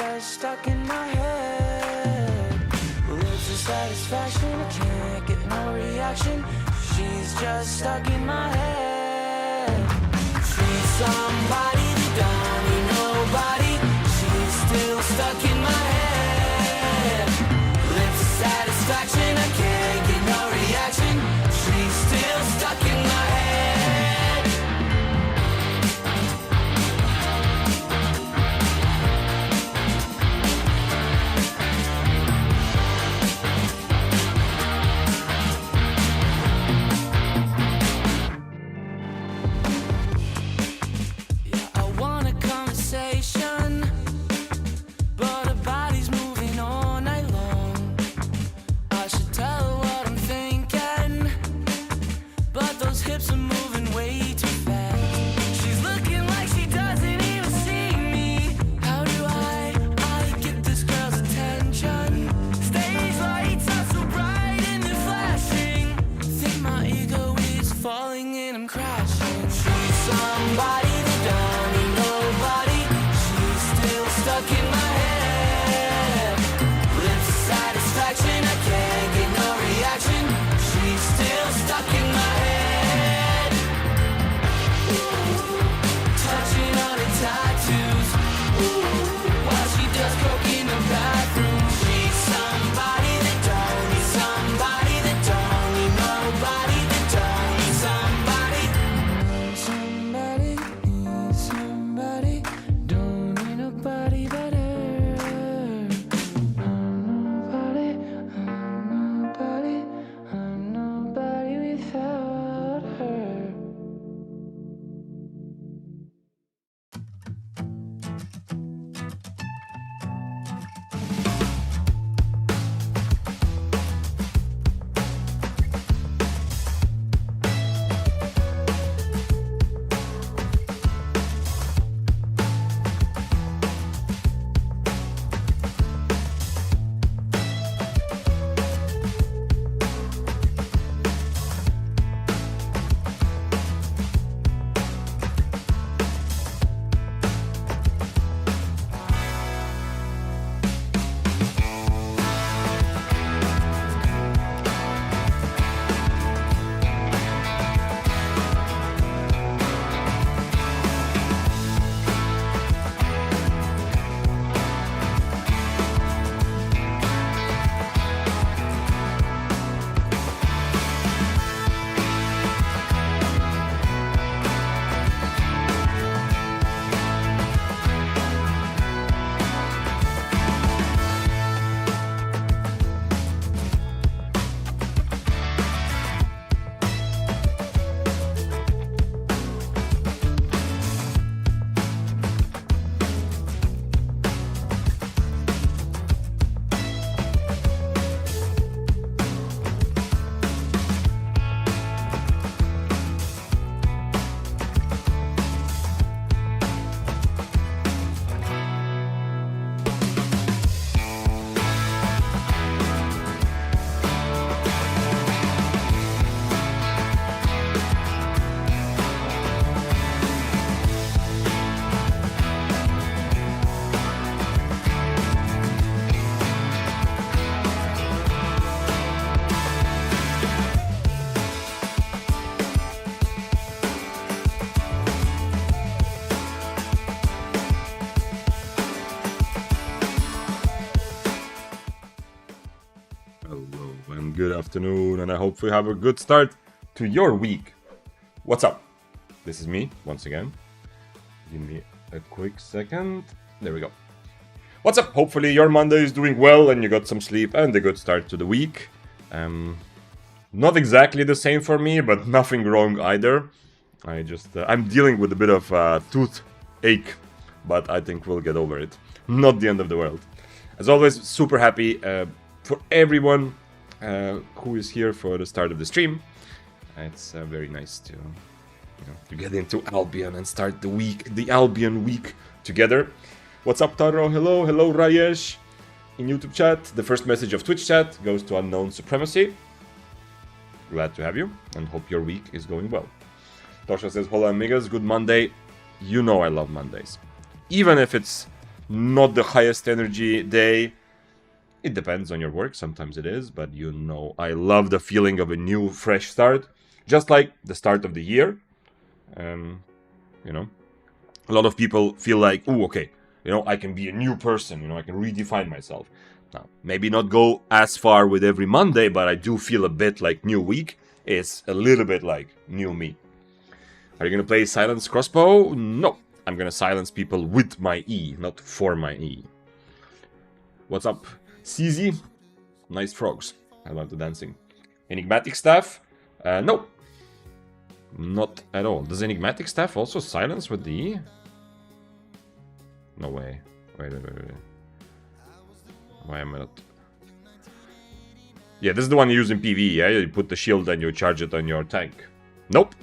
just stuck in my head. Lips of satisfaction, I can't get no reaction. She's just stuck in my head. She's somebody that don't need nobody. She's still stuck in my head. Lips of satisfaction, I can't get no reaction. She's still stuck in my head. But her body's moving all night long. I should tell her what I'm thinking, but those hips are moving way too fast. She's looking like she doesn't even see me. How do I get this girl's attention? Stage lights are so bright and they're flashing. Think my ego is falling and I'm crashing. She's somebody that don't need nobody. She's still stuck in my head. Lips of satisfaction, I can't get no reaction. She's still stuck in my head. Touching on her tattoos while she does coke in the bathroom. She's somebody that don't need somebody that don't need nobody that don't need somebody. Somebody needs somebody, don't need nobody but her. I'm nobody without her. Good afternoon, and I hope you have a good start to your week. What's up? This is me, once again. Give me a quick second. There we go. What's up? Hopefully your Monday is doing well and you got some sleep and a good start to the week. Not exactly the same for me, but nothing wrong either. I'm dealing with a bit of toothache, but I think we'll get over it. Not the end of the world. As always, super happy for everyone who is here for the start of the stream. It's very nice to get into Albion and start the Albion week together. What's up, Taro? Hello, Rayesh in YouTube chat. The first message of Twitch chat goes to Unknown Supremacy. Glad to have you and hope your week is going well. Tosha says, hola amigas, good Monday. You know I love Mondays. Even if it's not the highest energy day. It depends on your work, sometimes it is, but you know, I love the feeling of a new, fresh start. Just like the start of the year. You know, a lot of people feel like, oh, okay, you know, I can be a new person, you know, I can redefine myself. Now, maybe not go as far with every Monday, but I do feel a bit like new week is a little bit like new me. Are you going to play silence crossbow? No, I'm going to silence people with my E, not for my E. What's up, CZ? Nice frogs. I love the dancing. Enigmatic staff? No. Not at all. Does Enigmatic Staff also silence with the E? No way. Wait. Why am I not... Yeah, this is the one you use in PvE, yeah? You put the shield and you charge it on your tank. Nope.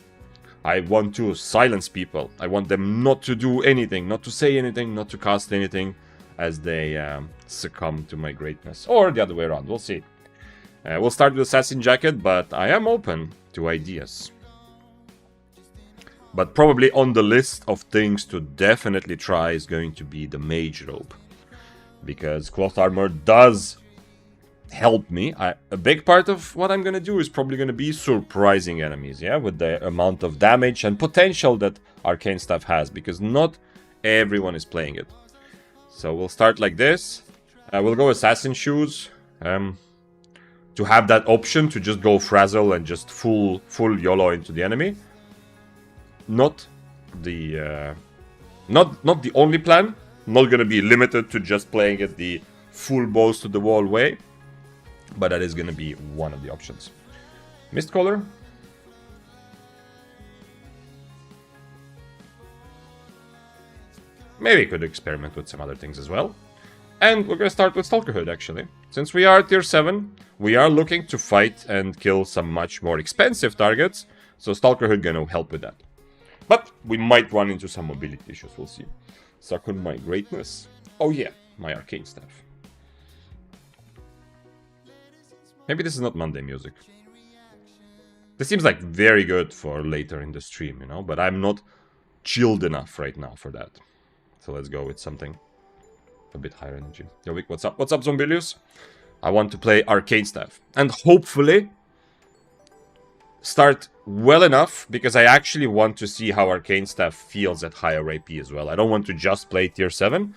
I want to silence people. I want them not to do anything, not to say anything, not to cast anything as they succumb to my greatness. Or the other way around, we'll see. We'll start with Assassin Jacket, but I am open to ideas. But probably on the list of things to definitely try is going to be the Mage Robe. Because Cloth Armor does help me. A big part of what I'm going to do is probably going to be surprising enemies, yeah? With the amount of damage and potential that Arcane Staff has. Because not everyone is playing it. So we'll start like this. We'll go Assassin Shoes. To have that option to just go Frazzle and just full YOLO into the enemy. Not the only plan. Not gonna be limited to just playing it the full balls to the wall way, but that is gonna be one of the options. Mistcaller. Maybe could experiment with some other things as well. And we're gonna start with Stalkerhood actually. Since we are tier 7, we are looking to fight and kill some much more expensive targets, so Stalkerhood gonna help with that. But we might run into some mobility issues, we'll see. Suck on my greatness. Oh yeah, my Arcane Staff. Maybe this is not Monday music. This seems like very good for later in the stream, you know, but I'm not chilled enough right now for that. So let's go with something a bit higher energy. Yo, Vic, what's up? What's up, Zombilius? I want to play Arcane Staff. And hopefully start well enough, because I actually want to see how Arcane Staff feels at higher AP as well. I don't want to just play tier 7,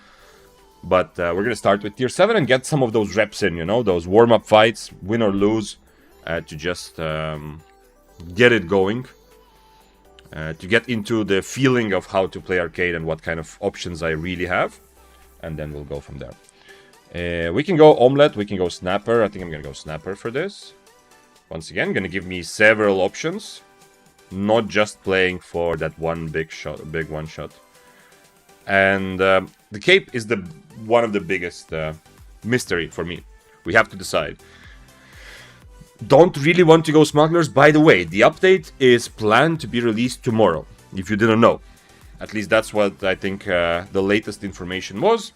but we're going to start with tier 7 and get some of those reps in, you know, those warm-up fights, win or lose, to just get it going, to get into the feeling of how to play Arcane and what kind of options I really have, and then we'll go from there. We can go Omelette, we can go Snapper. I think I'm going to go Snapper for this. Once again, going to give me several options. Not just playing for that one big one shot. And the cape is one of the biggest mystery for me. We have to decide. Don't really want to go Smugglers. By the way, the update is planned to be released tomorrow, if you didn't know. At least that's what I think the latest information was.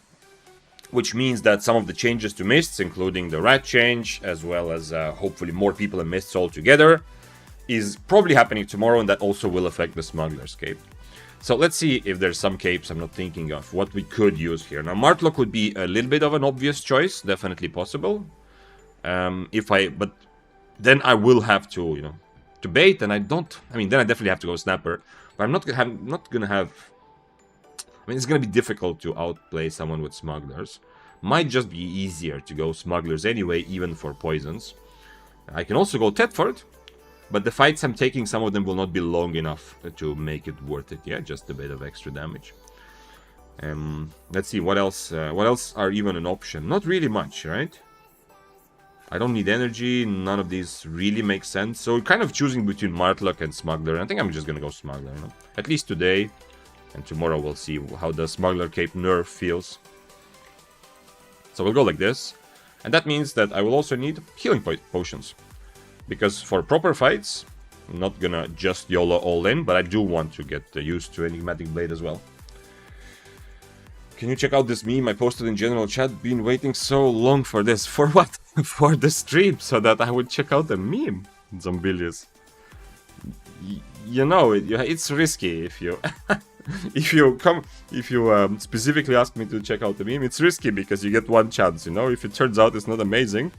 Which means that some of the changes to Mists, including the rat change, as well as hopefully more people in Mists altogether, is probably happening tomorrow, and that also will affect the Smuggler's cape. So let's see if there's some capes I'm not thinking of, what we could use here. Now, Martlock would be a little bit of an obvious choice, definitely possible. But then I will have to, you know, to bait, and then I definitely have to go Snapper. But I'm not gonna have... I mean, it's going to be difficult to outplay someone with Smugglers. Might just be easier to go Smugglers anyway, even for poisons. I can also go Thetford, but the fights I'm taking, some of them will not be long enough to make it worth it. Yeah, just a bit of extra damage. Let's see, what else are even an option? Not really much, right? I don't need energy, none of these really make sense. So kind of choosing between Martlock and Smuggler. I think I'm just going to go Smuggler, you know? At least today. And tomorrow we'll see how the Smuggler Cape nerf feels. So we'll go like this. And that means that I will also need healing potions. Because for proper fights, I'm not gonna just YOLO all in, but I do want to get used to Enigmatic Blade as well. Can you check out this meme I posted in general chat? Been waiting so long for this. For what? For the stream, so that I would check out the meme. Zombilius. You know, it's risky if you... if you specifically ask me to check out the meme, it's risky because you get one chance, you know? If it turns out it's not amazing,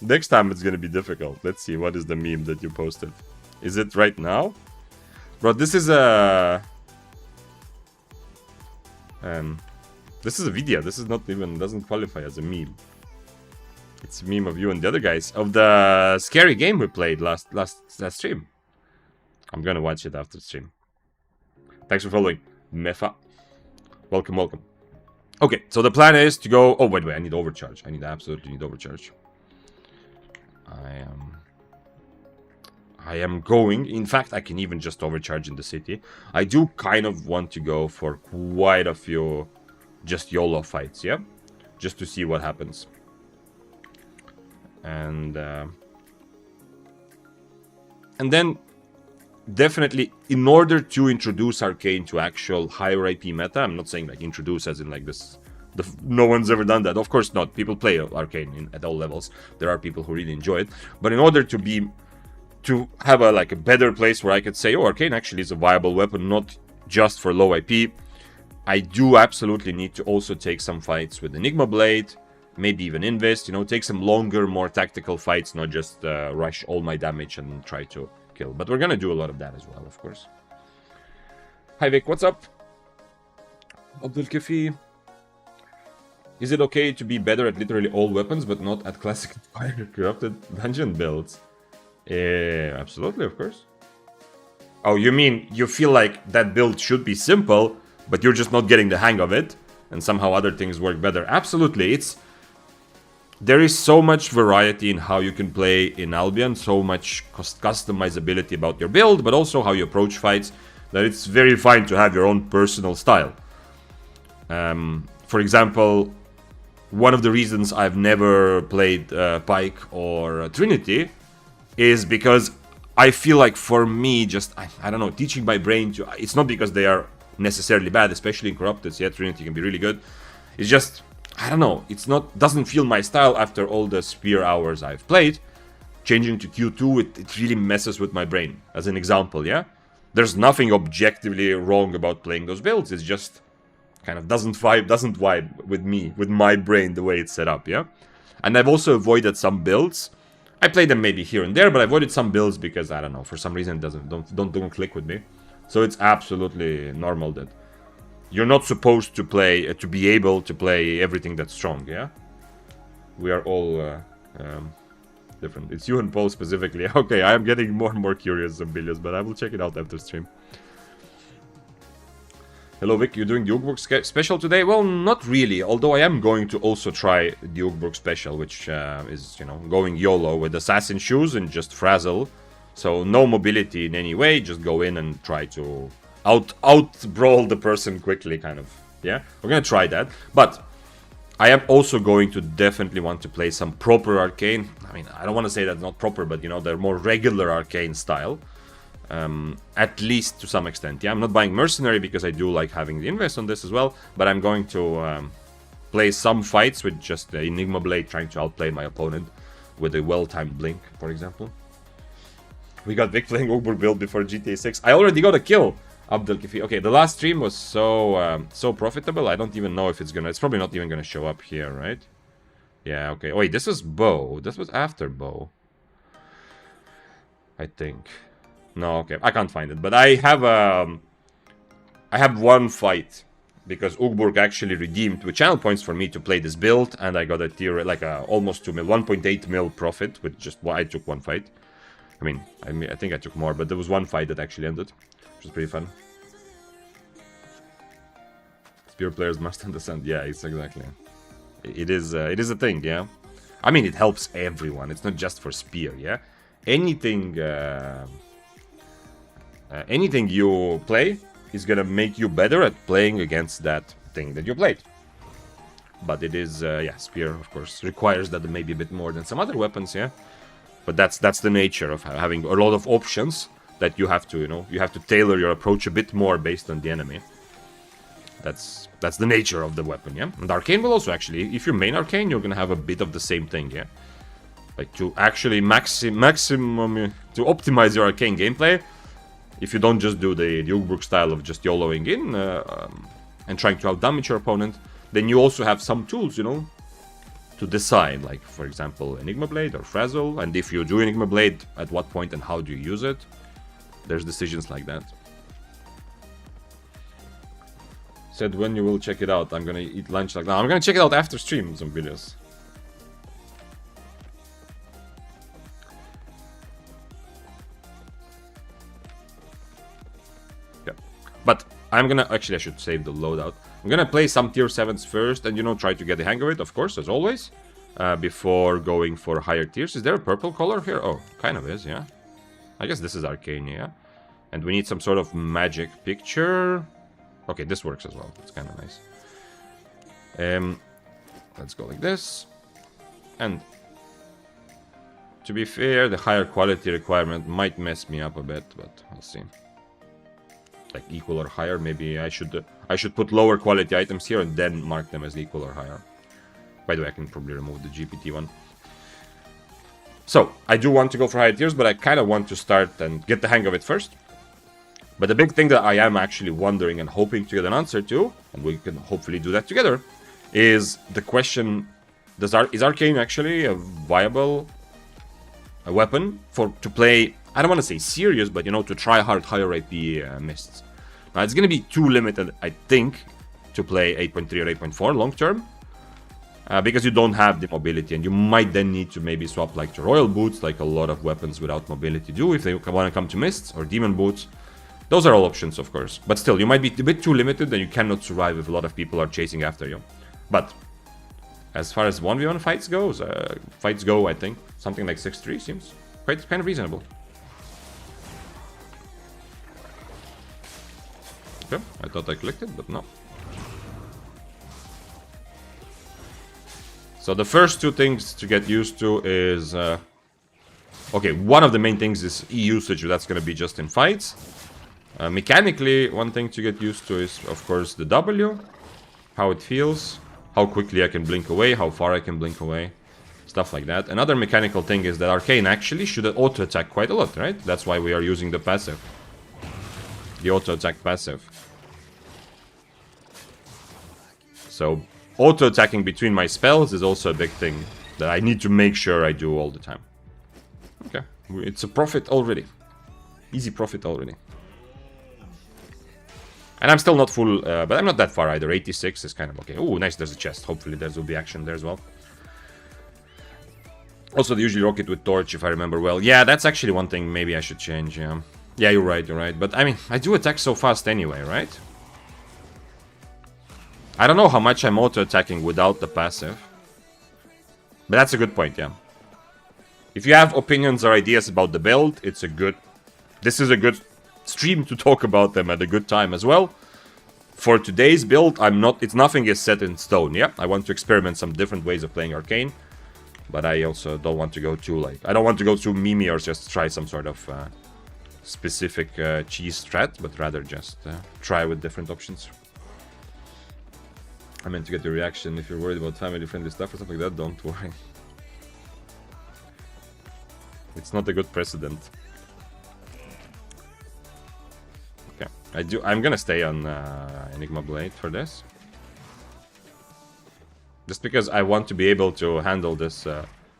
next time it's gonna be difficult. Let's see, what is the meme that you posted? Is it right now? Bro, this is a... this is a video. This is not even... doesn't qualify as a meme. It's a meme of you and the other guys. Of the scary game we played last stream. I'm gonna watch it after stream. Thanks for following. Mefa. Welcome, welcome. Okay, so the plan is to go... Oh, wait, I need overcharge. Absolutely need overcharge. I am going... In fact, I can even just overcharge in the city. I do kind of want to go for quite a few just YOLO fights, yeah? Just to see what happens. And then... Definitely, in order to introduce Arcane to actual higher IP meta, I'm not saying like introduce as in like this, no one's ever done that. Of course not. People play Arcane at all levels. There are people who really enjoy it. But in order to have a better place where I could say, oh, Arcane actually is a viable weapon, not just for low IP, I do absolutely need to also take some fights with Enigma Blade, maybe even invest, you know, take some longer, more tactical fights, not just rush all my damage and try to kill. But we're gonna do a lot of that as well, of course. Hi Vic, what's up? Abdul Kafi. Is it okay to be better at literally all weapons, but not at classic Fire Corrupted dungeon builds? Absolutely, of course. Oh, you mean you feel like that build should be simple, but you're just not getting the hang of it, and somehow other things work better? Absolutely, there is so much variety in how you can play in Albion, so much customizability about your build, but also how you approach fights, that it's very fine to have your own personal style. For example, one of the reasons I've never played Pike or Trinity is because I feel like for me, just, I don't know, teaching my brain to... It's not because they are necessarily bad, especially in Corrupted, yeah, Trinity can be really good. It's just... I don't know, doesn't feel my style after all the Spear hours I've played. Changing to Q2, it really messes with my brain, as an example, yeah? There's nothing objectively wrong about playing those builds, it's just kind of doesn't vibe with me, with my brain, the way it's set up, yeah? And I've also avoided some builds. I play them maybe here and there, but I avoided some builds because, I don't know, for some reason it don't click with me. So it's absolutely normal that you're not supposed to play, to be able to play everything that's strong, yeah? We are all different. It's you and Paul specifically. Okay, I am getting more and more curious, Zombilius, but I will check it out after stream. Hello, Vic, you're doing the Ugbrook special today? Well, not really, although I am going to also try the Ugbrook special, which is, you know, going YOLO with Assassin Shoes and just Frazzle. So, no mobility in any way, just go in and try to... out-brawl the person quickly, kind of, yeah? We're gonna try that, but I am also going to definitely want to play some proper Arcane. I mean, I don't want to say that's not proper, but, you know, they're more regular Arcane style. At least to some extent, yeah? I'm not buying Mercenary because I do like having the invest on this as well, but I'm going to play some fights with just the Enigma Blade, trying to outplay my opponent with a well-timed Blink, for example. We got Vic playing Ugbrook build before GTA 6. I already got a kill! Abdul Kafi. Okay, the last stream was so profitable. I don't even know if it's gonna... It's probably not even gonna show up here, right? Yeah, okay. Oh, wait, this is Bow. This was after Bow, I think. No, okay. I can't find it. But I have one fight because Ugbrook actually redeemed with channel points for me to play this build, and I got a tier like almost 2 mil, 1.8 mil profit with just I took one fight. I mean, I think I took more, but there was one fight that actually ended, which was pretty fun. Spear players must understand. Yeah, it's exactly. It is a thing, yeah. I mean, it helps everyone. It's not just for Spear, yeah. Anything you play is gonna make you better at playing against that thing that you played. But it is, yeah, Spear, of course, requires that maybe a bit more than some other weapons, yeah. But that's the nature of having a lot of options that you have to, you know, you have to tailor your approach a bit more based on the enemy. That's the nature of the weapon, yeah. And Arcane will also actually, if you main Arcane, you're gonna have a bit of the same thing, yeah. Like to actually maximum to optimize your Arcane gameplay, if you don't just do the Ugbrook style of just YOLOing in and trying to outdamage your opponent, then you also have some tools, you know, to decide, like, for example, Enigma Blade or Frazzle, and if you do Enigma Blade, at what point and how do you use it? There's decisions like that. Said when you will check it out. I'm gonna eat lunch like now. I'm gonna check it out after stream, some videos. Yeah. But I'm gonna, actually I should save the loadout. I'm gonna play some tier 7s first and, you know, try to get the hang of it, of course, as always. Before going for higher tiers. Is there a purple color here? Oh, kind of is, yeah. I guess this is Arcane, yeah. And we need some sort of magic picture. Okay, this works as well. It's kind of nice. Let's go like this. And to be fair, the higher quality requirement might mess me up a bit, but we'll see. Like equal or higher, maybe I should put lower quality items here and then mark them as equal or higher. By the way, I can probably remove the GPT one. So, I do want to go for higher tiers, but I kind of want to start and get the hang of it first. But the big thing that I am actually wondering and hoping to get an answer to, and we can hopefully do that together, is the question, is Arcane actually a viable weapon to play, I don't want to say serious, but, you know, to try hard higher AP mists. Now, it's going to be too limited, I think, to play 8.3 or 8.4 long term. Because you don't have the mobility, and you might then need to maybe swap like to Royal Boots, like a lot of weapons without mobility do, if they want to come to Mists, or Demon Boots. Those are all options, of course. But still, you might be a bit too limited, and you cannot survive if a lot of people are chasing after you. But as far as 1v1 fights go, I think something like 6-3 seems kind of reasonable. Okay, I thought I clicked it, but no. So the first two things to get used to is... okay, one of the main things is E usage, that's going to be just in fights. Mechanically, one thing to get used to is, of course, the W. How it feels, how quickly I can blink away, how far I can blink away. Stuff like that. Another mechanical thing is that Arcane actually should auto-attack quite a lot, right? That's why we are using the passive. The auto-attack passive. So... auto-attacking between my spells is also a big thing that I need to make sure I do all the time. Okay, it's a profit already. Easy profit already. And I'm still not full, but I'm not that far either. 86 is kind of okay. Oh, nice, there's a chest. Hopefully there will be action there as well. Also, they usually rock it with Torch, if I remember well. Yeah, that's actually one thing maybe I should change, yeah. Yeah, you're right. But, I mean, I do attack so fast anyway, right? I don't know how much I'm auto-attacking without the passive. But that's a good point, yeah. If you have opinions or ideas about the build, this is a good stream to talk about them at a good time as well. For today's build, nothing is set in stone, yeah. I want to experiment some different ways of playing Arcane. But I also don't want to go too, I don't want to go too memey or just try some sort of specific cheese strat, but rather just try with different options. I meant to get your reaction. If you're worried about family-friendly stuff or something like that, don't worry. It's not a good precedent. Okay, I'm gonna stay on Enigma Blade for this. Just because I want to be able to handle this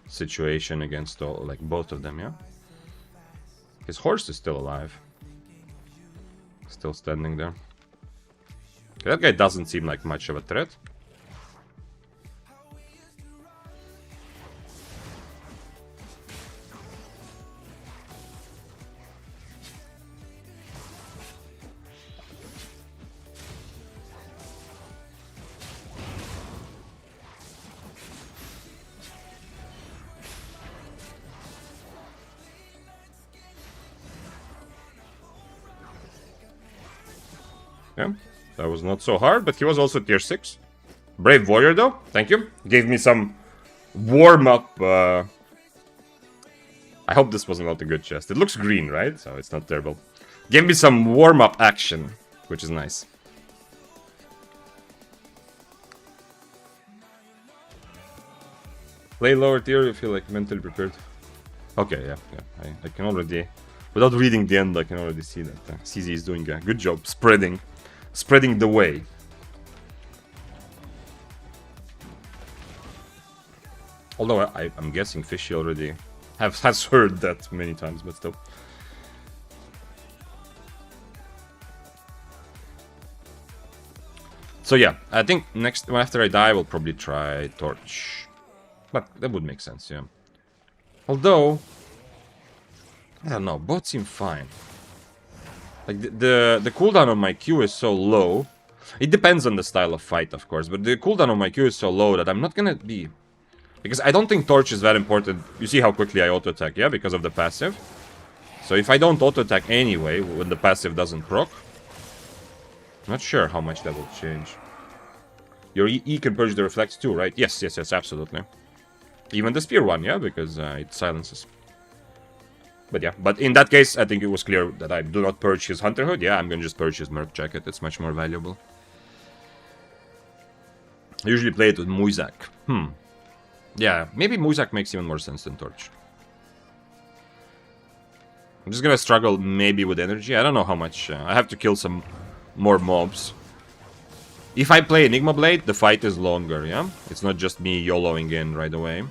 situation against both of them, yeah? His horse is still alive. Still standing there. That guy doesn't seem like much of a threat. Yeah. That was not so hard, but he was also tier 6. Brave warrior, though. Thank you. Gave me some warm-up. I hope this was not a good chest. It looks green, right? So it's not terrible. Gave me some warm-up action, which is nice. Play lower tier if you feel like mentally prepared. Okay, yeah. I can already Without reading the end, I can already see that CZ is doing a good job spreading the way. Although I'm guessing Fishy already has heard that many times, but still. So yeah, I think after I die, I will probably try Torch. But that would make sense, yeah. Although, I don't know, both seem fine. Like, the cooldown on my Q is so low. It depends on the style of fight, of course, but the cooldown on my Q is so low that I'm not gonna be... Because I don't think Torch is that important. You see how quickly I auto-attack, yeah, because of the passive. So if I don't auto-attack anyway, when the passive doesn't proc, not sure how much that will change. Your E can purge the reflex too, right? Yes, absolutely. Even the spear one, yeah, because it silences. But yeah, but in that case, I think it was clear that I do not purge his Hunter Hood. Yeah, I'm gonna just purge his Merc Jacket. It's much more valuable. I usually play it with Muizak. Yeah, maybe Muizak makes even more sense than Torch. I'm just gonna struggle maybe with energy. I don't know how much. I have to kill some more mobs. If I play Enigma Blade, the fight is longer, yeah? It's not just me YOLOing in right away.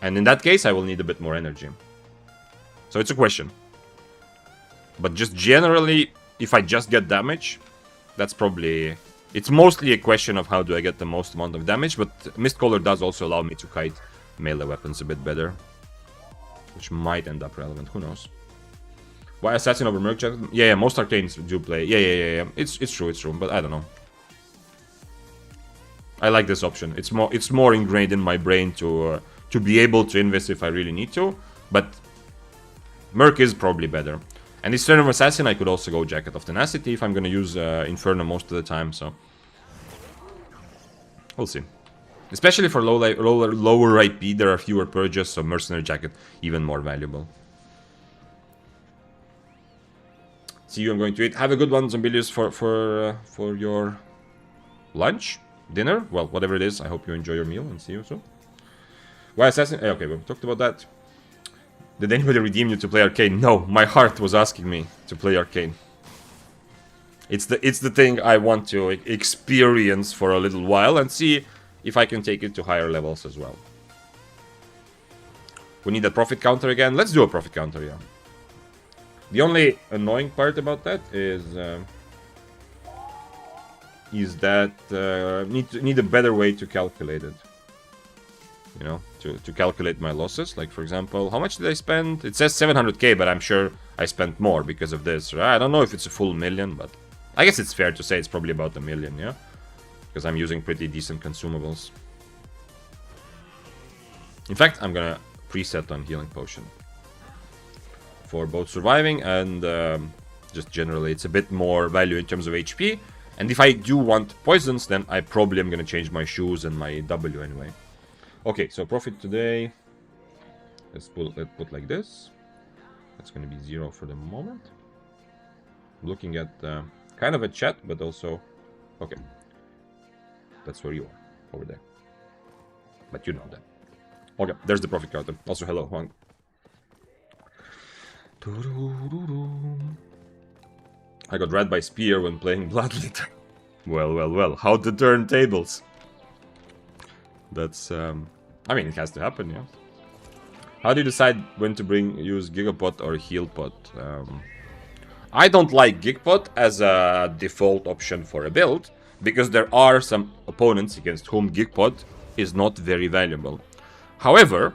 And in that case, I will need a bit more energy. So it's a question. But just generally, if I just get damage, that's probably... It's mostly a question of how do I get the most amount of damage, but Mistcaller does also allow me to kite melee weapons a bit better. Which might end up relevant, who knows. Why Assassin over Merc Jacket? Yeah, most Arcanes do play. Yeah. It's true, but I don't know. I like this option. It's more ingrained in my brain to be able to invest if I really need to, but Merc is probably better. And instead of Assassin, I could also go Jacket of Tenacity if I'm gonna use Inferno most of the time, so... We'll see. Especially for lower IP, there are fewer purges, so Mercenary Jacket even more valuable. See you, I'm going to eat. Have a good one, Zombilius, for your lunch? Dinner? Well, whatever it is, I hope you enjoy your meal and see you soon. Why Assassin? Okay, we talked about that. Did anybody redeem you to play Arcane? No, my heart was asking me to play Arcane. It's the thing I want to experience for a little while and see if I can take it to higher levels as well. We need a profit counter again. Let's do a profit counter, yeah. The only annoying part about that is that need a better way to calculate it. You know, to calculate my losses. Like, for example, how much did I spend? It says 700k, but I'm sure I spent more because of this, right? I don't know if it's a full million, but I guess it's fair to say it's probably about 1 million, yeah? Because I'm using pretty decent consumables. In fact, I'm gonna preset on Healing Potion. For both surviving and just generally, it's a bit more value in terms of HP. And if I do want poisons, then I probably am gonna change my shoes and my W anyway. Okay, so profit today. Let's put like this. That's gonna be 0 for the moment. I'm looking at kind of a chat, but also okay. That's where you are, over there. But you know that. Okay, there's the profit counter. Also, hello, Huang. I got read by Spear when playing Bloodlet. Well. How to turn tables. That's, I mean, it has to happen, yeah. How do you decide when to use Gigapot or Healpot? I don't like Gigpot as a default option for a build, because there are some opponents against whom Gigpot is not very valuable. However,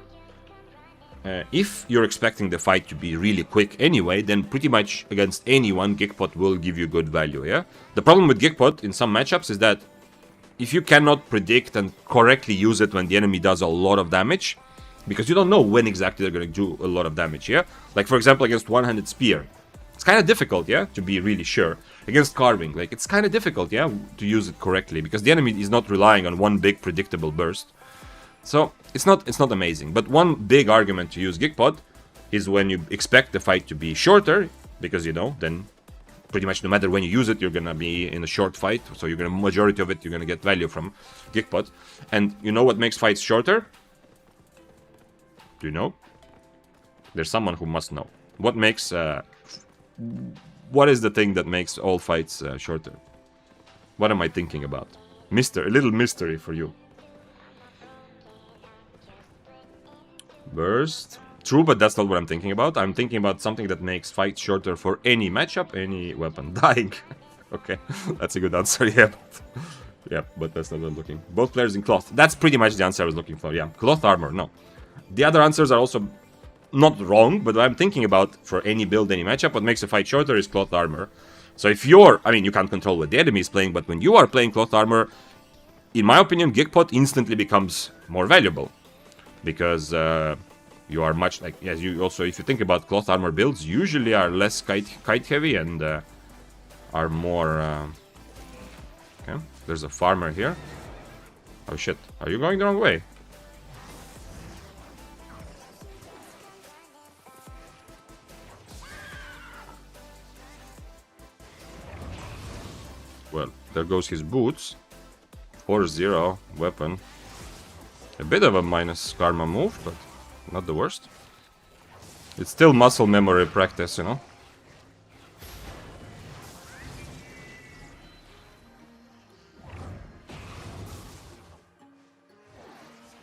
if you're expecting the fight to be really quick anyway, then pretty much against anyone, Gigpot will give you good value, yeah? The problem with Gigpot in some matchups is that if you cannot predict and correctly use it when the enemy does a lot of damage, because you don't know when exactly they're going to do a lot of damage, yeah? Like, for example, against One-Handed Spear. It's kind of difficult, yeah, to be really sure. Against Carving, like, it's kind of difficult, yeah, to use it correctly, because the enemy is not relying on one big predictable burst. So, it's not amazing. But one big argument to use Gigpot is when you expect the fight to be shorter, because, you know, then pretty much no matter when you use it, you're gonna be in a short fight, so you're gonna, majority of it, you're gonna get value from Gigpot. And you know what makes fights shorter? Do you know? There's someone who must know. What makes... what is the thing that makes all fights shorter? What am I thinking about? A little mystery for you. Burst. True, but that's not what I'm thinking about. I'm thinking about something that makes fights shorter for any matchup, any weapon. Dying. Okay, that's a good answer, yeah. Yeah, but that's not what I'm looking. Both players in cloth. That's pretty much the answer I was looking for, yeah. Cloth armor, no. The other answers are also not wrong, but what I'm thinking about for any build, any matchup, what makes a fight shorter is cloth armor. So if you're... I mean, you can't control what the enemy is playing, but when you are playing cloth armor, in my opinion, Geekpot instantly becomes more valuable. Because you are much like... Yes, you also, if you think about cloth armor builds, usually are less kite heavy and are more... Okay, there's a farmer here. Oh shit, are you going the wrong way? Well, there goes his boots. 4-0 weapon. A bit of a minus karma move, but not the worst. It's still muscle memory practice, you know.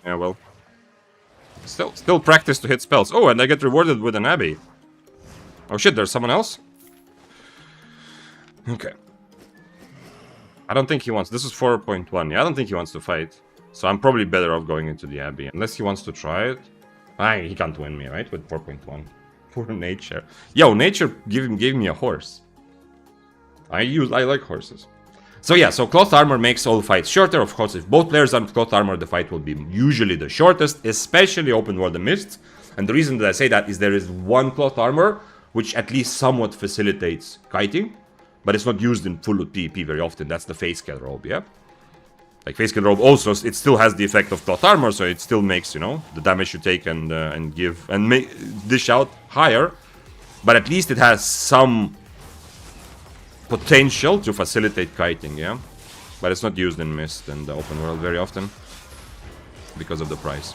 Yeah, well. Still practice to hit spells. Oh, and I get rewarded with an abbey. Oh shit, there's someone else? Okay. I don't think he wants... This is 4.1. Yeah, I don't think he wants to fight. So I'm probably better off going into the Abbey. Unless he wants to try it. He can't win me, right? With 4.1. Poor Nature. Yo, Nature gave me a horse. I like horses. So yeah, so cloth armor makes all fights shorter. Of course, if both players are in cloth armor, the fight will be usually the shortest, especially open world and mists. And the reason that I say that is there is one cloth armor which at least somewhat facilitates kiting. But it's not used in full PvP very often. That's the Face Scale robe, yeah? Like, Face Scale robe also, it still has the effect of cloth armor, so it still makes, you know, the damage you take and dish out higher. But at least it has some potential to facilitate kiting, yeah? But it's not used in Mist and the open world very often. Because of the price.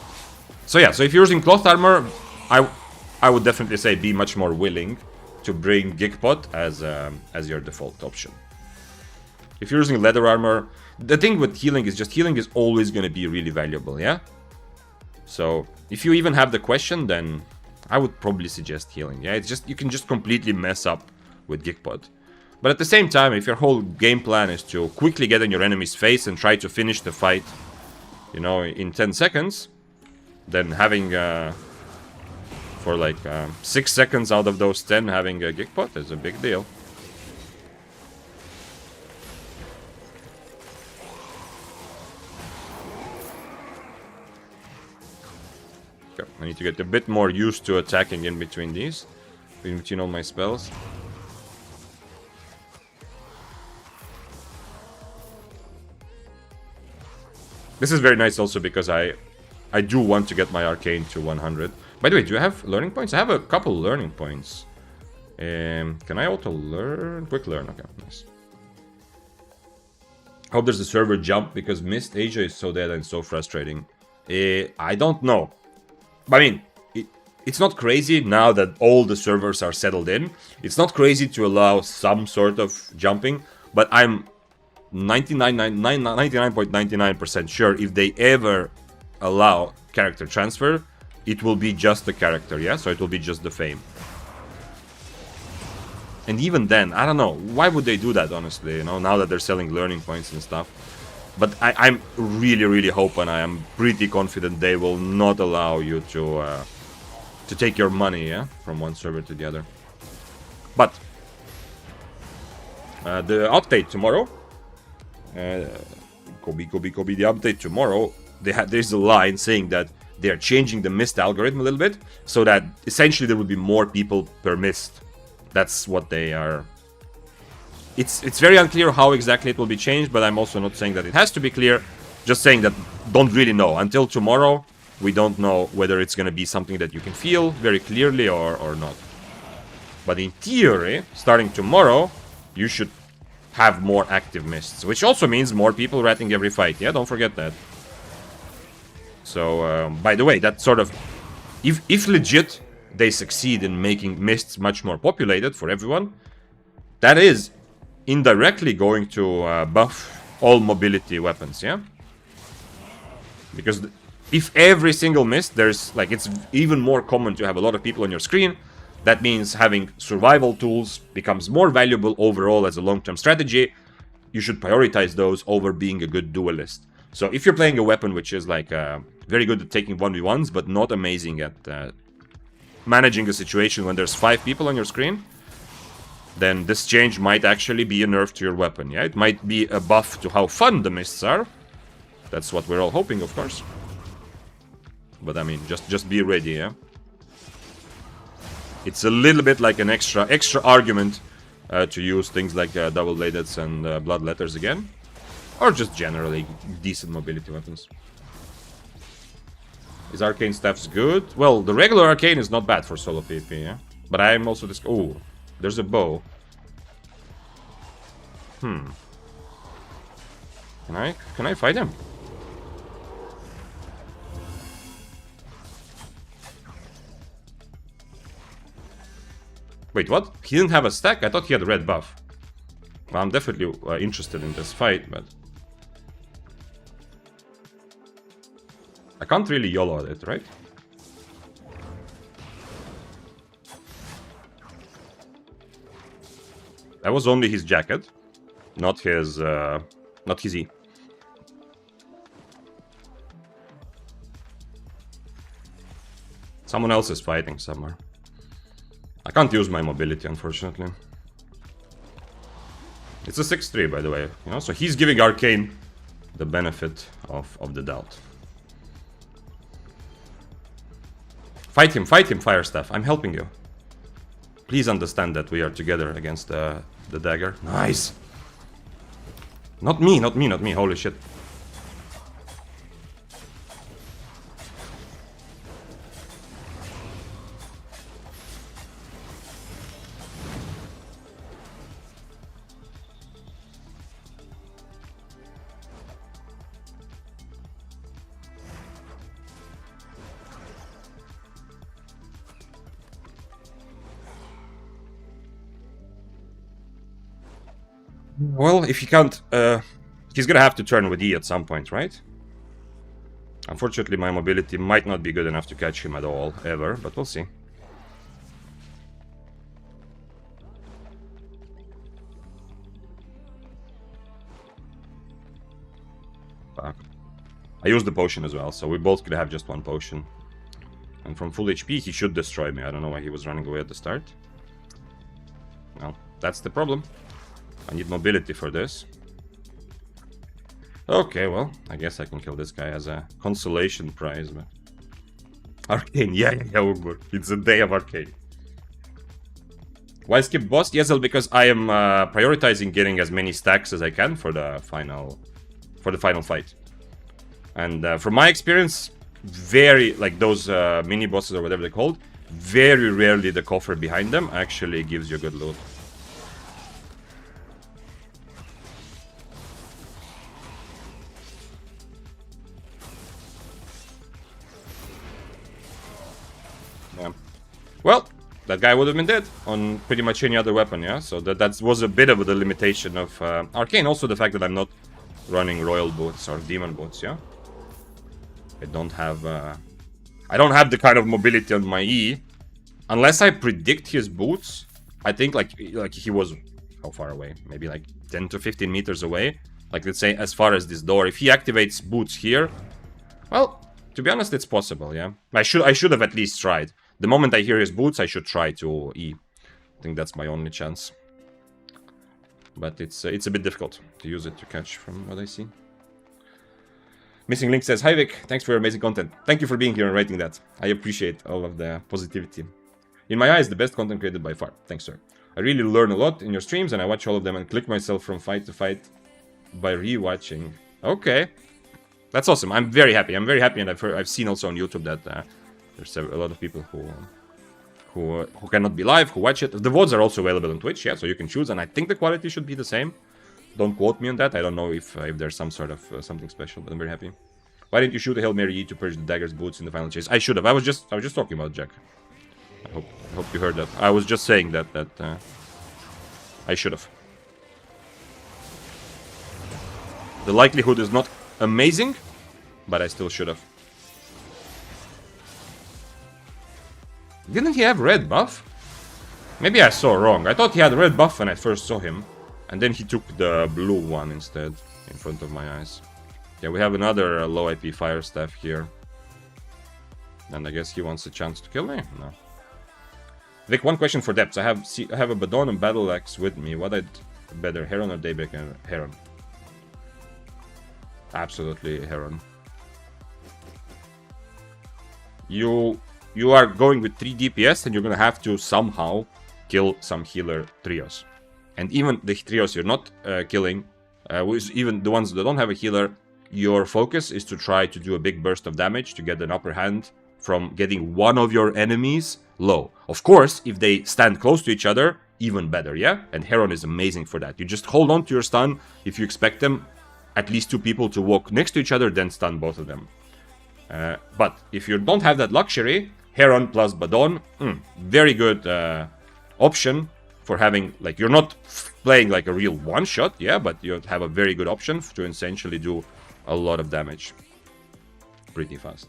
So yeah, so if you're using cloth armor, I would definitely say be much more willing to bring Geekpot as your default option. If you're using leather armor, the thing with healing is just healing is always going to be really valuable, yeah? So if you even have the question, then I would probably suggest healing, yeah? It's just, you can just completely mess up with Geekpot. But at the same time, if your whole game plan is to quickly get in your enemy's face and try to finish the fight, you know, in 10 seconds, then having... for like 6 seconds out of those 10 having a Geekpot is a big deal. Okay, I need to get a bit more used to attacking in between these. In between all my spells. This is very nice also because I do want to get my Arcane to 100. By the way, do you have learning points? I have a couple learning points. Can I auto-learn? Quick learn, okay, nice. Hope there's a server jump because Mist Asia is so dead and so frustrating. I don't know. I mean, it's not crazy now that all the servers are settled in. It's not crazy to allow some sort of jumping, but I'm 99.99% sure if they ever allow character transfer, it will be just the character, yeah? So it will be just the fame. And even then, I don't know, why would they do that, honestly, you know, now that they're selling learning points and stuff. But I'm really, really hoping, I am pretty confident they will not allow you to take your money, yeah? From one server to the other. But, the update tomorrow, Kobe, the update tomorrow, there's a line saying that they are changing the Mist algorithm a little bit, so that essentially there will be more people per Mist. That's what they are... It's very unclear how exactly it will be changed, but I'm also not saying that it has to be clear. Just saying that don't really know. Until tomorrow, we don't know whether it's going to be something that you can feel very clearly or not. But in theory, starting tomorrow, you should have more active Mists, which also means more people ratting every fight. Yeah, don't forget that. So, by the way, that sort of... If legit, they succeed in making mists much more populated for everyone, that is indirectly going to buff all mobility weapons, yeah? Because if every single mist, there's like, it's even more common to have a lot of people on your screen. That means having survival tools becomes more valuable overall as a long-term strategy. You should prioritize those over being a good duelist. So if you're playing a weapon which is like very good at taking 1v1s, but not amazing at managing a situation when there's 5 people on your screen, then this change might actually be a nerf to your weapon, yeah? It might be a buff to how fun the mists are. That's what we're all hoping, of course. But I mean, just be ready, yeah? It's a little bit like an extra argument to use things like double bladeds and blood letters again. Or just generally decent mobility weapons. Is Arcane staffs good? Well, the regular Arcane is not bad for solo PvP, yeah? But I'm also this... Oh, there's a bow. Can I fight him? Wait, what? He didn't have a stack? I thought he had a red buff. Well, I'm definitely interested in this fight, but... I can't really YOLO at it, right? That was only his jacket, not his E. Someone else is fighting somewhere. I can't use my mobility, unfortunately. It's a 6-3, by the way, you know, so he's giving Arcane the benefit of the doubt. Fight him, Fire Staff. I'm helping you. Please understand that we are together against the dagger. Nice. Not me. Holy shit. Well, if he can't, he's gonna have to turn with E at some point, right? Unfortunately, my mobility might not be good enough to catch him at all, ever, but we'll see. Fuck. I used the potion as well, so we both could have just one potion. And from full HP, he should destroy me. I don't know why he was running away at the start. Well, that's the problem. I need mobility for this. Okay, well, I guess I can kill this guy as a consolation prize. But... Arcane, yeah, Ugbur. It's a day of Arcane. Why skip boss? Yes, well, because I am prioritizing getting as many stacks as I can for the final fight. And from my experience, very, like those mini bosses or whatever they're called, very rarely the coffer behind them actually gives you good loot. Yeah. Well, that guy would have been dead on pretty much any other weapon, yeah? So that was a bit of the limitation of Arcane. Also the fact that I'm not running Royal Boots or Demon Boots, yeah? I don't have the kind of mobility on my E. Unless I predict his boots, I think like he was, how far away? Maybe like 10 to 15 meters away. Like let's say as far as this door. If he activates boots here, well, to be honest, it's possible, yeah? I should have at least tried. The moment I hear his boots, I should try to E. I think that's my only chance. But it's a bit difficult to use it to catch from what I see. Missing Link says, "Hi Vic, thanks for your amazing content. Thank you for being here and writing that. I appreciate all of the positivity. In my eyes, the best content created by far. Thanks, sir. I really learn a lot in your streams and I watch all of them and click myself from fight to fight by re-watching." Okay. That's awesome. I'm very happy. I'm very happy, and I've seen also on YouTube that there's a lot of people who cannot be live, who watch it. The VODs are also available on Twitch, yeah, so you can choose, and I think the quality should be the same. Don't quote me on that. I don't know if there's some sort of something special, but I'm very happy. Why didn't you shoot a Hail Mary E to purge the dagger's boots in the final chase? I should have. I was just talking about Jack. I hope you heard that. I was just saying that I should have. The likelihood is not amazing, but I still should have. Didn't he have red buff? Maybe I saw wrong. I thought he had red buff when I first saw him. And then he took the blue one instead, in front of my eyes. Yeah, we have another low IP fire staff here. And I guess he wants a chance to kill me? No. Vic, one question for depths. I have a Badon and Battle Axe with me. What I'd better, Heron or Daybreak and Heron? Absolutely Heron. You are going with 3 DPS and you're gonna have to somehow kill some healer trios. And even the trios you're not killing, even the ones that don't have a healer, your focus is to try to do a big burst of damage to get an upper hand from getting one of your enemies low. Of course, if they stand close to each other, even better, yeah? And Heron is amazing for that. You just hold on to your stun. If you expect them, at least 2 people to walk next to each other, then stun both of them. But if you don't have that luxury, Heron plus Badon, very good option for having, like, you're not playing like a real one-shot, yeah, but you have a very good option to essentially do a lot of damage pretty fast.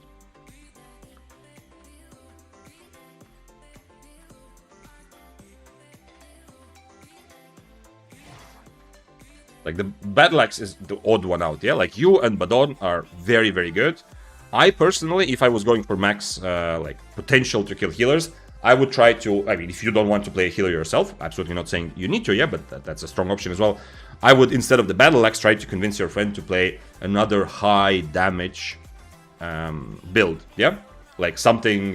Like, the Battle Axe is the odd one out, yeah? Like, you and Badon are very, very good. I personally, if I was going for max, like, potential to kill healers, I would try to, I mean, if you don't want to play a healer yourself, absolutely not saying you need to, yeah, but that's a strong option as well. I would, instead of the Battle Axe, try to convince your friend to play another high damage build, yeah? Like something,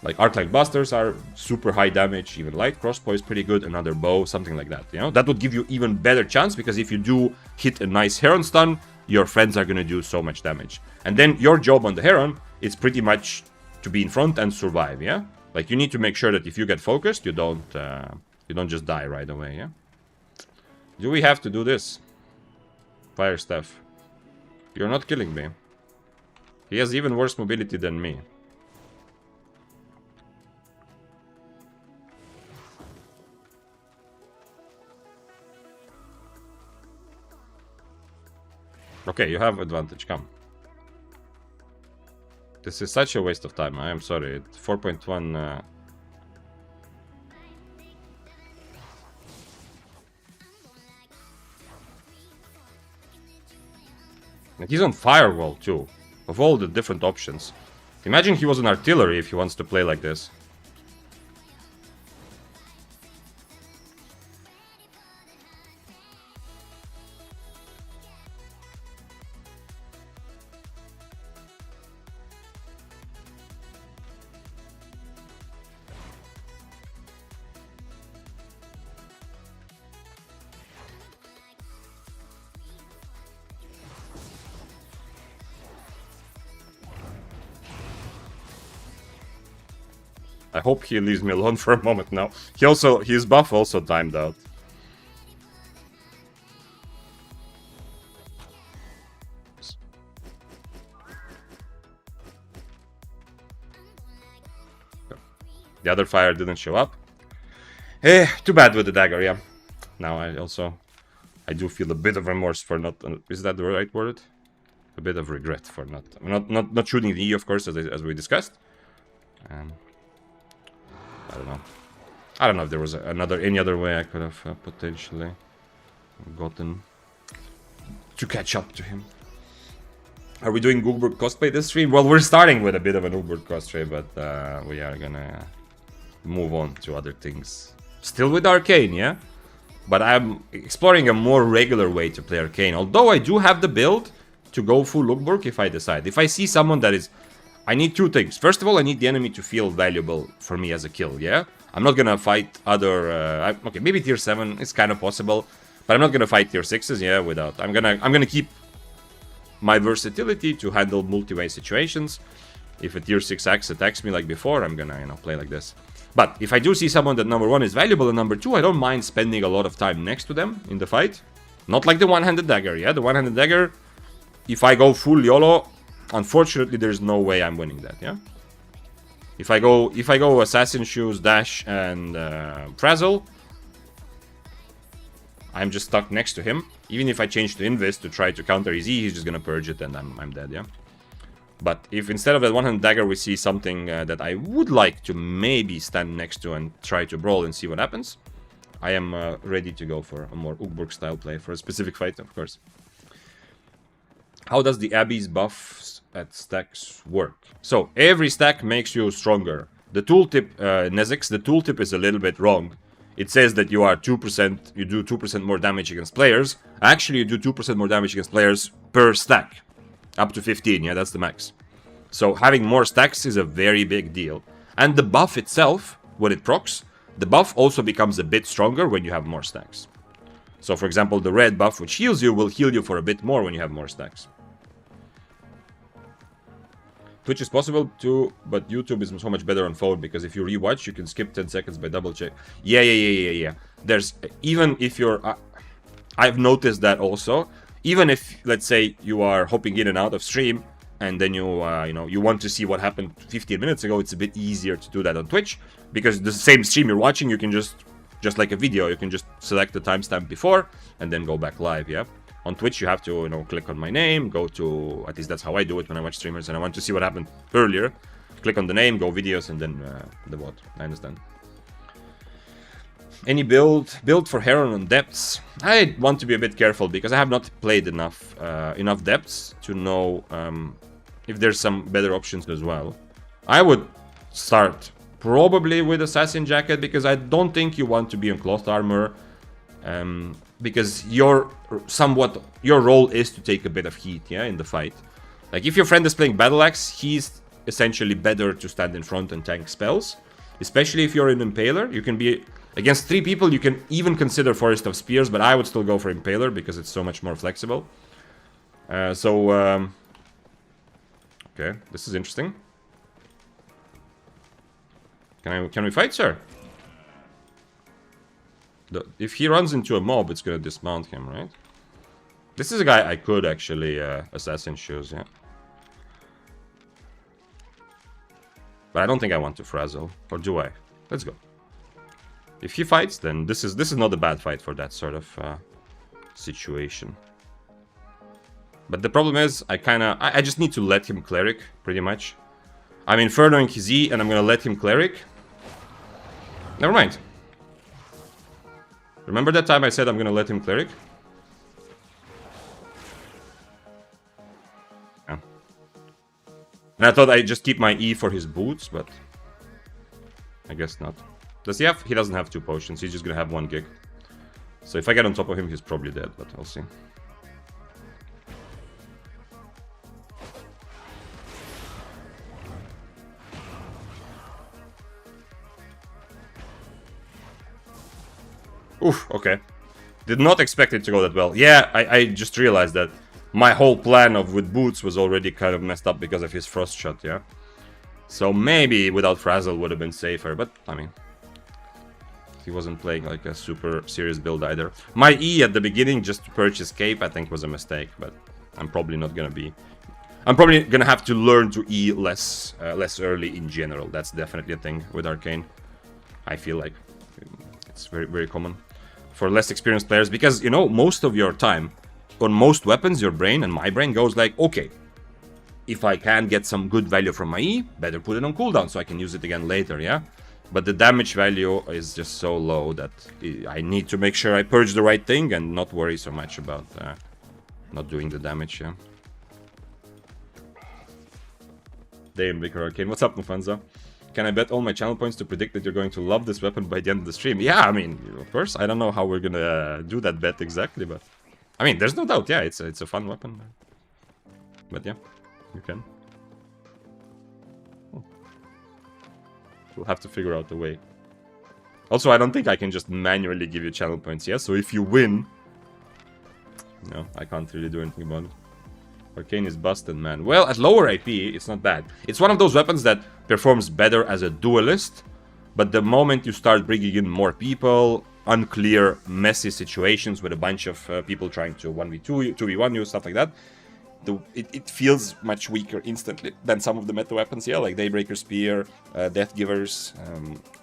like Arcane Busters are super high damage, even light crossbow is pretty good, another bow, something like that, you know? That would give you even better chance, because if you do hit a nice Heron stun, your friends are gonna do so much damage. And then your job on the Heron is pretty much to be in front and survive, yeah? Like, you need to make sure that if you get focused, you don't just die right away, yeah? Do we have to do this? Fire Staff. You're not killing me. He has even worse mobility than me. Okay, you have advantage, come. This is such a waste of time, I am sorry. 4.1... He's on Firewall too, of all the different options. Imagine he was an artillery if he wants to play like this. I hope he leaves me alone for a moment now. His buff also timed out. The other fire didn't show up. Too bad with the dagger, yeah. Now I do feel a bit of remorse for not... is that the right word? A bit of regret for not shooting the E, of course, as we discussed. I don't know if there was any other way I could have potentially gotten to catch up to him. Are we doing Uber cosplay this stream? Well, we're starting with a bit of an Uber cosplay, but we are gonna move on to other things. Still with Arcane, yeah? But I'm exploring a more regular way to play Arcane. Although I do have the build to go full Lookbook if I decide. If I see someone that is... I need 2 things. First of all, I need the enemy to feel valuable for me as a kill, yeah? I'm not gonna fight other... okay, maybe tier 7 is kind of possible, but I'm not gonna fight tier 6s, yeah, without... I'm gonna keep my versatility to handle multi-way situations. If a tier 6 axe attacks me like before, I'm gonna, play like this. But if I do see someone that number 1 is valuable and number 2, I don't mind spending a lot of time next to them in the fight. Not like the one-handed dagger, yeah? The one-handed dagger, if I go full YOLO... Unfortunately, there's no way I'm winning that, yeah? If I go Assassin Shoes, Dash, and Frazzle, I'm just stuck next to him. Even if I change to Invis to try to counter his E, he's just gonna purge it and I'm dead, yeah? But if instead of that one-hand dagger we see something that I would like to maybe stand next to and try to brawl and see what happens, I am ready to go for a more Ugborg style play for a specific fight, of course. How does the Abbey's buffs at stacks work? So, every stack makes you stronger. The tooltip, Nezix, the tooltip is a little bit wrong. It says that you are 2%, you do 2% more damage against players. Actually, you do 2% more damage against players per stack. Up to 15, yeah, that's the max. So having more stacks is a very big deal. And the buff itself, when it procs, the buff also becomes a bit stronger when you have more stacks. So for example, the red buff, which heals you, will heal you for a bit more when you have more stacks. Twitch is possible too, but YouTube is so much better on phone, because if you rewatch, you can skip 10 seconds by double check. Yeah. There's, even if you're... I've noticed that also. Even if, let's say, you are hopping in and out of stream, and then you want to see what happened 15 minutes ago, it's a bit easier to do that on Twitch, because the same stream you're watching, you can just like a video, you can just select the timestamp before, and then go back live, yeah? On Twitch, you have to, click on my name, go to, at least that's how I do it when I watch streamers, and I want to see what happened earlier. Click on the name, go videos, and then the what. I understand. Any build for Heron on depths? I want to be a bit careful because I have not played enough depths to know if there's some better options as well. I would start probably with Assassin Jacket, because I don't think you want to be on cloth armor, because your role is to take a bit of heat, yeah, in the fight. Like if your friend is playing Battle Axe, he's essentially better to stand in front and tank spells, especially if you're an Impaler. You can be against 3 people, you can even consider Forest of Spears, but I would still go for Impaler because it's so much more flexible. Okay, this is interesting. Can we fight, sir? If he runs into a mob, it's gonna dismount him, right? This is a guy I could actually Assassin Shoes, yeah. But I don't think I want to Frazzle, or do I? Let's go. If he fights, then this is not a bad fight for that sort of situation. But the problem is, I just need to let him Cleric, pretty much. I'm Infernoing his E, and I'm gonna let him Cleric. Never mind. Remember that time I said I'm gonna let him Cleric? Yeah. And I thought I'd just keep my E for his boots, but I guess not. Does he have? He doesn't have 2 potions, he's just gonna have 1 gig. So if I get on top of him, he's probably dead, but I'll see. Oof, okay. Did not expect it to go that well. Yeah, I just realized that my whole plan with boots was already kind of messed up because of his frost shot, yeah? So maybe without Frazzle would have been safer, but I mean, he wasn't playing like a super serious build either. My E at the beginning just to purchase Cape I think was a mistake, but I'm probably not gonna be... I'm probably gonna have to learn to E less early in general. That's definitely a thing with Arcane. I feel like it's very, very common for less experienced players, because, most of your time on most weapons, your brain and my brain goes like, okay, if I can get some good value from my E, better put it on cooldown so I can use it again later, yeah? But the damage value is just so low that I need to make sure I purge the right thing and not worry so much about not doing the damage, yeah? Damn, Vicar Arcane. What's up, Mufanza? Can I bet all my channel points to predict that you're going to love this weapon by the end of the stream? Yeah, I mean, of course. I don't know how we're gonna do that bet exactly, but... I mean, there's no doubt, yeah, it's a fun weapon. But yeah, you can. We'll have to figure out a way. Also, I don't think I can just manually give you channel points, yeah? So if you win... No, I can't really do anything about it. Arcane is busted, man. Well, at lower AP, it's not bad. It's one of those weapons that performs better as a duelist, but the moment you start bringing in more people, unclear, messy situations with a bunch of people trying to 1v2, 2v1 you, stuff like that, it feels much weaker instantly than some of the meta weapons, yeah, like Daybreaker Spear, Death Givers,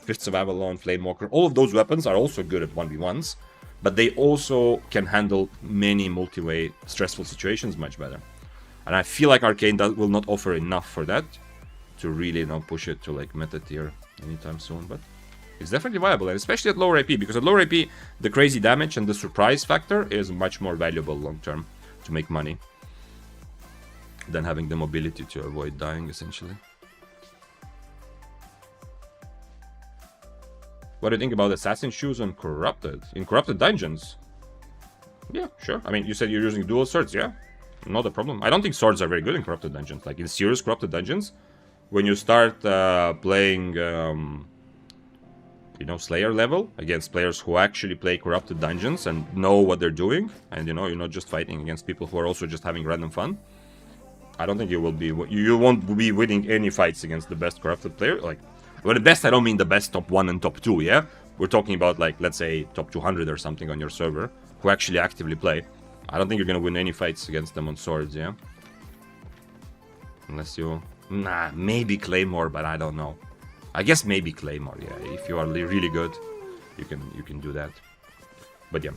Fists of Avalon, Flame Walker. All of those weapons are also good at 1v1s, but they also can handle many multi-way stressful situations much better. And I feel like Arcane will not offer enough for that to really, you know, push it to like meta tier anytime soon, but it's definitely viable, and especially at lower AP, because at lower AP, the crazy damage and the surprise factor is much more valuable long term to make money than having the mobility to avoid dying, essentially. What do you think about Assassin Shoes on Corrupted? In Corrupted Dungeons? Yeah, sure. I mean, you said you're using dual swords, yeah? Not a problem. I don't think swords are very good in Corrupted Dungeons. Like, in serious Corrupted Dungeons, when you start playing, you know, Slayer level against players who actually play Corrupted Dungeons and know what they're doing, and, you know, you're not just fighting against people who are also just having random fun, I don't think you will be, you won't be winning any fights against the best Corrupted player. Like, well, the best, I don't mean the best top 1 and top 2, yeah? We're talking about, like, let's say top 200 or something on your server who actually actively play. I don't think you're gonna win any fights against them on swords, yeah? Unless you... Nah, maybe Claymore, but I don't know. I guess maybe Claymore, yeah. If you are really good, you can do that. But yeah,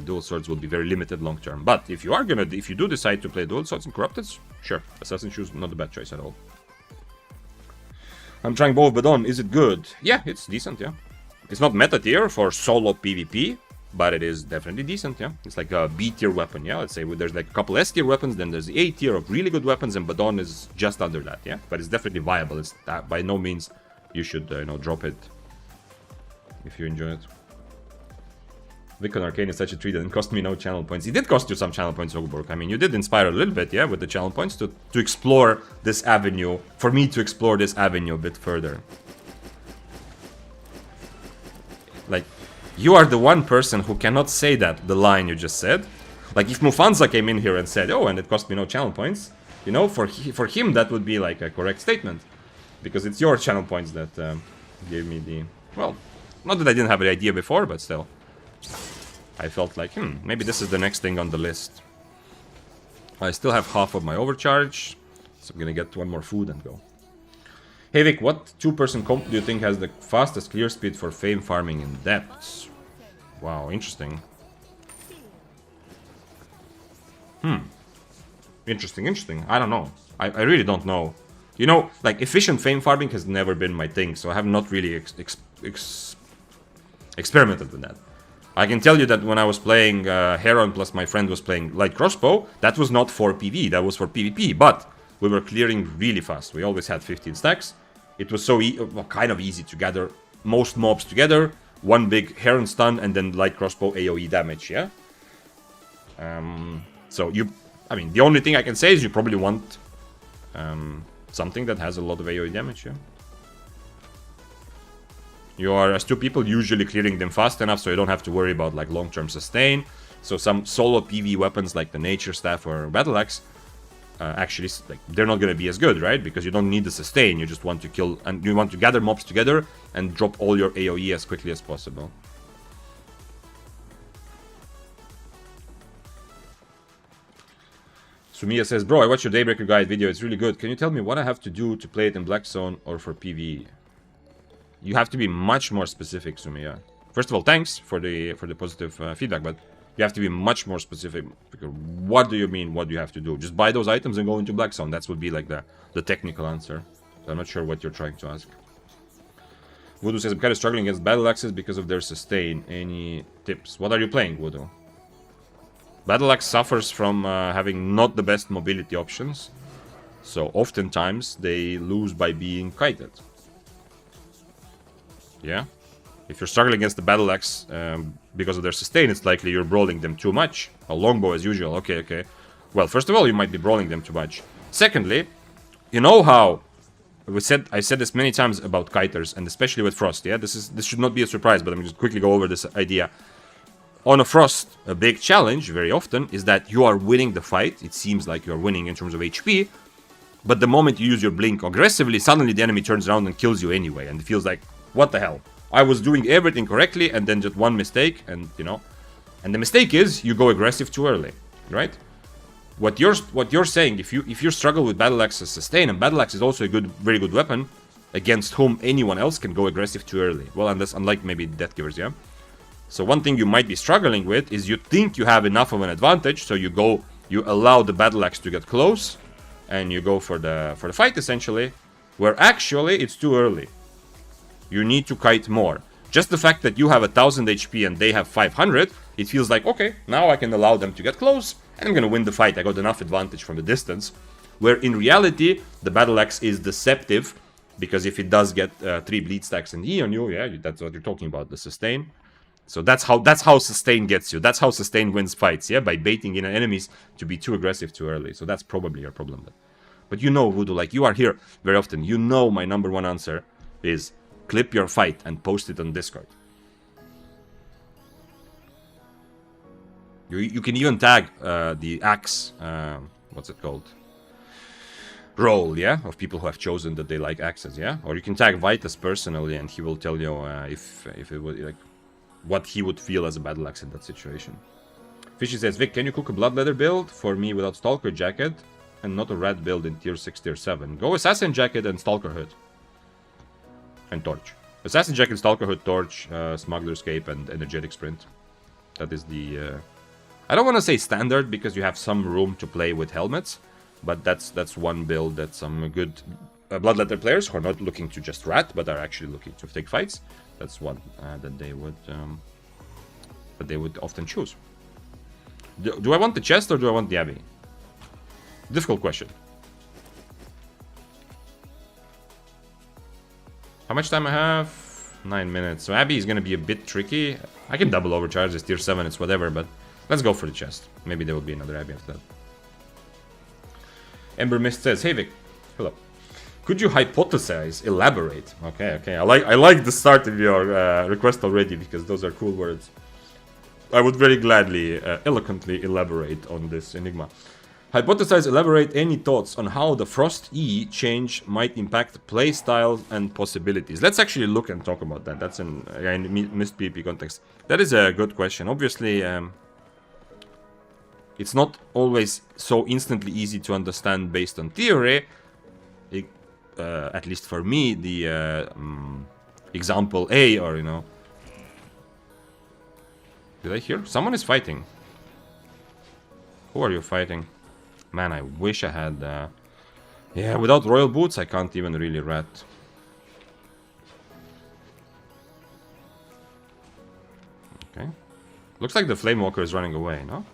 dual swords will be very limited long term. But if you do decide to play dual swords and Corrupted, sure. Assassin Shoes, not a bad choice at all. I'm trying both, but is it good? Yeah, it's decent, yeah. It's not meta tier for solo PvP, but it is definitely decent, yeah. It's like a B tier weapon, yeah. Let's say there's like a couple S tier weapons, then there's the A tier of really good weapons, and Badon is just under that, yeah. But it's definitely viable. It's by no means you should, you know, drop it if you enjoy it. Vic on Arcane is such a treat that didn't cost me no channel points. It did cost you some channel points, Ogborg. I mean, you did inspire a little bit, yeah, with the channel points to explore this avenue, for me to explore this avenue a bit further. Like, you are the one person who cannot say that, the line you just said. Like, if Mufanza came in here and said, oh, and it cost me no channel points, you know, for him that would be like a correct statement. Because it's your channel points that gave me the... Well, not that I didn't have the idea before, but still. I felt like, maybe this is the next thing on the list. I still have half of my overcharge, so I'm gonna get one more food and go. Hey Vic, what 2-person comp do you think has the fastest clear speed for fame farming in depths? Wow, interesting. Interesting. I don't know. I really don't know. You know, like, efficient fame farming has never been my thing, so I have not really experimented with that. I can tell you that when I was playing Heron plus my friend was playing light crossbow, that was not for PV, that was for PvP, but we were clearing really fast. We always had 15 stacks. It was so kind of easy to gather most mobs together, one big Heron stun, and then light crossbow AoE damage, yeah? So I mean, the only thing I can say is you probably want something that has a lot of AoE damage, yeah? You are, as 2 people, usually clearing them fast enough so you don't have to worry about, like, long-term sustain. So some solo PV weapons like the Nature Staff or Battle Axe, actually, like, they're not going to be as good, right? Because you don't need the sustain, you just want to kill, and you want to gather mobs together and drop all your AoE as quickly as possible. Sumia says, bro, I watched your Daybreaker guide video, it's really good. Can you tell me what I have to do to play it in Black Zone or for PvE? You have to be much more specific, Sumia. First of all, thanks for the positive feedback, but you have to be much more specific. What do you mean, what do you have to do? Just buy those items and go into Black Zone. That would be like the technical answer. So I'm not sure what you're trying to ask. Voodoo says, I'm kind of struggling against battle axes because of their sustain. Any tips? What are you playing, Voodoo? Battle Axe suffers from having not the best mobility options. So oftentimes they lose by being kited. Yeah? If you're struggling against the Battle Axe because of their sustain, it's likely you're brawling them too much. A longbow as usual. Okay. Well, first of all, you might be brawling them too much. Secondly, you know how I said this many times about kiters, and especially with Frost, yeah? This should not be a surprise, but I'm just quickly go over this idea. On a Frost, a big challenge, very often, is that you are winning the fight. It seems like you're winning in terms of HP, but the moment you use your blink aggressively, suddenly the enemy turns around and kills you anyway, and it feels like, what the hell? I was doing everything correctly, and then just one mistake, and, you know... And the mistake is, you go aggressive too early, right? what you're saying, if you struggle with Battle Axe's sustain, and Battle Axe is also a very good weapon against whom anyone else can go aggressive too early. Well, unlike maybe Death Givers, yeah. So one thing you might be struggling with is you think you have enough of an advantage, so you allow the Battle Axe to get close, and you go for the fight essentially, where actually it's too early. You need to kite more. Just the fact that you have 1000 HP and they have 500, it feels like, okay, now I can allow them to get close, and I'm gonna win the fight. I got enough advantage from the distance. Where in reality, the Battle Axe is deceptive, because if it does get 3 bleed stacks and E on you, yeah, that's what you're talking about, the sustain. So that's how sustain gets you. That's how sustain wins fights, yeah, by baiting in enemies to be too aggressive too early. So that's probably your problem. But you know, Voodoo, like you are here very often. You know my #1 answer is clip your fight and post it on Discord. You can even tag the axe, what's it called? Roll, yeah, of people who have chosen that they like axes, yeah. Or you can tag Vitus personally, and he will tell you if it would like what he would feel as a Battle Axe in that situation. Fishy says, Vic, can you cook a Bloodleather build for me without Stalker Jacket and not a red build in tier 6, tier 7? Go Assassin Jacket and Stalker Hood. And Torch. Assassin Jacket, Stalker Hood, Torch, Smuggler's Cape, and Energetic Sprint. That is the... I don't want to say standard, because you have some room to play with helmets, but that's one build that some good Bloodletter players who are not looking to just rat, but are actually looking to take fights, that's one that they would often choose. Do I want the chest or do I want the Abbey? Difficult question. How much time I have? 9 minutes. So Abbey is going to be a bit tricky. I can double overcharge this tier 7, it's whatever, but let's go for the chest. Maybe there will be another Abbey after that. Ember Mist says, hey Vic, hello. Could you hypothesize, elaborate? Okay. I like the start of your request already, because those are cool words. I would very gladly, eloquently elaborate on this enigma. Hypothesize, elaborate any thoughts on how the Frost E change might impact playstyle and possibilities. Let's actually look and talk about that. That's in Mist PP context. That is a good question. Obviously, it's not always so instantly easy to understand based on theory. At least for me, the example A, or you know... Did I hear? Someone is fighting. Who are you fighting? Man, I wish I had... Yeah, without Royal Boots, I can't even really rat. Okay. Looks like the Flame Walker is running away, no?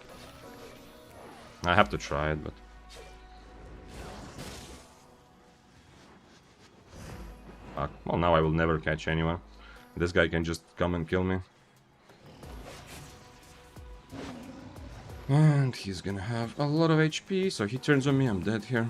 I have to try it, but... Fuck. Well, now I will never catch anyone. This guy can just come and kill me. And he's gonna have a lot of HP, so he turns on me, I'm dead here.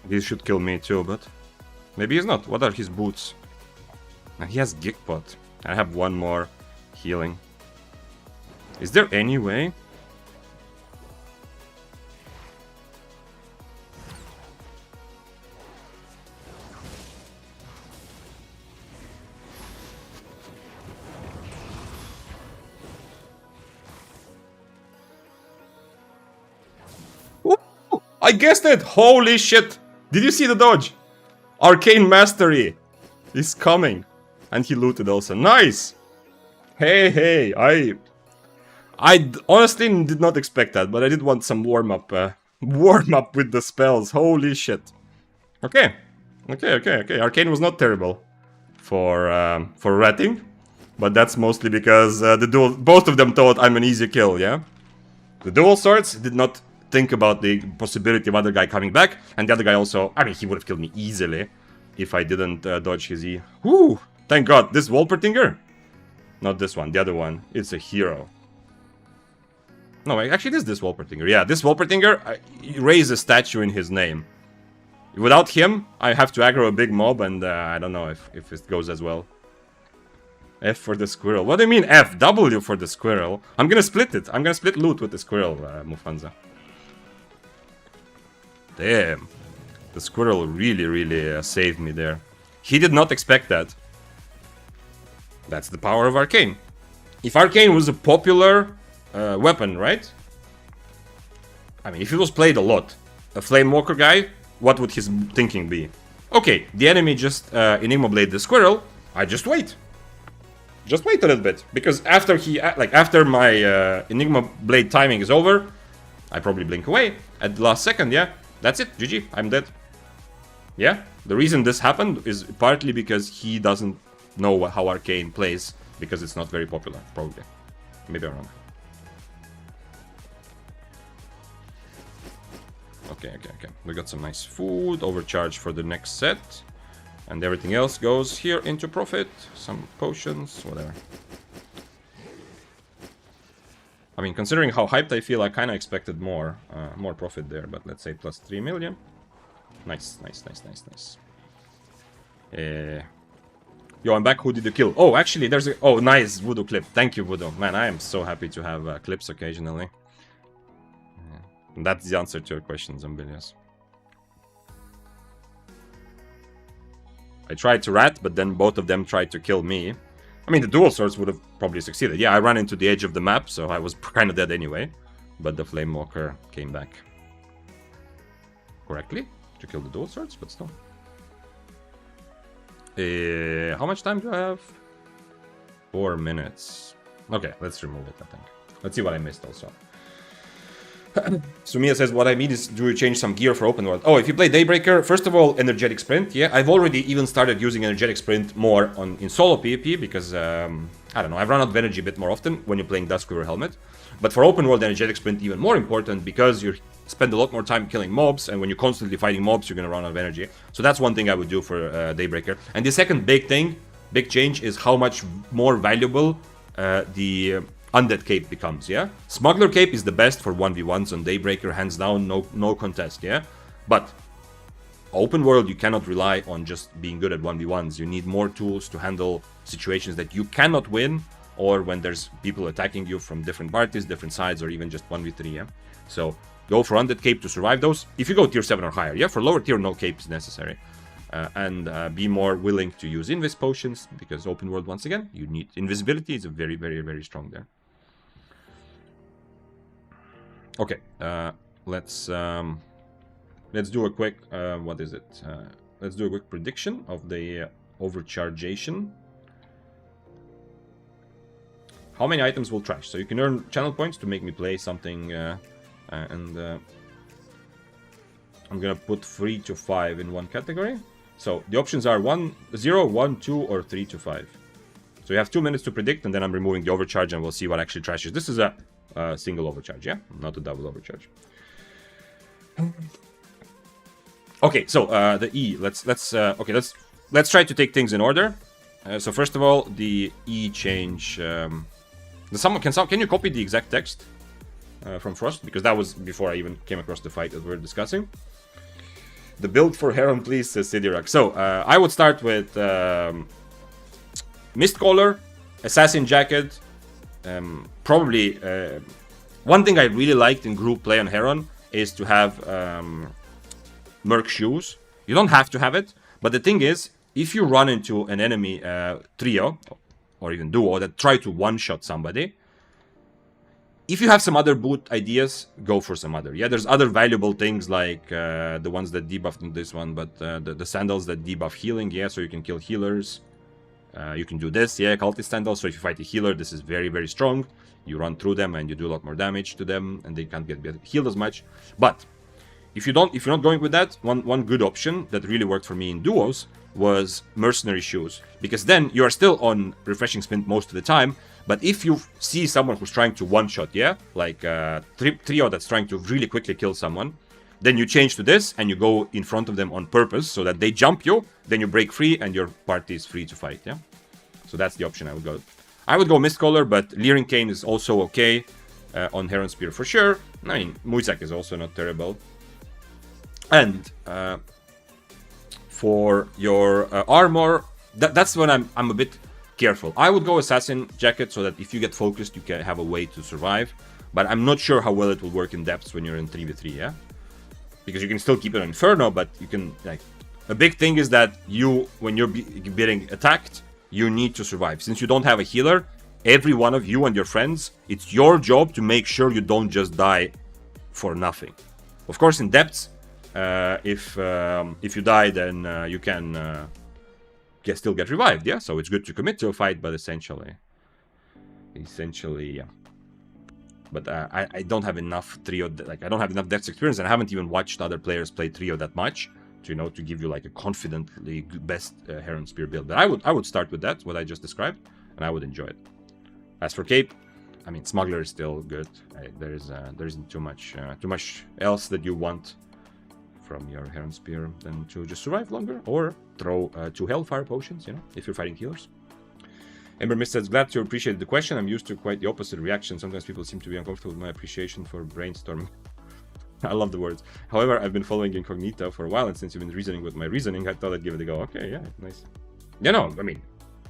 He should kill me too, but maybe he's not. What are his boots? He has Gigpot. I have one more healing. Is there any way? Ooh, I guessed it! Holy shit! Did you see the dodge? Arcane Mastery is coming. And he looted also. Nice! Hey, I honestly did not expect that, but I did want some warm-up with the spells. Holy shit. Okay. Arcane was not terrible for ratting, but that's mostly because both of them thought I'm an easy kill, yeah? The dual swords did not think about the possibility of other guy coming back, and the other guy also, I mean, he would have killed me easily if I didn't dodge his E. Whoo! Thank God, this Wolpertinger? Not this one, the other one. It's a hero. No, actually, this Wolpertinger. Yeah, this Wolpertinger, raise a statue in his name. Without him, I have to aggro a big mob, and I don't know if it goes as well. F for the squirrel. What do you mean F? W for the squirrel. I'm gonna split it. I'm gonna split loot with the squirrel, Mufanza. Damn. The squirrel really saved me there. He did not expect that. That's the power of Arcane. If Arcane was a popular weapon, right? I mean, if it was played a lot, a Flame Walker guy, what would his thinking be? Okay, the enemy just Enigma Blade the squirrel, I just wait. Just wait a little bit, because after after my Enigma Blade timing is over, I probably blink away at the last second, yeah? That's it, GG, I'm dead. Yeah, the reason this happened is partly because he doesn't know how Arcane plays, because it's not very popular, probably. Maybe I'm wrong. Okay. We got some nice food, overcharge for the next set. And everything else goes here into profit. Some potions, whatever. I mean, considering how hyped I feel, I kind of expected more profit there. But let's say plus 3 million. Nice. Yo, I'm back. Who did you kill? Oh, actually, there's a... Oh, nice Voodoo clip. Thank you, Voodoo. Man, I am so happy to have clips occasionally. That's the answer to your question, Zombilius. I tried to rat, but then both of them tried to kill me. I mean, the dual swords would have probably succeeded. Yeah, I ran into the edge of the map, so I was kind of dead anyway. But the Flame Walker came back. Correctly? To kill the dual swords, but still. How much time do I have? 4 minutes. Okay, let's remove it, I think. Let's see what I missed also. Sumia says, what I mean is, do you change some gear for open world? Oh, if you play Daybreaker, first of all, energetic sprint. Yeah, I've already even started using energetic sprint more in solo PvP because, I don't know, I've run out of energy a bit more often when you're playing Duskweaver Helmet. But for open world, energetic sprint even more important because you spend a lot more time killing mobs, and when you're constantly fighting mobs, you're going to run out of energy. So that's one thing I would do for Daybreaker. And the second big change is how much more valuable the Undead Cape becomes, yeah? Smuggler Cape is the best for 1v1s on Daybreaker, hands down, no contest, yeah? But open world, you cannot rely on just being good at 1v1s. You need more tools to handle situations that you cannot win, or when there's people attacking you from different parties, different sides, or even just 1v3, yeah? So go for Undead Cape to survive those. If you go tier 7 or higher, yeah? For lower tier, no cape is necessary. And be more willing to use Invis potions, because open world, once again, you need invisibility. It's very strong there. Okay, let's do a quick what is it? Let's do a quick prediction of the overchargation. How many items will trash? So you can earn channel points to make me play something, and I'm gonna put 3 to 5 in one category. So the options are 1, 0, 1, 2, or 3 to 5. So you have 2 minutes to predict, and then I'm removing the overcharge, and we'll see what actually trashes. This is a single overcharge, yeah, not a double overcharge. Okay, so the E. Let's try to take things in order. So first of all, the E change. Can you copy the exact text from Frost, because that was before I even came across the fight that we're discussing. The build for Heron, please, says Sidirak. So I would start with Mistcaller, Assassin Jacket. Probably one thing I really liked in group play on Heron is to have Merc Shoes. You don't have to have it, but the thing is, if you run into an enemy trio or even duo that try to one-shot somebody, if you have some other boot ideas, go for some other. Yeah, there's other valuable things like the ones that debuff, not this one, but the sandals that debuff healing. Yeah, so you can kill healers. You can do this, yeah, cultist sandals. So if you fight a healer, this is very strong. You run through them and you do a lot more damage to them, and they can't get healed as much. But if you're not going with that, one good option that really worked for me in duos was Mercenary Shoes, because then you are still on Refreshing Sprint most of the time. But if you see someone who's trying to one-shot, yeah, like a trio that's trying to really quickly kill someone, then you change to this and you go in front of them on purpose so that they jump you, then you break free and your party is free to fight, yeah? So that's the option I would go. I would go Mistcaller, but Leering Cane is also okay on Heron Spear for sure. I mean, Muizak is also not terrible. And For your armor, that's when I'm a bit careful. I would go assassin jacket so that if you get focused, you can have a way to survive. But I'm not sure how well it will work in depths when you're in 3v3, yeah? Because you can still keep it on Inferno, but you can, like... A big thing is that you, when you're getting attacked, you need to survive. Since you don't have a healer, every one of you and your friends, it's your job to make sure you don't just die for nothing. Of course, in depths, if you die, then you can still get revived, yeah? So it's good to commit to a fight, but essentially, yeah. But I don't have enough trio, like I don't have enough depths experience, and I haven't even watched other players play trio that much to, you know, to give you like a confidently best Heron Spear build. But I would start with that, what I just described, and I would enjoy it. As for Cape, I mean, Smuggler is still good. There isn't too much else that you want from your Heron Spear than to just survive longer or throw 2 Hellfire potions, you know, if you're fighting healers. Ember Mist says, glad to appreciate the question. I'm used to quite the opposite reaction. Sometimes people seem to be uncomfortable with my appreciation for brainstorming. I love the words. However, I've been following Incognito for a while, and since you've been reasoning with my reasoning, I thought I'd give it a go. Okay, yeah, nice. You know, I mean,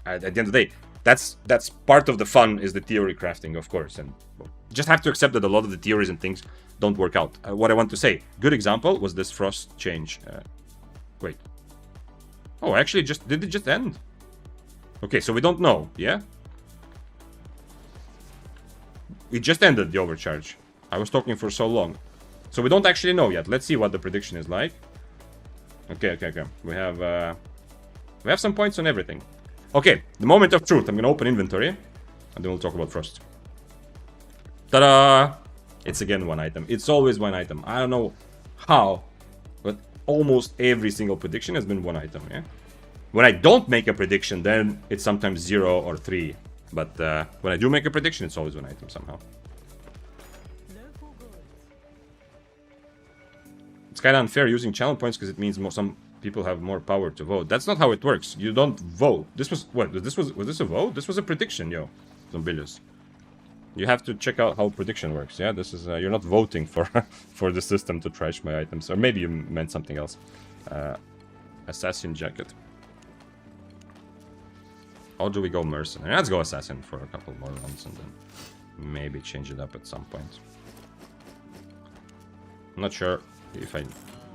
at the end of the day, that's part of the fun, is the theory crafting, of course, and well, just have to accept that a lot of the theories and things don't work out. What I want to say, good example was this frost change. Wait. Oh, actually, did it just end? Okay, so we don't know, yeah? It just ended, the overcharge. I was talking for so long. So we don't actually know yet. Let's see what the prediction is like. Okay. We have some points on everything. Okay, the moment of truth. I'm gonna open inventory, and then we'll talk about frost. Ta-da! It's again one item. It's always one item. I don't know how, but almost every single prediction has been one item, yeah? When I don't make a prediction, then it's sometimes 0 or 3. But when I do make a prediction, it's always one item somehow. It's kind of unfair using channel points because it means some people have more power to vote. That's not how it works. You don't vote. This was what? Was this a vote? This was a prediction, yo. Zombilius. You have to check out how prediction works. Yeah, this is you're not voting for for the system to trash my items, or maybe you meant something else. Assassin jacket. How do we go mercenary? Let's go assassin for a couple more rounds and then maybe change it up at some point. I'm not sure if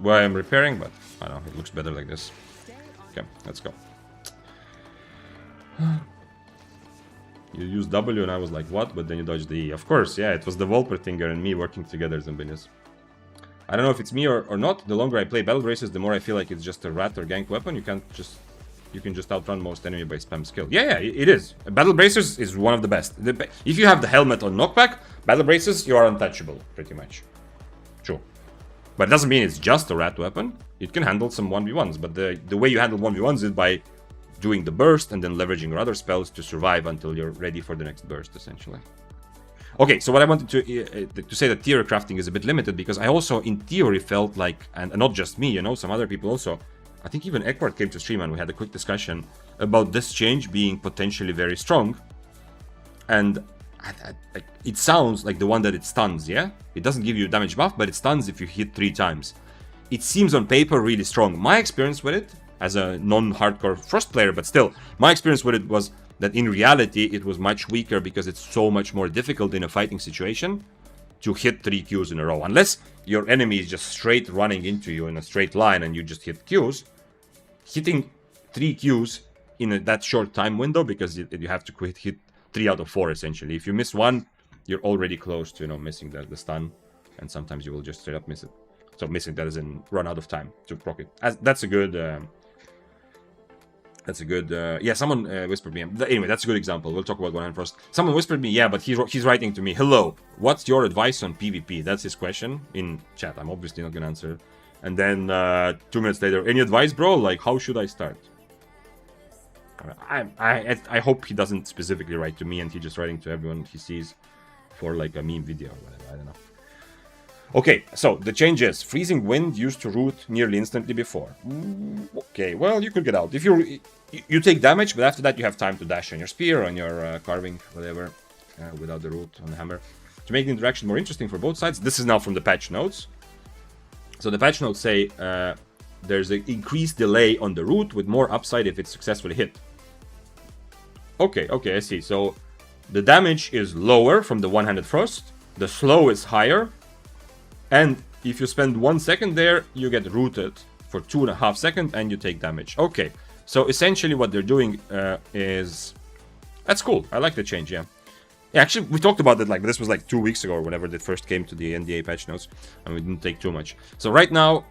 why I'm repairing, but I don't know, it looks better like this. Okay, let's go. You used W and I was like, what? But then you dodged the E. Of course, yeah, it was the Wolpertinger and me working together, Zambinius. I don't know if it's me or not. The longer I play Battle Braces, the more I feel like it's just a rat or gank weapon. You can just outrun most enemy by spam skill. Yeah, it is. Battle Bracers is one of the best. If you have the helmet on knockback, Battle Braces, you are untouchable, pretty much. True. But it doesn't mean it's just a rat weapon. It can handle some 1v1s, but the way you handle 1v1s is by doing the burst and then leveraging your other spells to survive until you're ready for the next burst, essentially. Okay, so what I wanted to say that theory crafting is a bit limited, because I also, in theory, felt like, and not just me, you know, some other people also, I think even Eckwart came to stream and we had a quick discussion about this change being potentially very strong. And it sounds like the one that it stuns, yeah? It doesn't give you a damage buff, but it stuns if you hit 3 times. It seems on paper really strong. My experience with it, as a non-hardcore Frost player, but still, my experience with it was that in reality it was much weaker because it's so much more difficult in a fighting situation to hit 3 Qs in a row. Unless your enemy is just straight running into you in a straight line and you just hit Qs, hitting 3 Qs in that short time window, because you have to hit 3 out of 4 essentially. If you miss one, you're already close to, you know, missing the stun, and sometimes you will just straight up miss it. So missing that as in run out of time to proc it. That's a good... yeah, someone whispered me. Anyway, that's a good example. We'll talk about 100 Frost. Someone whispered me, yeah, but he's writing to me. Hello, what's your advice on PvP? That's his question in chat. I'm obviously not gonna answer. And then 2 minutes later, any advice, bro? Like, how should I start? I hope he doesn't specifically write to me and he's just writing to everyone he sees for like a meme video or whatever. I don't know. Okay, so the change is freezing wind used to root nearly instantly before. Okay, well, you could get out. If you take damage, but after that you have time to dash on your spear, on your carving, whatever, without the root on the hammer. To make the interaction more interesting for both sides, this is now from the patch notes. So the patch notes say there's an increased delay on the root with more upside if it's successfully hit. Okay, I see. So the damage is lower from the one-handed frost, the slow is higher, and if you spend 1 second there, you get rooted for 2.5 seconds and you take damage. Okay, so essentially what they're doing is... That's cool. I like the change, yeah. Yeah, actually, we talked about it, like, this was like 2 weeks ago or whenever it first came to the NDA patch notes, and we didn't take too much. So right now,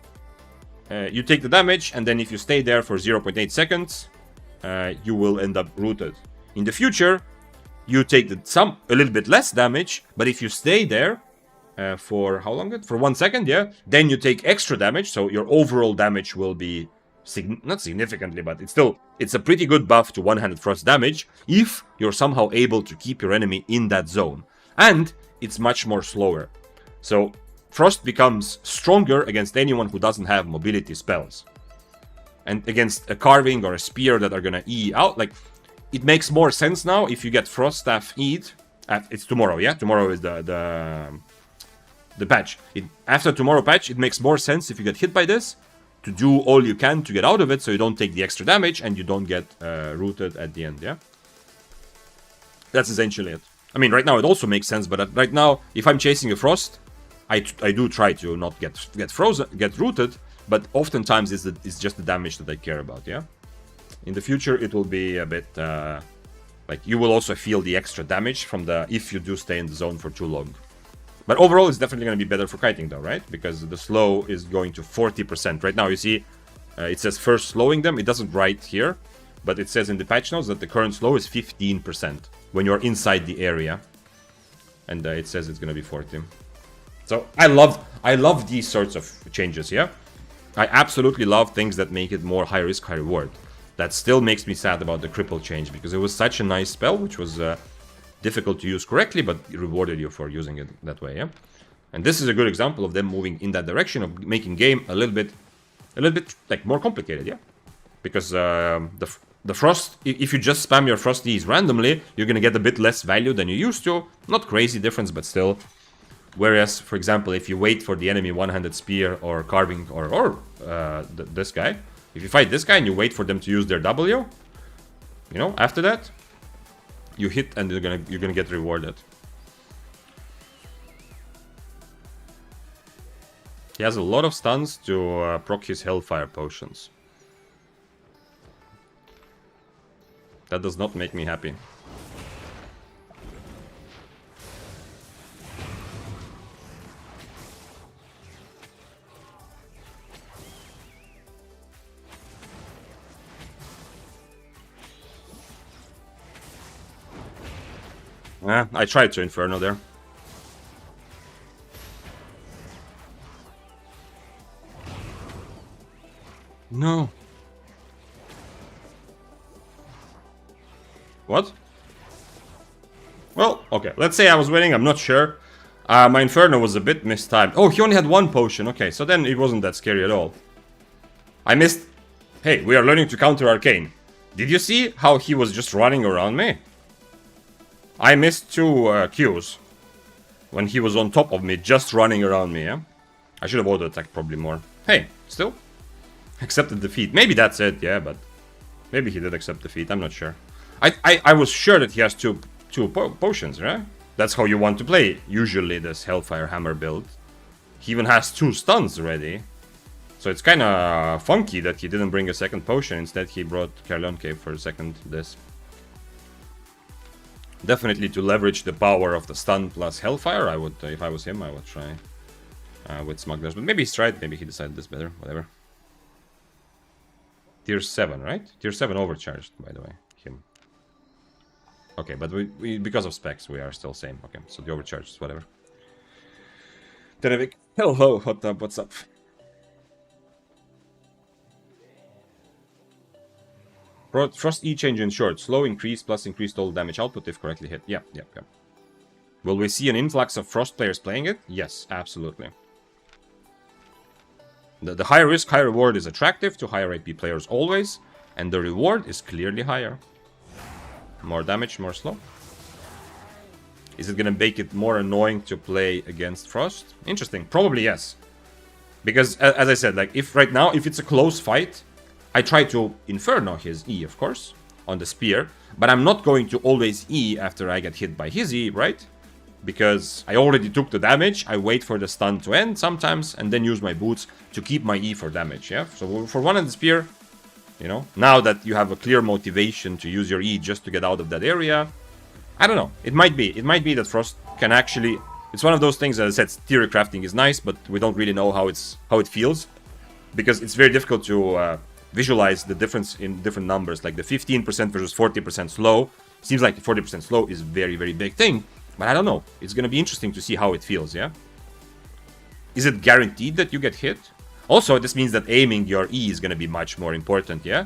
you take the damage, and then if you stay there for 0.8 seconds, you will end up rooted. In the future, you take a little bit less damage, but if you stay there for how long? For 1 second, yeah, then you take extra damage, so your overall damage will be not significantly, but it's a pretty good buff to one-handed frost damage if you're somehow able to keep your enemy in that zone, and it's much more slower. So frost becomes stronger against anyone who doesn't have mobility spells, and against a carving or a spear that are gonna E out, like. It makes more sense now if you get Frost Staff Eat. It's tomorrow, yeah? Tomorrow is the patch. After tomorrow patch, it makes more sense if you get hit by this to do all you can to get out of it so you don't take the extra damage and you don't get rooted at the end, yeah? That's essentially it. I mean, right now it also makes sense, but right now, if I'm chasing a Frost, I do try to not get frozen, get rooted, but oftentimes it's just the damage that I care about, yeah? In the future, it will be a bit, like, you will also feel the extra damage from if you do stay in the zone for too long. But overall, it's definitely going to be better for kiting, though, right? Because the slow is going to 40%. Right now, you see, it says first slowing them. It doesn't write here, but it says in the patch notes that the current slow is 15% when you're inside the area. And it says it's going to be 40. So, I love these sorts of changes, yeah? I absolutely love things that make it more high risk, high reward. That still makes me sad about the cripple change, because it was such a nice spell, which was difficult to use correctly, but it rewarded you for using it that way, yeah? And this is a good example of them moving in that direction of making game a little bit like more complicated, yeah? Because the frost, if you just spam your frosties randomly, you're gonna get a bit less value than you used to. Not crazy difference, but still. Whereas, for example, if you wait for the enemy one-handed spear or carving or this guy, if you fight this guy and you wait for them to use their W, you know, after that, you hit and you're gonna get rewarded. He has a lot of stuns to proc his Hellfire potions. That does not make me happy. I tried to Inferno there. No. What? Well, okay. Let's say I was winning. I'm not sure. My Inferno was a bit mistimed. Oh, he only had 1 potion. Okay, so then it wasn't that scary at all. I missed... Hey, we are learning to counter Arcane. Did you see how he was just running around me? I missed 2 Qs when he was on top of me, just running around me, yeah? I should have auto-attacked probably more. Hey, still? Accepted defeat. Maybe that's it, yeah, but... Maybe he did accept defeat, I'm not sure. I was sure that he has two potions, right? That's how you want to play, usually, this Hellfire Hammer build. He even has 2 stuns already. So it's kinda funky that he didn't bring a second potion, instead he brought Carleon Cave for a second this. Definitely to leverage the power of the stun plus Hellfire, I would, if I was him, I would try with Smugglers. But maybe he's tried, maybe he decided this better, whatever. Tier 7, right? Tier 7 overcharged, by the way, him. Okay, but we because of specs, we are still same. Okay, so the overcharged, whatever. Terevik, hello, hot up, what's up? Frost E change in short. Slow increase plus increased total damage output if correctly hit. Yeah. Will we see an influx of Frost players playing it? Yes, absolutely. The higher risk, high reward is attractive to higher AP players always, and the reward is clearly higher. More damage, more slow. Is it gonna make it more annoying to play against Frost? Interesting. Probably yes. Because, as I said, like, if right now, if it's a close fight, I try to Inferno his E, of course, on the spear. But I'm not going to always E after I get hit by his E, right? Because I already took the damage, I wait for the stun to end sometimes, and then use my boots to keep my E for damage, yeah? So for one in the spear, you know, now that you have a clear motivation to use your E just to get out of that area, I don't know, it might be that Frost can actually... It's one of those things, as I said, theory crafting is nice, but we don't really know how it feels. Because it's very difficult to visualize the difference in different numbers, like the 15% versus 40% slow. Seems like 40% slow is a very, very big thing. But I don't know. It's going to be interesting to see how it feels, yeah? Is it guaranteed that you get hit? Also, this means that aiming your E is going to be much more important, yeah?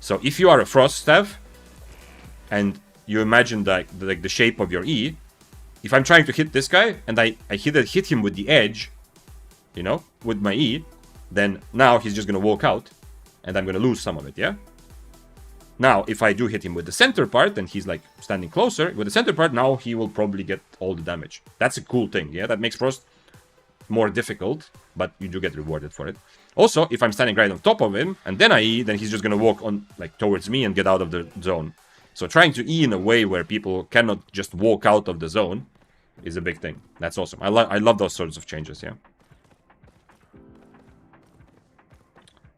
So if you are a Frost Staff, and you imagine the shape of your E, if I'm trying to hit this guy, and I hit him with the edge, you know, with my E, then now he's just going to walk out, and I'm going to lose some of it, yeah? Now, if I do hit him with the center part, and he's like standing closer, with the center part, now he will probably get all the damage. That's a cool thing, yeah? That makes Frost more difficult, but you do get rewarded for it. Also, if I'm standing right on top of him, and then I E, then he's just going to walk on, like, towards me and get out of the zone. So trying to E in a way where people cannot just walk out of the zone is a big thing. That's awesome. I love those sorts of changes, yeah?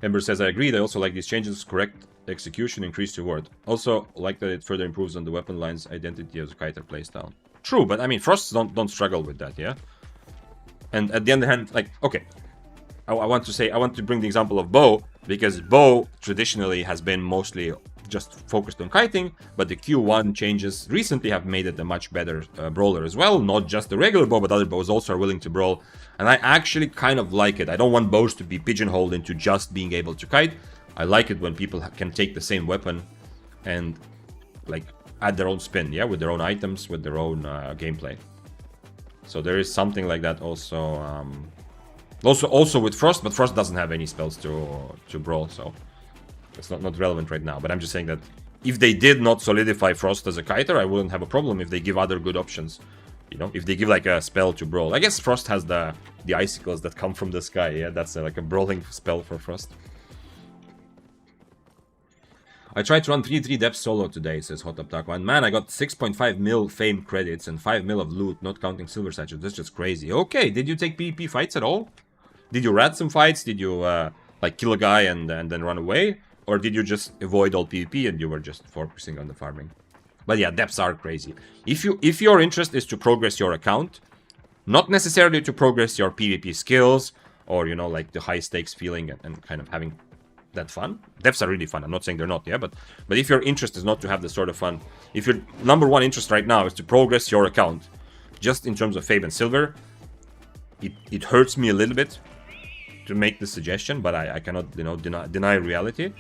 Ember says, I agree. I also like these changes. Correct execution, increased reward. Also, like that it further improves on the weapon line's identity as a kiter playstyle. True, but I mean, Frosts don't struggle with that, yeah? And at the other hand, like, okay. I want to bring the example of Bow, because Bow traditionally has been mostly just focused on kiting, but the Q1 changes recently have made it a much better brawler as well. Not just the regular bow, but other bows also are willing to brawl. And I actually kind of like it. I don't want bows to be pigeonholed into just being able to kite. I like it when people can take the same weapon and like add their own spin, yeah, with their own items, with their own gameplay. So there is something like that also. Also with Frost, but Frost doesn't have any spells to brawl, so it's not relevant right now. But I'm just saying that if they did not solidify Frost as a kiter, I wouldn't have a problem if they give other good options. You know, if they give like a spell to brawl. I guess Frost has the icicles that come from the sky, yeah? That's like a brawling spell for Frost. I tried to run 3-3 depth solo today, says Hot Up Taco. And man, I got 6.5 mil fame credits and 5 mil of loot, not counting silver sachets. That's just crazy. Okay, did you take PvP fights at all? Did you rat some fights? Did you like kill a guy and then run away? Or did you just avoid all PvP and you were just focusing on the farming? But yeah, depths are crazy. If your interest is to progress your account, not necessarily to progress your PvP skills or, you know, like the high stakes feeling and kind of having that fun. Depths are really fun. I'm not saying they're not, yeah, but if your interest is not to have this sort of fun, if your number one interest right now is to progress your account, just in terms of Fame and Silver, it hurts me a little bit to make the suggestion, but I cannot, you know, deny reality.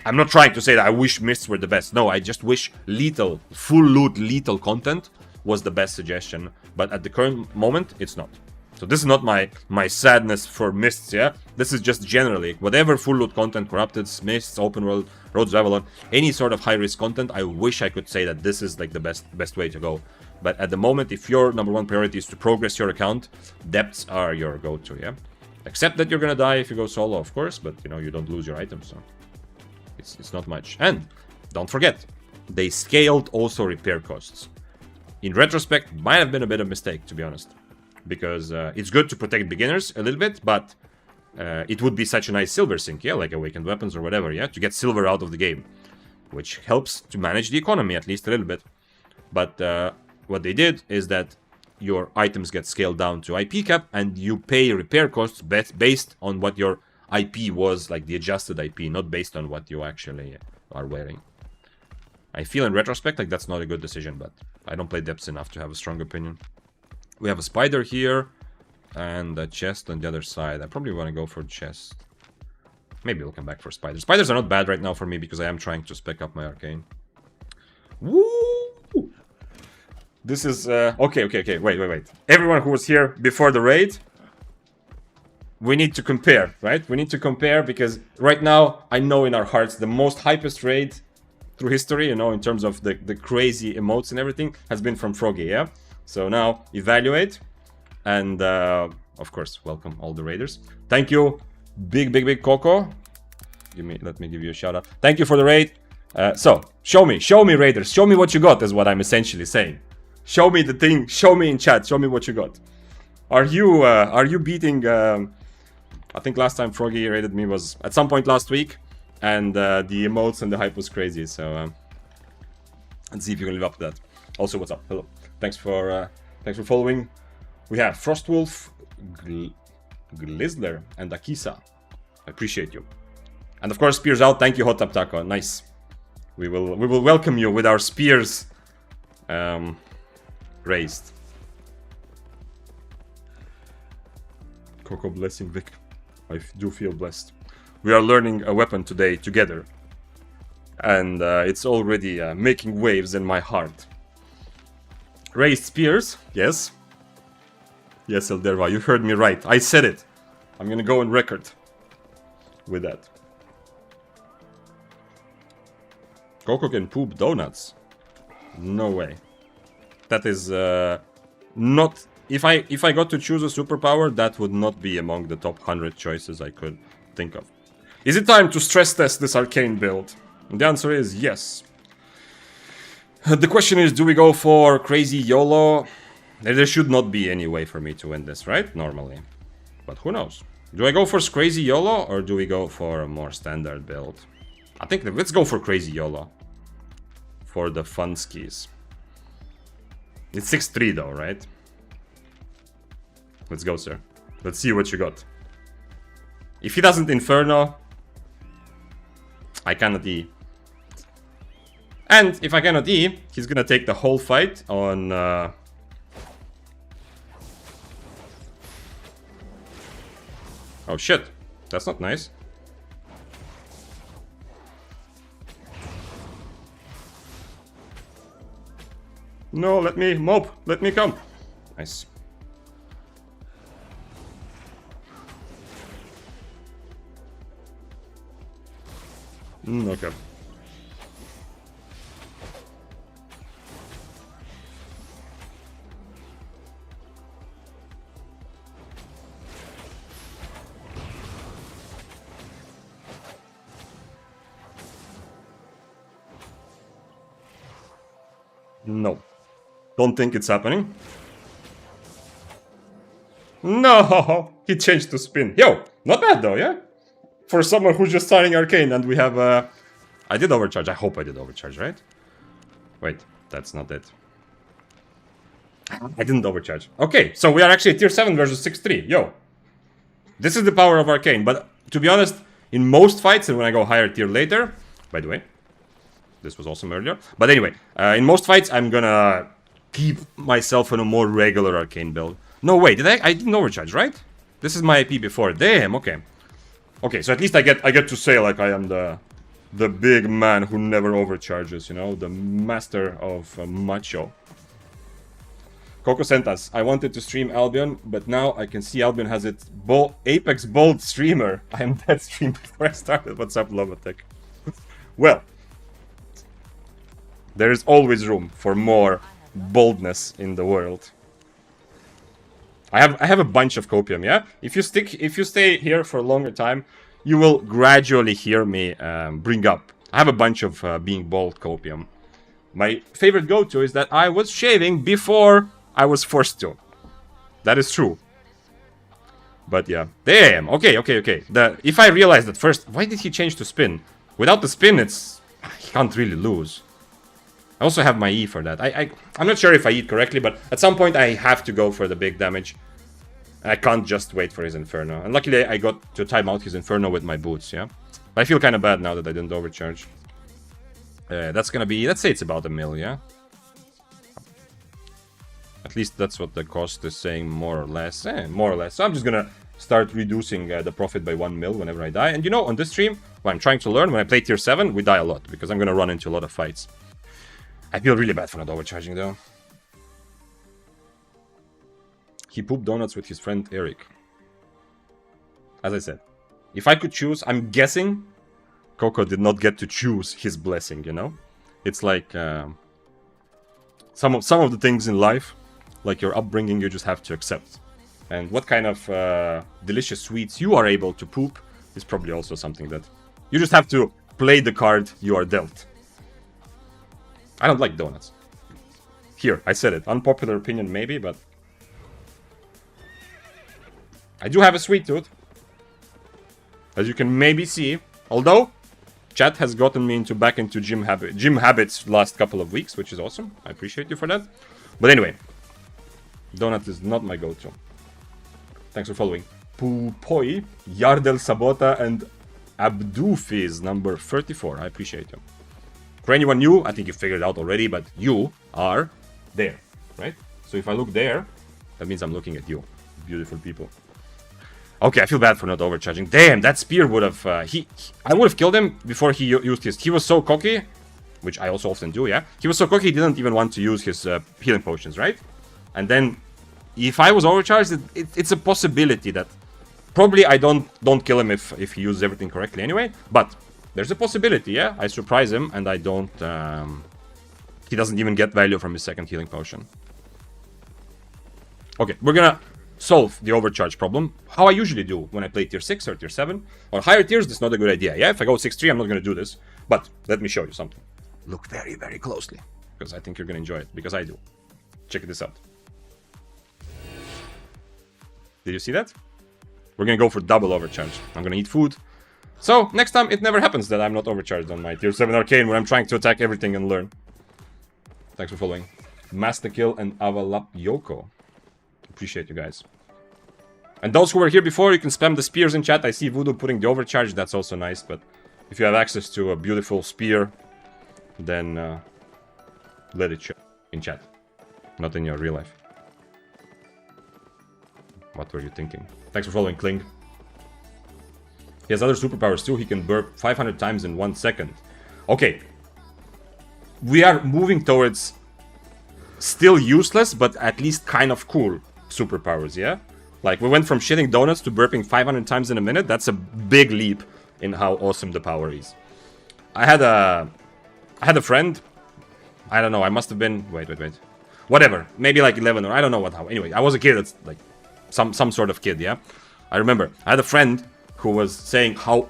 I'm not trying to say that I wish Mists were the best. No, I just wish lethal, full loot, lethal content was the best suggestion. But at the current moment, it's not. So this is not my sadness for Mists, yeah? This is just generally, whatever full loot content, Corrupted, Mists, Open World, Roads to Avalon, any sort of high-risk content, I wish I could say that this is like the best way to go. But at the moment, if your number one priority is to progress your account, depths are your go-to, yeah? Except that you're gonna die if you go solo, of course, but, you know, you don't lose your items, so it's not much. And don't forget, they scaled also repair costs. In retrospect, might have been a bit of a mistake, to be honest, because it's good to protect beginners a little bit, but it would be such a nice silver sink, yeah, like Awakened Weapons or whatever, yeah, to get silver out of the game, which helps to manage the economy at least a little bit. But what they did is that your items get scaled down to IP cap, and you pay repair costs based on what your IP was, like the adjusted IP, not based on what you actually are wearing. I feel in retrospect like that's not a good decision, but I don't play depths enough to have a strong opinion. We have a spider here, and a chest on the other side. I probably want to go for chest. Maybe we'll come back for spiders. Spiders are not bad right now for me, because I am trying to spec up my arcane. Woo! This is, okay, wait. Everyone who was here before the raid, we need to compare, right? We need to compare, because right now, I know in our hearts, the most hypest raid through history, you know, in terms of the crazy emotes and everything, has been from Froggy, yeah? So now, evaluate, and of course, welcome all the raiders. Thank you, big Coco. Let me give you a shout out. Thank you for the raid. So show me raiders, show me what you got is what I'm essentially saying. Show me the thing, show me in chat, show me what you got. Are you beating? I think last time Froggy raided me was at some point last week, and the emotes and the hype was crazy. So let's see if you can live up to that. Also, what's up? Hello. Thanks for following. We have Frostwolf, Glizzler, and Akisa. I appreciate you. And of course, spears out. Thank you, Hot Tap Taco. Nice. We will welcome you with our spears raised. Coco blessing Vic. I do feel blessed. We are learning a weapon today together, and it's already making waves in my heart. Raised spears, yes. Yes, Elderva, you heard me right. I said it. I'm gonna go on record with that. Coco can poop donuts. No way. That is not... If I got to choose a superpower, that would not be among the top 100 choices I could think of. Is it time to stress test this Arcane build? And the answer is yes. The question is, do we go for crazy YOLO? There should not be any way for me to win this, right? Normally. But who knows? Do I go for crazy YOLO or do we go for a more standard build? I think let's go for crazy YOLO. For the fun skis. It's 6-3 though, right? Let's go, sir. Let's see what you got. If he doesn't Inferno, I cannot E. And if I cannot E, he's gonna take the whole fight on... Oh shit, that's not nice. No, let me mob, let me come. Nice. Okay. No. Don't think it's happening. No! He changed to spin. Yo! Not bad though, yeah? For someone who's just starting Arcane and we have I did overcharge. I hope I did overcharge, right? Wait, that's not it. I didn't overcharge. Okay, so we are actually tier 7 versus 6-3. Yo. This is the power of Arcane. But to be honest, in most fights, and when I go higher tier later... By the way, this was awesome earlier. But anyway, in most fights, I'm gonna keep myself in a more regular Arcane build. No, wait, I didn't overcharge, right? This is my IP before. Damn, okay. Okay, so at least I get to say like I am the big man who never overcharges, you know, the master of macho. Coco sent us. I wanted to stream Albion, but now I can see Albion has its Apex Bold streamer. I am dead stream before I started. What's up, Lovatech? Well, there is always room for more boldness in the world. I have a bunch of copium, yeah? If you stay here for a longer time, you will gradually hear me bring up. I have a bunch of being bold copium. My favorite go-to is that I was shaving before I was forced to. That is true. But yeah. Damn, okay. If I realized at first, why did he change to spin? Without the spin, he can't really lose. I also have my E for that. I'm not sure if I eat correctly, but at some point I have to go for the big damage. I can't just wait for his Inferno. And luckily I got to time out his Inferno with my boots, yeah? But I feel kind of bad now that I didn't overcharge. That's gonna be, let's say it's about 1 mil, yeah? At least that's what the cost is saying, more or less. More or less. So I'm just gonna start reducing the profit by 1 mil whenever I die. And you know, on this stream, what I'm trying to learn, when I play tier 7, we die a lot. Because I'm gonna run into a lot of fights. I feel really bad for not overcharging though. He pooped donuts with his friend Eric. As I said, if I could choose, I'm guessing Coco did not get to choose his blessing, you know? It's like some of the things in life, like your upbringing, you just have to accept. And what kind of delicious sweets you are able to poop is probably also something that you just have to play the card you are dealt. I don't like donuts. Here, I said it. Unpopular opinion maybe, but I do have a sweet tooth. As you can maybe see. Although, chat has gotten me back into gym habits last couple of weeks, which is awesome. I appreciate you for that. But anyway, donut is not my go-to. Thanks for following. Pupoi, Yardel Sabota, and Abdufiz, number 34. I appreciate you. For anyone new, I think you figured it out already, but you are there, right? So if I look there, that means I'm looking at you. Beautiful people. Okay, I feel bad for not overcharging. Damn, that spear would have... I would have killed him before he used his... He was so cocky, which I also often do, yeah? He was so cocky he didn't even want to use his healing potions, right? And then, if I was overcharged, it's a possibility that... Probably I don't kill him if he uses everything correctly anyway, but there's a possibility, yeah? I surprise him and I don't... he doesn't even get value from his second healing potion. Okay, we're gonna solve the overcharge problem. How I usually do when I play tier 6 or tier 7. Or higher tiers, that's not a good idea, yeah? If I go 6-3, I'm not gonna do this. But, let me show you something. Look very, very closely. Because I think you're gonna enjoy it, because I do. Check this out. Did you see that? We're gonna go for double overcharge. I'm gonna eat food. So, next time, it never happens that I'm not overcharged on my tier 7 Arcane, where I'm trying to attack everything and learn. Thanks for following. Master Kill and Avalap Yoko. Appreciate you guys. And those who were here before, you can spam the spears in chat. I see Voodoo putting the overcharge, that's also nice. But if you have access to a beautiful spear, then let it show in chat. Not in your real life. What were you thinking? Thanks for following, Kling. He has other superpowers too. He can burp 500 times in 1 second. Okay. We are moving towards still useless, but at least kind of cool superpowers, yeah? Like, we went from shitting donuts to burping 500 times in a minute. That's a big leap in how awesome the power is. I had a friend. I don't know, I must have been... Wait. Whatever. Maybe like 11 or I don't know what how. Anyway, I was a kid. That's like some sort of kid, yeah? I remember. I had a friend who was saying how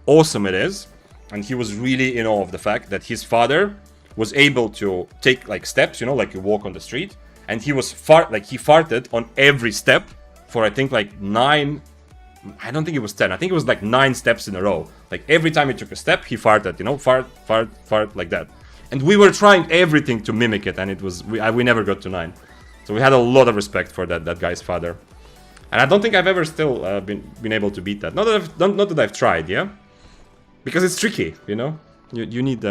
awesome it is. And he was really in awe of the fact that his father was able to take like steps, you know, like you walk on the street. And he was he farted on every step for I think like 9, I don't think it was 10, I think it was like 9 steps in a row. Like every time he took a step, he farted, you know, fart, like that. And we were trying everything to mimic it, and it was, we never got to 9. So we had a lot of respect for that guy's father. And I don't think I've ever still been able to beat that. Not that I've tried, yeah? Because it's tricky, you know? You need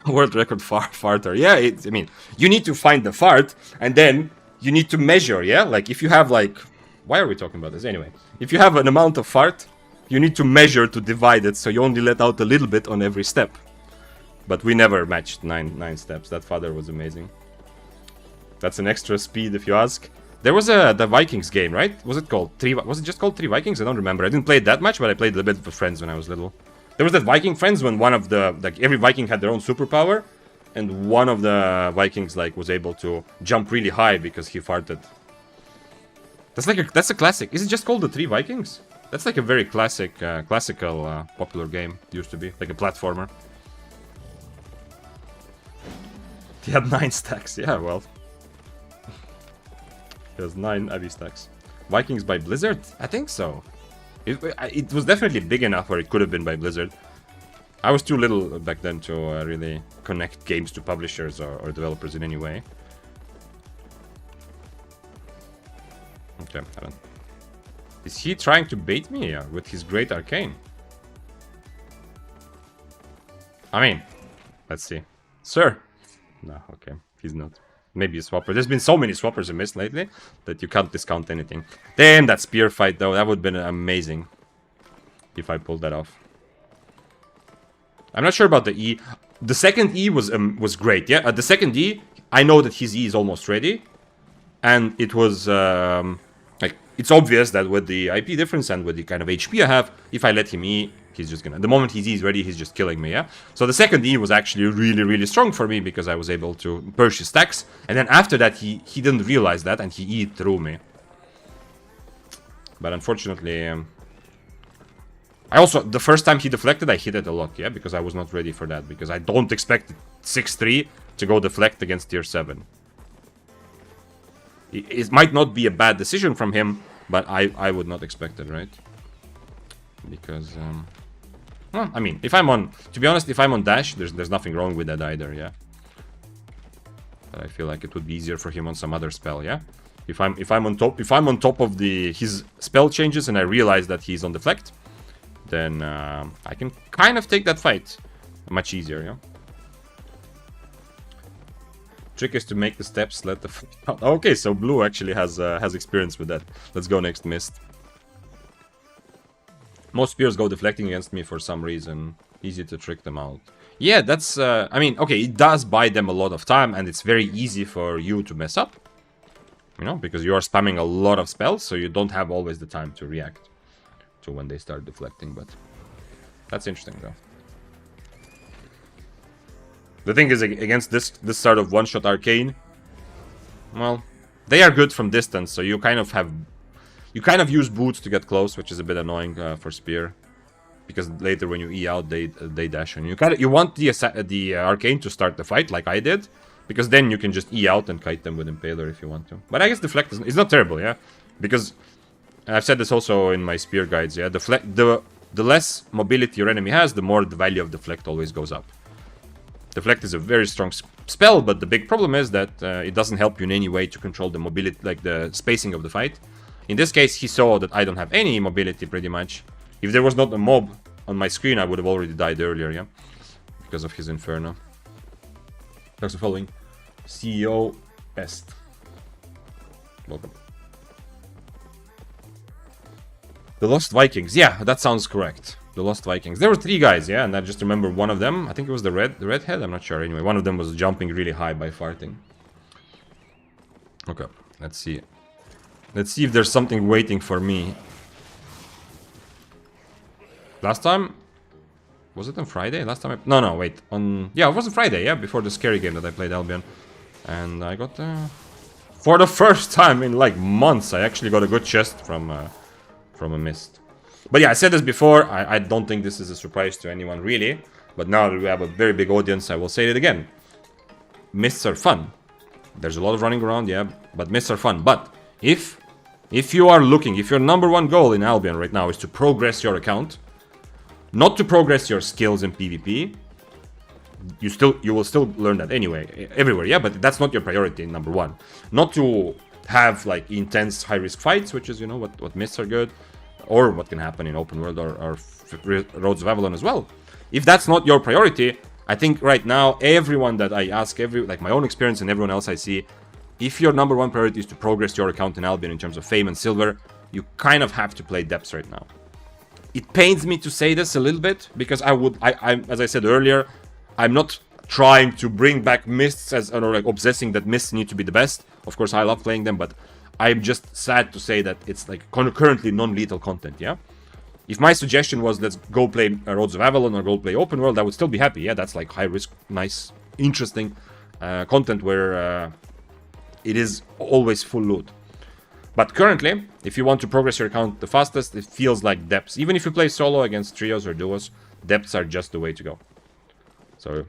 world record farter. Yeah, I mean, you need to find the fart, and then you need to measure, yeah? Like, if you have, like... Why are we talking about this? Anyway, if you have an amount of fart, you need to measure to divide it, so you only let out a little bit on every step. But we never matched 9 steps. That father was amazing. That's an extra speed, if you ask. There was the Vikings game, right? Was it called Was it just called 3 Vikings? I don't remember. I didn't play it that much, but I played it a bit with friends when I was little. There was that Viking Friends when one of the... Like, every Viking had their own superpower. And one of the Vikings, like, was able to jump really high because he farted. That's a classic. Is it just called the 3 Vikings? That's like a very classical, popular game. Used to be. Like a platformer. He had 9 stacks. Yeah, well... He has 9 Abbey stacks. Vikings by Blizzard? I think so. It was definitely big enough where it could have been by Blizzard. I was too little back then to really connect games to publishers or developers in any way. Okay, hold on. Is he trying to bait me with his great arcane? I mean, let's see. Sir? No, okay, he's not. Maybe a swapper. There's been so many swappers in Mist lately that you can't discount anything. Damn, that spear fight though. That would have been amazing if I pulled that off. I'm not sure about the E. The second E was great, yeah? The second E, I know that his E is almost ready. And it was, like, it's obvious that with the IP difference and with the kind of HP I have, if I let him E, he's just gonna... The moment his E is ready, he's just killing me, yeah? So the second E was actually really, really strong for me because I was able to purge his stacks. And then after that, he didn't realize that and he E through me. But unfortunately... I also... The first time he deflected, I hit it a lot, yeah? Because I was not ready for that. Because I don't expect 6-3 to go deflect against tier 7. It might not be a bad decision from him, but I would not expect it, right? Because, well, I mean, if I'm on... To be honest, if I'm on dash, there's nothing wrong with that either, yeah? But I feel like it would be easier for him on some other spell, yeah? If I'm on top of his spell changes and I realize that he's on deflect, then I can kind of take that fight much easier, yeah? Trick is to make the steps, let the... Okay, so blue actually has experience with that. Let's go next, Mist. Most spears go deflecting against me for some reason. Easy to trick them out. Yeah, that's... I mean, okay, it does buy them a lot of time, and it's very easy for you to mess up. You know, because you are spamming a lot of spells, so you don't have always the time to react to when they start deflecting, but... That's interesting, though. The thing is, against this sort of one-shot Arcane, well, they are good from distance, so you kind of have... You kind of use boots to get close, which is a bit annoying for Spear. Because later when you E out, they dash on you. You want the Arcane to start the fight, like I did, because then you can just E out and kite them with Impaler if you want to. But I guess Deflect is not terrible, yeah? Because, I've said this also in my Spear guides, yeah? The less mobility your enemy has, the more the value of Deflect always goes up. Deflect is a very strong spell, but the big problem is that it doesn't help you in any way to control the mobility, like the spacing of the fight. In this case, he saw that I don't have any mobility, pretty much. If there was not a mob on my screen, I would have already died earlier, yeah? Because of his Inferno. Thanks for following. CEO Best. Welcome. The Lost Vikings. Yeah, that sounds correct. The Lost Vikings. There were 3 guys, yeah, and I just remember one of them. I think it was the redhead. I'm not sure. Anyway, one of them was jumping really high by farting. Okay, let's see. Let's see if there's something waiting for me. Last time, was it on Friday? Last time no, wait. Yeah, it was on Friday. Yeah, before the scary game that I played Albion, and I got for the first time in like months, I actually got a good chest from a Mist. But yeah, I said this before, I don't think this is a surprise to anyone really. But now that we have a very big audience, I will say it again. Mists are fun. There's a lot of running around, yeah, but mists are fun. But if you are looking, if your #1 goal in Albion right now is to progress your account, not to progress your skills in PvP, you will still learn that anyway, everywhere, yeah, but that's not your priority, #1. Not to have like intense high-risk fights, which is, you know, what mists are good, or what can happen in open world or Roads of Avalon as well. If that's not your priority, I think right now everyone that I ask, like my own experience and everyone else I see, if your #1 priority is to progress your account in Albion in terms of fame and silver, you kind of have to play depths right now. It pains me to say this a little bit, because as I said earlier, I'm not trying to bring back mists or like obsessing that mists need to be the best. Of course, I love playing them, but I'm just sad to say that it's like currently non-lethal content, yeah? If my suggestion was let's go play Roads of Avalon or go play open world, I would still be happy, yeah? That's like high risk, nice, interesting content where it is always full loot. But currently, if you want to progress your account the fastest, it feels like depths. Even if you play solo against trios or duos, depths are just the way to go. So,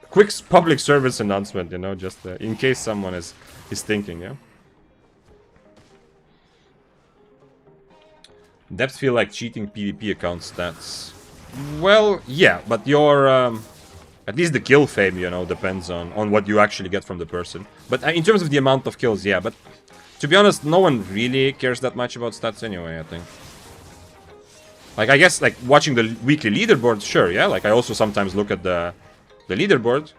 quick public service announcement, you know, just in case someone is thinking, yeah? Depths feel like cheating PvP account stats. Well, yeah, but your... at least the kill fame, you know, depends on what you actually get from the person. But in terms of the amount of kills, yeah, but... To be honest, no one really cares that much about stats anyway, I think. Like, I guess, like, watching the weekly leaderboard, sure, yeah? Like, I also sometimes look at the leaderboard.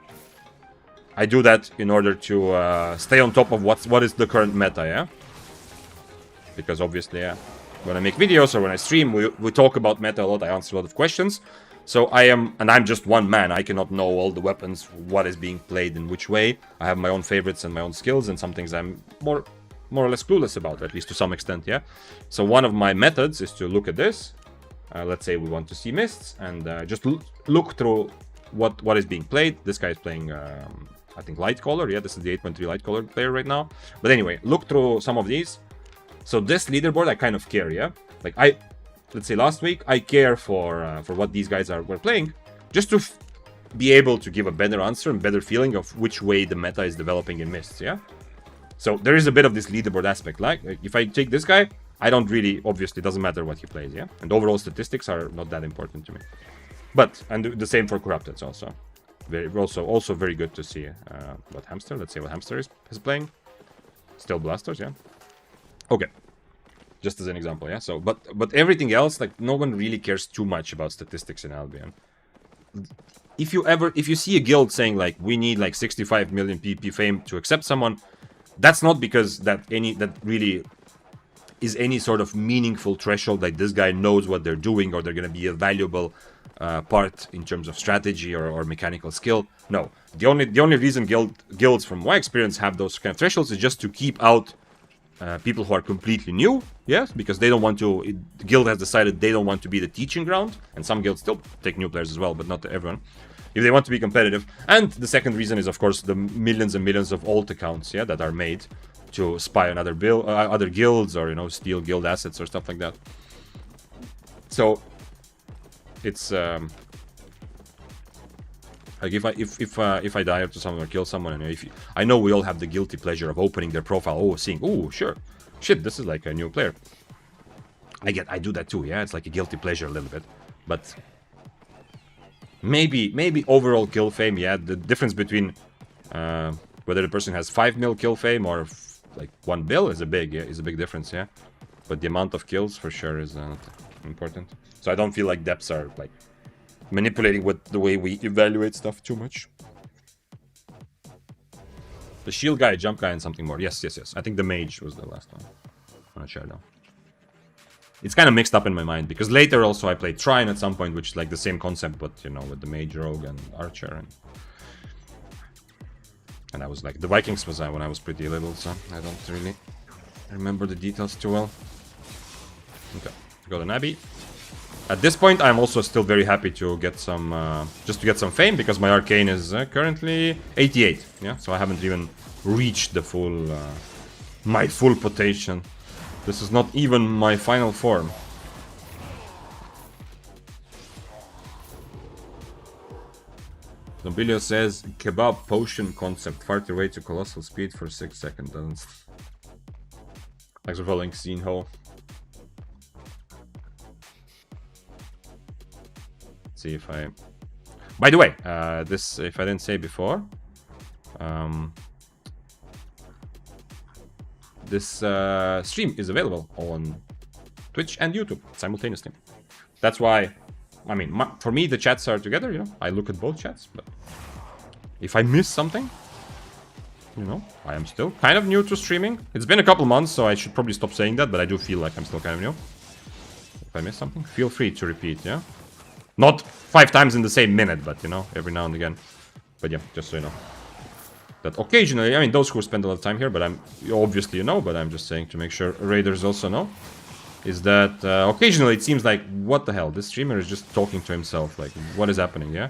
I do that in order to stay on top of what is the current meta, yeah? Because obviously, yeah, when I make videos or when I stream, we talk about meta a lot, I answer a lot of questions. So I'm just one man, I cannot know all the weapons, what is being played in which way. I have my own favorites and my own skills, and some things I'm more more or less clueless about, at least to some extent, yeah? So one of my methods is to look at this. Let's say we want to see mists, and just look through what is being played. This guy is playing, I think, Lightcaller. Yeah, this is the 8.3 Lightcaller player right now. But anyway, look through some of these. So this leaderboard, I kind of care, yeah? Like, let's say last week, I care for what these guys were playing, just to be able to give a better answer and better feeling of which way the meta is developing in Mists, yeah? So there is a bit of this leaderboard aspect. Like if I take this guy, I don't really, obviously, it doesn't matter what he plays, yeah? And overall statistics are not that important to me. But, and the same for Corrupted also. Also very good to see what Hamster, let's say what Hamster is playing. Still Blasters, yeah? Okay. Just as an example, yeah? So, but everything else, like, no one really cares too much about statistics in Albion. If you see a guild saying, like, we need, like, 65 million PP fame to accept someone, that's not because that really is any sort of meaningful threshold, like this guy knows what they're doing or they're going to be a valuable part in terms of strategy or mechanical skill. No, the only reason guilds from my experience have those kind of thresholds is just to keep out people who are completely new, yes, because they don't want to, the guild has decided they don't want to be the teaching ground, and some guilds still take new players as well, but not everyone, if they want to be competitive. And the second reason is, of course, the millions and millions of alt accounts, yeah, that are made to spy on other guilds, or, you know, steal guild assets or stuff like that. So it's like if I die to someone or kill someone, and I know we all have the guilty pleasure of opening their profile, seeing, sure, shit, this is like a new player. I do that too, yeah, it's like a guilty pleasure a little bit, but maybe overall kill fame, yeah, the difference between whether the person has 5 mil kill fame or like 1 bill is a big difference, yeah, but the amount of kills for sure is important. So I don't feel like depths are like manipulating with the way we evaluate stuff too much. The shield guy, jump guy, and something more. Yes. I think the mage was the last one. I'm not sure now. It's kind of mixed up in my mind, because later also I played Trine at some point, which is like the same concept, but, you know, with the mage, rogue, and archer. And I was like, the Vikings was when I was pretty little, so I don't really remember the details too well. Okay, go to Nabi. At this point, I'm also still very happy to get some, just to get some fame, because my Arcane is currently 88, yeah? So I haven't even reached the full, my full potential. This is not even my final form. Nobilio says, kebab potion concept, fart your way to colossal speed for 6 seconds, doesn't... Thanks for following, Xinho. See if I... By the way, this, if I didn't say before, this stream is available on Twitch and YouTube simultaneously. That's why, I mean, for me the chats are together, you know, I look at both chats, but if I miss something, you know, I am still kind of new to streaming. It's been a couple months, so I should probably stop saying that, but I do feel like I'm still kind of new. If I miss something, feel free to repeat, yeah? Not 5 times in the same minute, but, you know, every now and again. But yeah, just so you know. That occasionally, I mean, those who spend a lot of time here, but obviously you know, but I'm just saying to make sure raiders also know, is that occasionally it seems like, what the hell, this streamer is just talking to himself, like, what is happening, yeah?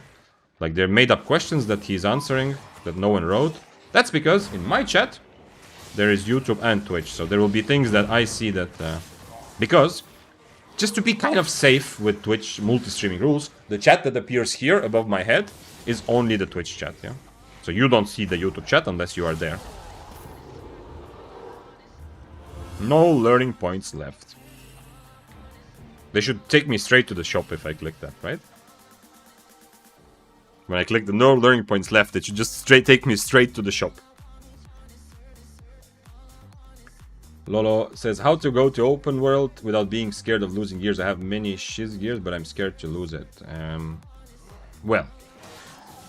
Like, they're made up questions that he's answering, that no one wrote. That's because, in my chat, there is YouTube and Twitch, so there will be things that I see that, because, just to be kind of safe with Twitch multi-streaming rules, the chat that appears here above my head is only the Twitch chat, yeah? So you don't see the YouTube chat unless you are there. No learning points left. They should take me straight to the shop if I click that, right? When I click the no learning points left, it should just take me straight to the shop. Lolo says, how to go to open world without being scared of losing gears. I have many shiz gears, but I'm scared to lose it. Well,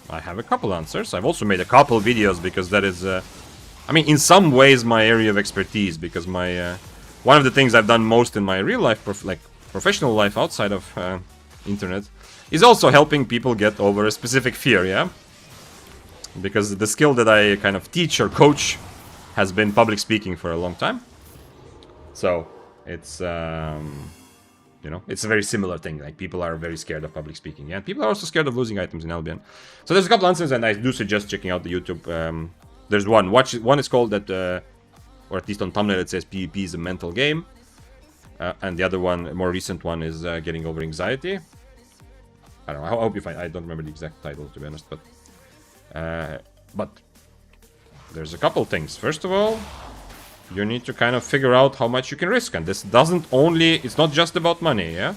I have a couple answers. I've also made a couple videos because that is, I mean, in some ways my area of expertise, because my, one of the things I've done most in my real life, professional life outside of internet, is also helping people get over a specific fear, yeah? Because the skill that I kind of teach or coach has been public speaking for a long time. So it's you know, it's a very similar thing. Like, people are very scared of public speaking, yeah? And people are also scared of losing items in Albion. So there's a couple answers, and I do suggest checking out the YouTube. There's one. One is called that, or at least on thumbnail it says PvP is a mental game. And the other one, a more recent one, is Getting Over Anxiety. I don't know. I hope you find. I don't remember the exact title, to be honest, but there's a couple things. First of all, you need to kind of figure out how much you can risk, and this doesn't only. It's not just about money, yeah.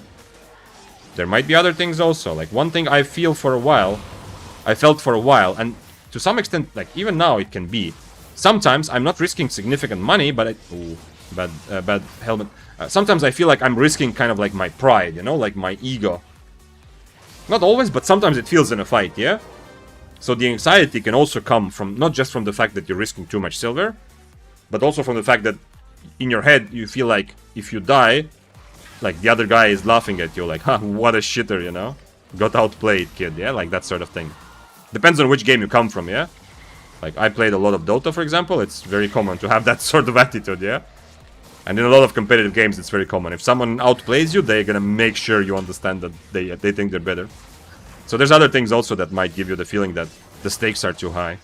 There might be other things also. Like, one thing I felt for a while, and to some extent, like even now, it can be. Sometimes I'm not risking significant money, but bad helmet. Sometimes I feel like I'm risking kind of like my pride, you know, like my ego. Not always, but sometimes it feels in a fight, yeah? So the anxiety can also come from, not just from the fact that you're risking too much silver, but also from the fact that in your head you feel like if you die, like the other guy is laughing at you, like, huh, what a shitter, you know? Got outplayed, kid, yeah? Like that sort of thing. Depends on which game you come from, yeah? Like, I played a lot of Dota, for example. It's very common to have that sort of attitude, yeah? And in a lot of competitive games, it's very common. If someone outplays you, they're gonna make sure you understand that they think they're better. So there's other things also that might give you the feeling that the stakes are too high.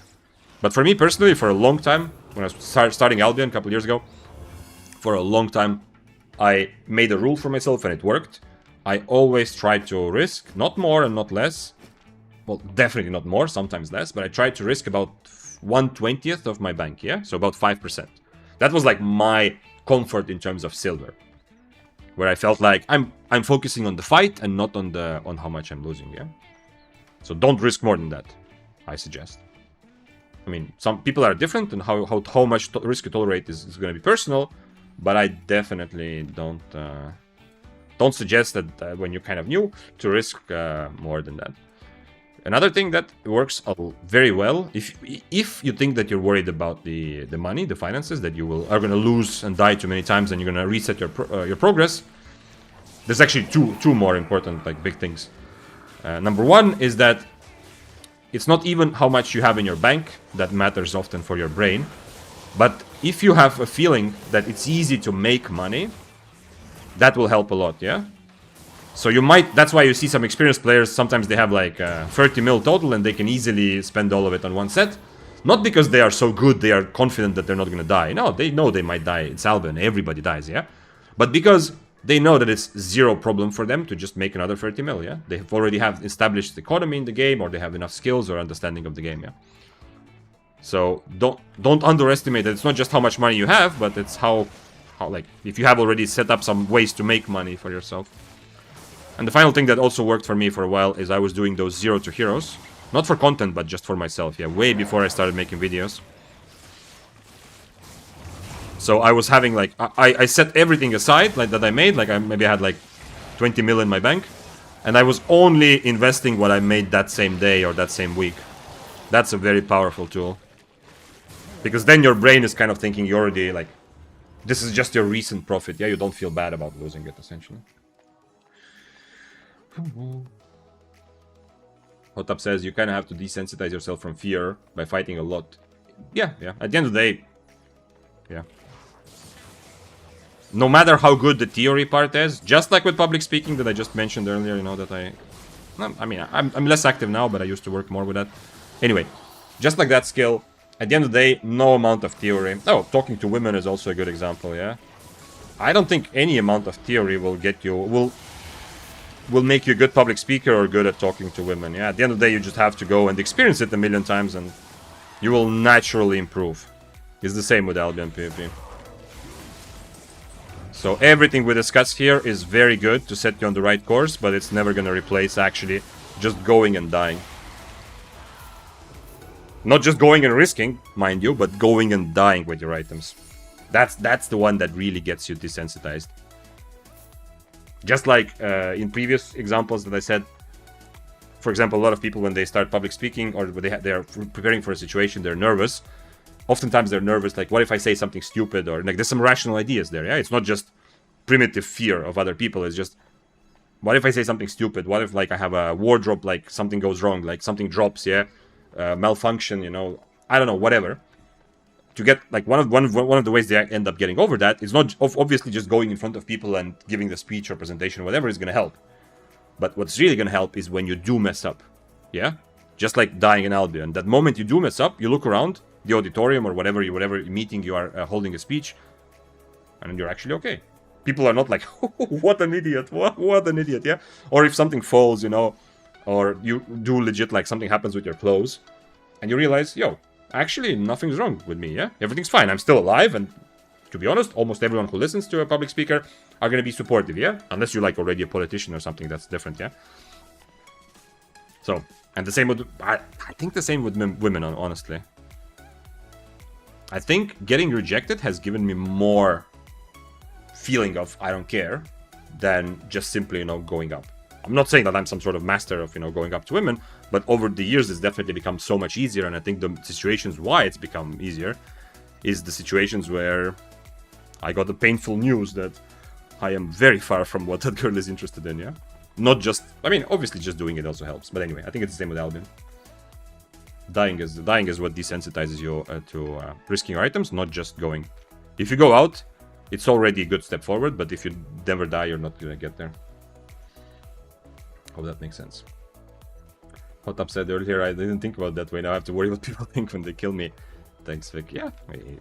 But for me personally, for a long time, when I was starting Albion a couple years ago, for a long time, I made a rule for myself and it worked. I always tried to risk, not more and not less. Well, definitely not more, sometimes less, but I tried to risk about 1/20th of my bank, yeah? So about 5%. That was like my comfort in terms of silver, where I felt like I'm focusing on the fight and not on how much I'm losing, yeah? So don't risk more than that, I suggest. I mean, some people are different, and how much risk you tolerate is going to be personal, but I definitely don't suggest that when you're kind of new to risk more than that. Another thing that works very well, if you think that you're worried about the money, the finances, that you are going to lose and die too many times, and you're going to reset your progress, there's actually two more important, like, big things. Number one is that it's not even how much you have in your bank that matters often for your brain, but if you have a feeling that it's easy to make money, that will help a lot, yeah? So you might, that's why you see some experienced players, sometimes they have like 30 mil total and they can easily spend all of it on one set. Not because they are so good, they are confident that they're not gonna die. No, they know they might die. It's Albion, everybody dies, yeah? But because they know that it's zero problem for them to just make another 30 mil, yeah? They already have established economy in the game, or they have enough skills or understanding of the game, yeah? So don't underestimate that it's not just how much money you have, but it's how like, if you have already set up some ways to make money for yourself. And the final thing that also worked for me for a while is I was doing those 0 to heroes. Not for content, but just for myself, yeah, way before I started making videos. So I was having, like, I set everything aside, like, that I made, like, maybe I had, like, 20 mil in my bank. And I was only investing what I made that same day or that same week. That's a very powerful tool. Because then your brain is kind of thinking you already, like, this is just your recent profit, yeah, you don't feel bad about losing it, essentially. Hotap says you kind of have to desensitize yourself from fear by fighting a lot. Yeah. At the end of the day, yeah. No matter how good the theory part is, just like with public speaking that I just mentioned earlier, you know, that I'm less active now, but I used to work more with that. Anyway, just like that skill, at the end of the day, no amount of theory. Oh, talking to women is also a good example, yeah. I don't think any amount of theory will get you, will make you a good public speaker or good at talking to women, yeah. At the end of the day, you just have to go and experience it a million times and you will naturally improve. It's the same with Albion PvP. So everything we discussed here is very good to set you on the right course, but it's never gonna replace actually just going and dying. Not just going and risking, mind you, but going and dying with your items. That's the one that really gets you desensitized. Just like in previous examples that I said, for example, a lot of people when they start public speaking or when they are preparing for a situation, they're nervous. Oftentimes they're nervous, like, what if I say something stupid? Or, like, there's some rational ideas there, yeah? It's not just primitive fear of other people, it's just, what if I say something stupid? What if, like, I have a wardrobe, like, something goes wrong, like, something drops, yeah? Malfunction, you know? I don't know, whatever. to get like one of the ways they end up getting over that is not obviously just going in front of people and giving the speech or presentation or whatever is going to help. But what's really going to help is when you do mess up. Yeah? Just like dying in Albion. That moment you do mess up, you look around the auditorium or whatever meeting you are holding a speech, and you're actually okay. People are not like, oh, what an idiot, what an idiot, yeah? Or if something falls, you know, or you do legit, like something happens with your clothes, and you realize, yo, actually nothing's wrong with me, yeah? Everything's fine, I'm still alive, and to be honest, almost everyone who listens to a public speaker are going to be supportive, yeah? Unless you're like already a politician or something, that's different, yeah? So, and the same with, I think the same with women, honestly. I think getting rejected has given me more feeling of I don't care than just simply, you know, going up. I'm not saying that I'm some sort of master of, you know, going up to women, but over the years it's definitely become so much easier, and I think the situations why it's become easier is the situations where I got the painful news that I am very far from what that girl is interested in, yeah? Not just, I mean, obviously just doing it also helps, but anyway, I think it's the same with Albion. Dying is what desensitizes you to risking your items, not just going. If you go out, it's already a good step forward, but if you never die, you're not gonna get there. Hope that makes sense. Hot Up said earlier, I didn't think about that way. Now I have to worry what people think when they kill me. Thanks, Vic. Yeah,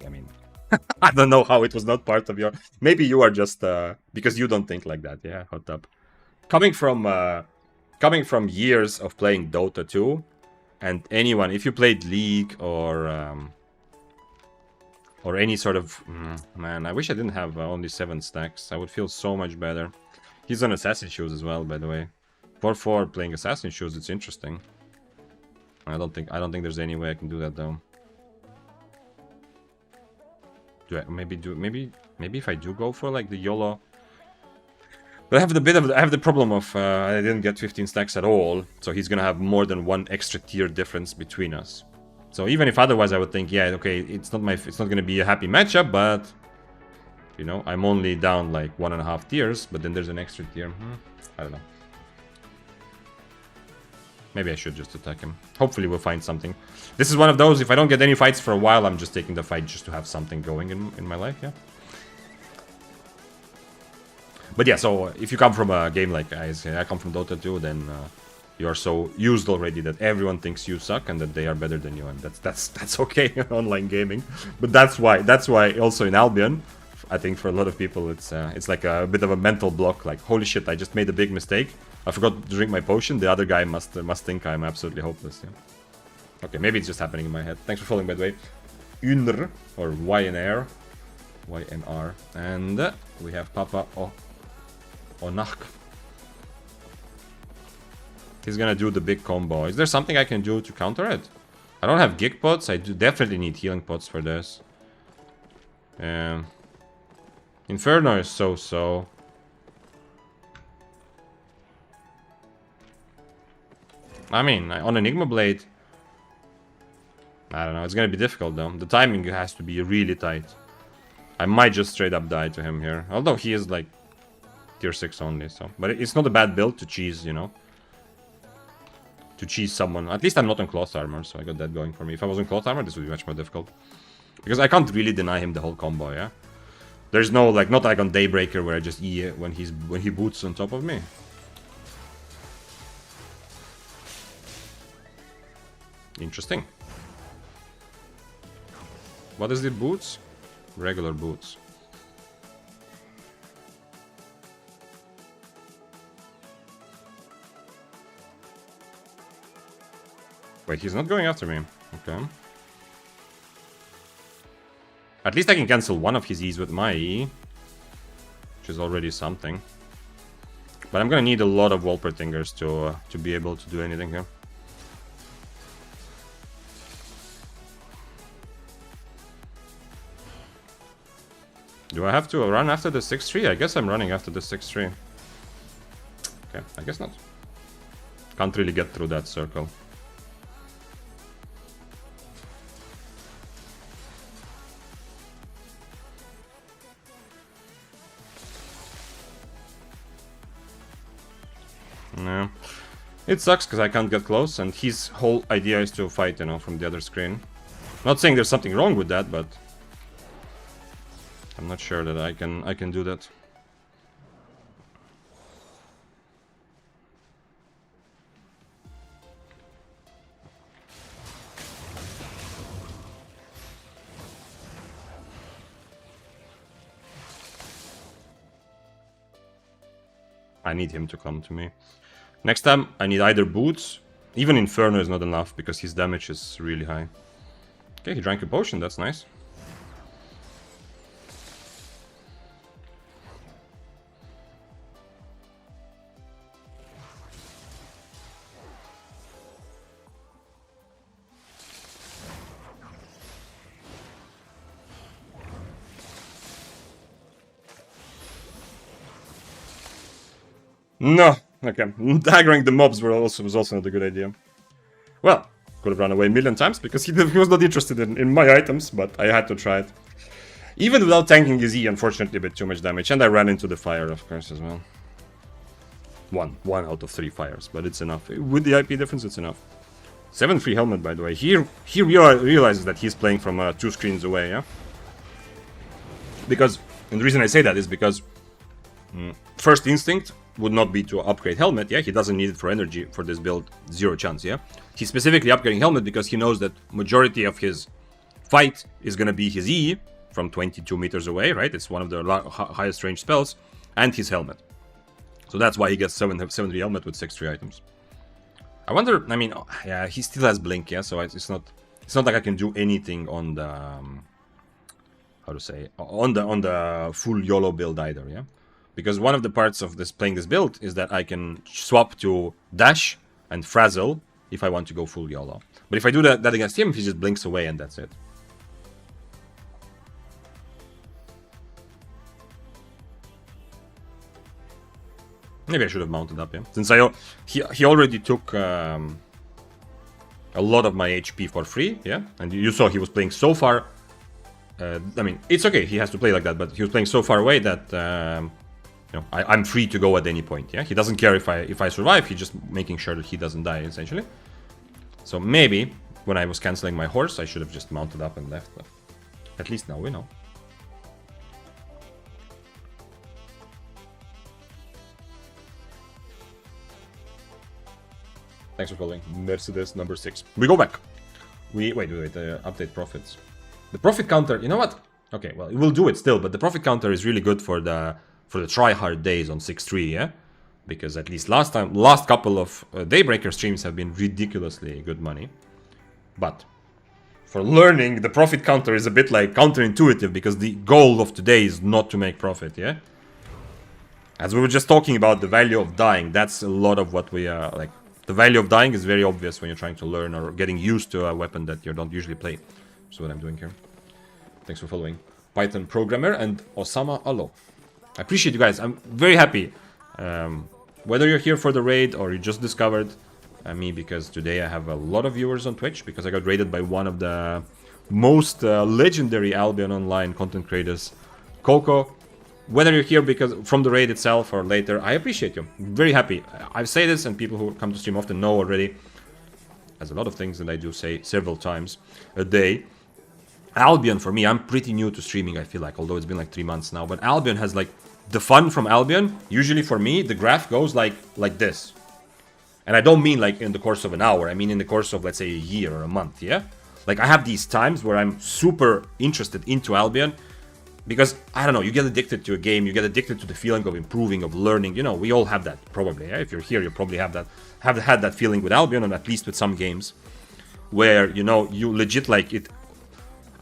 I mean, I don't know how it was not part of your... Maybe you are just... because you don't think like that, yeah, Hot Up. Coming from years of playing Dota 2, and anyone, if you played League or any sort of... man, I wish I didn't have only 7 stacks. I would feel so much better. He's on Assassin Shoes as well, by the way. 4-4 playing Assassin Shoes, it's interesting. I don't think there's any way I can do that though. Maybe if I do go for like the YOLO. But I have the problem of I didn't get 15 stacks at all, so he's gonna have more than one extra tier difference between us. So even if otherwise I would think, yeah, okay, it's not gonna be a happy matchup, but you know, I'm only down like 1.5 tiers, but then there's an extra tier. I don't know. Maybe I should just attack him. Hopefully we'll find something. This is one of those, if I don't get any fights for a while, I'm just taking the fight just to have something going in my life, yeah. But yeah, so if you come from a game like I come from Dota 2, then you are so used already that everyone thinks you suck and that they are better than you, and that's okay in online gaming. But that's why also in Albion, I think for a lot of people it's like a bit of a mental block. Like, holy shit, I just made a big mistake. I forgot to drink my potion. The other guy must think I'm absolutely hopeless. Yeah. Okay, maybe it's just happening in my head. Thanks for following, by the way. Unr or YNR, and we have Papa Onak. He's gonna do the big combo. Is there something I can do to counter it? I don't have gig pots. I do definitely need healing pots for this. Inferno is so. I mean, on Enigma Blade, I don't know. It's gonna be difficult though. The timing has to be really tight. I might just straight up die to him here. Although he is like tier 6 only, so. But it's not a bad build to cheese, you know. To cheese someone. At least I'm not on cloth armor, so I got that going for me. If I was on cloth armor, this would be much more difficult. Because I can't really deny him the whole combo, yeah? There's no, like, not like on Daybreaker where I just E when he boots on top of me. Interesting. What is the boots? Regular boots. Wait, he's not going after me. Okay. At least I can cancel one of his E's with my E, which is already something. But I'm gonna need a lot of wall prettingers to be able to do anything here. Do I have to run after the 6-3? I guess I'm running after the 6-3. Okay, I guess not. Can't really get through that circle. No. It sucks because I can't get close, and his whole idea is to fight, you know, from the other screen. Not saying there's something wrong with that, but I'm not sure that I can do that. I need him to come to me. Next time, I need either boots. Even Inferno is not enough because his damage is really high. Okay, he drank a potion, that's nice. No, okay. Daggering the mobs was also not a good idea. Well, could have run away a million times because he was not interested in my items, but I had to try it. Even without tanking his E, unfortunately, a bit too much damage. And I ran into the fire, of course, as well. One out of 3 fires, but it's enough. With the IP difference, it's enough. 7-3 helmet, by the way. He realizes that he's playing from 2 screens away, yeah? Because, and the reason I say that is because first instinct would not be to upgrade helmet, yeah? He doesn't need it for energy for this build, 0 chance, yeah? He's specifically upgrading helmet because he knows that majority of his fight is gonna be his E from 22 meters away, right? It's one of the highest range spells, and his helmet. So that's why he gets 7-3 helmet with 6-3 items. I wonder, I mean, yeah, he still has blink, yeah? So it's not like I can do anything on the, how to say, on the full YOLO build either, yeah? Because one of the parts of this playing this build is that I can swap to dash and frazzle if I want to go full YOLO. But if I do that against him, he just blinks away and that's it. Maybe I should have mounted up, yeah. Since he already took a lot of my HP for free, yeah. And you saw he was playing so far. I mean, it's okay. He has to play like that, but he was playing so far away that. You know, I'm free to go at any point, yeah? He doesn't care if I survive, he's just making sure that he doesn't die, essentially. So maybe, when I was cancelling my horse, I should have just mounted up and left, but at least now we know. Thanks for following. Mercedes number 6. We go back. Wait, update profits. The profit counter, you know what? Okay, well, we'll do it still, but the profit counter is really good for the try-hard days on 6-3, yeah? Because at least last couple of Daybreaker streams have been ridiculously good money. But for learning, the profit counter is a bit like counterintuitive because the goal of today is not to make profit, yeah? As we were just talking about the value of dying, that's a lot of what we are, like, the value of dying is very obvious when you're trying to learn or getting used to a weapon that you don't usually play. That's what I'm doing here. Thanks for following. Python programmer and Osama Alo. I appreciate you guys. I'm very happy. Whether you're here for the raid or you just discovered me, because today I have a lot of viewers on Twitch because I got raided by one of the most legendary Albion Online content creators, Coco. Whether you're here because from the raid itself or later, I appreciate you. I'm very happy. I say this and people who come to stream often know already. There's a lot of things that I do say several times a day. Albion, for me, I'm pretty new to streaming, I feel like, although it's been like 3 months now. But Albion has, like, the fun from Albion, usually for me, the graph goes like this. And I don't mean, like, in the course of an hour. I mean in the course of, let's say, a year or a month, yeah? Like, I have these times where I'm super interested into Albion. Because, I don't know, you get addicted to a game, you get addicted to the feeling of improving, of learning. You know, we all have that, probably, yeah? If you're here, you probably have had that feeling with Albion, and at least with some games. Where, you know, you legit, like, it...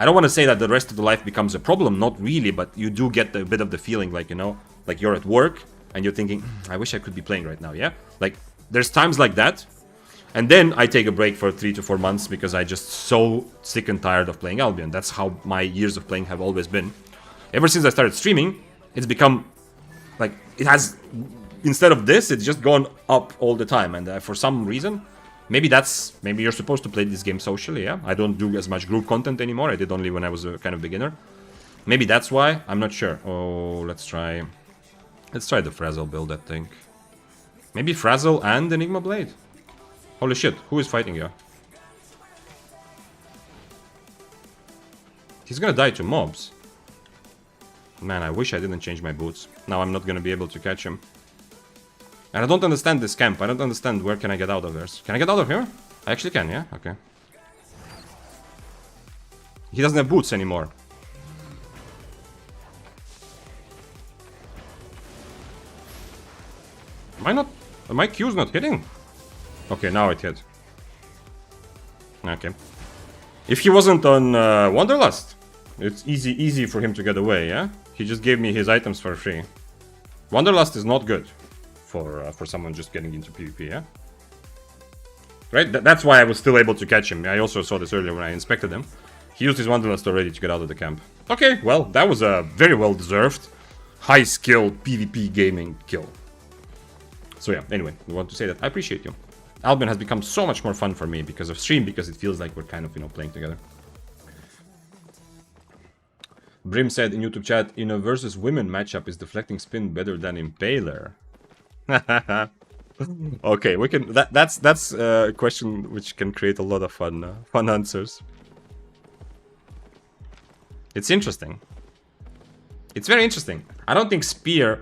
I don't want to say that the rest of the life becomes a problem, not really, but you do get a bit of the feeling like, you know, like you're at work and you're thinking, I wish I could be playing right now, yeah? Like, there's times like that, and then I take a break for 3 to 4 months because I just so sick and tired of playing Albion. That's how my years of playing have always been. Ever since I started streaming, it's become, like, it has, instead of this, it's just gone up all the time, and for some reason... Maybe you're supposed to play this game socially, yeah? I don't do as much group content anymore. I did only when I was a kind of beginner. Maybe that's why. I'm not sure. Oh, let's try the Frazzle build, I think. Maybe Frazzle and Enigma Blade. Holy shit, who is fighting here? He's gonna die to mobs. Man, I wish I didn't change my boots. Now I'm not gonna be able to catch him. And I don't understand this camp. I don't understand where can I get out of this. Can I get out of here? I actually can, yeah? Okay. He doesn't have boots anymore. Am I not... My Q's not hitting? Okay, now it hit. Okay. If he wasn't on Wanderlust, it's easy for him to get away, yeah? He just gave me his items for free. Wanderlust is not good for someone just getting into PvP, yeah? Right? That's why I was still able to catch him. I also saw this earlier when I inspected him. He used his Wanderlust already to get out of the camp. Okay, well, that was a very well-deserved, high-skill PvP gaming kill. So yeah, anyway, we want to say that I appreciate you. Albion has become so much more fun for me because of stream, because it feels like we're kind of, you know, playing together. Brim said in YouTube chat, in a versus women matchup, is deflecting spin better than Impaler? Okay, we can. That's a question which can create a lot of fun answers. It's interesting. It's very interesting. I don't think Spear's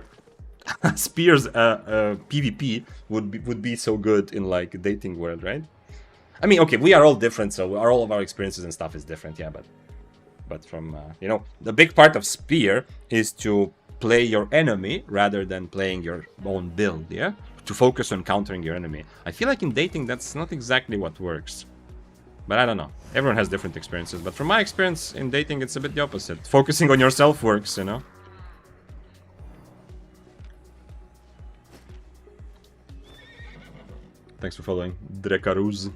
PvP would be so good in like dating world, right? I mean, okay, we are all different, so all of our experiences and stuff is different, yeah. But from you know, the big part of Spear is to play your enemy rather than playing your own build, yeah. To focus on countering your enemy. I feel like in dating that's not exactly what works. But I don't know. Everyone has different experiences. But from my experience in dating, it's a bit the opposite. Focusing on yourself works, you know. Thanks for following. Drekaruz.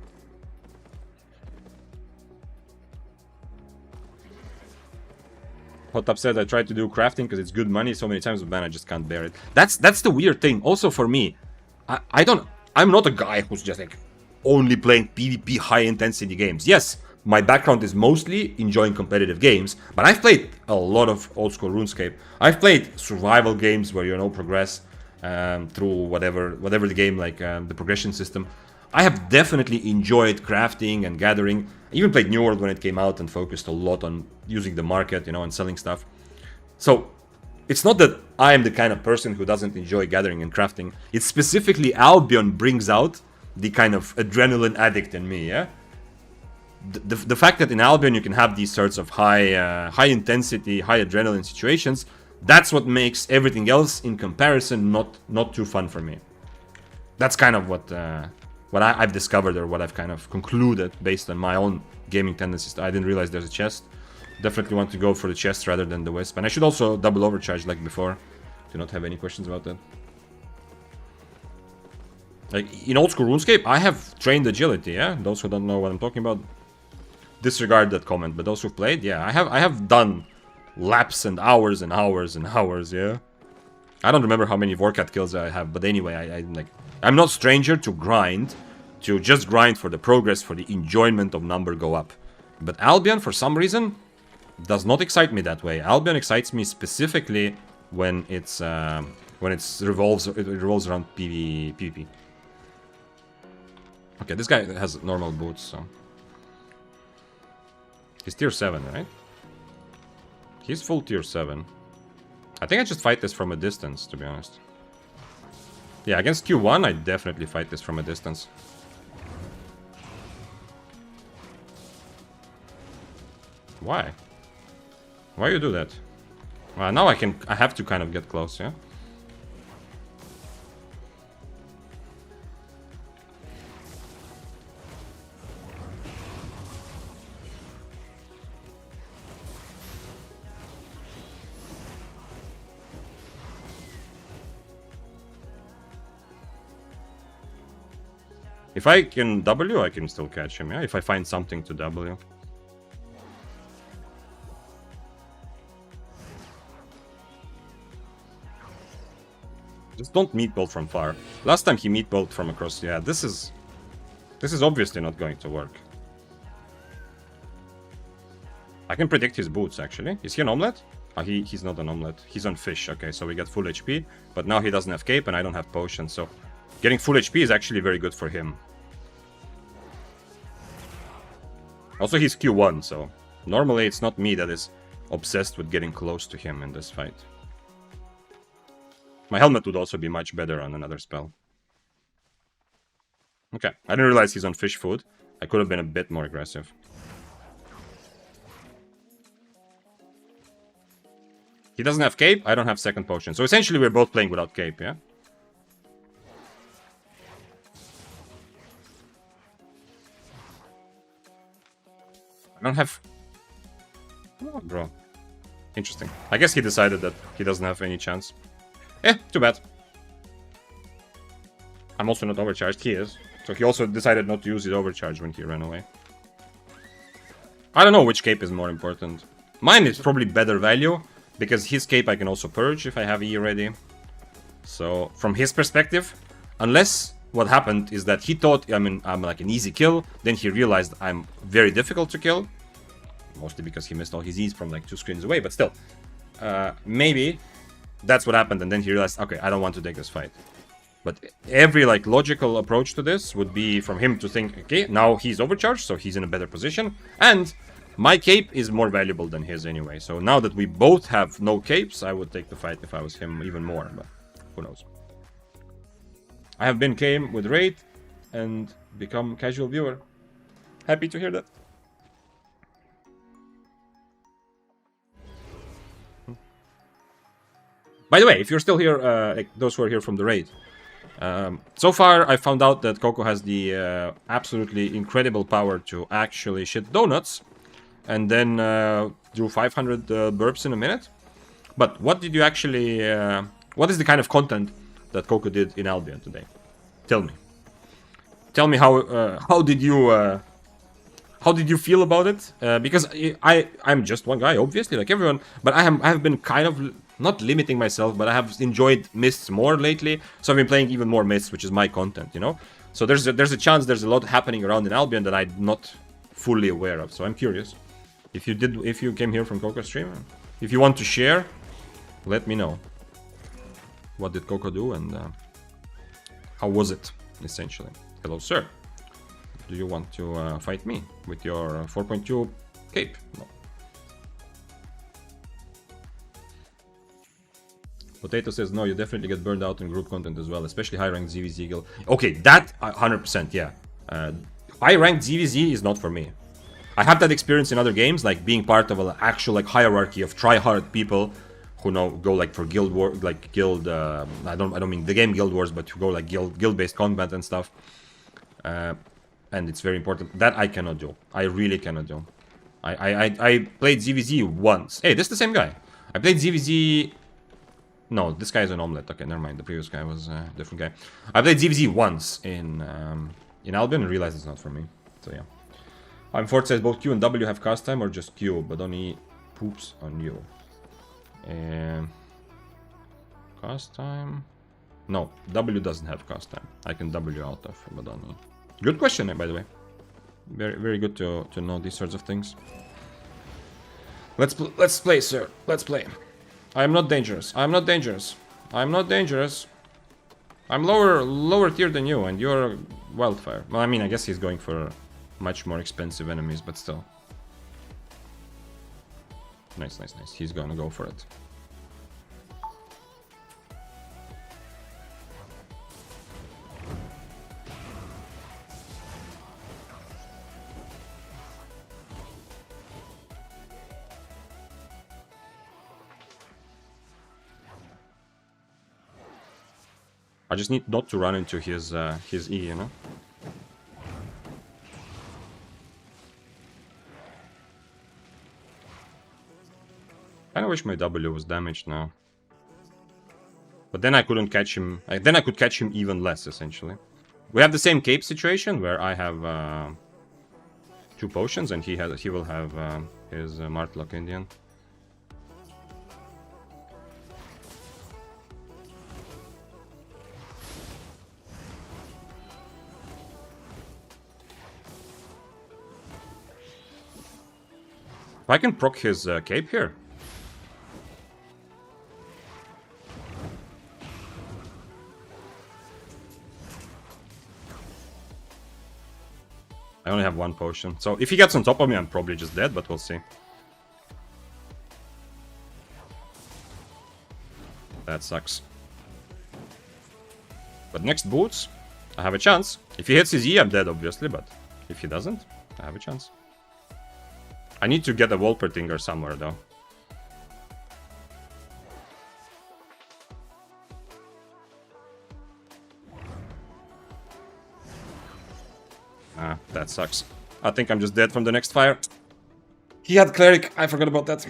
Hot Tub said I tried to do crafting because it's good money so many times, but man, I just can't bear it. That's the weird thing. Also for me, I'm not a guy who's just like only playing PvP high intensity games. Yes, my background is mostly enjoying competitive games, but I've played a lot of old school RuneScape. I've played survival games where you know progress through whatever the game, like the progression system. I have definitely enjoyed crafting and gathering. I even played New World when it came out and focused a lot on using the market, you know, and selling stuff. So it's not that I am the kind of person who doesn't enjoy gathering and crafting. It's specifically Albion brings out the kind of adrenaline addict in me, yeah? The fact that in Albion you can have these sorts of high intensity, high adrenaline situations, that's what makes everything else in comparison not too fun for me. That's kind of what I've discovered, or what I've kind of concluded based on my own gaming tendencies. I didn't realize there's a chest. Definitely want to go for the chest rather than the wisp. And I should also double overcharge like before. Do not have any questions about that. Like in old school RuneScape, I have trained agility, yeah? Those who don't know what I'm talking about, disregard that comment. But those who've played, yeah, I have done laps and hours and hours and hours, yeah? I don't remember how many Vorkat kills I have, but anyway, I'm not stranger to grind, to just grind for the progress, for the enjoyment of number go up. But Albion, for some reason, does not excite me that way. Albion excites me specifically when it revolves around PvP. Okay, this guy has normal boots, so he's tier 7, right? He's full tier 7. I think I just fight this from a distance, to be honest. Yeah, against Q1, I definitely fight this from a distance. Why? Why you do that? Well, now I have to kind of get close, yeah? If I can W, I can still catch him, yeah? If I find something to W. Just don't meatball from far. Last time he meatballed from across, yeah, this is obviously not going to work. I can predict his boots, actually. Is he an omelet? He's not an omelet. He's on fish, okay, so we get full HP. But now he doesn't have cape and I don't have potion, so getting full HP is actually very good for him. Also, he's Q1, so Normally, it's not me that is obsessed with getting close to him in this fight. My helmet would also be much better on another spell. Okay, I didn't realize he's on fish food. I could have been a bit more aggressive. He doesn't have cape, I don't have second potion. So essentially we're both playing without cape, yeah? I don't have... Oh, bro. Interesting. I guess he decided that he doesn't have any chance. Eh, too bad. I'm also not overcharged, he is. So he also decided not to use his overcharge when he ran away. I don't know which cape is more important. Mine is probably better value, because his cape I can also purge if I have E ready. So, from his perspective, unless what happened is that he thought I'm like an easy kill, then he realized I'm very difficult to kill. Mostly because he missed all his E's from like 2 screens away, but still. Maybe that's what happened, and then he realized, okay, I don't want to take this fight. But every like logical approach to this would be from him to think, okay, now he's overcharged, so he's in a better position, and my cape is more valuable than his anyway. So now that we both have no capes, I would take the fight if I was him even more, but who knows. I have been came with raid and become casual viewer. Happy to hear that. By the way, if you're still here, like those who are here from the raid, so far I found out that Coco has the absolutely incredible power to actually shit donuts and then do 500 burps in a minute. But what did you actually... what is the kind of content that Coco did in Albion today? Tell me. Tell me how did you feel about it? Because I'm just one guy, obviously, like everyone, but I have been kind of not limiting myself, but I have enjoyed Mists more lately, so I've been playing even more Mists, which is my content, you know. So there's a chance there's a lot happening around in Albion that I'm not fully aware of. So I'm curious if you came here from Coco's stream, if you want to share, let me know. What did Coco do and how was it essentially? Hello, sir. Do you want to fight me with your 4.2 cape? No. Potato says, no, you definitely get burned out in group content as well, especially high-ranked ZVZ guild. Okay, that 100%, yeah. High-ranked ZVZ is not for me. I have that experience in other games, like being part of an actual like hierarchy of try-hard people who go like for guild war, like guild. I don't mean the game Guild Wars, but who go like guild-based combat and stuff. And it's very important. That I cannot do. I really cannot do. I played ZVZ once. Hey, this is the same guy. I played ZVZ. No, this guy is an omelet. Okay, never mind. The previous guy was a different guy. I played ZVZ once in Albion and realized it's not for me. So yeah. I'm Fort says both Q and W have cast time or just Q, but only poops on you. Cast time? No, W doesn't have cast time. I can W out of Badani. Good question, by the way. Very, very good to know these sorts of things. Let's play, sir. Let's play. I am not dangerous. I'm not dangerous. I'm not dangerous. I'm lower tier than you, and you're wildfire. Well, I mean, I guess he's going for much more expensive enemies, but still. Nice, nice, nice. He's gonna go for it. I just need not to run into his E, you know? Kinda wish my W was damaged now. But then I couldn't catch him. Then I could catch him even less, essentially. We have the same cape situation, where I have 2 potions, and he will have his Martlock Indian. I can proc his cape here. I only have one potion. So if he gets on top of me, I'm probably just dead, but we'll see. That sucks. But next boots, I have a chance. If he hits his E, I'm dead, obviously, but if he doesn't, I have a chance. I need to get a Wolpertinger somewhere, though. Ah, that sucks. I think I'm just dead from the next fire. He had Cleric. I forgot about that.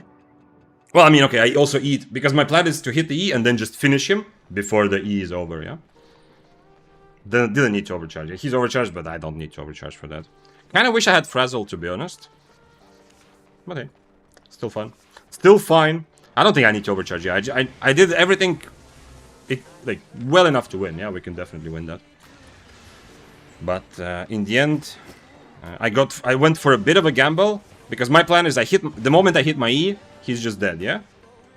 Well, I mean, okay, I also eat. Because my plan is to hit the E and then just finish him before the E is over, yeah? Didn't need to overcharge. He's overcharged, but I don't need to overcharge for that. Kinda wish I had Frazzle, to be honest. But hey, still fun. Still fine. I don't think I need to overcharge. Yeah, I did everything like well enough to win. Yeah, we can definitely win that. But in the end, I went for a bit of a gamble because my plan is the moment I hit my E, he's just dead. Yeah,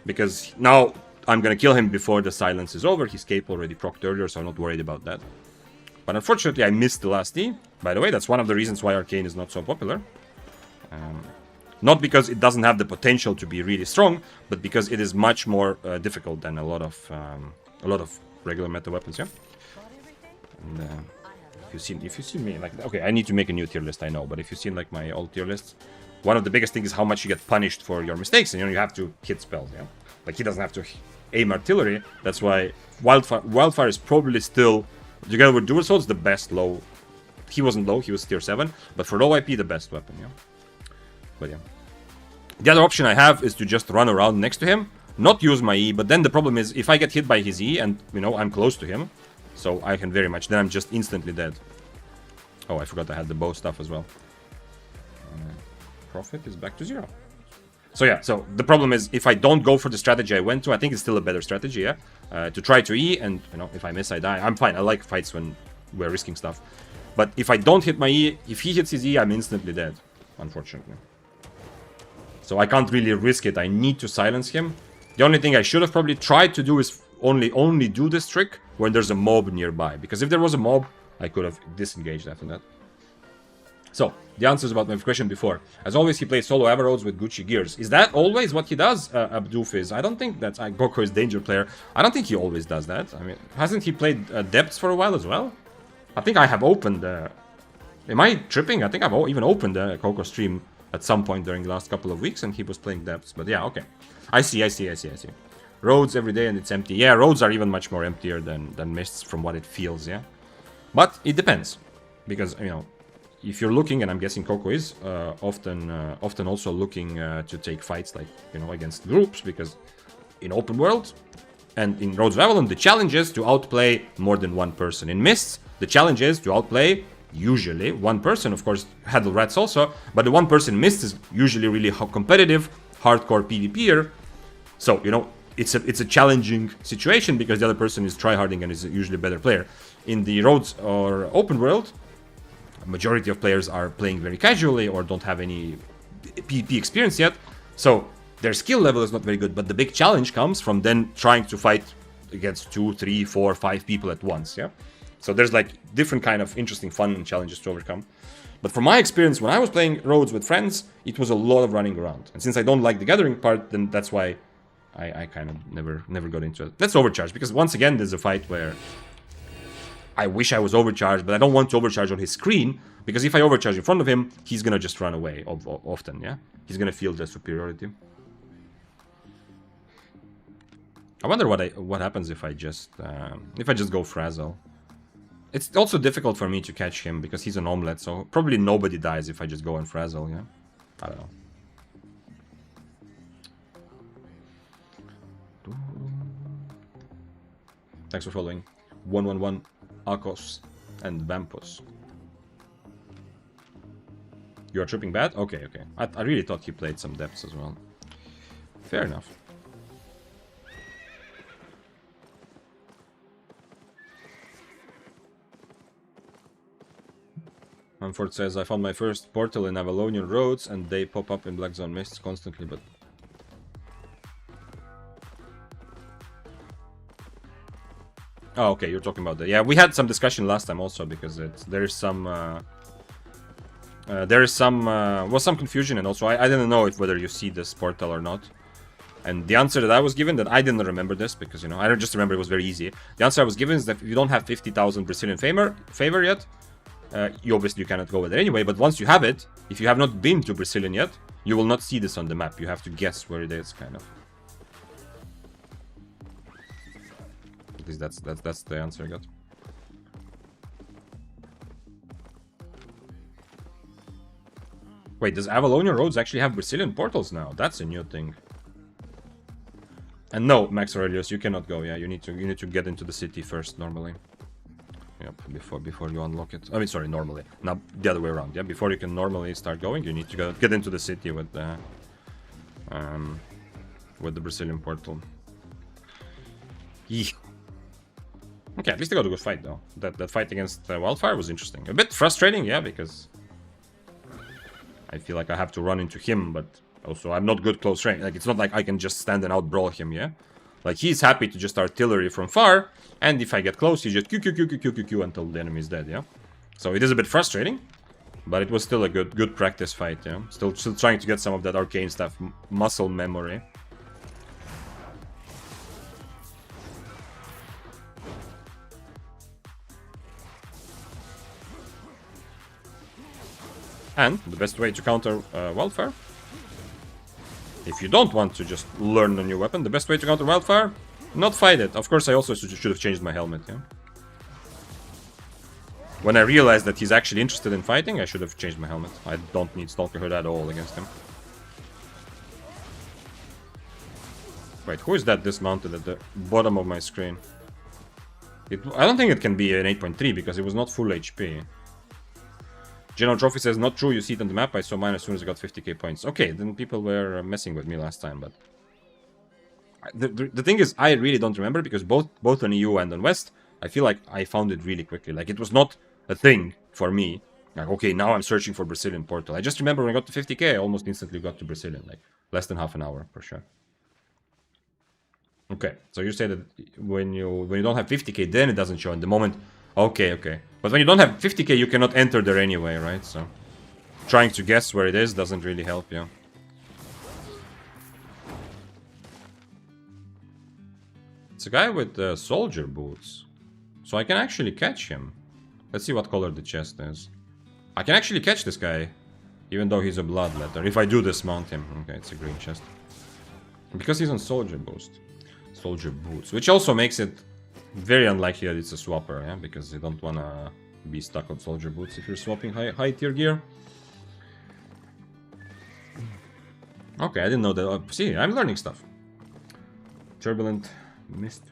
because now I'm gonna kill him before the silence is over. His cape already procced earlier, so I'm not worried about that. But unfortunately, I missed the last E. By the way, that's one of the reasons why Arcane is not so popular. Not because it doesn't have the potential to be really strong, but because it is much more difficult than a lot of regular meta weapons. Yeah. And, if you've seen me, like, okay, I need to make a new tier list, I know, but if you've seen like my old tier lists, one of the biggest things is how much you get punished for your mistakes, and you have to hit spells. Yeah, like he doesn't have to aim artillery. That's why Wildfire is probably still, together with Dual Swords, the best low. He wasn't low, he was tier 7, but for low IP, the best weapon. Yeah, but yeah, the other option I have is to just run around next to him, not use my E. But then the problem is if I get hit by his E and I'm close to him. So I can very much, then I'm just instantly dead. Oh, I forgot I had the bow stuff as well. Profit is back to 0. So yeah, so the problem is if I don't go for the strategy I went to, I think it's still a better strategy, yeah? To try to E, and if I miss, I die. I'm fine, I like fights when we're risking stuff. But if I don't hit my E, if he hits his E, I'm instantly dead, unfortunately. So I can't really risk it, I need to silence him. The only thing I should have probably tried to do is only do this trick when there's a mob nearby, because if there was a mob I could have disengaged after that. So the answers about my question before: as always, he plays solo Avaroads with Gucci gears. Is that always what he does? Abdoof is. I don't think that's Goko is danger player. I don't think he always does that. I mean, hasn't he played Depths for a while as well? I think I have opened am I tripping? I think I've even opened the Coco stream at some point during the last couple of weeks and he was playing Depths. But yeah, okay, I see. Roads every day and it's empty. Yeah, roads are even much more emptier than mists from what it feels, yeah. But it depends. Because, if you're looking, and I'm guessing Coco is, often also looking to take fights like, against groups, because in open world and in Roads of Avalon, the challenge is to outplay more than one person. In mists, the challenge is to outplay usually one person, of course, Haddle Rats also, but the one person mist is usually really competitive, hardcore PvPer. So, it's a challenging situation because the other person is tryharding and is usually a better player. In the roads or open world, a majority of players are playing very casually or don't have any PvP experience yet, so their skill level is not very good. But the big challenge comes from then trying to fight against 2, 3, 4, 5 people at once, yeah? So there's like different kind of interesting fun and challenges to overcome. But from my experience, when I was playing roads with friends, it was a lot of running around. And since I don't like the gathering part, then that's why I kind of never got into it. Let's overcharge, because once again, there's a fight where I wish I was overcharged, but I don't want to overcharge on his screen, because if I overcharge in front of him, he's gonna just run away often, yeah? He's gonna feel the superiority. I wonder what happens if I just go Frazzle. It's also difficult for me to catch him, because he's an omelette, so probably nobody dies if I just go and Frazzle, yeah? I don't know. Thanks for following. 111, Akos, and Vampus. You are tripping bad? Okay. I really thought he played some Depths as well. Fair enough. Manford says, I found my first portal in Avalonian roads and they pop up in Black Zone mists constantly, but... Oh, okay, you're talking about that. Yeah, we had some discussion last time also, because there's some There is some was some confusion, and also I didn't know if whether you see this portal or not. And the answer that I was given, that I didn't remember this because, you know, I don't just remember it was very easy. The answer I was given is that if you don't have 50,000 Brazilian favor yet, you obviously cannot go with it anyway. But once you have it, if you have not been to Brazilian yet, you will not see this on the map. You have to guess where it is, kind of. At least that's the answer I got. Wait, does Avalonia Roads actually have Brazilian portals now? That's a new thing. And no, Max Aurelius, you cannot go. Yeah, you need to get into the city first normally. Yep, before you unlock it. I mean, sorry, normally. Now the other way around. Yeah, before you can normally start going, you need to get into the city with the Brazilian portal. Yeah. Okay, at least I got a good fight though. That fight against Wildfire was interesting. A bit frustrating, yeah, because I feel like I have to run into him, but also I'm not good close range. Like, it's not like I can just stand and outbrawl him, yeah? Like, he's happy to just artillery from far, and if I get close, he just Q until the enemy is dead, yeah? So it is a bit frustrating, but it was still a good practice fight, yeah? Still trying to get some of that arcane stuff, muscle memory. And the best way to counter Wildfire, if you don't want to just learn a new weapon, the best way to counter Wildfire, not fight it. Of course, I also should have changed my helmet, yeah? When I realized that he's actually interested in fighting, I should have changed my helmet. I don't need Stalker Hood at all against him. Wait, who is that dismounted at the bottom of my screen? I don't think it can be an 8.3 because it was not full HP. General Trophy says, not true, you see it on the map, I saw mine as soon as I got 50k points. Okay, then people were messing with me last time, but... The thing is, I really don't remember, because both on EU and on West, I feel like I found it really quickly. Like, it was not a thing for me. Like, okay, now I'm searching for Brazilian portal. I just remember when I got to 50k, I almost instantly got to Brazilian. Like, less than half an hour, for sure. Okay, so you say that when you don't have 50k, then it doesn't show in the moment... Okay. But when you don't have 50k, you cannot enter there anyway, right? So, trying to guess where it is doesn't really help you. It's a guy with soldier boots. So I can actually catch him. Let's see what color the chest is. I can actually catch this guy, even though he's a bloodletter. If I do dismount him. Okay, it's a green chest. Because he's on soldier boots, which also makes it very unlikely that it's a swapper, yeah? Because you don't want to be stuck on soldier boots if you're swapping high tier gear. Okay, I didn't know that. See, I'm learning stuff. Turbulent Mist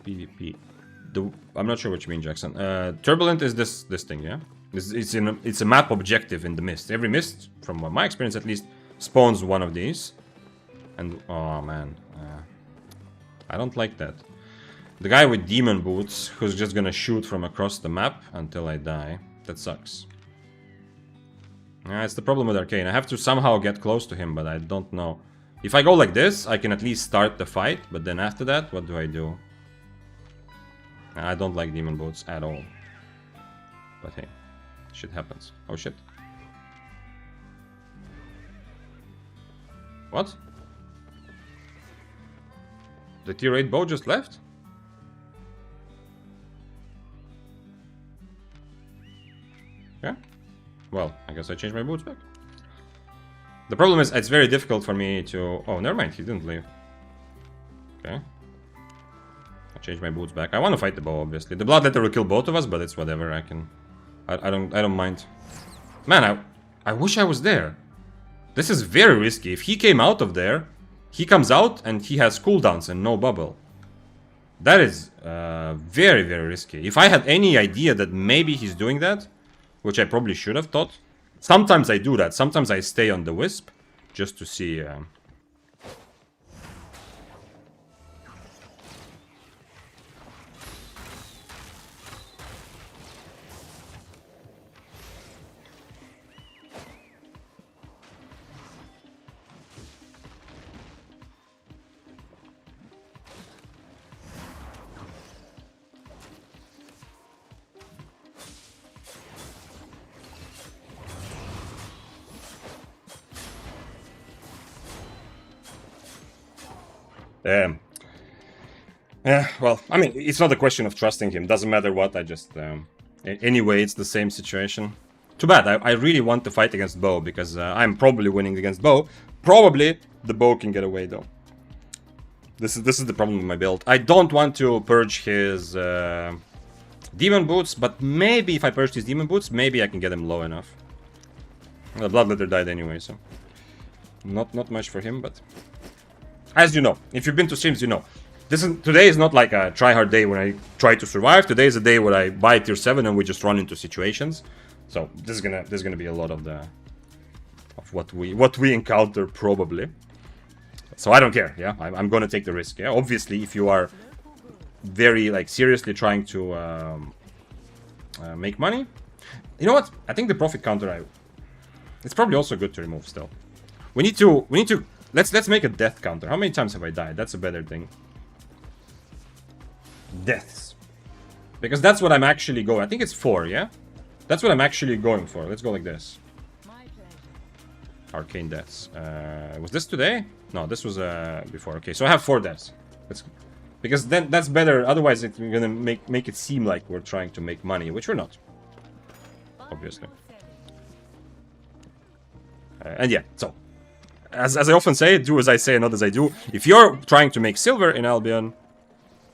PvP. I'm not sure what you mean, Jackson. Turbulent is this thing, yeah? It's a map objective in the mist. Every mist, from my experience at least, spawns one of these. And, oh man, I don't like that. The guy with demon boots, who's just gonna shoot from across the map until I die. That sucks. It's the problem with Arcane. I have to somehow get close to him, but I don't know. If I go like this, I can at least start the fight, but then after that, what do I do? I don't like demon boots at all. But hey, shit happens. Oh shit. What? The tier 8 bow just left? Yeah. Well, I guess I changed my boots back. The problem is, it's very difficult for me to... Oh, never mind, he didn't leave. Okay. I changed my boots back. I want to fight the bow, obviously. The bloodletter will kill both of us, but it's whatever. I can... I don't mind. Man, I wish I was there. This is very risky. If he came out of there... He comes out and he has cooldowns and no bubble. That is very, very risky. If I had any idea that maybe he's doing that, which I probably should have thought. Sometimes I do that. Sometimes I stay on the wisp just to see... Yeah, well, I mean, it's not a question of trusting him. Doesn't matter what, I just... anyway, it's the same situation. Too bad, I really want to fight against Bo, because I'm probably winning against Bo. Probably the Bo can get away, though. This is the problem with my build. I don't want to purge his Demon Boots, but maybe if I purge his Demon Boots, maybe I can get him low enough. The Bloodletter died anyway, so... Not much for him, but... As you know, if you've been to streams, you know. Today is not like a try-hard day when I try to survive. Today is a day where I buy tier 7 and we just run into situations. So this is gonna be a lot of what we encounter probably. So I don't care. Yeah, I'm gonna take the risk. Yeah, obviously if you are very like seriously trying to make money, you know what? I think the profit counter it's probably also good to remove still. We need to let's make a death counter. How many times have I died? That's a better thing. Deaths, because that's what I'm actually going. I think it's 4, yeah, that's what I'm actually going for. Let's go like this. Arcane deaths. Was this today? No, this was before. Okay, so I have 4 deaths. Because then that's better. Otherwise, it's gonna make it seem like we're trying to make money, which we're not, obviously. And yeah, so as I often say, do as I say, not as I do. If you're trying to make silver in Albion,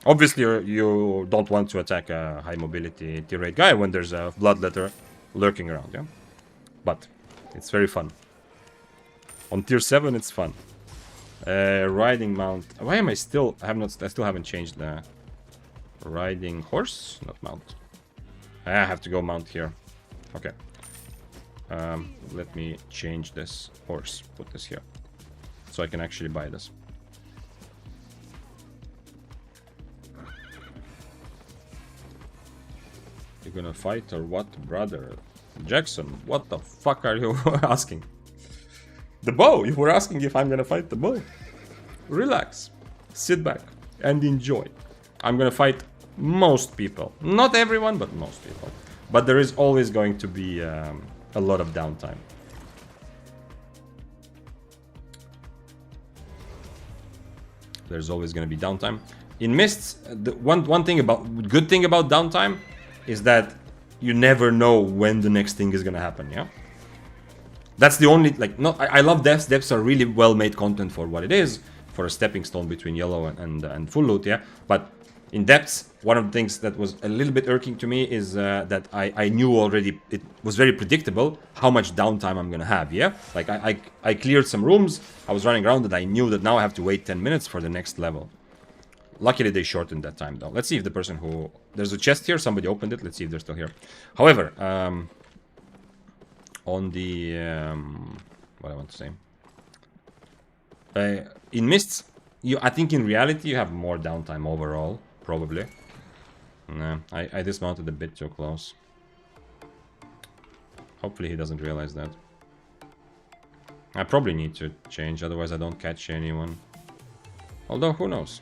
obviously, you don't want to attack a high mobility tier 8 guy when there's a Bloodletter lurking around, yeah? But it's very fun. On tier 7, it's fun. Riding mount. Why am I still... I still haven't changed the... Riding horse? Not mount. I have to go mount here. Okay. Let me change this horse. Put this here. So I can actually buy this. You're gonna fight or what, brother? Jackson, what the fuck are you asking? The bow! You were asking if I'm gonna fight the bow. Relax. Sit back and enjoy. I'm gonna fight most people. Not everyone, but most people. But there is always going to be a lot of downtime. There's always gonna be downtime. In Mists, the good thing about downtime is that you never know when the next thing is gonna happen, yeah? That's the only, like, I love depths. Depths are really well-made content for what it is, for a stepping stone between yellow and full loot, yeah? But in depths, one of the things that was a little bit irking to me is that I knew already, it was very predictable how much downtime I'm gonna have, yeah? Like, I cleared some rooms, I was running around and I knew that now I have to wait 10 minutes for the next level. Luckily, they shortened that time, though. Let's see if the person who... There's a chest here. Somebody opened it. Let's see if they're still here. However, on the... what I want to say... in Mists, I think in reality you have more downtime overall, probably. Nah, I dismounted a bit too close. Hopefully he doesn't realize that. I probably need to change, otherwise I don't catch anyone. Although, who knows?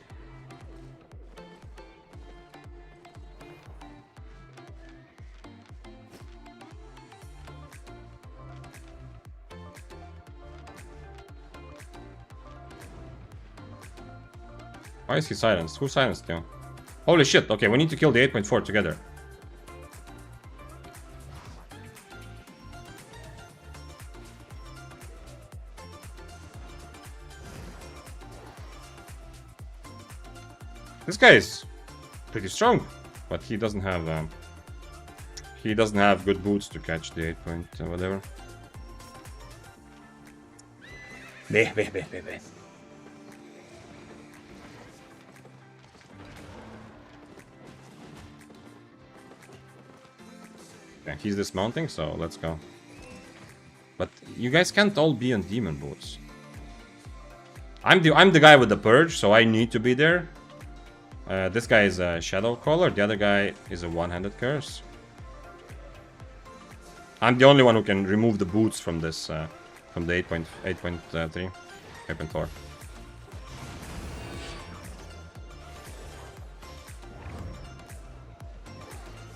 Why is he silenced? Who silenced him? Holy shit, okay, we need to kill the 8.4 together. This guy is pretty strong, but he doesn't have good boots to catch the 8 point whatever. Yeah, he's dismounting, so let's go. But you guys can't all be on demon boots. I'm the guy with the purge, so I need to be there. This guy is a shadow caller. The other guy is a one-handed curse. I'm the only one who can remove the boots from this, from the 8.4.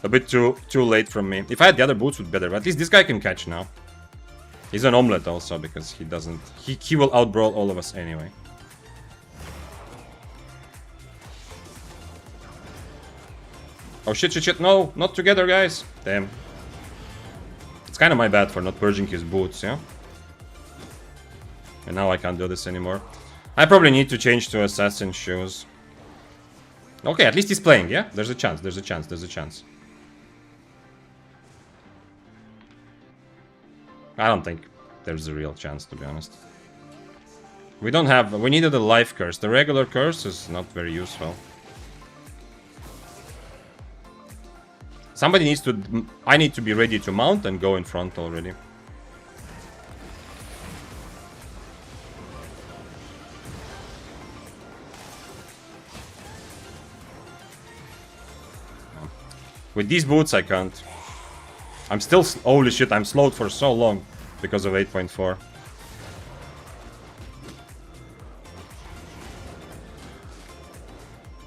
A bit too late from me. If I had the other boots, would be better. But at least this guy can catch now. He's an omelet also because he doesn't. He will outbrawl all of us anyway. Oh shit, shit, shit. No, not together, guys. Damn. It's kind of my bad for not purging his boots, yeah? And now I can't do this anymore. I probably need to change to assassin shoes. Okay, at least he's playing, yeah? There's a chance, there's a chance, there's a chance. I don't think there's a real chance, to be honest. We don't have... We needed a life curse. The regular curse is not very useful. Somebody needs to... I need to be ready to mount and go in front already. With these boots I can't. I'm still... Holy shit, I'm slowed for so long because of 8.4.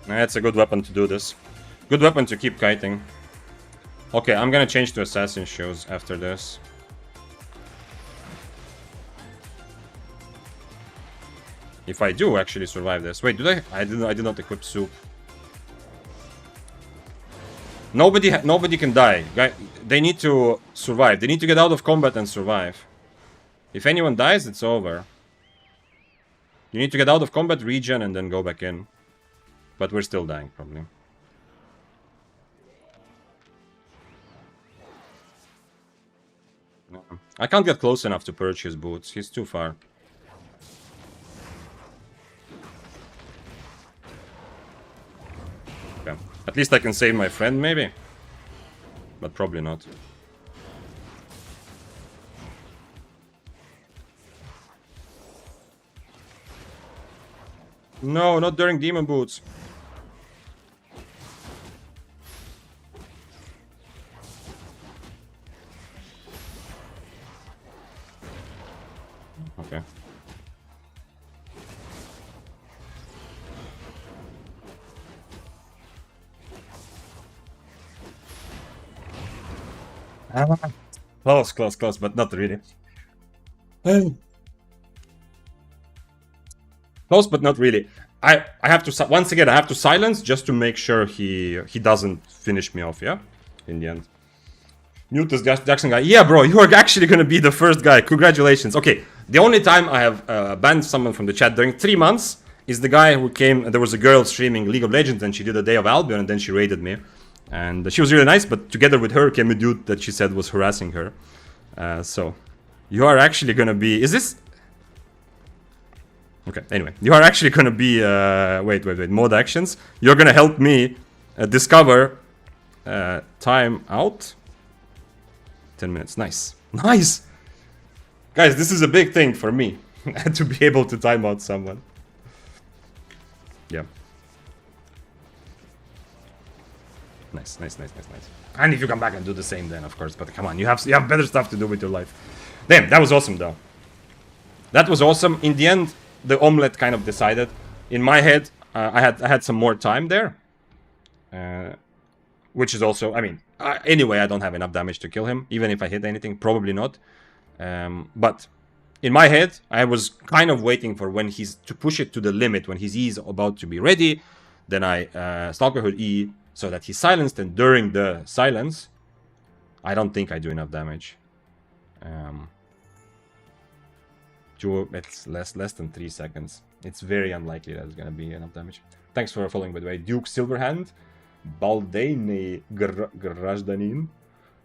That's a good weapon to do this. Good weapon to keep kiting. Okay, I'm gonna change to assassin shoes after this. If I do actually survive this. Wait, did I did not equip soup. Nobody can die. They need to survive. They need to get out of combat and survive. If anyone dies, it's over. You need to get out of combat, regen, and then go back in. But we're still dying, probably. No. I can't get close enough to purge his boots. He's too far. Okay. At least I can save my friend, maybe. But probably not. No, not during demon boots. Okay. Close, but not really. Close, but not really. I have to... Once again, I have to silence just to make sure he doesn't finish me off, yeah? In the end. Mutus Jackson guy. Yeah, bro, you are actually gonna be the first guy. Congratulations. Okay, the only time I have banned someone from the chat during 3 months is the guy who came... There was a girl streaming League of Legends and she did a Day of Albion and then she raided me. And she was really nice, but together with her came a dude that she said was harassing her. So, you are actually gonna be... Is this... Okay, anyway. You are actually gonna be... Wait. Mode actions. You're gonna help me discover... time out. 10 minutes. Nice. Nice! Guys, this is a big thing for me. To be able to time out someone. Yeah. Nice. And if you come back and do the same then, of course. But come on, you have better stuff to do with your life. Damn, that was awesome though. That was awesome. In the end, the omelette kind of decided. In my head, I had some more time there. Which is also, I mean, anyway, I don't have enough damage to kill him. Even if I hit anything, probably not. But in my head, I was kind of waiting for when he's to push it to the limit, when his E is about to be ready. Then I Stalker Hood E so that he's silenced, and during the silence, I don't think I do enough damage. It's less than 3 seconds. It's very unlikely that it's gonna be enough damage. Thanks for following, by the way. Duke Silverhand, Baldane Grajdanin,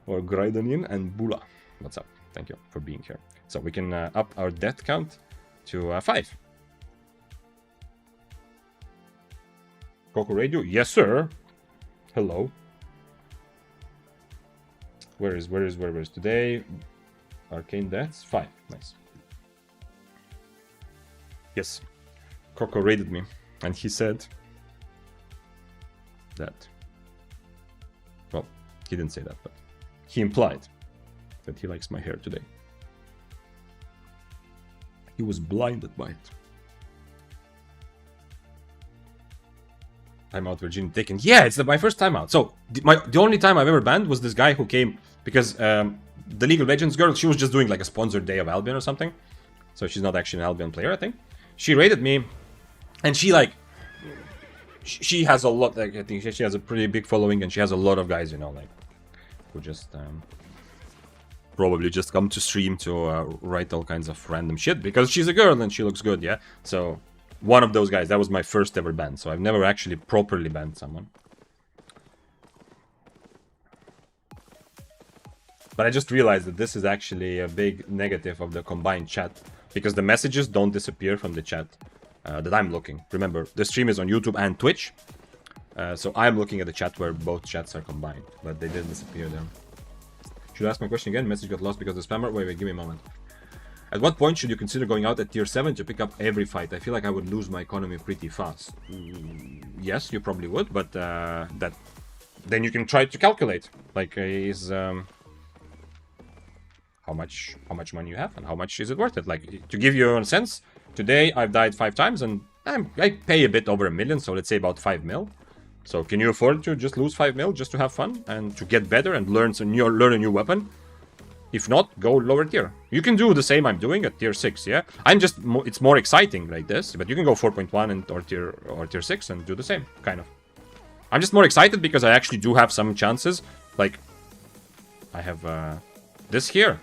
or Grajdanin, and Bula. What's up? Thank you for being here. So we can up our death count to 5. Coco Radio? Yes, sir. Hello. Where is today? Arcane deaths? 5. Nice. Yes. Coco raided me, and he said that. Well, he didn't say that, but he implied that he likes my hair today. He was blinded by it. Timeout Virginia taken. Yeah, it's my first timeout. So the only time I've ever banned was this guy who came because the League of Legends girl, she was just doing like a sponsored Day of Albion or something. So she's not actually an Albion player, I think. She raided me, and she like she has a lot. Like, I think she has a pretty big following, and she has a lot of guys, you know, like who just probably just come to stream to write all kinds of random shit because she's a girl and she looks good, yeah. So one of those guys. That was my first ever ban. So I've never actually properly banned someone. But I just realized that this is actually a big negative of the combined chat because the messages don't disappear from the chat that I'm looking. Remember, the stream is on YouTube and Twitch. So I'm looking at the chat where both chats are combined, but they didn't disappear there. Should I ask my question again? Message got lost because of the spammer. Wait, give me a moment. At what point should you consider going out at tier 7 to pick up every fight? I feel like I would lose my economy pretty fast. Yes, you probably would, but then you can try to calculate. Like, how much money you have and how much is it worth it. Like, to give you a sense, today I've died 5 times and I pay a bit over $1 million, so let's say about 5 mil. So can you afford to just lose 5 mil just to have fun and to get better and learn a new weapon? If not, go lower tier. You can do the same I'm doing at tier 6, yeah? It's more exciting like this, but you can go 4.1 and or tier 6 and do the same, kind of. I'm just more excited because I actually do have some chances. Like, I have this here.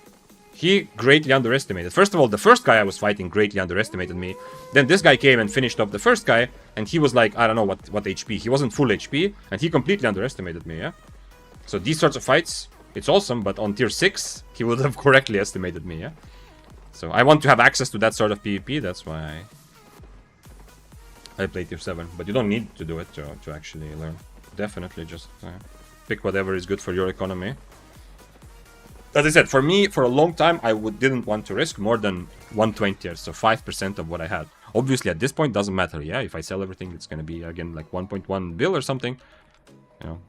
He greatly underestimated. First of all, the first guy I was fighting greatly underestimated me. Then this guy came and finished off the first guy, and he was like, I don't know what HP. He wasn't full HP, and he completely underestimated me, yeah? So these sorts of fights, it's awesome, but on tier 6, he would have correctly estimated me, yeah? So I want to have access to that sort of PvP, that's why I play tier 7. But you don't need to do it to actually learn. Definitely just pick whatever is good for your economy. As I said, for me, for a long time, I didn't want to risk more than 1/20th, so 5% of what I had. Obviously, at this point, doesn't matter, yeah? If I sell everything, it's going to be, again, like 1.1 bill or something. You know,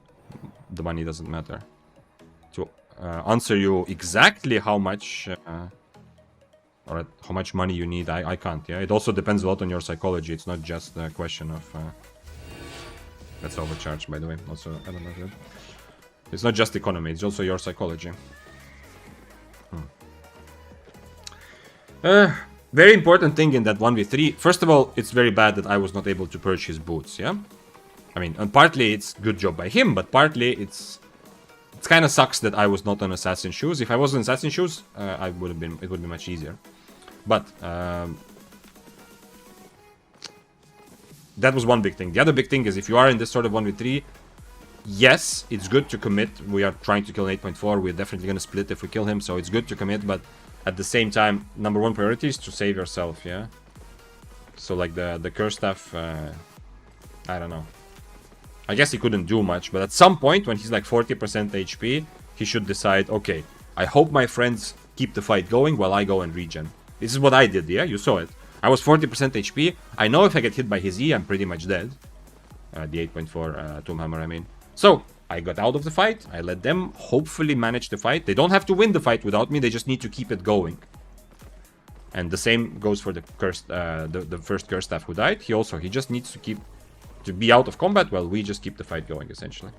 the money doesn't matter. To answer you exactly how much or how much money you need, I can't, yeah? It also depends a lot on your psychology. It's not just a question of... that's overcharged, by the way. Also, I don't know. It's not just economy, it's also your psychology. Very important thing in that 1v3. First of all, it's very bad that I was not able to purge his boots, yeah? I mean, and partly it's good job by him, but partly it's kind of sucks that I was not on assassin shoes. If I was on assassin shoes, it would be much easier. But that was one big thing. The other big thing is if you are in this sort of 1v3, yes, it's good to commit. We are trying to kill an 8.4. We're definitely going to split if we kill him, so it's good to commit, but at the same time, number one priority is to save yourself, yeah? So, like, the curse staff, I don't know. I guess he couldn't do much, but at some point, when he's like 40% HP, he should decide, okay, I hope my friends keep the fight going while I go and regen. This is what I did, yeah? You saw it. I was 40% HP. I know if I get hit by his E, I'm pretty much dead. The 8.4 Tomb Hammer, I mean. So, I got out of the fight. I let them hopefully manage the fight. They don't have to win the fight without me. They just need to keep it going. And the same goes for the cursed, the first curse staff who died. He just needs to be out of combat while we just keep the fight going, essentially.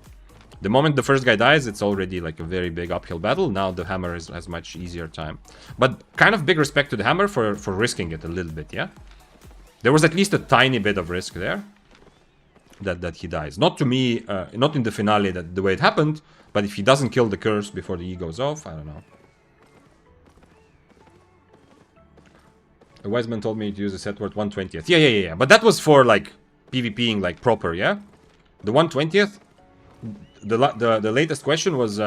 The moment the first guy dies, it's already like a very big uphill battle. Now the hammer has much easier time. But kind of big respect to the hammer for risking it a little bit, yeah? There was at least a tiny bit of risk there. That he dies. Not to me, not in the finale the way it happened, but if he doesn't kill the curse before the E goes off, I don't know. A wise man told me to use a set worth 1/20th. Yeah. But that was for like PvPing like proper, yeah? The 1/20th, the latest question was,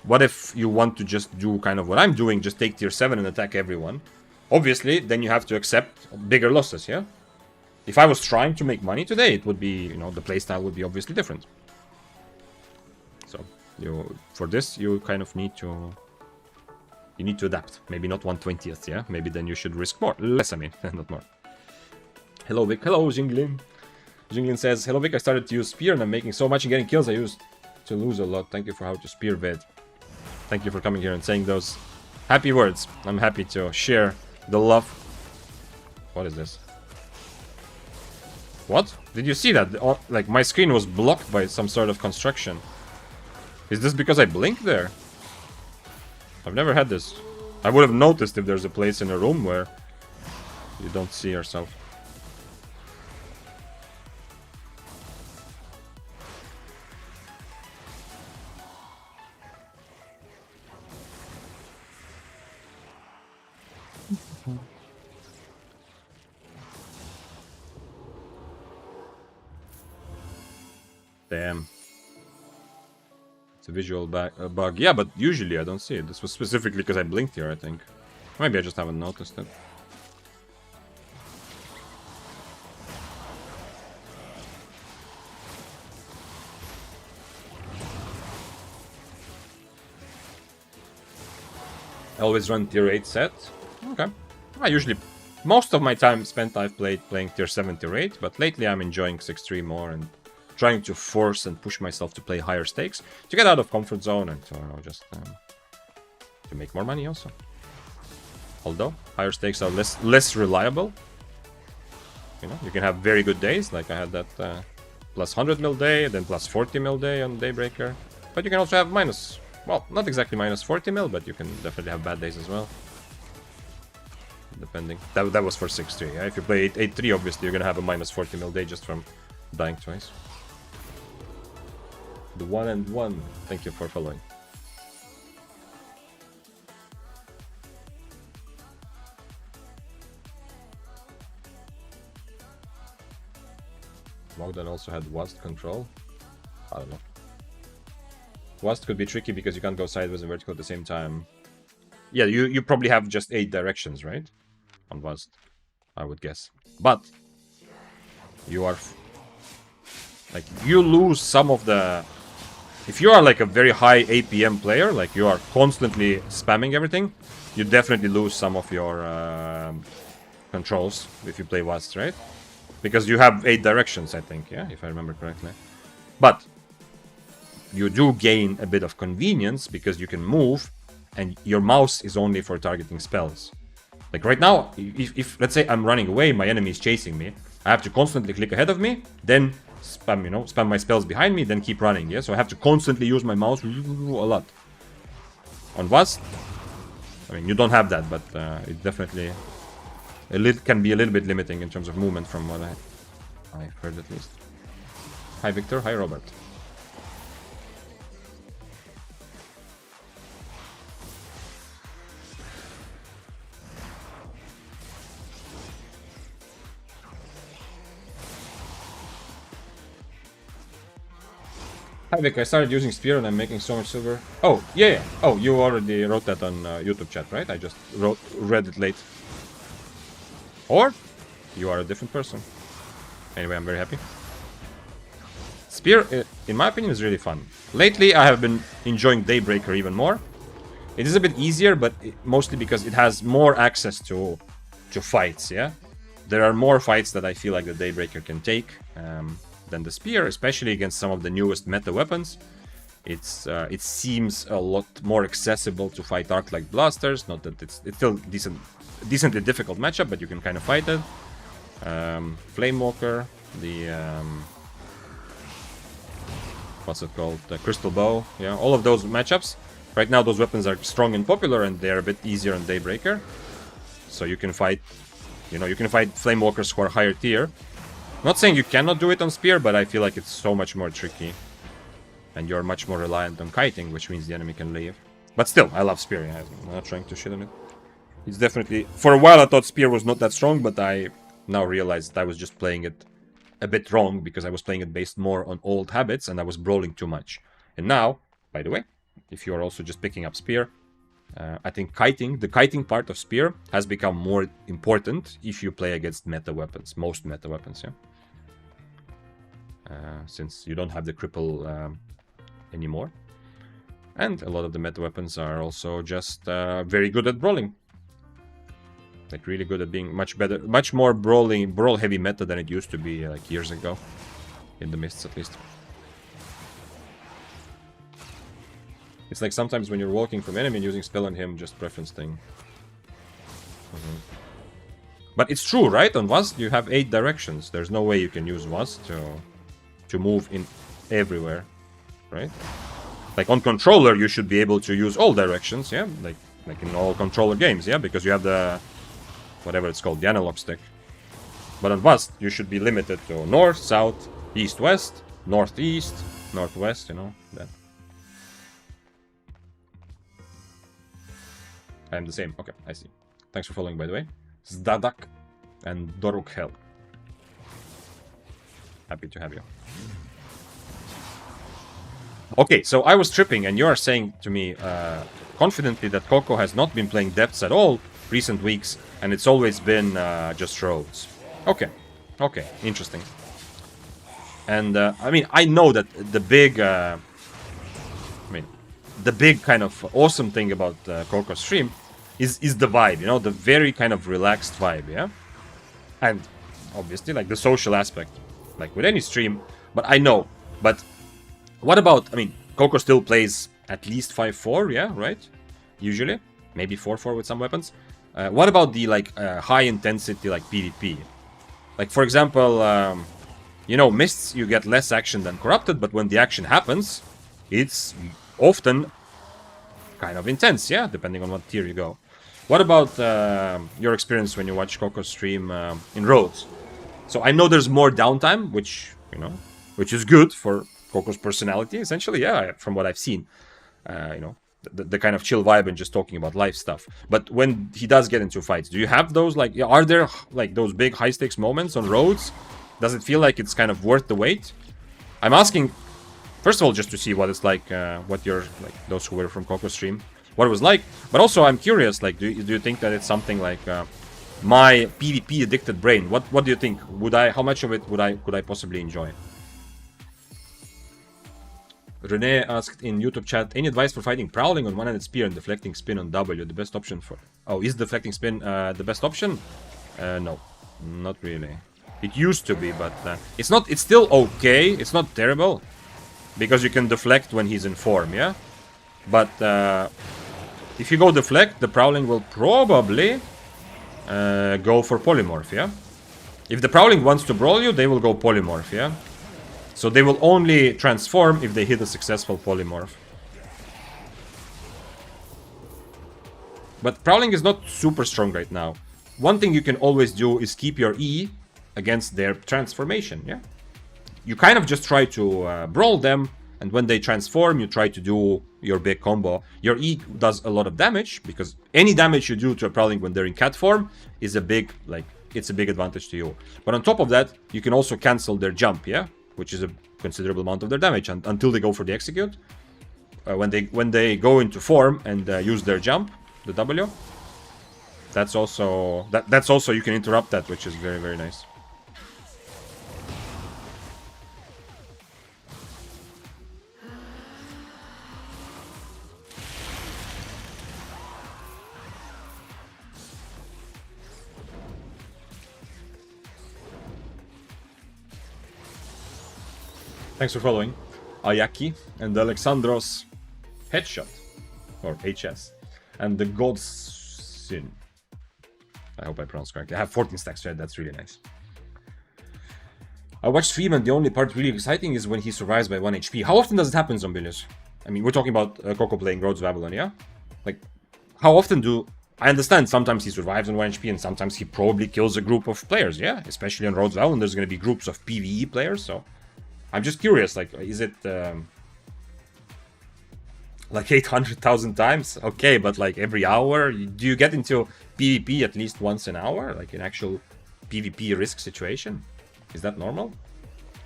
what if you want to just do kind of what I'm doing, just take tier 7 and attack everyone? Obviously, then you have to accept bigger losses, yeah? If I was trying to make money today, it would be, you know, the playstyle would be obviously different. So, for this, you kind of need to... You need to adapt. Maybe not 1/20th, yeah? Maybe then you should risk more. Less, I mean, not more. Hello, Vic. Hello, Jinglin. Jinglin says, hello, Vic. I started to use spear and I'm making so much and getting kills. I used to lose a lot. Thank you for how to spear vid. Thank you for coming here and saying those happy words. I'm happy to share the love. What is this? What? Did you see that? Like, my screen was blocked by some sort of construction. Is this because I blinked there? I've never had this. I would have noticed if there's a place in a room where you don't see yourself. Damn. It's a visual bug. Yeah, but usually I don't see it. This was specifically because I blinked here, I think. Maybe I just haven't noticed it. I always run tier 8 set. Okay. I usually... Most of my time spent I've playing tier 7, tier 8, but lately I'm enjoying 6-3 more and trying to force and push myself to play higher stakes to get out of comfort zone and to, you know, just to make more money also. Although higher stakes are less reliable. You know, you can have very good days, like I had that plus 100 mil day, then plus 40 mil day on Daybreaker. But you can also have minus, well, not exactly minus 40 mil, but you can definitely have bad days as well. Depending. That was for 6-3. Yeah? If you play 8-3, obviously you're gonna have a minus 40 mil day just from dying twice. The 1 and 1. Thank you for following. Mogdan also had Wast control. I don't know. Wast could be tricky because you can't go sideways and vertical at the same time. Yeah, you probably have just 8 directions, right? On Wast, I would guess. But you are... like, you lose some of the... If you are like a very high APM player, like you are constantly spamming everything, you definitely lose some of your controls if you play Wast, right? Because you have 8 directions, I think, yeah, if I remember correctly. But you do gain a bit of convenience because you can move and your mouse is only for targeting spells. Like right now, if let's say I'm running away, my enemy is chasing me, I have to constantly click ahead of me, then spam, you know, spam my spells behind me, then keep running, yeah? So I have to constantly use my mouse a lot. On Wast, I mean, you don't have that, but it definitely can be a little bit limiting in terms of movement from what I've heard at least. Hi Victor, hi Robert. Hi Vic, I started using Spear and I'm making so much silver. Oh, yeah. Oh, you already wrote that on YouTube chat, right? I just read it late. Or you are a different person. Anyway, I'm very happy. Spear, in my opinion, is really fun. Lately, I have been enjoying Daybreaker even more. It is a bit easier, but mostly because it has more access to fights, yeah? There are more fights that I feel like the Daybreaker can take. Than the Spear, especially against some of the newest meta weapons. It seems a lot more accessible to fight Arc-like blasters. Not that it's still decently difficult matchup, but you can kind of fight it. Flamewalker, the what's it called? The Crystal Bow. Yeah, all of those matchups. Right now, those weapons are strong and popular, and they're a bit easier on Daybreaker. So you can fight, you know, you can fight Flamewalkers who are higher tier. Not saying you cannot do it on Spear, but I feel like it's so much more tricky. And you're much more reliant on kiting, which means the enemy can leave. But still, I love Spear. I'm not trying to shit on it. It's definitely... For a while I thought Spear was not that strong, but I now realize that I was just playing it a bit wrong, because I was playing it based more on old habits, and I was brawling too much. And now, by the way, if you are also just picking up Spear, I think the kiting part of Spear has become more important if you play against meta weapons, most meta weapons, yeah. Since you don't have the cripple anymore. And a lot of the meta weapons are also just very good at brawling. Like really good at being much better, much more brawl heavy meta than it used to be like years ago. In the Mists at least. It's like sometimes when you're walking from enemy and using spell on him, just preference thing. But it's true, right? On Wast you have 8 directions. There's no way you can use Wast to move in everywhere, right? Like on controller, you should be able to use all directions, yeah? Like in all controller games, yeah? Because you have the, whatever it's called, the analog stick. But on Wast, you should be limited to north, south, east, west, northeast, northwest, you know, that. I'm the same. Okay, I see. Thanks for following, by the way. Zdadak and Doruk Hell. Happy to have you. Okay, so I was tripping, and you are saying to me confidently that Coco has not been playing depths at all recent weeks, and it's always been just roads. Okay, interesting. And I mean, I know that the big, the big kind of awesome thing about Coco's stream is the vibe, you know, the very kind of relaxed vibe, yeah? And obviously, like, the social aspect, like with any stream, but I know. But what about, I mean, Coco still plays at least 5-4, yeah, right? Usually. Maybe 4-4 with some weapons. What about the, like, high-intensity, like, PvP? Like, for example, you know, Mists, you get less action than Corrupted, but when the action happens, it's often kind of intense, yeah? Depending on what tier you go. What about your experience when you watch Coco's stream in Rhodes? So I know there's more downtime, which, you know, which is good for Coco's personality, essentially, yeah, from what I've seen. You know, the kind of chill vibe and just talking about life stuff. But when he does get into fights, do you have those, like, are there, like, those big high-stakes moments on Rhodes? Does it feel like it's kind of worth the wait? I'm asking, first of all, just to see what it's like, what your, like, those who were from Coco's stream, what it was like. But also, I'm curious, like, do you think that it's something like my PvP addicted brain? What do you think? How much of it could I possibly enjoy? Rene asked in YouTube chat, any advice for fighting Prowling on one-handed spear and deflecting spin on W? The best option for... Oh, is deflecting spin the best option? No, not really. It used to be, but it's not. It's still okay. It's not terrible because you can deflect when he's in form, yeah. But if you go deflect, the Prowling will probably go for polymorph, yeah. If the Prowling wants to brawl you, they will go polymorph, yeah. So they will only transform if they hit a successful polymorph. But Prowling is not super strong right now. One thing you can always do is keep your E against their transformation, yeah? You kind of just try to brawl them, and when they transform, you try to do your big combo. Your E does a lot of damage, because any damage you do to a Prowling when they're in cat form is a big, like, it's a big advantage to you. But on top of that, you can also cancel their jump, yeah? Which is a considerable amount of their damage until they go for the execute. When they go into form and use their jump, the W, that's also you can interrupt that, which is very, very nice. Thanks for following. Ayaki and Alexandros Headshot, or HS, and the Godsin. I hope I pronounced correctly. I have 14 stacks, right? That's really nice. I watched stream and the only part really exciting is when he survives by 1 HP. How often does it happen, Zombilius? I mean, we're talking about Coco playing Roads of Avalon, yeah? Like, how often do... I understand sometimes he survives on 1 HP and sometimes he probably kills a group of players, yeah? Especially on Roads of Avalon, there's going to be groups of PvE players, so... I'm just curious, like, is it... like 800,000 times? Okay, but like every hour? Do you get into PvP at least once an hour? Like an actual PvP risk situation? Is that normal?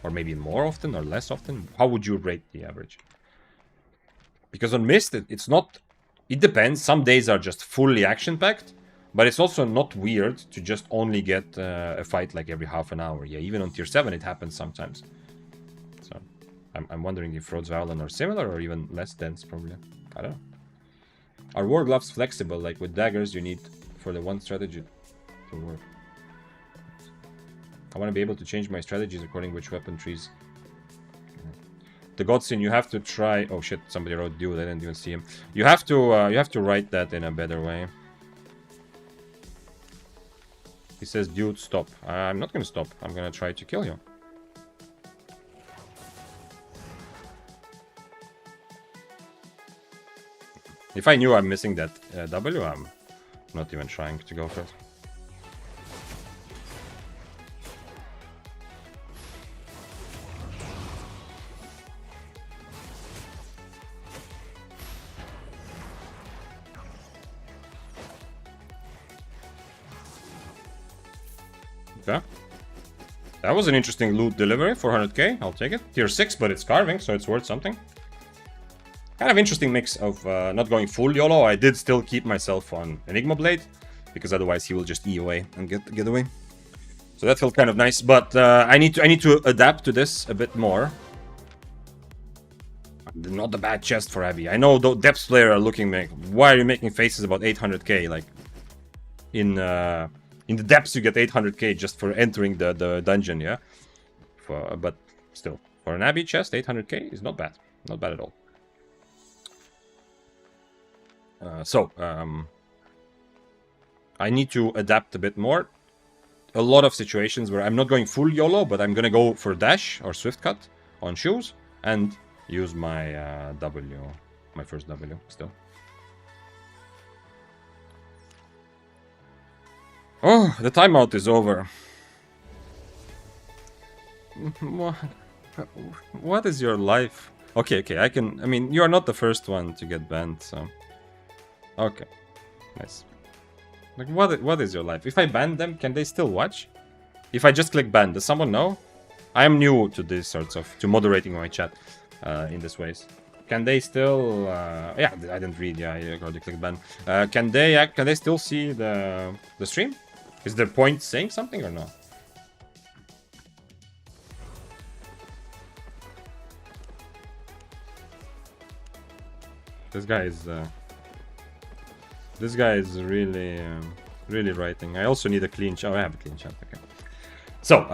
Or maybe more often or less often? How would you rate the average? Because on Mist, it's not... It depends. Some days are just fully action-packed. But it's also not weird to just only get a fight like every half an hour. Yeah, even on tier 7 it happens sometimes. So... I'm wondering if Roads of Avalon are similar or even less dense, probably. I don't know. Are war gloves flexible? Like with daggers, you need for the one strategy to work. I want to be able to change my strategies according which weapon trees. The Godsin, you have to try. Oh shit! Somebody wrote dude. I didn't even see him. You have to write that in a better way. He says, "Dude, stop." I'm not gonna stop. I'm gonna try to kill you. If I knew I'm missing that W, I'm not even trying to go for it. Okay. That was an interesting loot delivery, 400k, I'll take it. Tier 6, but it's carving, so it's worth something. Kind of interesting mix of not going full YOLO. I did still keep myself on Enigma Blade, because otherwise he will just E away and get away. So that felt kind of nice, but I need to adapt to this a bit more. Not a bad chest for Abby. I know the depths player are looking like, why are you making faces about 800k? Like in the depths you get 800k just for entering the dungeon, yeah. But still, for an Abby chest, 800k is not bad. Not bad at all. I need to adapt a bit more. A lot of situations where I'm not going full YOLO, but I'm gonna go for dash or swift cut on shoes and use my my first W still. Oh, the timeout is over. What is your life? Okay, I mean, you are not the first one to get banned, so... Okay, nice. Like, what is your life? If I ban them, can they still watch? If I just click ban, does someone know? I am new to these sorts of... to moderating my chat in this ways. Can they still... yeah, I didn't read, yeah, I already clicked ban. Can they still see the stream? Is their point saying something or no? This guy is really really writing. I also need a clean chat. Oh, I have a clean chat. Okay. So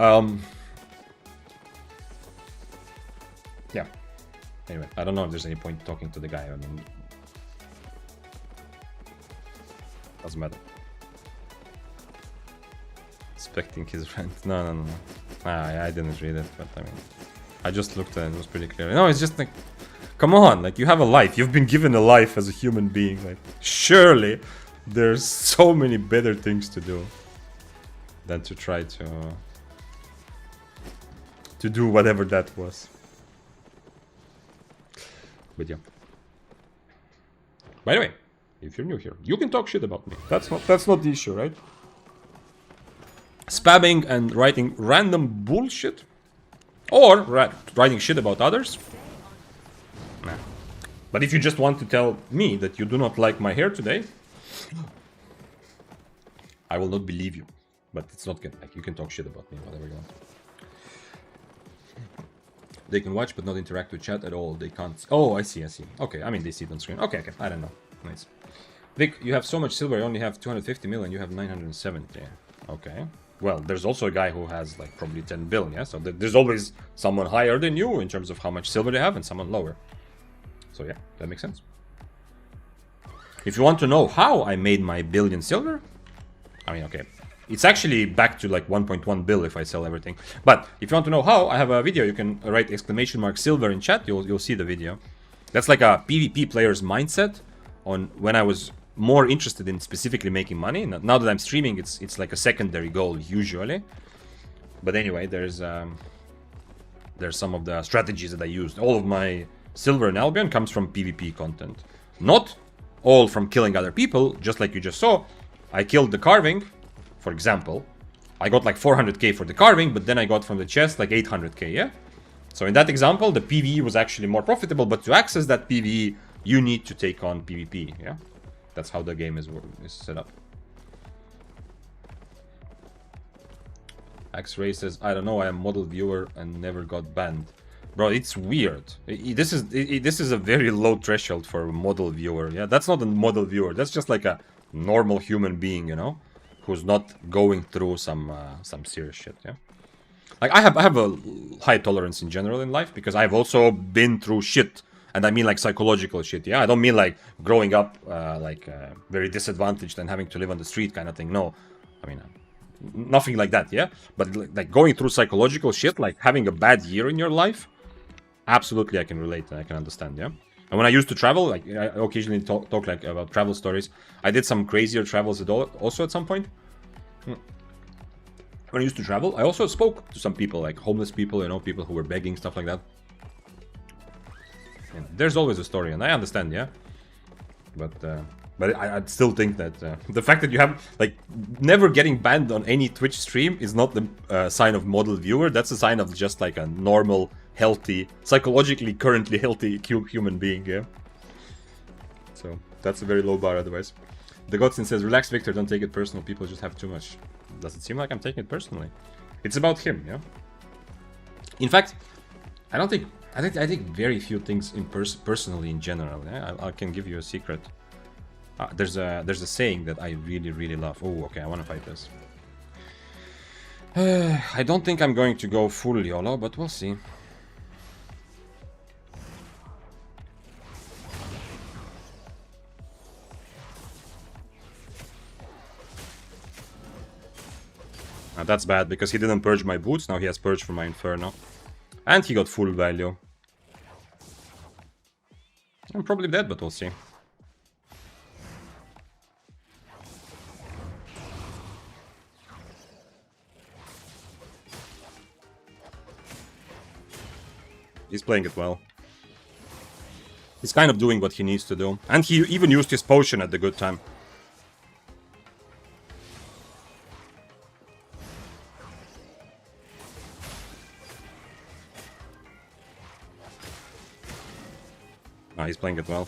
yeah. Anyway, I don't know if there's any point talking to the guy. I mean, doesn't matter. Expecting his rent. No. I didn't read it, but I mean, I just looked at it. It was pretty clear. No, it's just like, come on, like, you have a life. You've been given a life as a human being. Like, surely there's so many better things to do than to try to do whatever that was. But yeah. By the way, if you're new here, you can talk shit about me. That's not the issue, right? Spamming and writing random bullshit, or writing shit about others. Nah. But if you just want to tell me that you do not like my hair today, I will not believe you. But it's not good. Like, you can talk shit about me, whatever you want. They can watch but not interact with chat at all. They can't. Oh, I see. Okay, I mean, they see it on screen. Okay, I don't know. Nice. Vic, you have so much silver. You only have 250 million. You have 970. Okay. Well, there's also a guy who has like probably 10 billion, yeah? So there's always someone higher than you in terms of how much silver they have and someone lower. So yeah, that makes sense. If you want to know how I made my billion silver, I mean, okay, it's actually back to like 1.1 bill if I sell everything. But if you want to know how, I have a video. You can write !silver in chat. You'll see the video. That's like a PvP player's mindset on when I was more interested in specifically making money. Now that I'm streaming, it's like a secondary goal usually. But anyway, there's some of the strategies that I used. All of my silver in Albion comes from PvP content, not all from killing other people. Just like you just saw, I killed the carving, for example. I got like 400k for the carving, but then I got from the chest like 800k, yeah? So in that example, the PvE was actually more profitable, but to access that PvE, you need to take on PvP, yeah? That's how the game is set up. X-Ray says, I don't know, I am model viewer and never got banned. Bro, it's weird. This is a very low threshold for a model viewer, yeah? That's not a model viewer, that's just like a normal human being, you know? Who's not going through some serious shit, yeah? Like, I have a high tolerance in general in life, because I've also been through shit. And I mean like psychological shit, yeah? I don't mean like growing up very disadvantaged and having to live on the street kind of thing. No, I mean, nothing like that, yeah? But like going through psychological shit, like having a bad year in your life, absolutely I can relate and I can understand, yeah? And when I used to travel, like I occasionally talk like about travel stories. I did some crazier travels also at some point. When I used to travel, I also spoke to some people, like homeless people, you know, people who were begging, stuff like that. And there's always a story, and I understand, yeah? But But I'd still think that the fact that you have, like, never getting banned on any Twitch stream is not the sign of model viewer. That's a sign of just, like, a normal, healthy, psychologically currently healthy human being, yeah? So, that's a very low bar otherwise. The Godson says, relax, Victor, don't take it personal. People just have too much. Does it seem like I'm taking it personally? It's about him, yeah? In fact, I think very few things personally in general, yeah? I can give you a secret. There's a saying that I really love. Oh, okay, I want to fight this. I don't think I'm going to go full YOLO, but we'll see. That's bad, because he didn't purge my boots, now he has purged for my Inferno. And he got full value. I'm probably dead, but we'll see. He's playing it well. He's kind of doing what he needs to do. And he even used his potion at the good time. Ah, he's playing it well.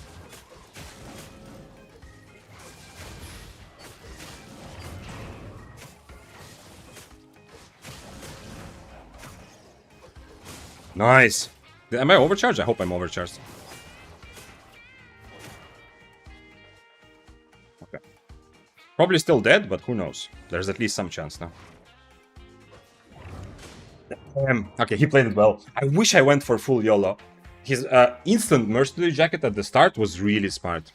Nice. Am I overcharged? I hope I'm overcharged. Okay. Probably still dead, but who knows? There's at least some chance now. Okay, he played it well. I wish I went for full YOLO. His instant mercenary jacket at the start was really smart.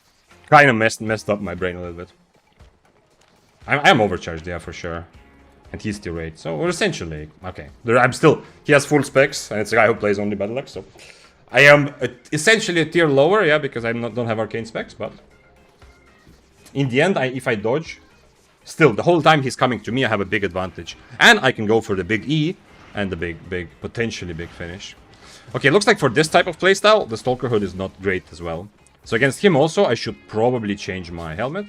Kind of messed up my brain a little bit. I'm overcharged, yeah, for sure. And he's tier 8, so we're essentially... Okay, I'm still... He has full specs, and it's a guy who plays only Battle Axe, so... I am essentially a tier lower, yeah, because I don't have Arcane specs, but... In the end, if I dodge... Still, the whole time he's coming to me, I have a big advantage. And I can go for the big E, and the potentially big finish. Okay, looks like for this type of playstyle, the Stalker Hood is not great as well. So against him also, I should probably change my helmet.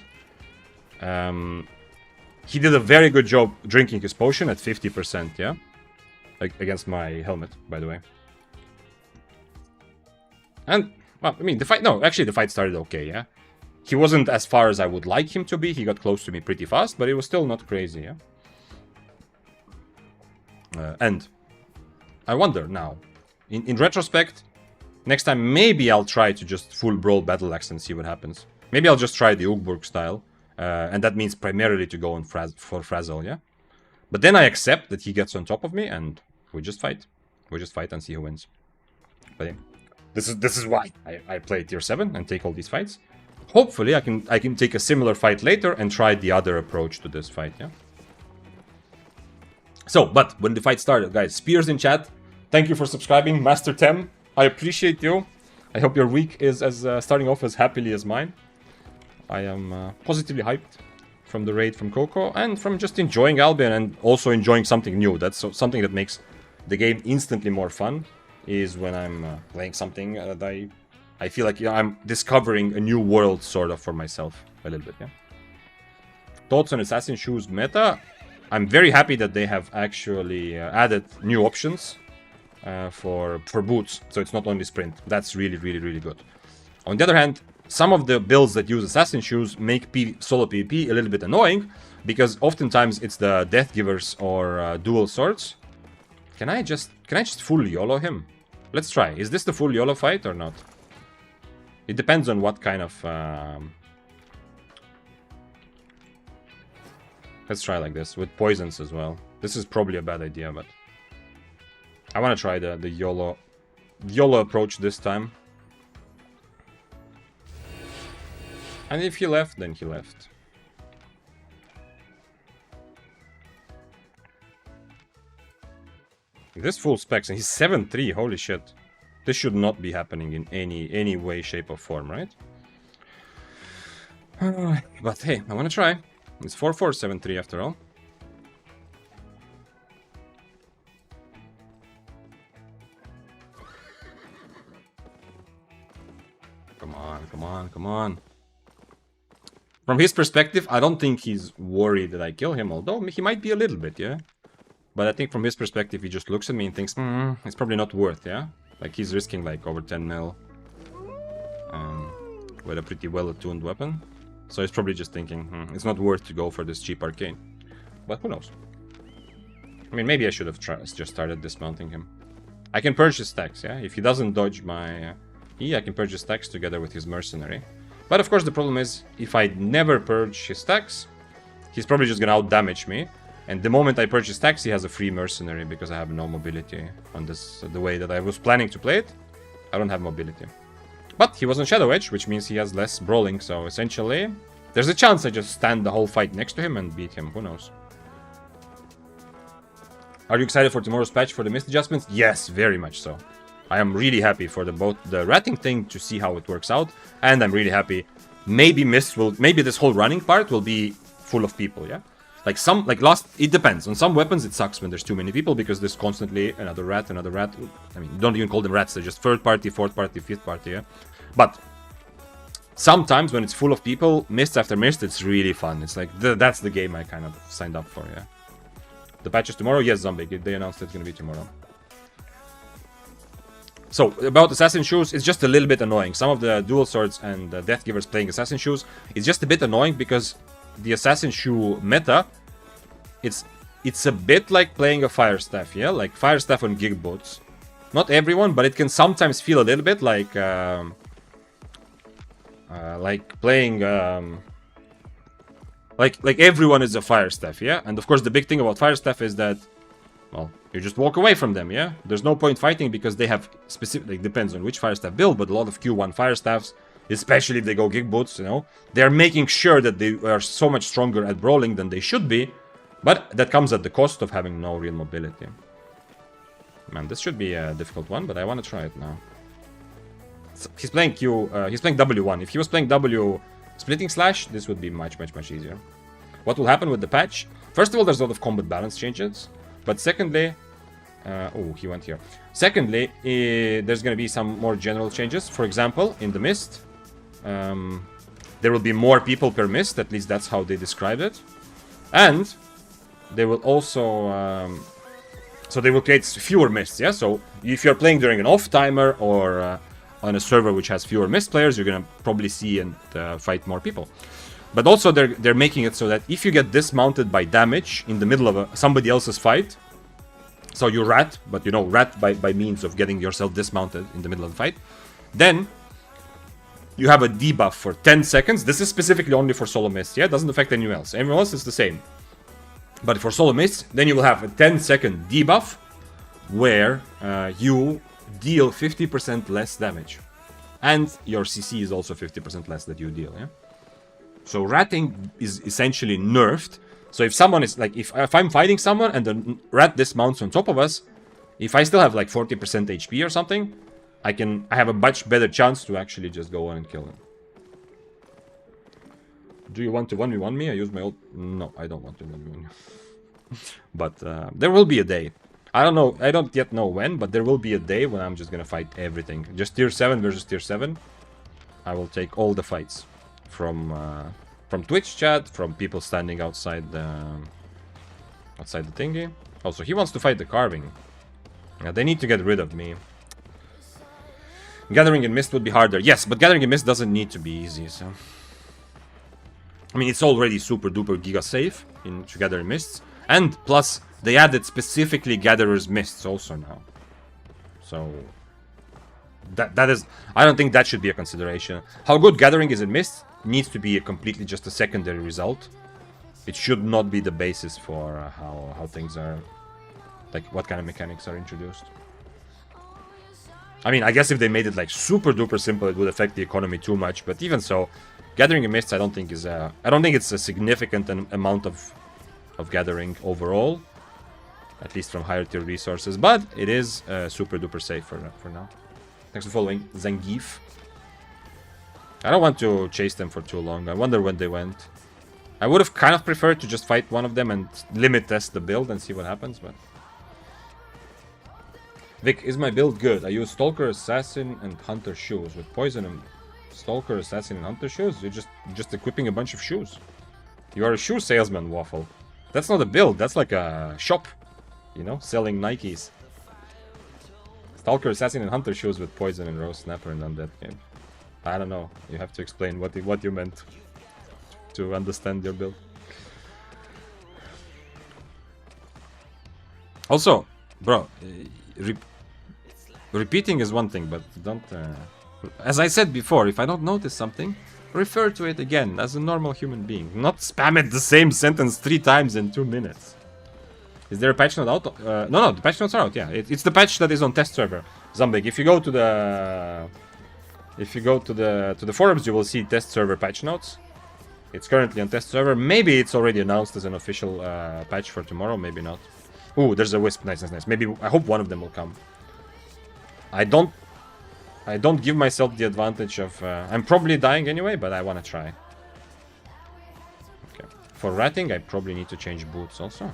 He did a very good job drinking his potion at 50%, yeah? Like, against my helmet, by the way. And, well, I mean, the fight... No, actually, the fight started okay, yeah? He wasn't as far as I would like him to be. He got close to me pretty fast, but it was still not crazy, yeah? And I wonder now, in retrospect, next time maybe I'll try to just full brawl Battle Axe and see what happens. Maybe I'll just try the Ugburg style. And that means primarily to go on for Frazzle, yeah? But then I accept that he gets on top of me, and we just fight. We just fight and see who wins. But yeah, this is why I play tier 7 and take all these fights. Hopefully I can take a similar fight later and try the other approach to this fight, yeah? So, but when the fight started, guys, spears in chat. Thank you for subscribing, Master Tem. I appreciate you. I hope your week is starting off as happily as mine. I am positively hyped from the raid from Coco and from just enjoying Albion and also enjoying something new. That's something that makes the game instantly more fun, is when I'm playing something that I feel like, yeah, I'm discovering a new world sort of for myself a little bit, yeah. Thoughts on Assassin's Shoes meta? I'm very happy that they have actually added new options for boots, so it's not only sprint. That's really good. On the other hand, some of the builds that use Assassin Shoes make solo PvP a little bit annoying, because oftentimes it's the Death Givers or dual swords. Can I just full YOLO him? Let's try. Is this the full YOLO fight or not? It depends on what kind of... Let's try like this, with poisons as well. This is probably a bad idea, but... I want to try the YOLO approach this time. And if he left, then he left. This full specs, and he's 7-3, holy shit. This should not be happening in any way, shape, or form, right? But hey, I want to try. It's 4-4, 7-3 after all. Come on, come on, come on. From his perspective, I don't think he's worried that I kill him, although he might be a little bit, yeah? But I think from his perspective, he just looks at me and thinks, it's probably not worth, yeah? Like, he's risking, like, over 10 mil with a pretty well-attuned weapon. So he's probably just thinking, it's not worth to go for this cheap Arcane. But who knows? I mean, maybe I should have just started dismounting him. I can purge his stacks, yeah? If he doesn't dodge my E, I can purge his stacks together with his mercenary. But of course the problem is, if I never purge his stacks, he's probably just gonna out-damage me. And the moment I purge his stacks, he has a free mercenary because I have no mobility on this, the way that I was planning to play it. I don't have mobility. But he was on Shadow Edge, which means he has less brawling, so essentially, there's a chance I just stand the whole fight next to him and beat him, who knows. Are you excited for tomorrow's patch for the mist adjustments? Yes, very much so. I am really happy for both the ratting thing to see how it works out, and I'm really happy. Maybe this whole running part will be full of people, yeah? It depends. On some weapons it sucks when there's too many people because there's constantly another rat. I mean, don't even call them rats, they're just third party, fourth party, fifth party, yeah? But sometimes when it's full of people, mist after mist, it's really fun. It's like, that's the game I kind of signed up for, yeah? The patch is tomorrow? Yes, Zombie, they announced it's gonna be tomorrow. So, about Assassin Shoes, it's just a little bit annoying. Some of the Dual Swords and Death Givers playing Assassin Shoes, it's just a bit annoying because the Assassin Shoe meta, it's a bit like playing a Fire Staff, yeah? Like Fire Staff on Gig Boots. Not everyone, but it can sometimes feel a little bit like playing... Like everyone is a Fire Staff, yeah? And of course the big thing about Fire Staff is that, well, you just walk away from them, yeah? There's no point fighting because they have specific... Like, depends on which Fire Staff build, but a lot of Q1 Fire Staffs, especially if they go Gig Boots, you know, they're making sure that they are so much stronger at brawling than they should be, but that comes at the cost of having no real mobility. Man, this should be a difficult one, but I want to try it now. So he's playing he's playing W1. If he was playing W Splitting Slash, this would be much easier. What will happen with the patch? First of all, there's a lot of combat balance changes, but secondly... oh, he went here. Secondly, there's going to be some more general changes. For example, in the Mist, there will be more people per Mist, at least that's how they described it. And they will also... so they will create fewer Mists, yeah? So if you're playing during an off-timer or on a server which has fewer Mist players, you're going to probably see and fight more people. But also they're making it so that if you get dismounted by damage in the middle of somebody else's fight, so you rat, but you know, rat by means of getting yourself dismounted in the middle of the fight, then you have a debuff for 10 seconds. This is specifically only for solo Mist, yeah? It doesn't affect anyone else. Everyone else is the same. But for solo Mist, then you will have a 10-second debuff where you deal 50% less damage. And your CC is also 50% less that you deal, yeah? So ratting is essentially nerfed. So if someone is like, if I'm fighting someone and the rat dismounts on top of us, if I still have like 40% HP or something, I have a much better chance to actually just go on and kill him. Do you want to 1v1 me? I use my ult. No, I don't want to 1v1 you. But there will be a day. I don't know. I don't yet know when, but there will be a day when I'm just gonna fight everything. Just tier 7 versus tier 7. I will take all the fights from Twitch chat, from people standing outside the thingy. Also, he wants to fight the carving. Yeah, they need to get rid of me. Gathering in Mist would be harder. Yes, but Gathering in Mist doesn't need to be easy, so... I mean, it's already super duper giga safe to gather in Mists. And plus, they added specifically Gatherer's Mists also now. So... That is... I don't think that should be a consideration. How good Gathering is in Mist needs to be completely just a secondary result. It should not be the basis for how things are... Like, what kind of mechanics are introduced. I mean, I guess if they made it like super duper simple, it would affect the economy too much. But even so, Gathering in Mists, I don't think it's a significant amount of gathering overall, at least from higher tier resources. But it is super duper safe for now. Thanks for following, Zangief. I don't want to chase them for too long. I wonder when they went. I would have kind of preferred to just fight one of them and limit test the build and see what happens, but... Vic, is my build good? I use Stalker, Assassin, and Hunter shoes with poison and Stalker, Assassin, and Hunter shoes? You're just equipping a bunch of shoes. You are a shoe salesman, Waffle. That's not a build, that's like a shop. You know, selling Nikes. Stalker, Assassin, and Hunter shoes with Poison and Rose, Snapper, and Undead game. I don't know. You have to explain what you meant to understand your build. Also, bro, repeating is one thing, but don't... as I said before, if I don't notice something, refer to it again as a normal human being. Not spam it the same sentence 3 times in 2 minutes. Is there a patch note out? No, the patch notes are out, yeah. It's the patch that is on test server. Zombig, if you go to the... If you go to the forums, you will see test server patch notes. It's currently on test server. Maybe it's already announced as an official patch for tomorrow, maybe not. Ooh, there's a wisp. Nice, nice, nice. Maybe, I hope one of them will come. I don't give myself the advantage of... I'm probably dying anyway, but I want to try. Okay. For ratting, I probably need to change boots also.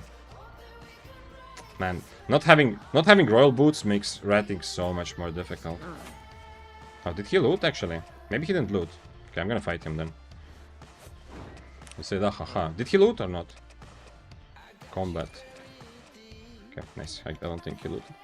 Man, not having royal boots makes ratting so much more difficult. Oh, did he loot actually? Maybe he didn't loot. Okay, I'm gonna fight him then. You say that, haha. Did he loot or not? Combat. Okay, nice. I don't think he looted.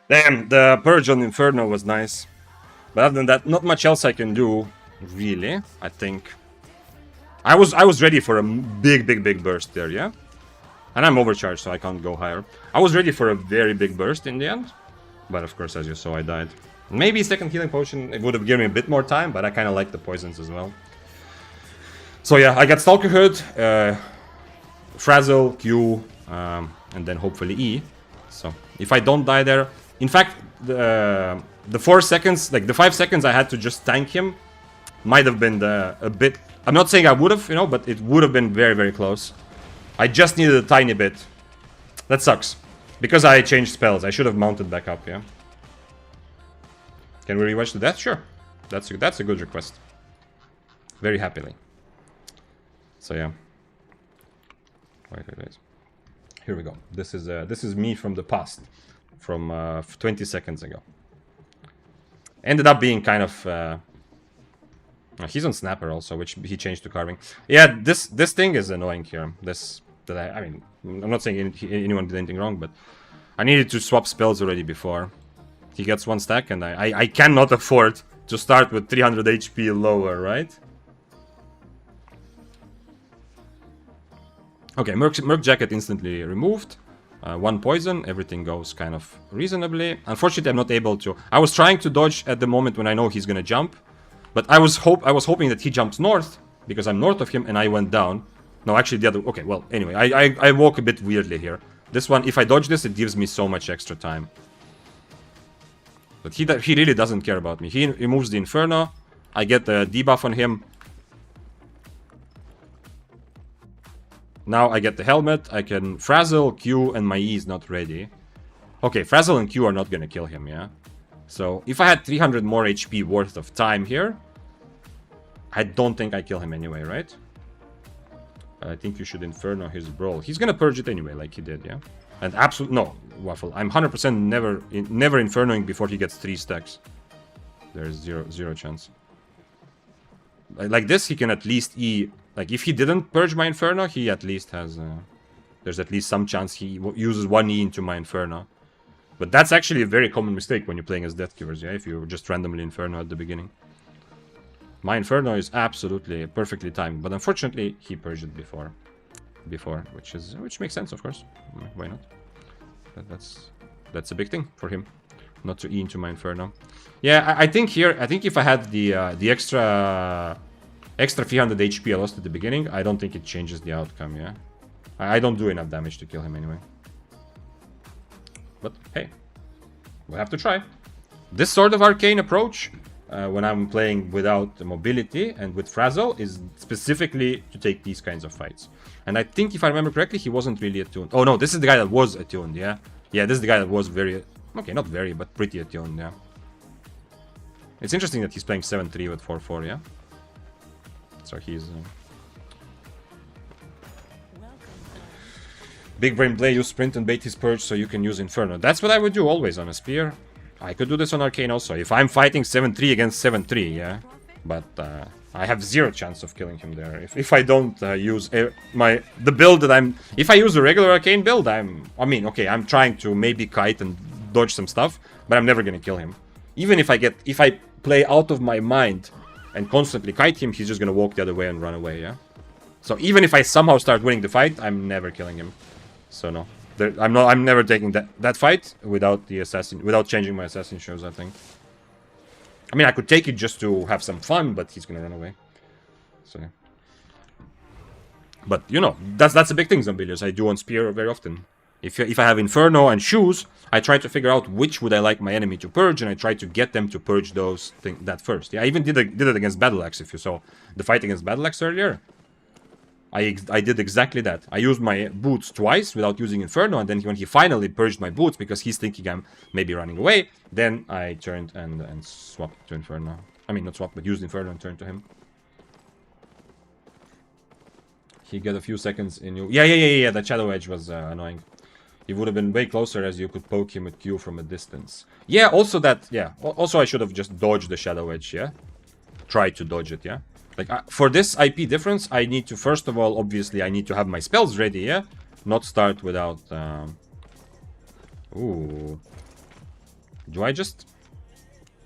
Damn, the purge on Inferno was nice. But other than that, not much else I can do, really, I think. I was ready for a big burst there, yeah? And I'm overcharged, so I can't go higher. I was ready for a very big burst in the end. But of course, as you saw, I died. Maybe second healing potion, it would have given me a bit more time, but I kind of like the poisons as well. So yeah, I got Stalker Hood, Frazzle, Q, and then hopefully E. So if I don't die there... In fact, the 4 seconds, like the 5 seconds I had to just tank him might have been a bit... I'm not saying I would have, you know, but it would have been very close. I just needed a tiny bit. That sucks. Because I changed spells, I should have mounted back up, yeah? Can we rewatch the death? Sure. That's a good request. Very happily. So yeah. Wait. Here we go. This is me from the past. From 20 seconds ago. Ended up being kind of... he's on Snapper also, which he changed to Carving. Yeah, this thing is annoying here. I mean, I'm not saying anyone did anything wrong, but I needed to swap spells already before. He gets 1 stack, and I cannot afford to start with 300 HP lower, right? Okay, Merc Jacket instantly removed. 1 poison, everything goes kind of reasonably. Unfortunately, I'm not able to... I was trying to dodge at the moment when I know he's gonna jump. But I was hoping that he jumps north, because I'm north of him, and I went down. No, actually the other... Okay, well, anyway, I walk a bit weirdly here. This one, if I dodge this, it gives me so much extra time. But he really doesn't care about me. He removes the Inferno. I get the debuff on him. Now I get the helmet, I can Frazzle, Q, and my E is not ready. Okay, Frazzle and Q are not gonna kill him, yeah? So, if I had 300 more HP worth of time here, I don't think I kill him anyway, right? I think you should Inferno his Brawl. He's gonna purge it anyway, like he did, yeah? And absolutely... No, Waffle. I'm 100% never Infernoing before he gets 3 stacks. There's zero chance. Like this, he can at least E... Like, if he didn't purge my Inferno, he at least has... there's at least some chance he uses 1 E into my Inferno. But that's actually a very common mistake when you're playing as Death Givers, yeah? If you just randomly Inferno at the beginning. My Inferno is absolutely perfectly timed, but unfortunately, he purged it before, which makes sense, of course. Why not? That's a big thing for him, not to E into my Inferno. Yeah, I think if I had the extra 300 HP I lost at the beginning, I don't think it changes the outcome, yeah? I don't do enough damage to kill him anyway. But, hey, we'll have to try. This sort of arcane approach, when I'm playing without mobility and with Frazzle is specifically to take these kinds of fights. And I think, if I remember correctly, he wasn't really attuned. Oh no, this is the guy that was attuned, yeah? Yeah, this is the guy that was very... Okay, not very, but pretty attuned, yeah. It's interesting that he's playing 7-3 with 4-4, yeah? So he's... Big brain play, use sprint and bait his purge so you can use Inferno. That's what I would do always on a spear. I could do this on Arcane also. If I'm fighting 7-3 against 7-3, yeah? But I have zero chance of killing him there. If I don't use the build that I'm... If I use a regular Arcane build, I mean, okay, I'm trying to maybe kite and dodge some stuff, but I'm never gonna kill him. Even if I play out of my mind and constantly kite him, he's just gonna walk the other way and run away, yeah? So even if I somehow start winning the fight, I'm never killing him. So no. I'm never taking that fight without the assassin, without changing my assassin shows, I think. I mean, I could take it just to have some fun, but he's gonna run away. So yeah. But you know, that's a big thing, Zombiliers. I do on Spear very often. If I have Inferno and Shoes, I try to figure out which would I like my enemy to purge, and I try to get them to purge that first. Yeah, I even did it against Battle Axe. If you saw the fight against Battle Axe earlier, I did exactly that. I used my boots twice without using Inferno, and then when he finally purged my boots because he's thinking I'm maybe running away, then I turned and swapped to Inferno. I mean, not swapped, but used Inferno and turned to him. He got a few seconds in you. Yeah. That Shadow Edge was annoying. He would have been way closer as you could poke him with Q from a distance. Yeah, also that, yeah. Also, I should have just dodged the Shadow Edge, yeah? Try to dodge it, yeah? Like, for this IP difference, I need to, first of all, obviously, I need to have my spells ready, yeah? Not start without... Ooh. Do I just...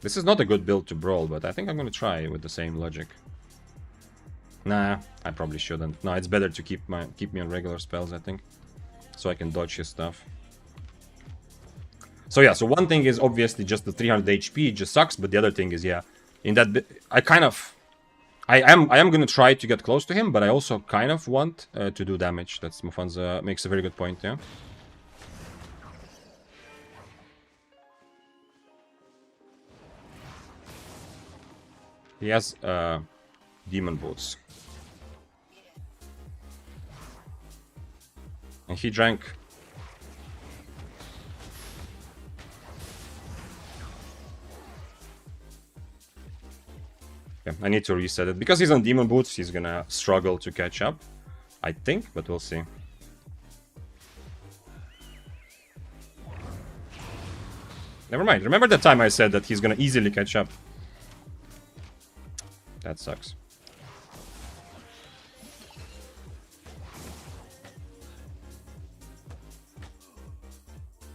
This is not a good build to brawl, but I think I'm gonna try with the same logic. Nah, I probably shouldn't. No, it's better to keep me on regular spells, I think. So I can dodge his stuff. So yeah, so one thing is obviously just the 300 HP, it just sucks, but the other thing is, yeah, in that bit, I am gonna try to get close to him, but I also kind of want to do damage. That's Mufanza makes a very good point, yeah. He has demon boots. And he drank. Okay, I need to reset it. Because he's on demon boots, he's gonna struggle to catch up. I think, but we'll see. Never mind. Remember that time I said that he's gonna easily catch up? That sucks.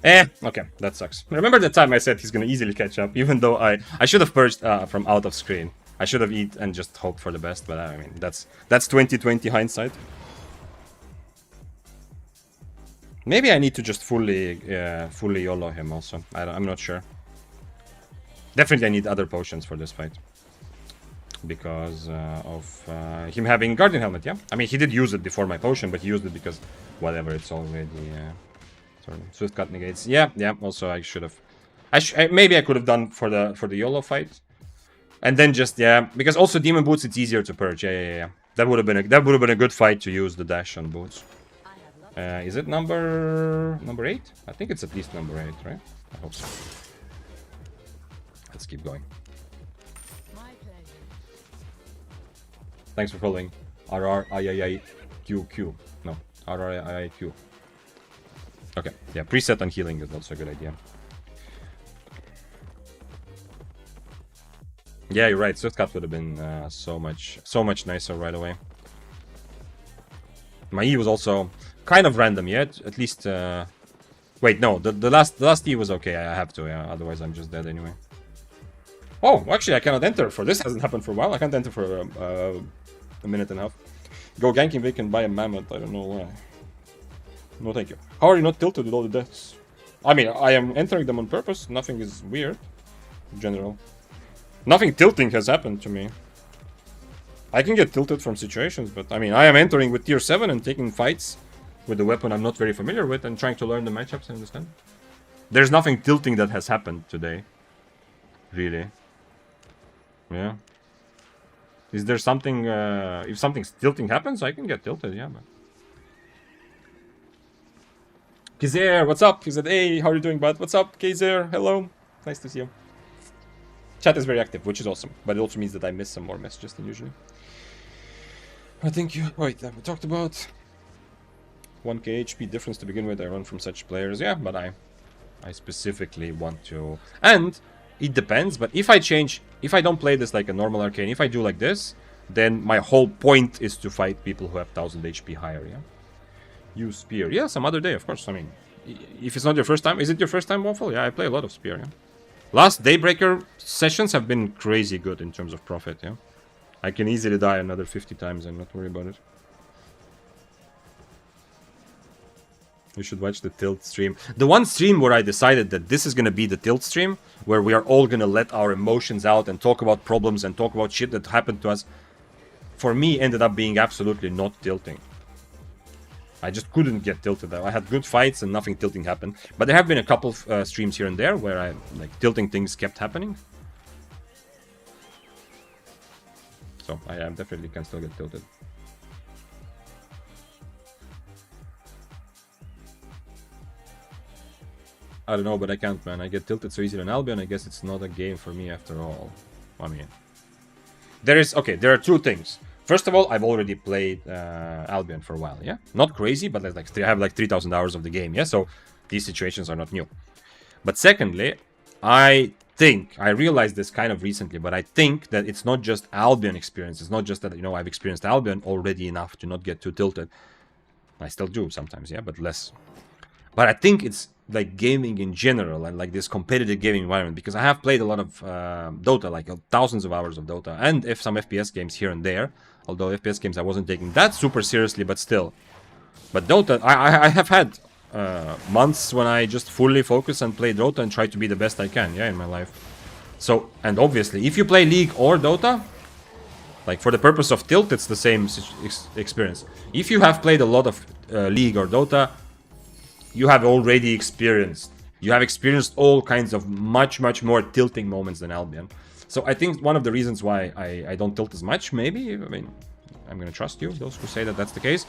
Okay, that sucks. Remember the time I said he's gonna easily catch up, even though I should have purged from out of screen. I should have eat and just hope for the best, but I mean, that's 2020 hindsight. Maybe I need to just fully YOLO him also. I'm not sure. Definitely I need other potions for this fight. Because of him having Guardian Helmet, yeah? I mean, he did use it before my potion, but he used it because whatever, it's already... Sorry, Swift Cut negates. Yeah, also I should have... maybe I could have done for the YOLO fight. And then just, yeah, because also Demon Boots, it's easier to purge. Yeah. That would have been a good fight to use the dash on Boots. Is it number 8? I think it's at least number 8, right? I hope so. Let's keep going. Thanks for following. RRIIQQ. No, RRIIQ. Okay, yeah, preset on healing is also a good idea. Yeah, you're right. Swift Cut would have been so much nicer right away. My E was also kind of random yet. At least, wait, no, the last E was okay. I have to, yeah. Otherwise, I'm just dead anyway. Oh, actually, I cannot enter for this. Hasn't happened for a while. I can't enter for a minute and a half. Go ganking Vic and buy a mammoth. I don't know why. No, thank you. How are you not tilted with all the deaths? I mean, I am entering them on purpose. Nothing is weird. In general. Nothing tilting has happened to me. I can get tilted from situations, but I mean, I am entering with tier 7 and taking fights with a weapon I'm not very familiar with and trying to learn the matchups and understand. There's nothing tilting that has happened today. Really. Yeah. Is there something, if something tilting happens, I can get tilted, yeah, but... Kizer, what's up? He said, hey, how are you doing, bud? What's up, Kizer? Hello. Nice to see you. Chat is very active, which is awesome, but it also means that I miss some more messages than usually. I think you... Wait, that we talked about... 1k HP difference to begin with, I run from such players, yeah, but I specifically want to... And it depends, but if I change... If I don't play this like a normal Arcane, if I do like this, then my whole point is to fight people who have 1000 HP higher, yeah? Use Spear. Yeah, some other day, of course. I mean, if it's not your first time... Is it your first time, Waffle? Yeah, I play a lot of Spear, yeah. Last Daybreaker sessions have been crazy good in terms of profit, yeah? I can easily die another 50 times and not worry about it. You should watch the Tilt stream. The one stream where I decided that this is gonna be the Tilt stream, where we are all gonna let our emotions out and talk about problems and talk about shit that happened to us, for me ended up being absolutely not tilting. I just couldn't get tilted. I had good fights and nothing tilting happened. But there have been a couple of streams here and there where I like tilting things kept happening. So I definitely can still get tilted. I don't know, but I can't, man. I get tilted so easily on Albion. I guess it's not a game for me after all. I mean, there are two things. First of all, I've already played Albion for a while, yeah? Not crazy, but I have like 3,000 hours of the game, yeah? So these situations are not new. But secondly, I realized this kind of recently, but I think that it's not just Albion experience. It's not just that, you know, I've experienced Albion already enough to not get too tilted. I still do sometimes, yeah, but less. But I think it's like gaming in general and like this competitive gaming environment, because I have played a lot of Dota, like thousands of hours of Dota, and if some FPS games here and there, although FPS games I wasn't taking that super seriously, but still. But Dota, I have had months when I just fully focus and play Dota and try to be the best I can, yeah, in my life. So, and obviously, if you play League or Dota, like for the purpose of Tilt, it's the same experience. If you have played a lot of League or Dota, you have already experienced. You have experienced all kinds of much more tilting moments than Albion. So I think one of the reasons why I don't tilt as much, maybe, I mean, I'm gonna trust you, those who say that that's the case.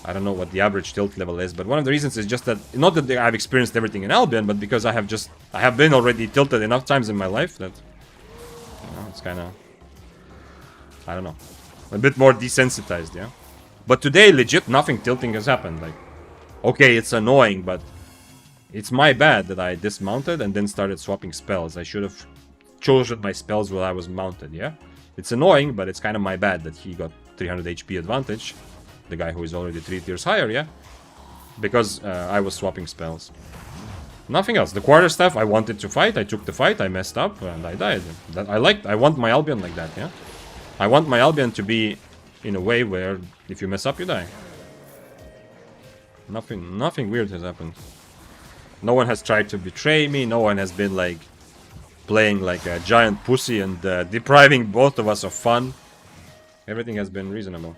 I don't know what the average tilt level is, but one of the reasons is just that, not that I've experienced everything in Albion, but because I have been already tilted enough times in my life that, you know, it's kind of, I don't know, a bit more desensitized, yeah? But today, legit, nothing tilting has happened, like, okay, it's annoying, but it's my bad that I dismounted and then started swapping spells. I should have chosen my spells while I was mounted, yeah? It's annoying, but it's kind of my bad that he got 300 HP advantage, the guy who is already 3 tiers higher, yeah? Because I was swapping spells. Nothing else. The quarterstaff, I wanted to fight, I took the fight, I messed up, and I died. I want my Albion like that, yeah? I want my Albion to be in a way where if you mess up, you die. Nothing weird has happened. No one has tried to betray me. No one has been like playing like a giant pussy and depriving both of us of fun. Everything has been reasonable.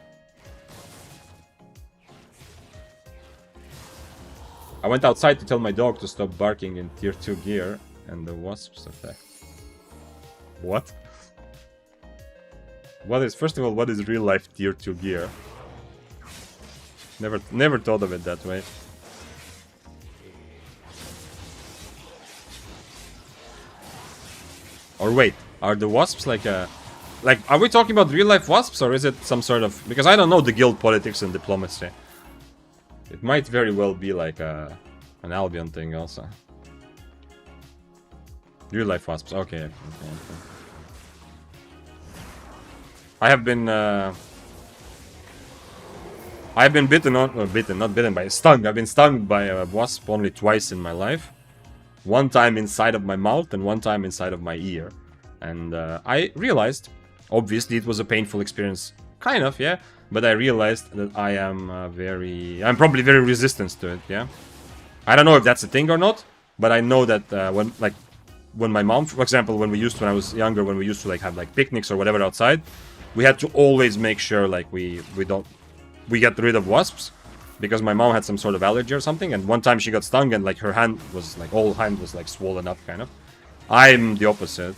I went outside to tell my dog to stop barking in tier 2 gear, and the wasps attacked. What? First of all, what is real life tier 2 gear? Never thought of it that way. Or wait, are the wasps like a... Like, are we talking about real life wasps, or is it some sort of... Because I don't know the guild politics and diplomacy. It might very well be like an Albion thing also. Real life wasps, okay. I have been... I've been not bitten by, stung. I've been stung by a wasp only twice in my life. One time inside of my mouth and one time inside of my ear. And I realized, obviously it was a painful experience, kind of, yeah. But I realized that I am I'm probably very resistant to it, yeah. I don't know if that's a thing or not, but I know that when my mom, for example, when I was younger, when we used to like have like picnics or whatever outside, we had to always make sure like we get rid of wasps, because my mom had some sort of allergy or something, and one time she got stung and like her hand was like, whole hand was like swollen up kind of. I'm the opposite.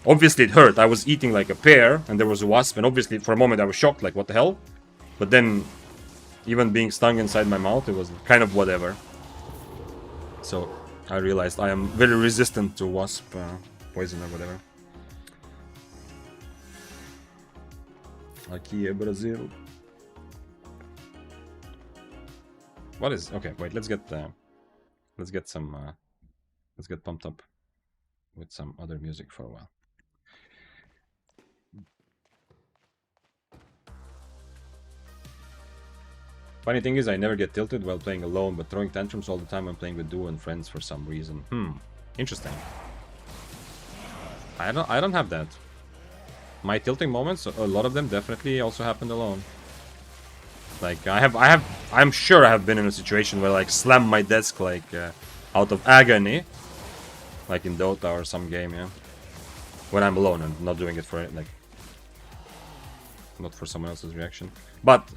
Obviously it hurt. I was eating like a pear and there was a wasp, and obviously for a moment I was shocked, like what the hell? But then even being stung inside my mouth, it was kind of whatever. So I realized I am very resistant to wasp poison or whatever. Aqui é Brazil. What is... Okay, wait, let's get some... let's get pumped up with some other music for a while. Funny thing is, I never get tilted while playing alone, but throwing tantrums all the time when playing with duo and friends for some reason. Interesting. I don't have that. My tilting moments, a lot of them definitely also happened alone. Like I'm sure I have been in a situation where like slam my desk like out of agony, like in Dota or some game, yeah. When I'm alone and not doing it for it, like not for someone else's reaction. But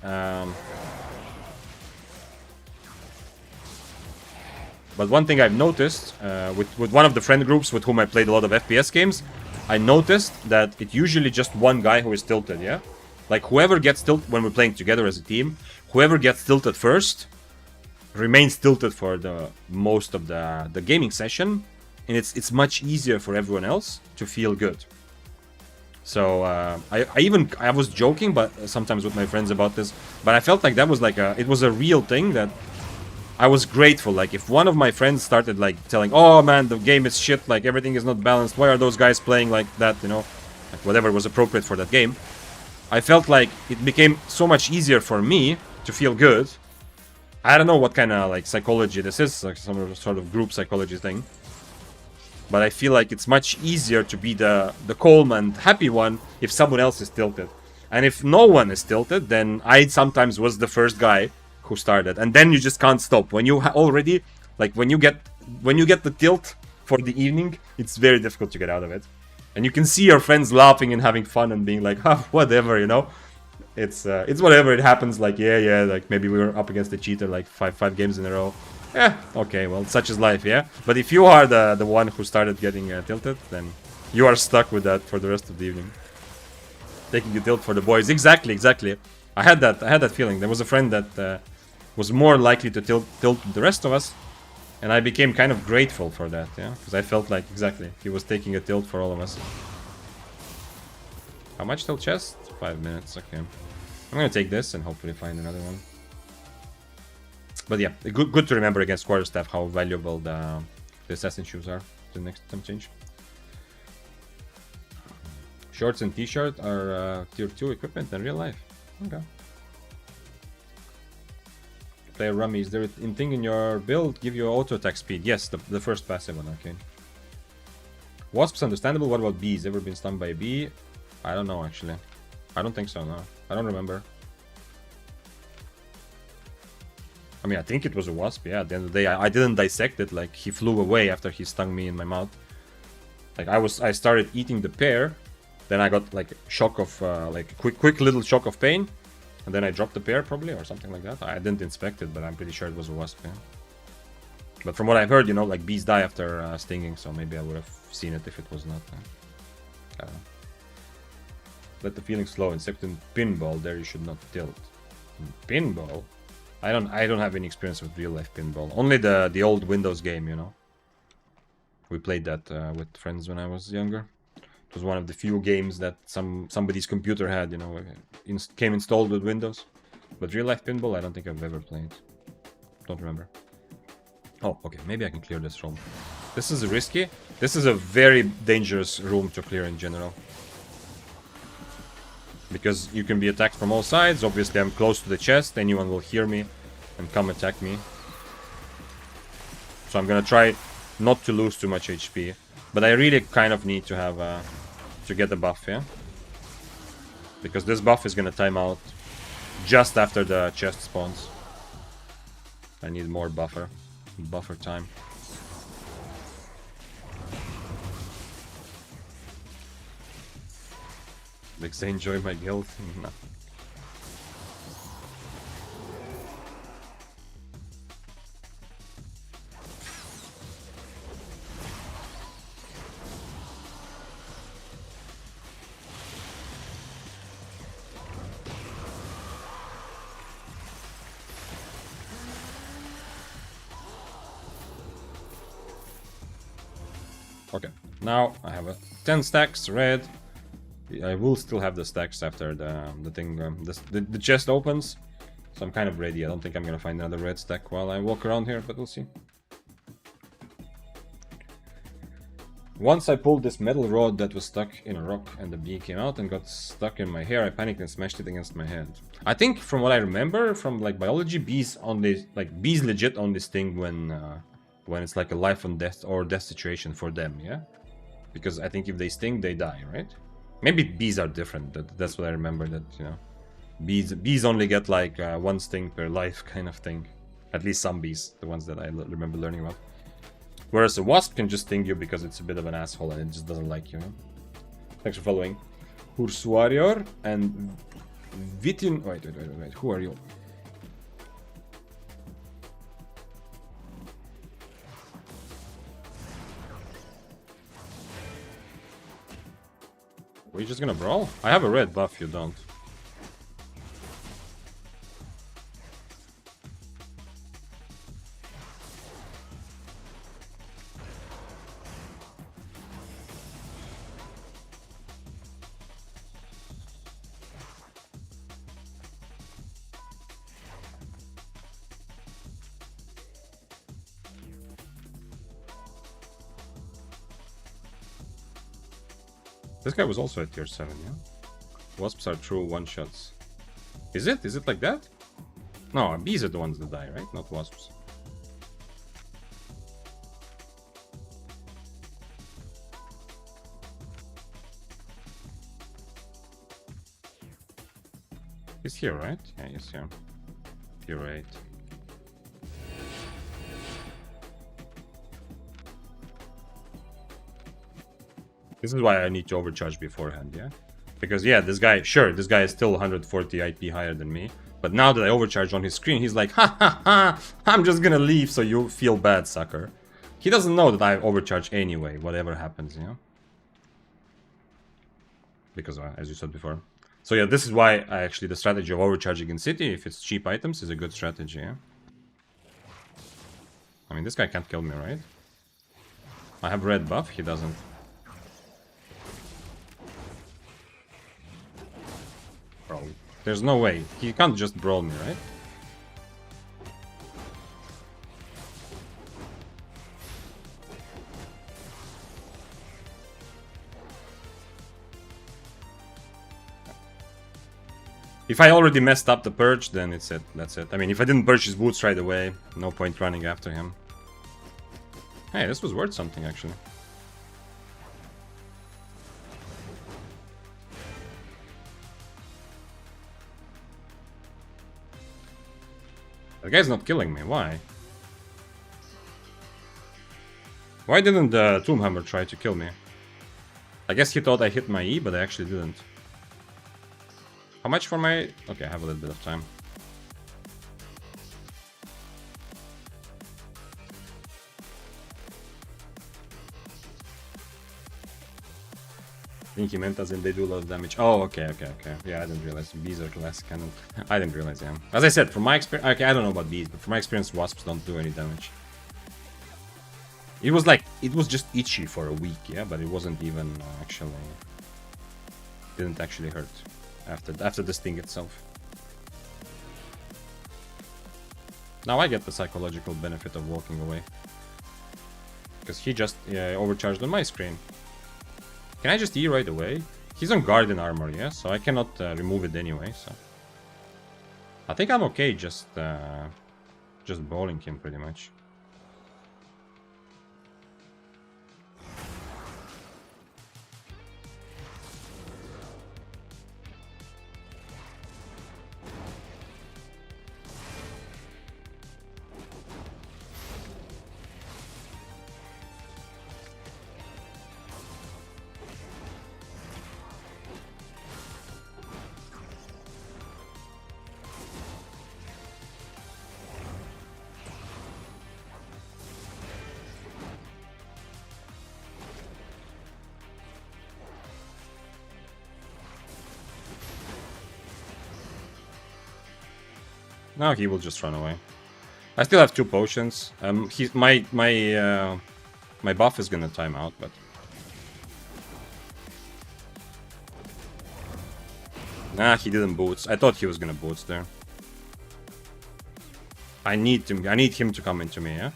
one thing I've noticed with one of the friend groups with whom I played a lot of FPS games, I noticed that it's usually just one guy who is tilted, yeah? Like whoever gets tilted when we're playing together as a team, whoever gets tilted first remains tilted for the most of the gaming session, and it's much easier for everyone else to feel good. So I was joking, but sometimes with my friends about this, but I felt like that was like it was a real thing that I was grateful. Like if one of my friends started like telling, "Oh man, the game is shit, like everything is not balanced, why are those guys playing like that," you know, like whatever was appropriate for that game, I felt like it became so much easier for me to feel good. I don't know what kind of like psychology this is, like some sort of group psychology thing, but I feel like it's much easier to be the calm and happy one if someone else is tilted. And if no one is tilted, then I sometimes was the first guy who started, and then you just can't stop. When you already, like when you get the tilt for the evening, it's very difficult to get out of it. And you can see your friends laughing and having fun and being like, "Ah, whatever," you know. It's whatever. It happens. Like yeah, like maybe we were up against a cheater like five games in a row. Yeah, okay, well, such is life, yeah. But if you are the one who started getting tilted, then you are stuck with that for the rest of the evening. Taking the tilt for the boys. Exactly. I had that feeling. There was a friend that was more likely to tilt the rest of us, and I became kind of grateful for that, yeah, because I felt like exactly he was taking a tilt for all of us. How much till chest? 5 minutes. Okay, I'm gonna take this and hopefully find another one. But yeah, good to remember against quarterstaff how valuable the assassin shoes are. The next time change. Shorts and t-shirt are tier 2 equipment in real life. Okay. Play rummy. Is there a thing in your build give you auto attack speed? Yes, the first passive on Arcane. Wasps understandable. What about bees? Ever been stung by a bee? I don't know actually. I don't think so. No, I don't remember. I mean, I think it was a wasp. Yeah. At the end of the day, I didn't dissect it. Like he flew away after he stung me in my mouth. Like I started eating the pear, then I got like a shock of like quick little shock of pain. And then I dropped the pear, probably, or something like that. I didn't inspect it, but I'm pretty sure it was a wasp, yeah. But from what I've heard, you know, like bees die after stinging, so maybe I would have seen it if it was not. I don't know. Let the feeling flow, except in pinball, there you should not tilt. In pinball? I don't have any experience with real life pinball. Only the old Windows game, you know. We played that with friends when I was younger. It was one of the few games that somebody's computer had, you know, came installed with Windows. But real life pinball, I don't think I've ever played. Don't remember. Oh, okay, maybe I can clear this room. This is risky. This is a very dangerous room to clear in general. Because you can be attacked from all sides. Obviously, I'm close to the chest. Anyone will hear me and come attack me. So I'm gonna try not to lose too much HP. But I really kind of need to have to get the buff, yeah? Because this buff is gonna time out just after the chest spawns. I need more buffer time. Like, say enjoy my guild? No. Okay, now I have a 10 stacks red. I will still have the stacks after the thing, the chest opens. So I'm kind of ready. I don't think I'm gonna find another red stack while I walk around here, but we'll see. Once I pulled this metal rod that was stuck in a rock and the bee came out and got stuck in my hair, I panicked and smashed it against my head. I think from what I remember from like biology, bees legit only sting when it's like a life and death or death situation for them, yeah? Because I think if they sting, they die, right? Maybe bees are different. That's what I remember, that, you know, bees only get like one sting per life kind of thing. At least some bees, the ones that I remember learning about. Whereas a wasp can just sting you because it's a bit of an asshole and it just doesn't like you. Thanks for following. Hurs Warrior and Vitin. Wait. Who are you? Were you just gonna brawl? I have a red buff, you don't. This guy was also at tier 7, yeah? Wasps are true one-shots. Is it? Is it like that? No, bees are the ones that die, right? Not wasps. He's here, right? Yeah, he's here. Tier 8. This is why I need to overcharge beforehand, yeah? Because, yeah, this guy is still 140 IP higher than me. But now that I overcharge on his screen, he's like, ha ha ha, I'm just gonna leave so you feel bad, sucker. He doesn't know that I overcharge anyway, whatever happens, you know? Because, as you said before. So yeah, this is why the strategy of overcharging in city, if it's cheap items, is a good strategy, yeah? I mean, this guy can't kill me, right? I have red buff, he doesn't. Bro, there's no way. He can't just brawl me, right? If I already messed up the purge, then it's it. That's it. I mean, if I didn't purge his boots right away, no point running after him. Hey, this was worth something, actually. The guy's not killing me. Why? Why didn't the Tomb Hammer try to kill me? I guess he thought I hit my E, but I actually didn't. How much for my... Okay, I have a little bit of time. I think he meant as in they do a lot of damage. Oh, okay. Yeah, I didn't realize bees are classic cannon. I didn't realize, yeah. As I said, from my experience... Okay, I don't know about bees, but from my experience, wasps don't do any damage. It was like... It was just itchy for a week, yeah? But it wasn't even actually... Didn't actually hurt after the sting itself. Now I get the psychological benefit of walking away. Because he just overcharged on my screen. Can I just E right away? He's on guardian armor, yeah? So I cannot remove it anyway, so... I think I'm okay just bowling him pretty much. Now he will just run away. I still have 2 potions. My buff is gonna time out, but... Nah, he didn't boots. I thought he was gonna boots there. I need him to come into me, yeah?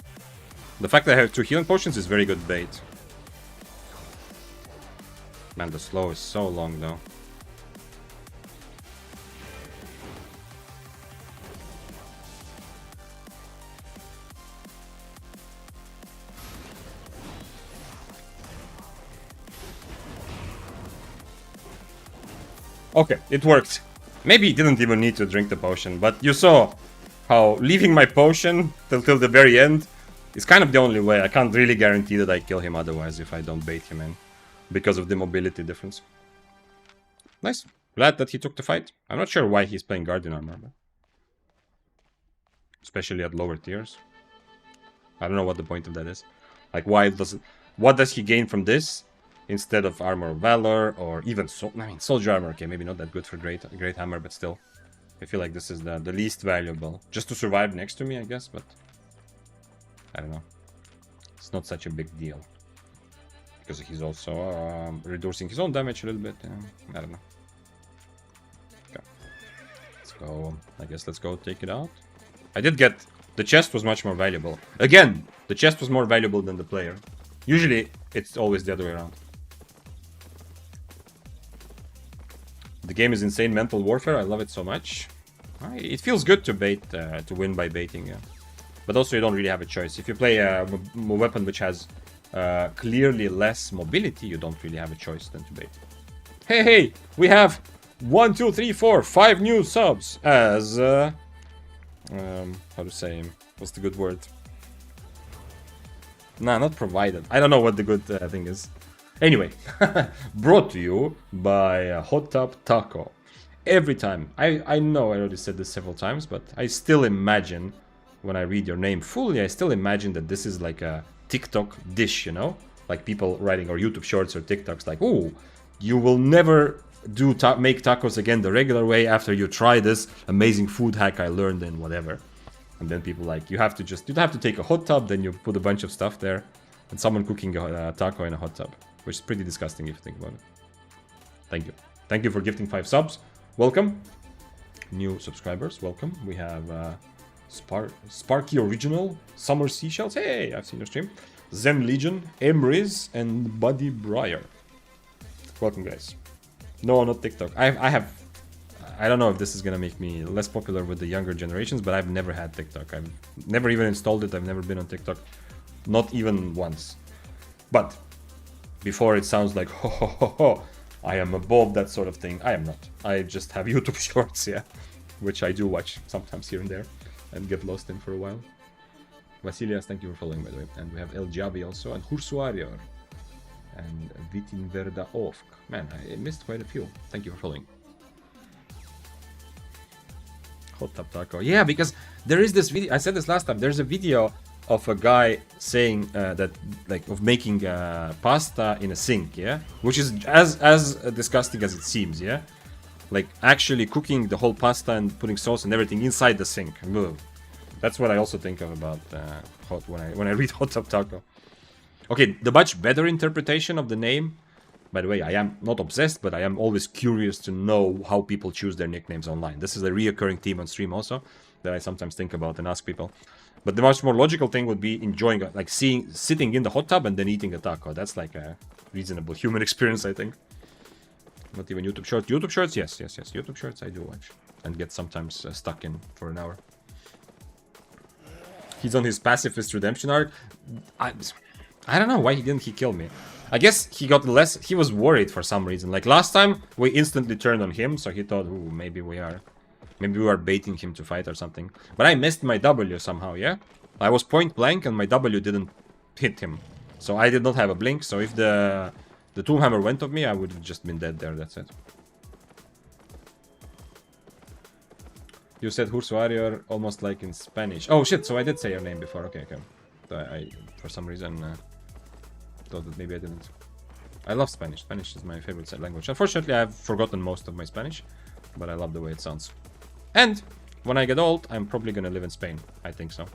The fact that I have 2 healing potions is very good bait. Man, the slow is so long though. Okay, it worked. Maybe he didn't even need to drink the potion, but you saw how leaving my potion till the very end is kind of the only way. I can't really guarantee that I kill him otherwise if I don't bait him in, because of the mobility difference. Nice. Glad that he took the fight. I'm not sure why he's playing Guardian armor, but... especially at lower tiers. I don't know what the point of that is. Like, what does he gain from this instead of Armor of Valor, or even Soldier Armor? Okay, maybe not that good for Great Hammer, but still. I feel like this is the least valuable. Just to survive next to me, I guess, but... I don't know. It's not such a big deal. Because he's also reducing his own damage a little bit. I don't know. Okay. Let's go. I guess let's go take it out. I did get... the chest was much more valuable. Again, the chest was more valuable than the player. Usually, it's always the other way around. The game is insane mental warfare. I love it so much. It feels good to bait, to win by baiting, yeah. But also you don't really have a choice. If you play a weapon which has clearly less mobility, you don't really have a choice than to bait. Hey, we have 1, 2, 3, 4, 5 new subs as... how to say... what's the good word? Nah, not provided. I don't know what the good thing is. Anyway, brought to you by Hot Tub Taco. Every time, I know I already said this several times, but I still imagine, when I read your name fully, I still imagine that this is like a TikTok dish, you know? Like people writing, or YouTube shorts or TikToks, like, oh, you will never make tacos again the regular way after you try this amazing food hack I learned in whatever. And then people like, you have to take a hot tub, then you put a bunch of stuff there, and someone cooking a taco in a hot tub, which is pretty disgusting if you think about it. Thank you. Thank you for gifting 5 subs. Welcome. New subscribers, welcome. We have Sparky Original, Summer Seashells. Hey, I've seen your stream. Zem Legion, Emriz, and Buddy Breyer. Welcome, guys. No, not TikTok. I don't know if this is gonna make me less popular with the younger generations, but I've never had TikTok. I've never even installed it. I've never been on TikTok. Not even once. But before it sounds like, ho ho ho ho, I am above that sort of thing. I am not. I just have YouTube shorts, yeah. Which I do watch sometimes here and there and get lost in for a while. Vasilias, thank you for following, by the way. And we have El Javi also, and Hursuarior, and Vitin Verda Ovk. Man, I missed quite a few. Thank you for following. Hot Tub Taco. Yeah, because there is this video. I said this last time. There's a video of a guy saying that, like, of making pasta in a sink, yeah, which is as disgusting as it seems, yeah, like actually cooking the whole pasta and putting sauce and everything inside the sink. That's what I also think of about when I read Hot Tub Taco. Okay, the much better interpretation of the name. By the way, I am not obsessed, but I am always curious to know how people choose their nicknames online. This is a reoccurring theme on stream also that I sometimes think about and ask people. But the much more logical thing would be enjoying, like sitting in the hot tub and then eating a taco. That's like a reasonable human experience, I think. Not even YouTube Shorts. YouTube Shorts, yes. YouTube Shorts I do watch and get sometimes stuck in for an hour. He's on his pacifist redemption arc. I don't know why he killed me. I guess he got less. He was worried for some reason. Like last time, we instantly turned on him, so he thought, ooh, maybe we are baiting him to fight or something. But I missed my W somehow, yeah? I was point blank and my W didn't hit him. So I did not have a blink, so if the Tomb Hammer went of me, I would have just been dead there, that's it. You said Hursuarior almost like in Spanish. Oh shit, so I did say your name before, okay. I for some reason thought that maybe I didn't. I love Spanish. Spanish is my favorite language. Unfortunately, I've forgotten most of my Spanish, but I love the way it sounds. And when I get old, I'm probably gonna live in Spain. I think so.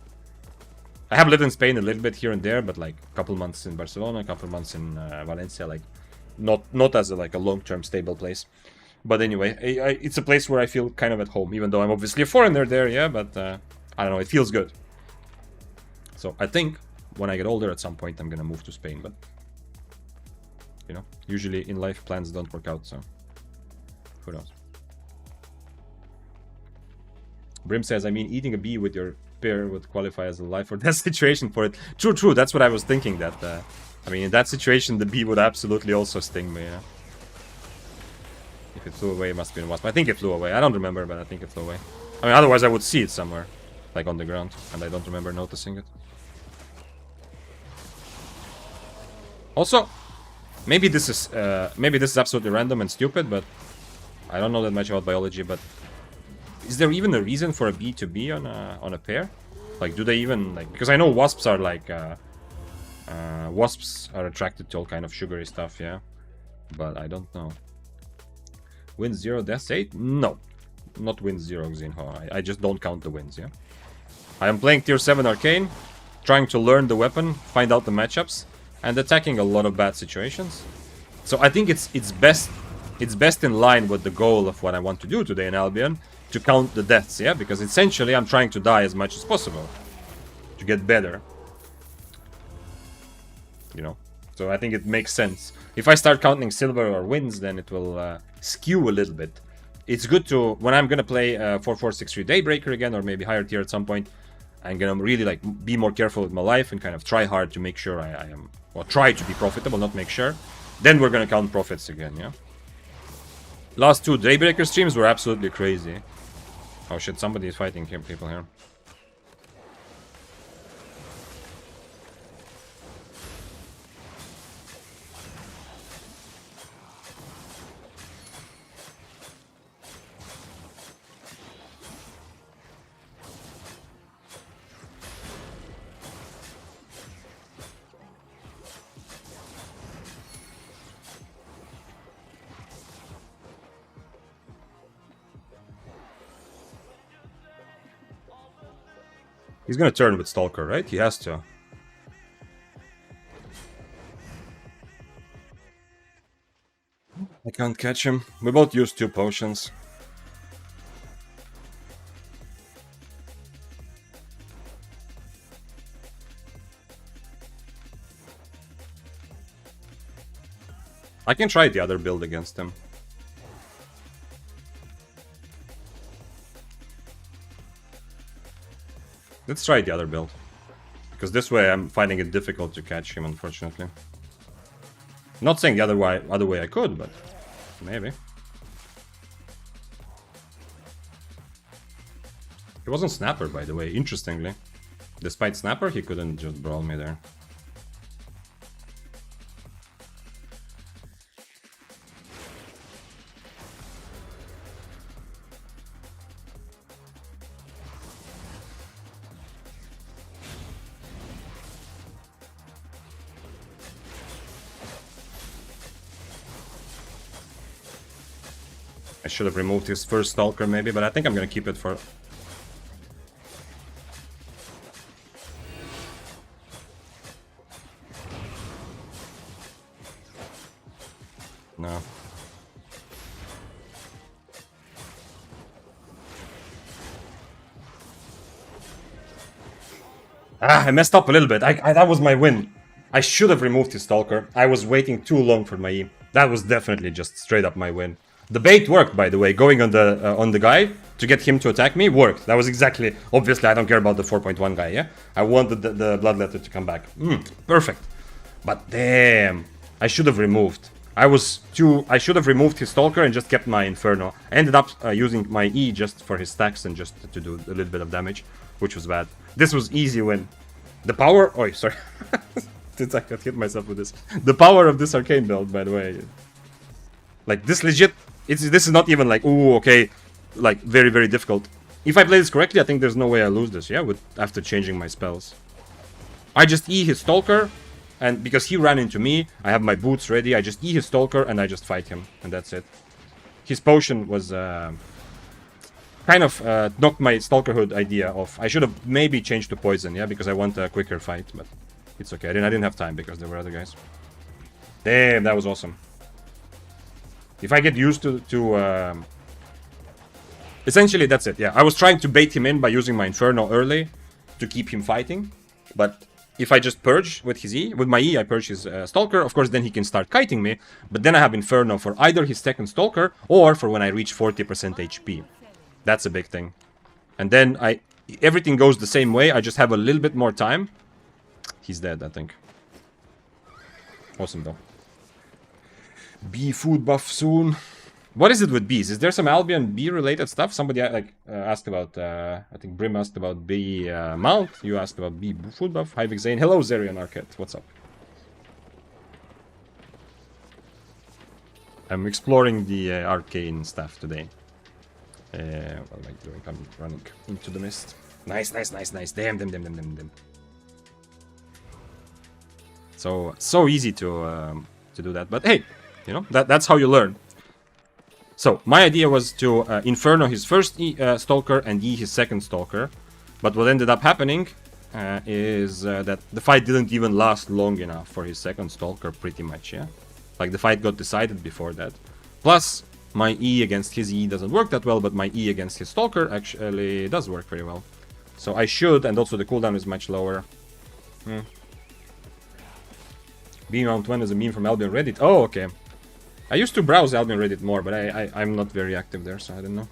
I have lived in Spain a little bit here and there, but like a couple months in Barcelona, a couple months in Valencia, like not as like a long-term stable place. But anyway, it's a place where I feel kind of at home, even though I'm obviously a foreigner there, yeah, but I don't know, it feels good. So I think when I get older at some point I'm gonna move to Spain, but you know, usually in life plans don't work out, so who knows. Brim says, I mean, eating a bee with your pair would qualify as a life or death situation for it. True, that's what I was thinking, that I mean, in that situation the bee would absolutely also sting me, yeah. If it flew away, it must have been a wasp. I think it flew away. I don't remember, but I think it flew away. I mean, otherwise I would see it somewhere, like on the ground, and I don't remember noticing it. Also, maybe this is absolutely random and stupid, but I don't know that much about biology. But is there even a reason for a bee to be on a pair? Like, do they even like? Because I know wasps are like wasps are attracted to all kind of sugary stuff, yeah. But I don't know. Win 0, death 8? No, not win 0, Xinho. I just don't count the wins, yeah. I am playing tier 7 Arcane, trying to learn the weapon, find out the matchups, and attacking a lot of bad situations. So I think it's best in line with the goal of what I want to do today in Albion, to count the deaths, yeah? Because essentially I'm trying to die as much as possible, to get better. You know? So I think it makes sense. If I start counting silver or wins, then it will skew a little bit. It's good to, when I'm gonna play 4463 Daybreaker again, or maybe higher tier at some point, I'm gonna really like be more careful with my life and kind of try hard to make sure I am, or try to be profitable, not make sure. Then we're gonna count profits again, yeah? Last 2 Daybreaker streams were absolutely crazy. Oh shit, somebody is fighting people here. He's gonna turn with Stalker, right? He has to. I can't catch him. We both used 2 potions. I can try the other build against him. Let's try the other build. Because this way I'm finding it difficult to catch him, unfortunately. Not saying the other way I could, but maybe. He wasn't Snapper, by the way, interestingly. Despite Snapper, he couldn't just brawl me there. I should have removed his first Stalker maybe, but I think I'm gonna keep it for... No. I messed up a little bit. That was my win. I should have removed his Stalker. I was waiting too long for my E. That was definitely just straight up my win. The bait worked, by the way. Going on the guy to get him to attack me worked. That was exactly... Obviously, I don't care about the 4.1 guy, yeah? I wanted the Bloodletter to come back. Perfect. But damn. I should have removed. I should have removed his Stalker and just kept my Inferno. I ended up using my E just for his stacks and just to do a little bit of damage, which was bad. This was easy win. The power... Oh, sorry. I could hit myself with this. The power of this Arcane build, by the way. Like, this legit... This is not even like, ooh, okay, like, very, very difficult. If I play this correctly, I think there's no way I lose this, yeah, after changing my spells. I just E his Stalker, and because he ran into me, I have my boots ready, I just E his Stalker, and I just fight him, and that's it. His potion was kind kind of knocked my Stalkerhood idea off. I should have maybe changed to Poison, yeah, because I want a quicker fight, but it's okay. I didn't have time because there were other guys. Damn, that was awesome. If I get used to essentially, that's it, yeah. I was trying to bait him in by using my Inferno early to keep him fighting, but if I just purge with his E, with my E I purge his Stalker, of course then he can start kiting me, but then I have Inferno for either his second Stalker or for when I reach 40% HP. That's a big thing. And then everything goes the same way, I just have a little bit more time. He's dead, I think. Awesome though. Bee food buff soon. What is it with bees? Is there some Albion bee related stuff? Somebody asked about, I think Brim asked about bee mount. You asked about bee food buff. Hi Vixane. Hello Zerion Arquette. What's up? I'm exploring the Arcane stuff today. What am I doing? I'm running into the mist. Nice, nice, nice, nice. Damn. So easy to do that. But hey, you know, that's how you learn. So, my idea was to Inferno his first Stalker and E his second Stalker. But what ended up happening is that the fight didn't even last long enough for his second Stalker, pretty much, yeah? Like, the fight got decided before that. Plus, my E against his E doesn't work that well, but my E against his Stalker actually does work very well. So I should, and also the cooldown is much lower. Being around 20 is a meme from Albion Reddit. Oh, okay. I used to browse Albion Reddit more, but I'm not very active there, so I don't know.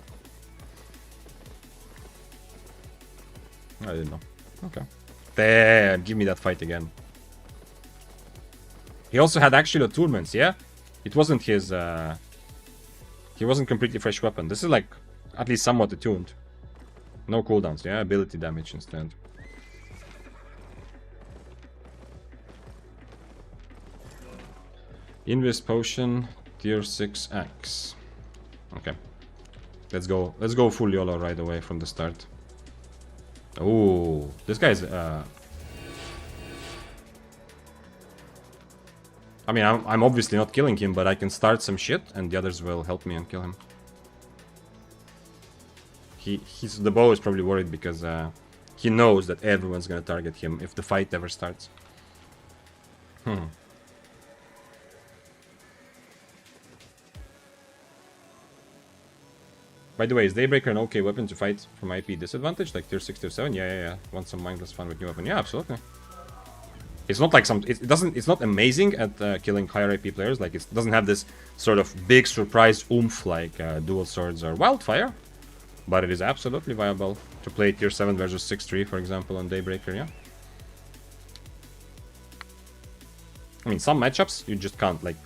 I didn't know. Okay. Damn, give me that fight again. He also had actual attunements, yeah? It wasn't his, he wasn't completely fresh weapon. This is like, at least somewhat attuned. No cooldowns, yeah? Ability damage instead. Invis potion, tier 6x. Okay. Let's go full YOLO right away from the start. Oh, this guy's I mean, I'm obviously not killing him, but I can start some shit and the others will help me and kill him. The bow is probably worried because he knows that everyone's gonna target him if the fight ever starts. By the way, is Daybreaker an okay weapon to fight from IP disadvantage, like tier 6, tier 7? Yeah. Want some mindless fun with new weapon? Yeah, absolutely. It's not like it's not amazing at killing higher IP players. Like, it doesn't have this sort of big surprise oomph like dual swords or Wildfire. But it is absolutely viable to play tier 7 versus 6-3, for example, on Daybreaker, yeah. I mean, some matchups you just can't, like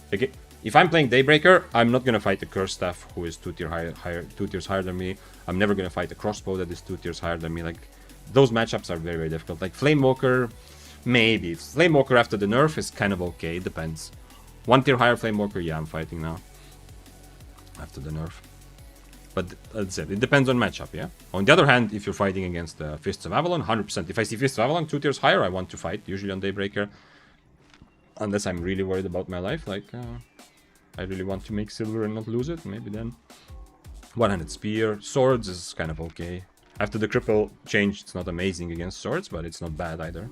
if I'm playing Daybreaker, I'm not gonna fight a Curse Staff who is 2 tiers higher than me. I'm never gonna fight a Crossbow that is 2 tiers higher than me. Like, those matchups are very, very difficult. Like Flamewalker, maybe. Flamewalker after the nerf is kind of okay, it depends. 1 tier higher Flamewalker, yeah, I'm fighting now. After the nerf. But that's it depends on matchup, yeah? On the other hand, if you're fighting against Fists of Avalon, 100%. If I see Fists of Avalon 2 tiers higher, I want to fight, usually on Daybreaker. Unless I'm really worried about my life, like, I really want to make silver and not lose it, maybe then. One-handed spear, swords is kind of okay. After the cripple change, it's not amazing against swords, but it's not bad either.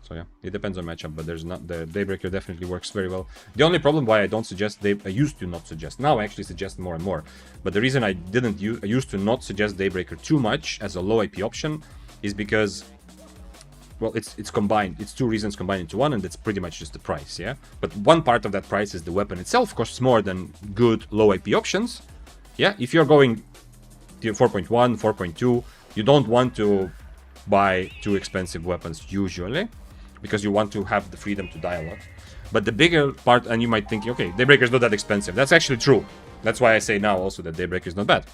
So yeah, it depends on matchup, but there's not, the Daybreaker definitely works very well. The only problem why I don't suggest I used to not suggest, now I actually suggest more and more. But the reason I used to not suggest Daybreaker too much as a low IP option is because, well, it's combined. It's two reasons combined into one, and it's pretty much just the price, yeah? But one part of that price is the weapon itself costs more than good low IP options. Yeah, if you're going tier 4.1, 4.2, you don't want to buy too expensive weapons usually, because you want to have the freedom to die a lot. But the bigger part, and you might think, okay, Daybreaker is not that expensive. That's actually true. That's why I say now also that Daybreaker is not bad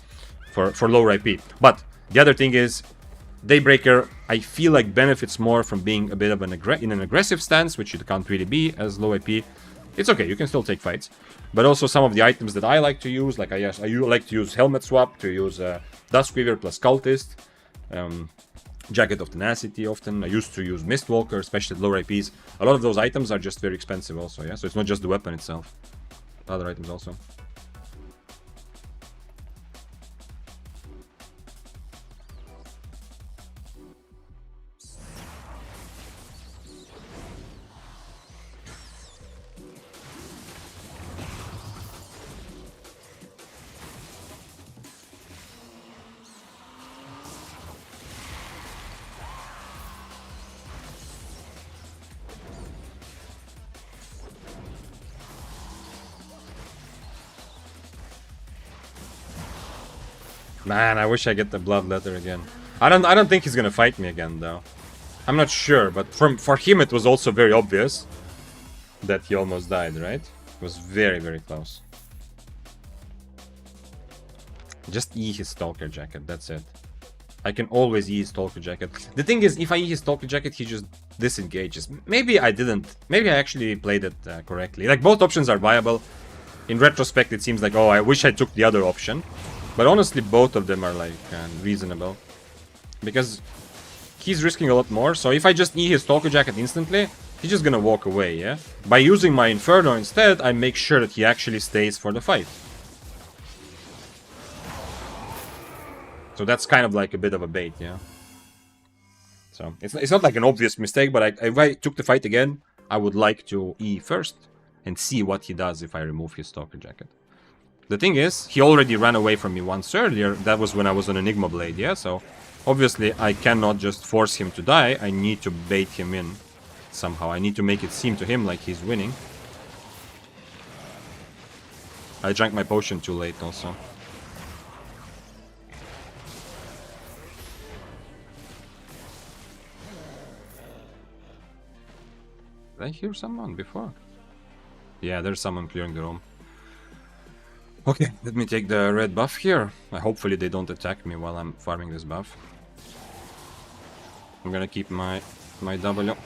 for lower IP. But the other thing is, Daybreaker, I feel like benefits more from being a bit of an aggressive stance, which it can't really be as low IP. It's okay, you can still take fights. But also some of the items that I like to use, like I like to use Helmet Swap, to use Duskweaver plus Cultist, Jacket of Tenacity often. I used to use Mistwalker, especially at lower IPs. A lot of those items are just very expensive also, yeah? So it's not just the weapon itself. Other items also. Man, I wish I get the bloodletter again. I don't think he's gonna fight me again though. I'm not sure, but for him it was also very obvious that he almost died, right? It was very, very close. Just E his Stalker Jacket, that's it. I can always E his Stalker Jacket. The thing is, if I E his Stalker Jacket, he just disengages. Maybe I didn't. Maybe I actually played it correctly. Like, both options are viable. In retrospect, it seems like, oh, I wish I took the other option. But honestly, both of them are, like, reasonable. Because he's risking a lot more. So if I just E his Stalker Jacket instantly, he's just gonna walk away, yeah? By using my Inferno instead, I make sure that he actually stays for the fight. So that's kind of like a bit of a bait, yeah? So it's not like an obvious mistake, but if I took the fight again, I would like to E first and see what he does if I remove his Stalker Jacket. The thing is, he already ran away from me once earlier. That was when I was on Enigma Blade, yeah? So obviously I cannot just force him to die. I need to bait him in somehow. I need to make it seem to him like he's winning. I drank my potion too late also. Did I hear someone before? Yeah, there's someone clearing the room. Okay, let me take the red buff here. Hopefully they don't attack me while I'm farming this buff. I'm gonna keep my W.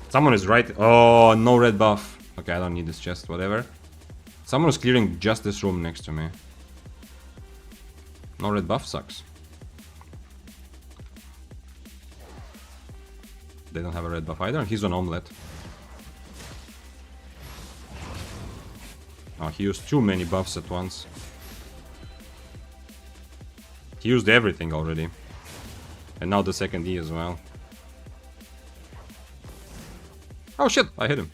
Someone is right. Oh, no red buff. Okay, I don't need this chest, whatever. Someone was clearing just this room next to me. No red buff sucks. They don't have a red buff either, and he's on omelet. Oh, he used too many buffs at once. He used everything already. And now the second E as well. Oh shit, I hit him.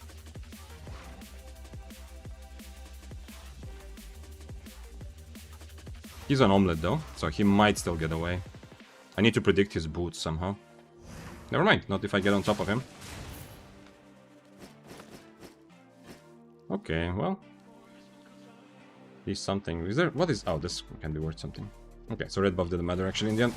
He's on omelet though, so he might still get away. I need to predict his boots somehow. Never mind, not if I get on top of him. Okay, well. He's something. Is there. What is. Oh, this can be worth something. Okay, so red buff didn't matter actually in the end.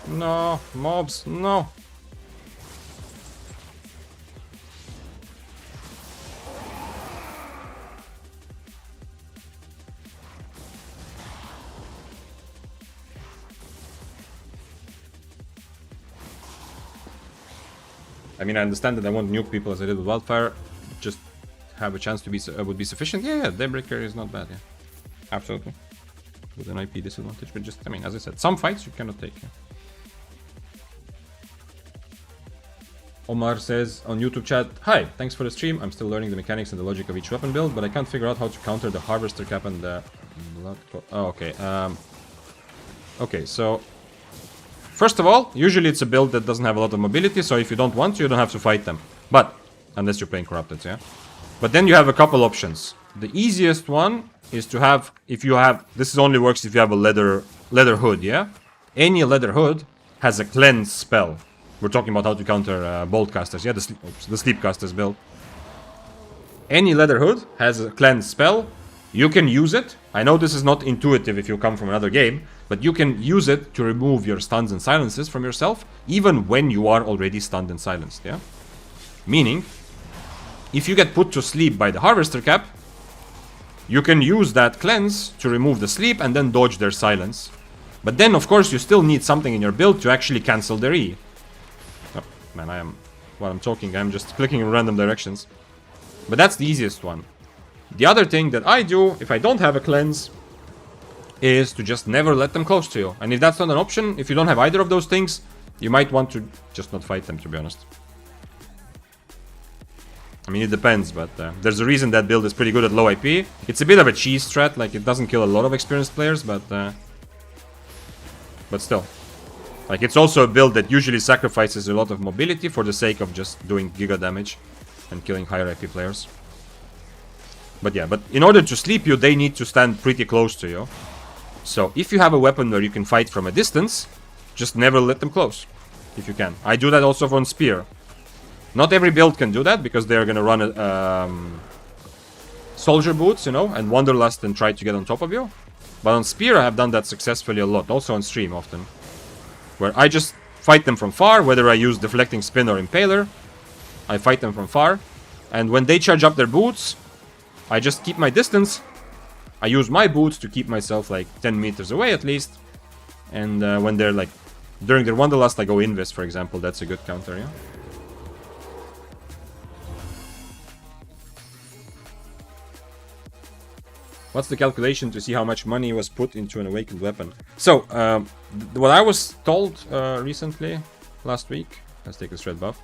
No, mobs, no. I mean, I understand that I won't nuke people as I did with Wildfire. Just have a chance to be would be sufficient. Yeah, Daybreaker is not bad. Yeah, absolutely. With an IP disadvantage, but just I mean, as I said, some fights you cannot take. Yeah. Omar says on YouTube chat, "Hi, thanks for the stream. I'm still learning the mechanics and the logic of each weapon build, but I can't figure out how to counter the Harvester Cap and the blood." Oh, okay. Okay, so. First of all, usually it's a build that doesn't have a lot of mobility, so if you don't want to, you don't have to fight them. But, unless you're playing Corrupted, yeah? But then you have a couple options. The easiest one is to have, if you have, this only works if you have a leather hood, yeah? Any leather hood has a cleanse spell. We're talking about how to counter bolt casters, yeah? The sleep casters build. Any leather hood has a cleanse spell. You can use it. I know this is not intuitive if you come from another game, but you can use it to remove your stuns and silences from yourself, even when you are already stunned and silenced, yeah? Meaning, if you get put to sleep by the Harvester Cap, you can use that cleanse to remove the sleep and then dodge their silence. But then, of course, you still need something in your build to actually cancel their E. Oh, man, while I'm talking, I'm just clicking in random directions. But that's the easiest one. The other thing that I do, if I don't have a cleanse, is to just never let them close to you. And if that's not an option, if you don't have either of those things, you might want to just not fight them, to be honest. I mean, it depends, but there's a reason that build is pretty good at low IP. It's a bit of a cheese strat, like it doesn't kill a lot of experienced players, but still. Like, it's also a build that usually sacrifices a lot of mobility for the sake of just doing giga damage and killing higher IP players. But yeah, but in order to sleep you, they need to stand pretty close to you. So if you have a weapon where you can fight from a distance, just never let them close, if you can. I do that also on Spear. Not every build can do that, because they're gonna run soldier boots, you know, and Wanderlust and try to get on top of you. But on Spear I have done that successfully a lot, also on stream often. Where I just fight them from far, whether I use Deflecting Spin or Impaler. I fight them from far. And when they charge up their boots, I just keep my distance. I use my boots to keep myself like 10 meters away at least. And when they're like, during their Wanderlust, I go Invis, for example. That's a good counter, yeah? What's the calculation to see how much money was put into an awakened weapon? So, what I was told recently, last week, let's take this red buff,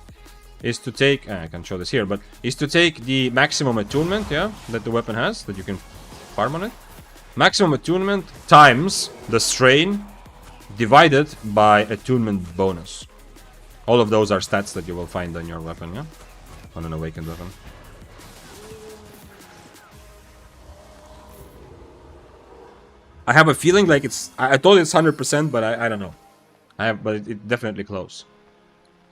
is to take, I can show this here, but is to take the maximum attunement, yeah, that the weapon has, that you can farm on it. Maximum attunement times the strain divided by attunement bonus. All of those are stats that you will find on your weapon, yeah? On an awakened weapon. I have a feeling like it's... I thought it's 100%, but I don't know. But it's definitely close.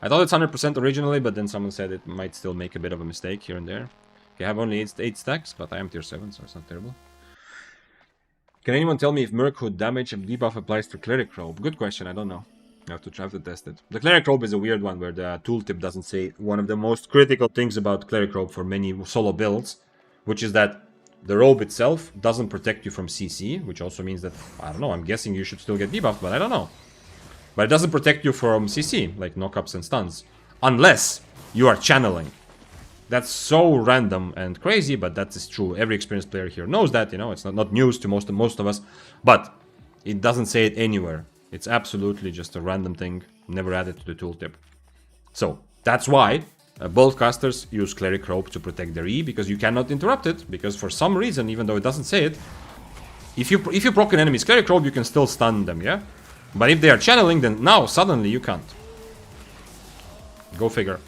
I thought it's 100% originally, but then someone said it might still make a bit of a mistake here and there. Okay, I have only 8 stacks, but I am tier 7, so it's not terrible. Can anyone tell me if Merchood damage and debuff applies to Cleric Robe? Good question, I don't know. I have to try to test it. The Cleric Robe is a weird one where the tooltip doesn't say one of the most critical things about Cleric Robe for many solo builds, which is that the robe itself doesn't protect you from CC, which also means that, I don't know, I'm guessing you should still get debuffed, but I don't know. But it doesn't protect you from CC, like knockups and stuns, unless you are channeling. That's so random and crazy, but that is true. Every experienced player here knows that, you know, it's not news to most of us, but it doesn't say it anywhere. It's absolutely just a random thing, never added to the tooltip. So, that's why bolt casters use Cleric Robe to protect their E, because you cannot interrupt it, because for some reason, even though it doesn't say it, if you proc an enemy's Cleric Robe, you can still stun them, yeah? But if they are channeling, then now, suddenly, you can't. Go figure.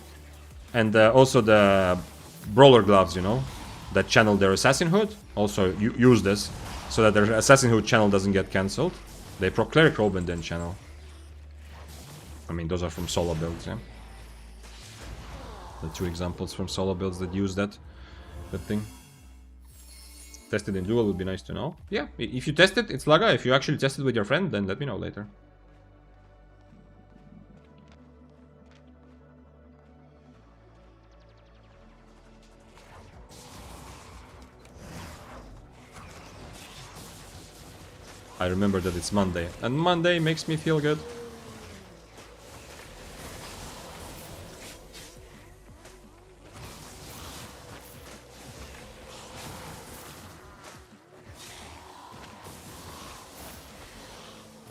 And also the Brawler Gloves, you know, that channel their Assassin Hood, also use this, so that their Assassin Hood channel doesn't get cancelled. They proc Cleric Robe and then channel. I mean, those are from solo builds, yeah? The 2 examples from solo builds that use that thing. Tested in duel would be nice to know. Yeah, if you test it, it's Laga. If you actually test it with your friend, then let me know later. I remember that it's Monday, and Monday makes me feel good.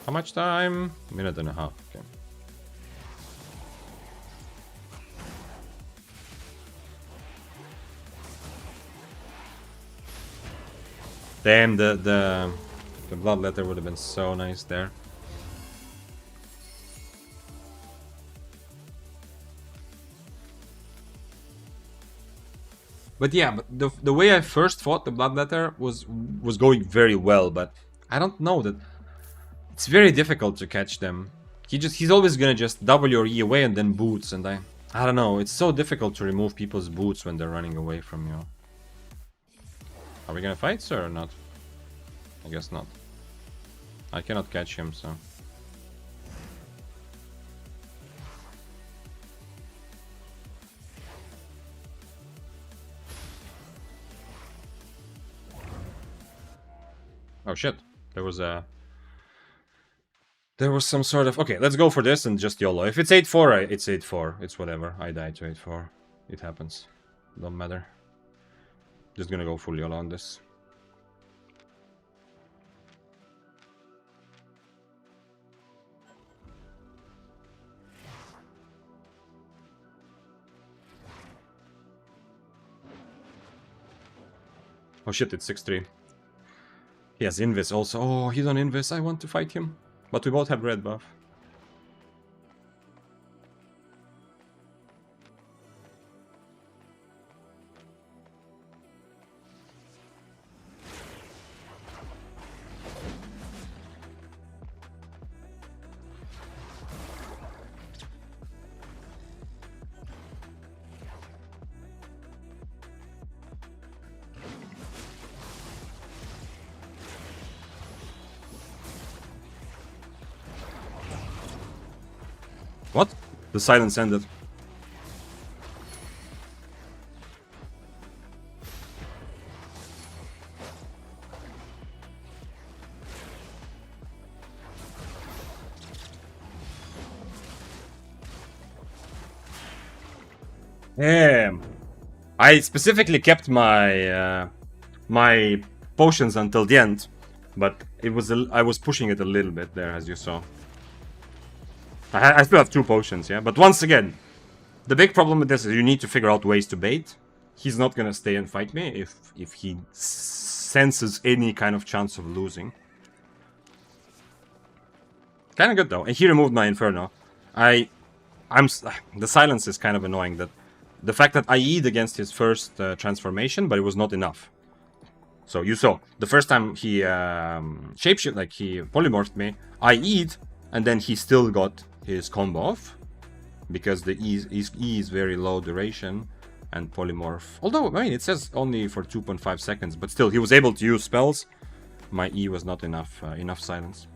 How much time? A minute and a half. Okay. Damn, the blood letter would have been so nice there. But yeah, but the way I first fought the blood letter was going very well, but I don't know that. It's very difficult to catch them. He's always gonna just double your E away and then boots, and I don't know, it's so difficult to remove people's boots when they're running away from you. Are we gonna fight, sir, or not? I guess not. I cannot catch him, so... Oh shit, there was some sort of... Okay, let's go for this and just YOLO. If it's 8-4, it's 8-4. It's whatever. I died to 8-4. It happens. Don't matter. Just gonna go full YOLO on this. Oh shit, it's 6-3. He has Invis also. Oh, he's on Invis. I want to fight him. But we both have red buff. What? The silence ended. Damn. I specifically kept my my potions until the end, but it was I was pushing it a little bit there, as you saw. I still have 2 potions, yeah. But once again, the big problem with this is you need to figure out ways to bait. He's not gonna stay and fight me if he senses any kind of chance of losing. Kind of good though, and he removed my Inferno. The silence is kind of annoying. That the fact that I E'd against his first transformation, but it was not enough. So you saw the first time he shapeshift, like he polymorphed me, I E'd, and then he still got his combo off because the E is very low duration and polymorph. Although I mean it says only for 2.5 seconds, but still he was able to use spells. My E was not enough silence.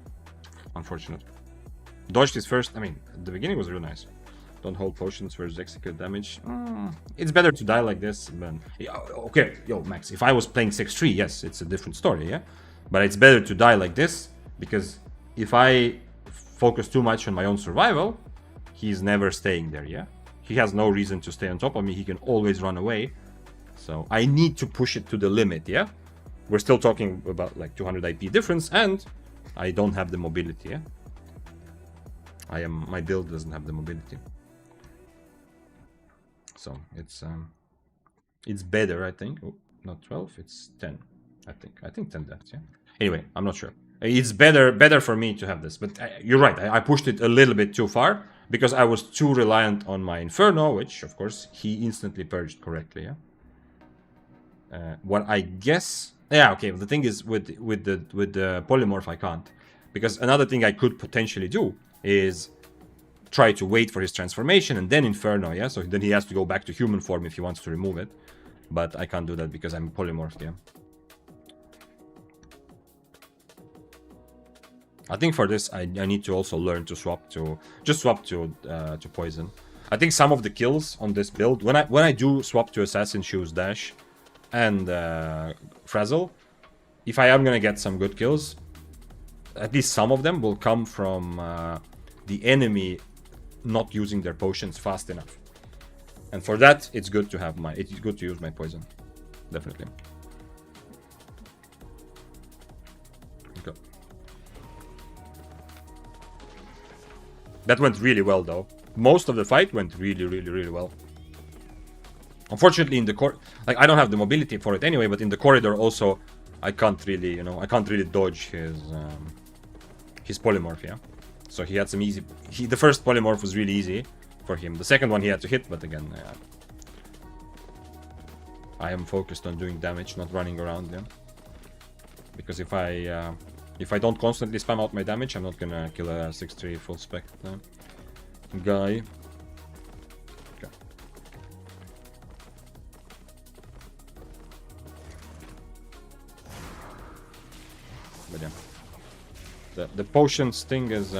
Unfortunate. Dodged his first. I mean, the beginning was real nice. Don't hold potions versus execute damage. It's better to die like this than... Okay, yo, Max, if I was playing 6-3, yes, it's a different story, yeah? But it's better to die like this, because if I focus too much on my own survival, he's never staying there, yeah? He has no reason to stay on top of me, he can always run away. So I need to push it to the limit, yeah? We're still talking about like 200 IP difference, and I don't have the mobility, yeah? My build doesn't have the mobility. So it's better, I think. Oh, not 12, it's 10. I think 10 deaths, yeah. Anyway, I'm not sure. It's better for me to have this, but you're right. I pushed it a little bit too far because I was too reliant on my Inferno, which of course he instantly purged correctly, yeah. What I guess, yeah, okay. The thing is with the polymorph, I can't, because another thing I could potentially do is try to wait for his transformation and then Inferno, yeah? So then he has to go back to human form if he wants to remove it. But I can't do that because I'm polymorphed, yeah? I think for this, I need to also learn to swap to... Just swap to poison. I think some of the kills on this build, when I do swap to Assassin Shoes, Dash, and Frazzle, if I am gonna get some good kills, at least some of them will come from the enemy not using their potions fast enough, and for that it's good to have it's good to use my poison, definitely. Okay. That went really well though. Most of the fight went really well. Unfortunately in the like I don't have the mobility for it anyway, but in the corridor also I can't really, you know, I can't really dodge his polymorph, yeah. So he had some easy... the first polymorph was really easy for him. The second one he had to hit, but again... I am focused on doing damage, not running around, yeah. Because if I don't constantly spam out my damage, I'm not gonna kill a 6-3 full spec guy. Okay. But yeah. The potions thing is...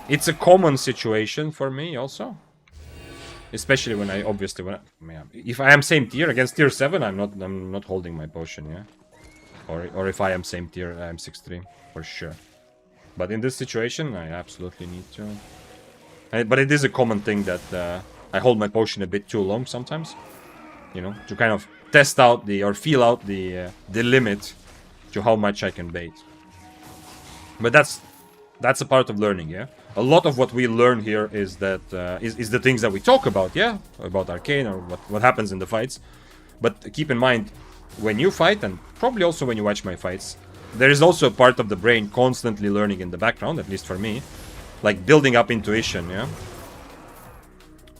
it's a common situation for me also. Especially when if I am same tier against tier 7, I'm not holding my potion, yeah. Or if I am same tier, I'm 6-3 for sure. But in this situation, I absolutely need to. But it is a common thing that I hold my potion a bit too long sometimes, you know, to kind of test out or feel out the limit to how much I can bait. But that's a part of learning, yeah. A lot of what we learn here is that is the things that we talk about, yeah, about Arcane or what happens in the fights. But keep in mind, when you fight, and probably also when you watch my fights, there is also a part of the brain constantly learning in the background, at least for me, like building up intuition, yeah.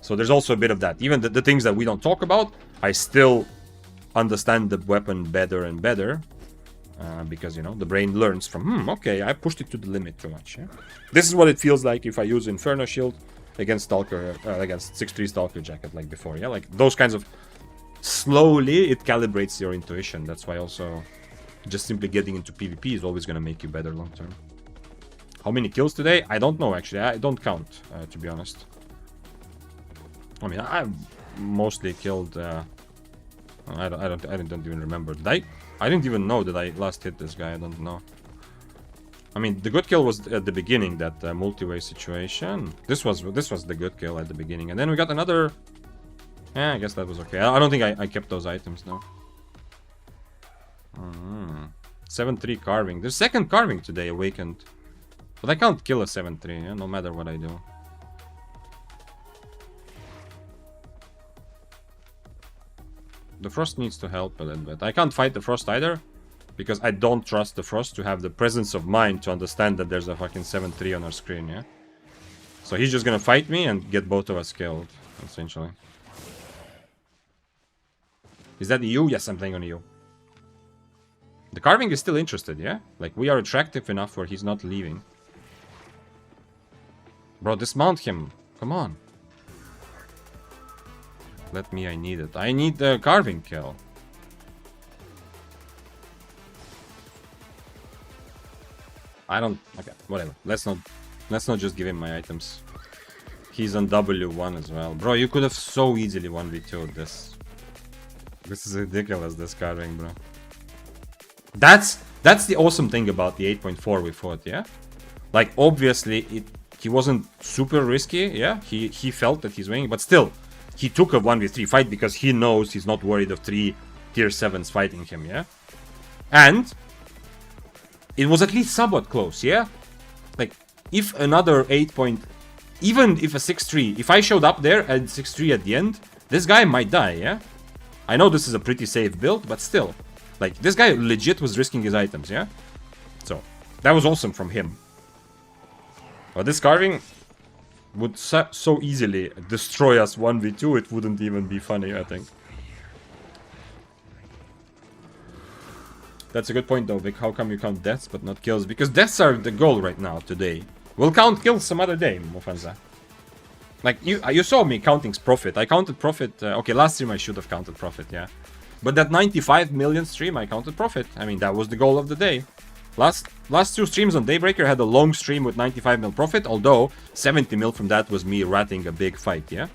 So there's also a bit of that. Even the things that we don't talk about, I still understand the weapon better and better. Because, you know, the brain learns from, okay, I pushed it to the limit too much, yeah? This is what it feels like if I use Inferno Shield against Stalker, against 6-3 Stalker Jacket like before, yeah? Like, those kinds of... Slowly, it calibrates your intuition. That's why also just simply getting into PvP is always going to make you better long term. How many kills today? I don't know, actually. I don't count, to be honest. I mean, I mostly killed. I don't even remember. I didn't even know that I last hit this guy. I don't know. I mean, the good kill was at the beginning, that multi-way situation. This was the good kill at the beginning, and then we got another. Yeah, I guess that was okay. I don't think I kept those items though. 7-3 carving. There's second carving today awakened, but I can't kill a 7-3. Yeah, no matter what I do. The Frost needs to help a little bit. I can't fight the Frost either, because I don't trust the Frost to have the presence of mind to understand that there's a fucking 7-3 on our screen, yeah? So he's just gonna fight me and get both of us killed, essentially. Is that you? Yes, I'm playing on you. The carving is still interested, yeah? Like, we are attractive enough where he's not leaving. Bro, dismount him. Come on. Let me, I need it. I need the carving kill. I don't... Okay, whatever. Let's not just give him my items. He's on W1 as well. Bro, you could have so easily 1v2'd this. This is ridiculous, this carving, bro. That's the awesome thing about the 8.4 we fought, yeah? Like, obviously, he wasn't super risky, yeah? He felt that he's winning, but still, he took a 1v3 fight because he knows he's not worried of 3 tier 7s fighting him, yeah? And it was at least somewhat close, yeah? Like, if another 8 point... Even if a 6-3... If I showed up there at 6-3 at the end, this guy might die, yeah? I know this is a pretty safe build, but still. Like, this guy legit was risking his items, yeah? So, that was awesome from him. But this carving would so easily destroy us 1v2, it wouldn't even be funny, I think. That's a good point though, Vic. How come you count deaths but not kills? Because deaths are the goal right now, today. We'll count kills some other day, Mofanza. Like, you saw me counting profit. I counted profit. Okay, last stream I should have counted profit, yeah. But that 95 million stream, I counted profit. I mean, that was the goal of the day. Last 2 streams on Daybreaker had a long stream with 95 mil profit, although 70 mil from that was me ratting a big fight, yeah?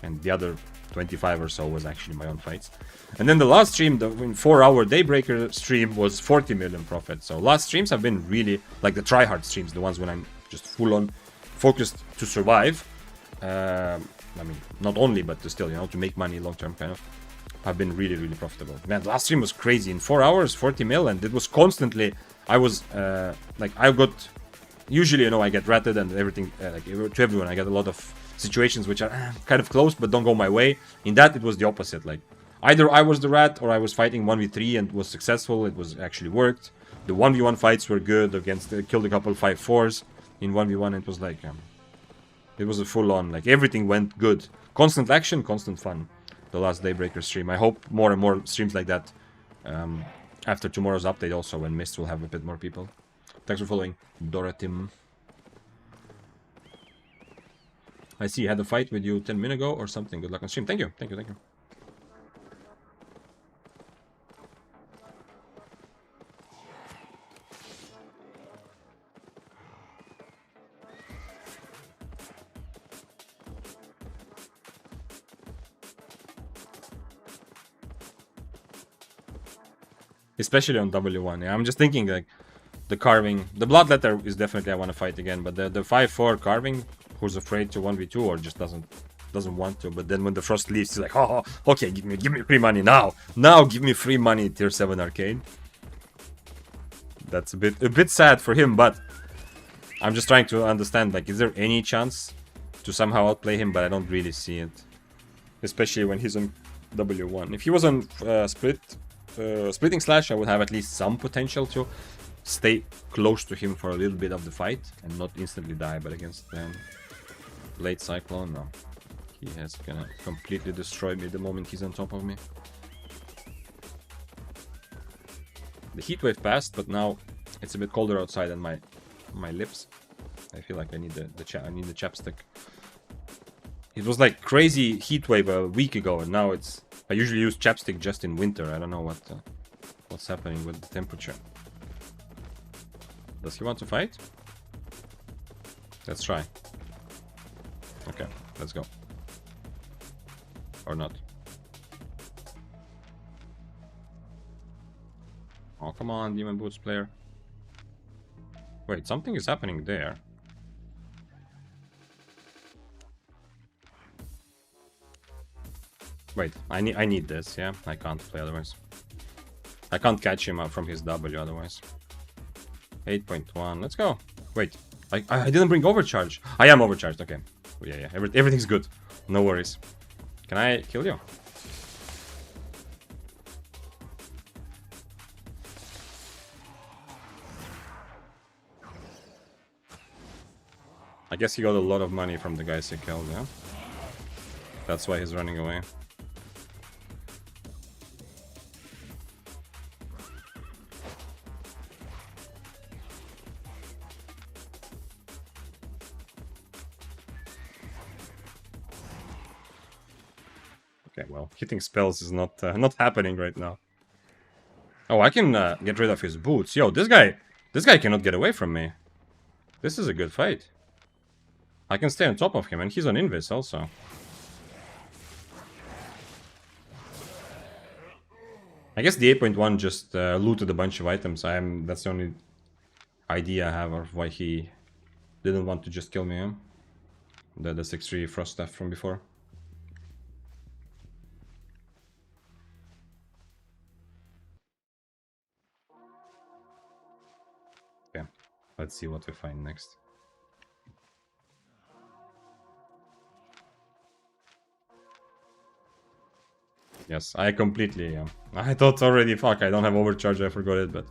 And the other 25 or so was actually my own fights. And then the last stream, the 4-hour Daybreaker stream, was 40 million profit. So last streams have been really, like the tryhard streams, the ones when I'm just full-on focused to survive. I mean, not only, but to still, you know, to make money long-term, kind of. Have been really, really profitable. Man, the last stream was crazy. In 4 hours, 40 mil, and it was constantly... I was, like, I got... Usually, you know, I get ratted and everything, like, to everyone. I get a lot of situations which are kind of close, but don't go my way. In that, it was the opposite. Like, either I was the rat, or I was fighting 1v3 and was successful. It was actually worked. The 1v1 fights were good against... killed a couple 5-4s in 1v1. It was like... it was a full-on, like, everything went good. Constant action, constant fun. The last Daybreaker stream. I hope more and more streams like that after tomorrow's update also, when Mist will have a bit more people. Thanks for following, Doratim. I see you had a fight with you 10 minutes ago or something. Good luck on stream. Thank you, thank you, thank you. Especially on W1, yeah. I'm just thinking, like, the carving... The Bloodletter is definitely I want to fight again, but the 5-4 carving, who's afraid to 1v2 or just doesn't want to, but then when the Frost leaves, he's like, oh, okay, give me free money now. Now give me free money, tier 7 Arcane. That's a bit sad for him, but I'm just trying to understand, like, is there any chance to somehow outplay him? But I don't really see it. Especially when he's on W1. If he was on Splitting Slash, I would have at least some potential to stay close to him for a little bit of the fight and not instantly die. But against Blade Cyclone, no. He is gonna completely destroy me the moment he's on top of me. The heat wave passed, but now it's a bit colder outside and my lips. I feel like I need the chapstick. It was like crazy heat wave a week ago, and now it's... I usually use chapstick just in winter. I don't know what's happening with the temperature. Does he want to fight? Let's try. Okay, let's go. Or not? Oh, come on, Demon Boots player. Wait, something is happening there. Wait, I need this, yeah? I can't play otherwise. I can't catch him up from his W otherwise. 8.1, let's go. Wait, I didn't bring overcharge. I am overcharged, okay. Yeah, everything's good. No worries. Can I kill you? I guess he got a lot of money from the guys he killed, yeah? That's why he's running away. Okay, well, hitting spells is not happening right now. Oh, I can get rid of his boots. Yo, this guy cannot get away from me. This is a good fight. I can stay on top of him, and he's on invis also. I guess the 8.1 just looted a bunch of items. That's the only idea I have of why he didn't want to just kill me. Yeah? The 6-3 frost stuff from before. Okay, let's see what we find next. Yes, I completely... I thought already, fuck, I don't have overcharge, I forgot it, but...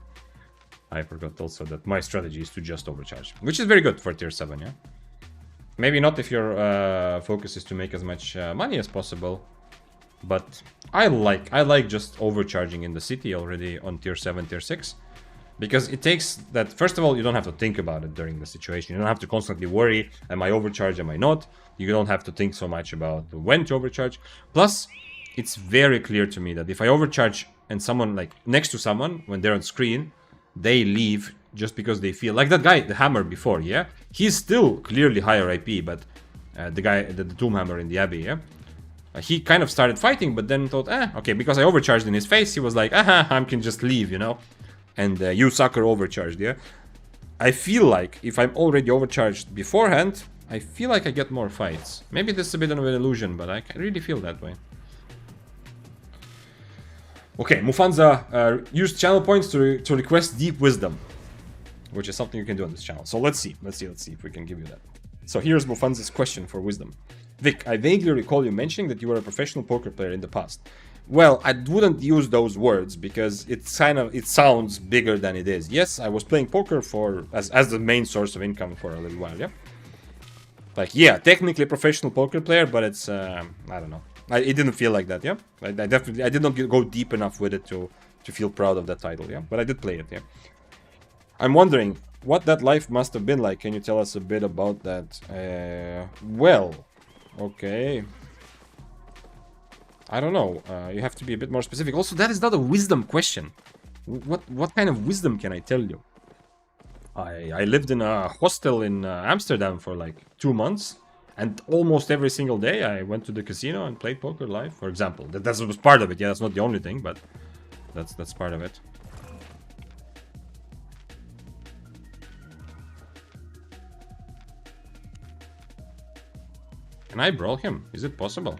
I forgot also that my strategy is to just overcharge. Which is very good for tier 7, yeah? Maybe not if your focus is to make as much money as possible. But I like just overcharging in the city already on tier 7, tier 6. Because it takes that... First of all, you don't have to think about it during the situation. You don't have to constantly worry, am I overcharged, am I not? You don't have to think so much about when to overcharge. Plus... It's very clear to me that if I overcharge and someone like next to someone when they're on screen, they leave just because they feel like that guy, the hammer before, yeah, he's still clearly higher IP, but the guy, the Tomb Hammer in the Abbey, yeah, he kind of started fighting, but then thought, okay, because I overcharged in his face, he was like, I can just leave, you know, and you sucker overcharged, yeah. I feel like if I'm already overcharged beforehand, I feel like I get more fights. Maybe this is a bit of an illusion, but I really feel that way. Okay, Mufanza used channel points to request Deep Wisdom, which is something you can do on this channel. So let's see if we can give you that. So here's Mufanza's question for Wisdom. Vic, I vaguely recall you mentioning that you were a professional poker player in the past. Well, I wouldn't use those words because it sounds bigger than it is. Yes, I was playing poker as the main source of income for a little while, yeah? Like, yeah, technically a professional poker player, but it's, I don't know. It didn't feel like that, yeah? I did not go deep enough with it to feel proud of that title, yeah? But I did play it, yeah? I'm wondering what that life must have been like. Can you tell us a bit about that? Well, okay. I don't know. You have to be a bit more specific. Also, that is not a wisdom question. What kind of wisdom can I tell you? I lived in a hostel in Amsterdam for like 2 months. And almost every single day I went to the casino and played poker live, for example. That was part of it. Yeah, that's not the only thing, but that's part of it. Can I brawl him? Is it possible?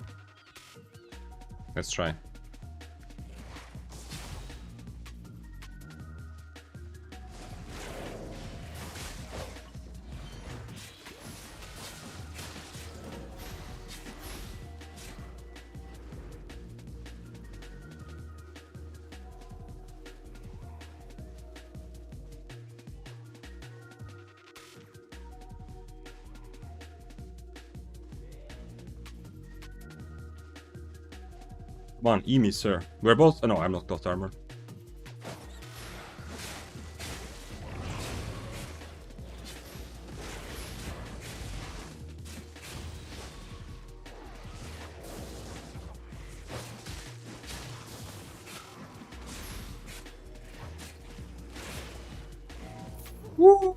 Let's try. Come on, Emi, sir. We're both... Oh, no, I'm not cloth armor. Woo!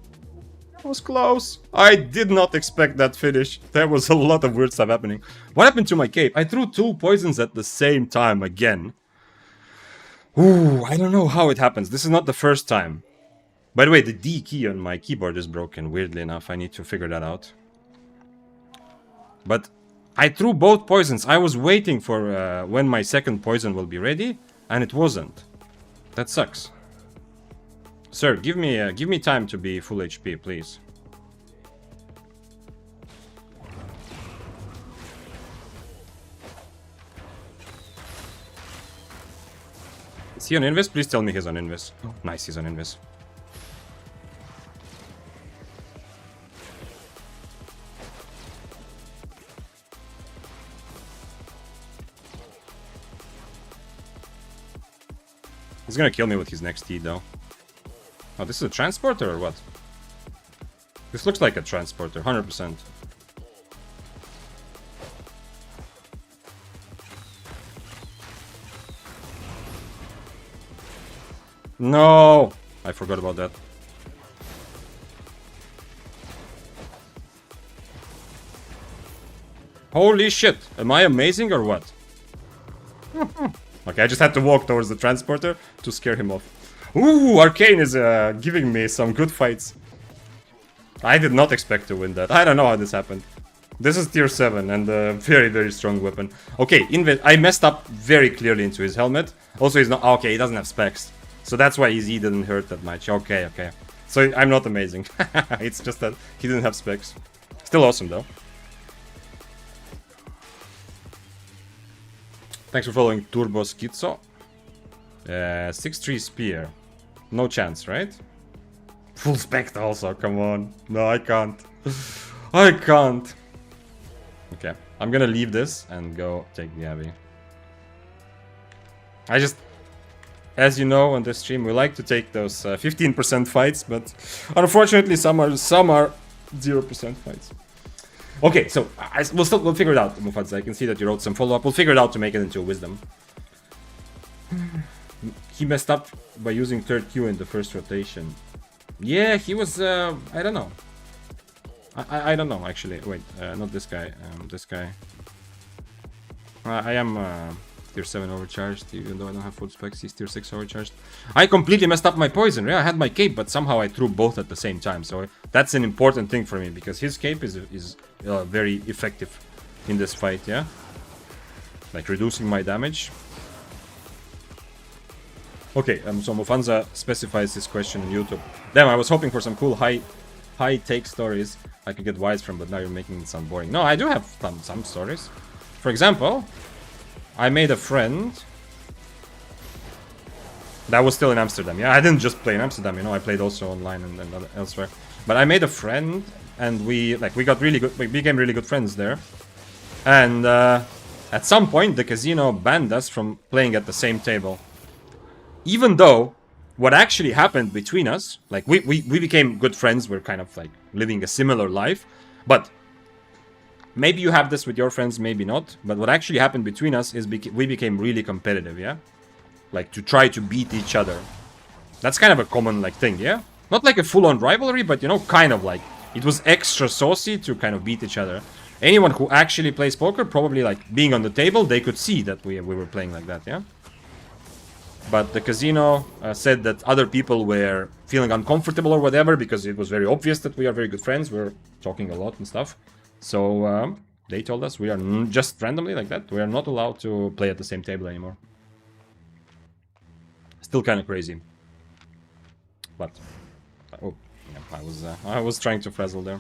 was close. I did not expect that finish. There was a lot of weird stuff happening. What happened to my cape? I threw 2 poisons at the same time again. Ooh, I don't know how it happens. This is not the first time. By the way, the D key on my keyboard is broken, weirdly enough. I need to figure that out. But I threw both poisons. I was waiting for when my second poison will be ready, and it wasn't. That sucks. Sir, give me time to be full HP, please. Is he on Invis? Please tell me he's on Invis. Oh, nice, he's on Invis. He's gonna kill me with his next T, though. Oh, this is a transporter or what? This looks like a transporter, 100%. No! I forgot about that. Holy shit! Am I amazing or what? Okay, I just had to walk towards the transporter to scare him off. Ooh, Arcane is giving me some good fights. I did not expect to win that. I don't know how this happened. This is tier 7 and a very, very strong weapon. Okay, I messed up very clearly into his helmet. Also, he's not... Okay, he doesn't have specs. So that's why his E didn't hurt that much. Okay, okay. So I'm not amazing. It's just that he didn't have specs. Still awesome, though. Thanks for following Turbo Schizo. 6-3 spear. No chance, right? Full spec also, come on. No, I can't. I can't. Okay, I'm gonna leave this and go take the Abbey. I just... As you know, on this stream, we like to take those 15% fights, but unfortunately some are 0% fights. Okay, so we'll figure it out, Mufadza. I can see that you wrote some follow-up. We'll figure it out to make it into a wisdom. He messed up by using third Q in the first rotation. Yeah, he was, I don't know. I don't know, actually. Wait, not this guy. This guy. I am tier 7 overcharged, even though I don't have full specs. He's tier 6 overcharged. I completely messed up my poison. Yeah, I had my cape, but somehow I threw both at the same time. So that's an important thing for me, because his cape is very effective in this fight, yeah? Like reducing my damage. Okay, so Mofanza specifies his question on YouTube. Damn, I was hoping for some cool high take stories I could get wise from, but now you're making it sound boring. No, I do have some stories. For example, I made a friend that was still in Amsterdam. Yeah, I didn't just play in Amsterdam, you know, I played also online and elsewhere. But I made a friend, and we got really good, we became really good friends there. And at some point, the casino banned us from playing at the same table. Even though what actually happened between us, like we became good friends, we're kind of like living a similar life, but maybe you have this with your friends, maybe not, but what actually happened between us is we became really competitive, yeah? Like to try to beat each other. That's kind of a common like thing, yeah? Not like a full-on rivalry, but you know, kind of like it was extra saucy to kind of beat each other. Anyone who actually plays poker, probably like being on the table, they could see that we were playing like that, yeah? But the casino said that other people were feeling uncomfortable or whatever, because it was very obvious that we are very good friends, we're talking a lot and stuff. So they told us we are just randomly like that, we are not allowed to play at the same table anymore. Still kind of crazy. But, oh, yeah, I was trying to frazzle there.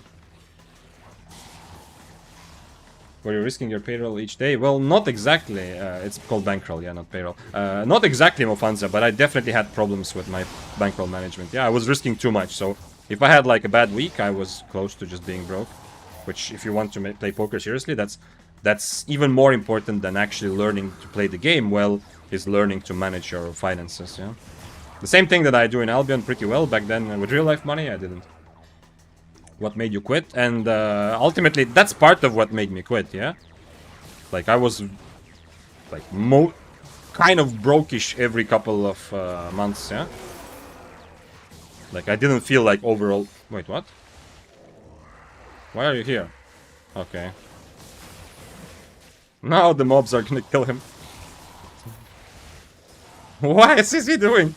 Were you risking your payroll each day? Well, not exactly. It's called bankroll, yeah, not payroll. Not exactly Mofanza, but I definitely had problems with my bankroll management. Yeah, I was risking too much, so if I had like a bad week, I was close to just being broke. Which, if you want to play poker seriously, that's even more important than actually learning to play the game well, is learning to manage your finances, yeah? The same thing that I do in Albion pretty well back then with real life money, I didn't. What made you quit? And ultimately, that's part of what made me quit, yeah? Like, I was like kind of brokish every couple of months, yeah? Like, I didn't feel like overall... Wait, what? Why are you here? Okay. Now the mobs are gonna kill him. What is he doing?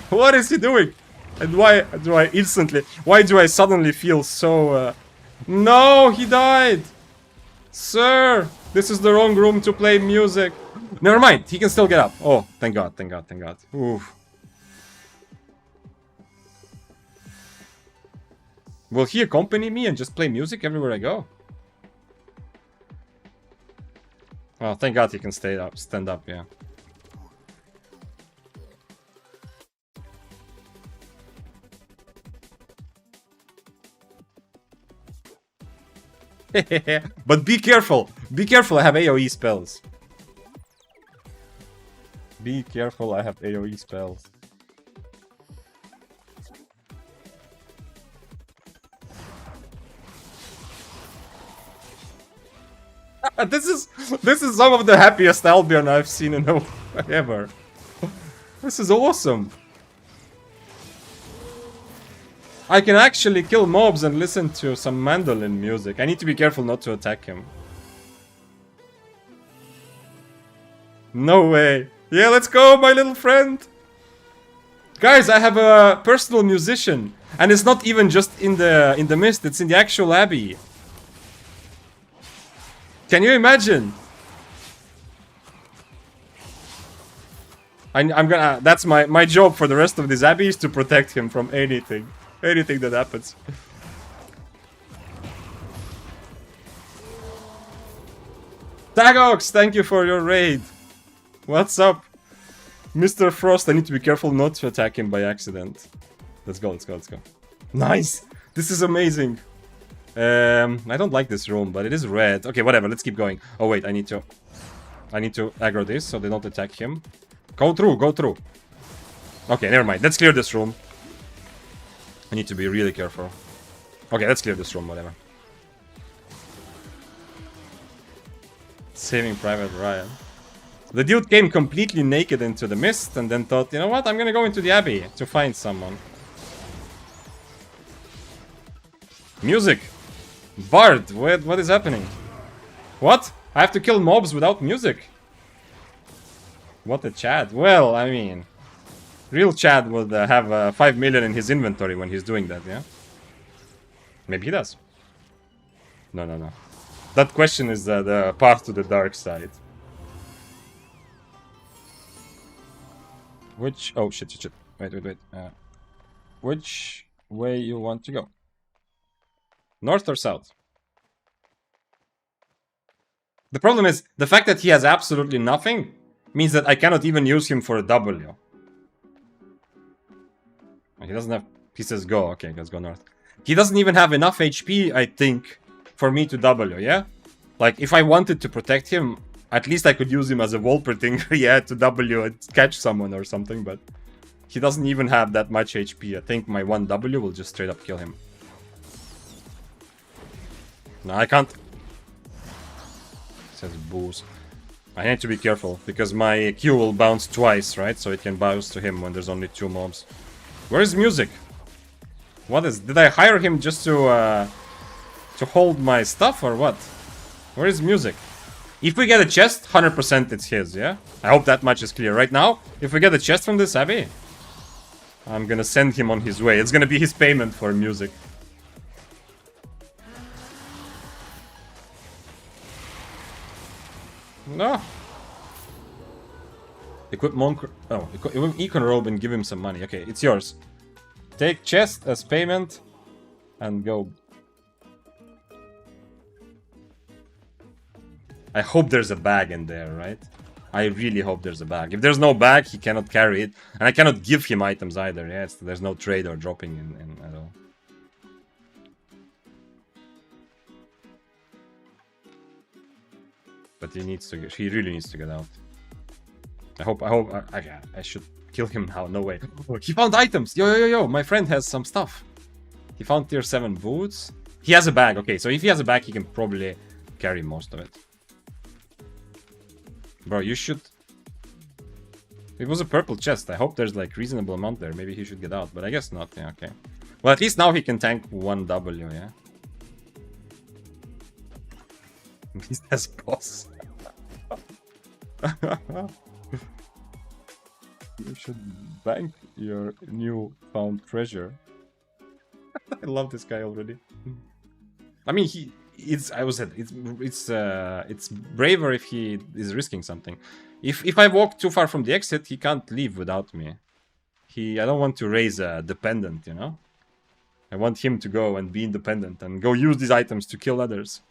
What is he doing? And why do I instantly... Why do I suddenly feel so... No, he died! Sir! This is the wrong room to play music. Never mind, he can still get up. Oh, thank God, thank God, thank God. Oof. Will he accompany me and just play music everywhere I go? Oh, thank God he can stand up, yeah. But be careful! Be careful, I have AoE spells. Be careful, I have AoE spells. This is some of the happiest Albion I've seen in ever. This is awesome. I can actually kill mobs and listen to some mandolin music. I need to be careful not to attack him. No way. Yeah, let's go, my little friend. Guys, I have a personal musician. And it's not even just in the mist, it's in the actual abbey. Can you imagine? I'm gonna... That's my job for the rest of this abbey is to protect him from anything. Anything that happens. Tagox, thank you for your raid. What's up? Mr. Frost, I need to be careful not to attack him by accident. Let's go, let's go, let's go. Nice! This is amazing. I don't like this room, but it is red. Okay, whatever, let's keep going. Oh wait, I need to aggro this so they don't attack him. Go through, go through. Okay, never mind. Let's clear this room. I need to be really careful. Okay, let's clear this room, whatever. Saving Private Ryan. The dude came completely naked into the mist and then thought, you know what, I'm gonna go into the abbey to find someone. Music! Bard, what is happening? What? I have to kill mobs without music? What a Chad. Well, I mean... Real Chad would have 5 million in his inventory when he's doing that, yeah? Maybe he does. No, no, no. That question is the path to the dark side. Which... Oh, shit, shit, shit. Wait, wait, wait. Which way you want to go? North or south? The problem is, the fact that he has absolutely nothing means that I cannot even use him for a W. He doesn't have... He says go. Okay, let's go north. He doesn't even have enough HP, I think, for me to W, yeah? Like, if I wanted to protect him, at least I could use him as a Wolpertinger, yeah, to W and catch someone or something, but... He doesn't even have that much HP. I think my 1W will just straight up kill him. No, I can't. It says booze. I need to be careful, because my Q will bounce twice, right? So it can bounce to him when there's only 2 mobs. Where is music? What is... Did I hire him just to hold my stuff or what? Where is music? If we get a chest, 100% it's his, yeah? I hope that much is clear. Right now, if we get a chest from this abbey, I'm gonna send him on his way. It's gonna be his payment for music. No. Equip monk. Oh, equip Econ robe and give him some money. Okay, it's yours. Take chest as payment and go. I hope there's a bag in there, right? I really hope there's a bag. If there's no bag, he cannot carry it. And I cannot give him items either. Yes, there's no trade or dropping in at all. But he needs to get, he really needs to get out. I should kill him now. No way. Oh, he found items. Yo. My friend has some stuff. He found tier 7 boots. He has a bag. Okay, so if he has a bag, he can probably carry most of it. Bro, you should... It was a purple chest. I hope there's like reasonable amount there. Maybe he should get out, but I guess not. Yeah, okay. Well, at least now he can tank 1W, yeah? He says boss. You should bank your new found treasure. I love this guy already. I mean, it's braver if he is risking something. If I walk too far from the exit, he can't leave without me. I don't want to raise a dependent, you know? I want him to go and be independent and go use these items to kill others.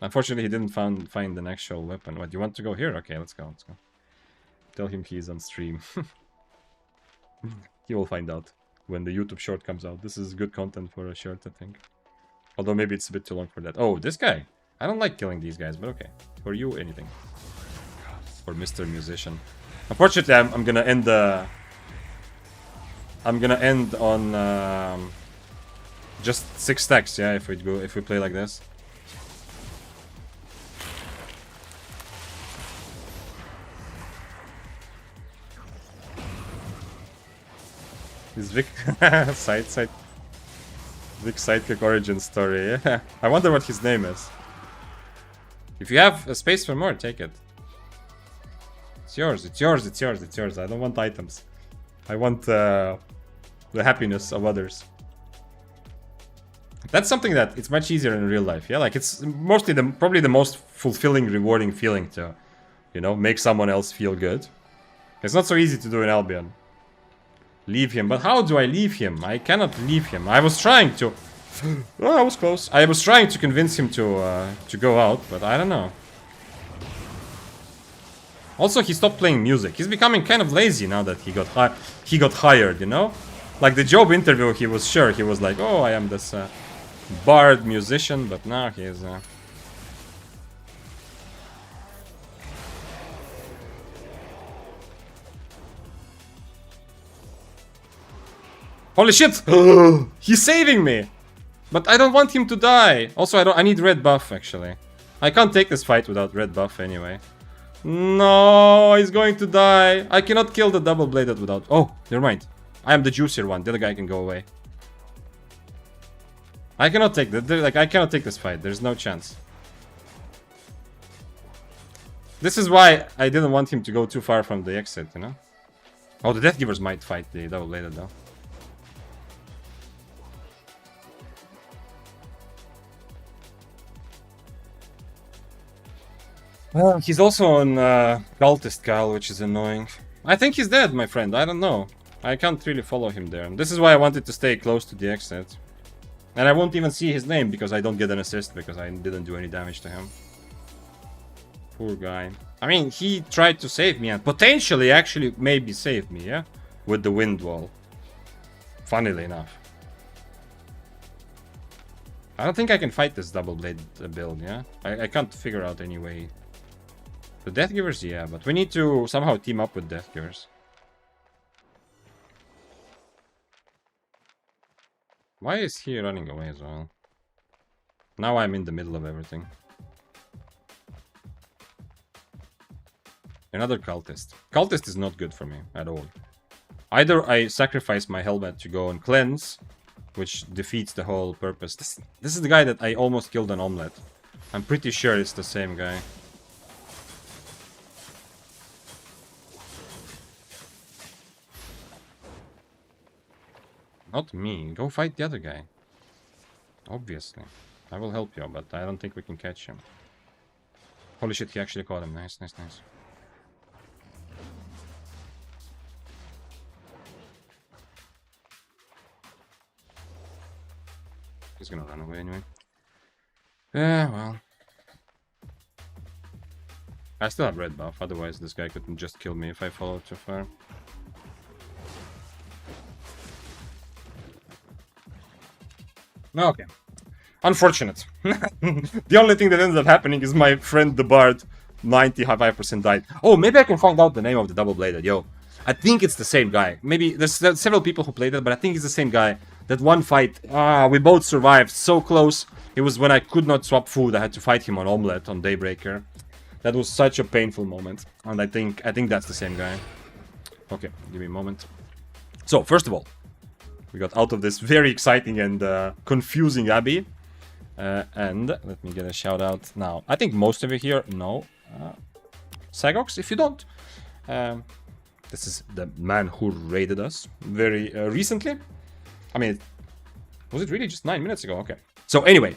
Unfortunately, he didn't find an actual weapon. What, you want to go here? Okay, let's go. Tell him he's on stream. He will find out when the YouTube short comes out. This is good content for a short, I think. Although maybe it's a bit too long for that. Oh, this guy. I don't like killing these guys, but okay. For you, anything. For Mr. Musician. Unfortunately, I'm gonna end the... I'm gonna end on just 6 stacks, yeah, if we play like this. Is Vic side Vic sidekick origin story? Yeah. I wonder what his name is. If you have a space for more, take it. It's yours. It's yours. It's yours. It's yours. I don't want items. I want the happiness of others. That's something that it's much easier in real life. Yeah, like it's mostly probably the most fulfilling, rewarding feeling to, you know, make someone else feel good. It's not so easy to do in Albion. Leave him, but how do I leave him? I cannot leave him. I was trying to. Oh, I was close. I was trying to convince him to go out, but I don't know. Also, he stopped playing music. He's becoming kind of lazy now that he got hired. You know, like the job interview, he was sure he was like, oh, I am this bard musician, but now he's. Holy shit! He's saving me! But I don't want him to die! Also, I need red buff, actually. I can't take this fight without red buff anyway. No, he's going to die. I cannot kill the double-bladed without... Oh, never mind. I am the juicier one. The other guy can go away. I cannot take I cannot take this fight. There's no chance. This is why I didn't want him to go too far from the exit, you know? Oh, the Death Givers might fight the double-bladed, though. Well, he's also on Cultist Kyle, which is annoying. I think he's dead, my friend. I don't know. I can't really follow him there. This is why I wanted to stay close to the exit. And I won't even see his name because I don't get an assist because I didn't do any damage to him. Poor guy. I mean, he tried to save me and potentially actually maybe saved me, yeah? With the wind wall. Funnily enough. I don't think I can fight this double blade build, yeah? I can't figure out any way. The Death Givers, yeah, but we need to somehow team up with Death Givers. Why is he running away as well? Now I'm in the middle of everything. Another Cultist. Cultist is not good for me at all. Either I sacrifice my helmet to go and cleanse, which defeats the whole purpose. This is the guy that I almost killed an omelet. I'm pretty sure it's the same guy. Not me. Go fight the other guy. Obviously. I will help you, but I don't think we can catch him. Holy shit, he actually caught him. Nice, nice, nice. He's gonna run away anyway. Yeah, well. I still have red buff, otherwise this guy couldn't just kill me if I followed too far. Okay. Unfortunate. The only thing that ended up happening is my friend the Bard, 95% died. Oh, maybe I can find out the name of the double-bladed. Yo, I think it's the same guy. Maybe there's several people who played it, but I think it's the same guy. That one fight, we both survived. So close. It was when I could not swap food. I had to fight him on Omelette on Daybreaker. That was such a painful moment. And I think that's the same guy. Okay, give me a moment. So, first of all, we got out of this very exciting and confusing abbey. And let me get a shout out now. I think most of you here know Sagox. If you don't, this is the man who raided us very recently. I mean, was it really just 9 minutes ago? Okay. So anyway,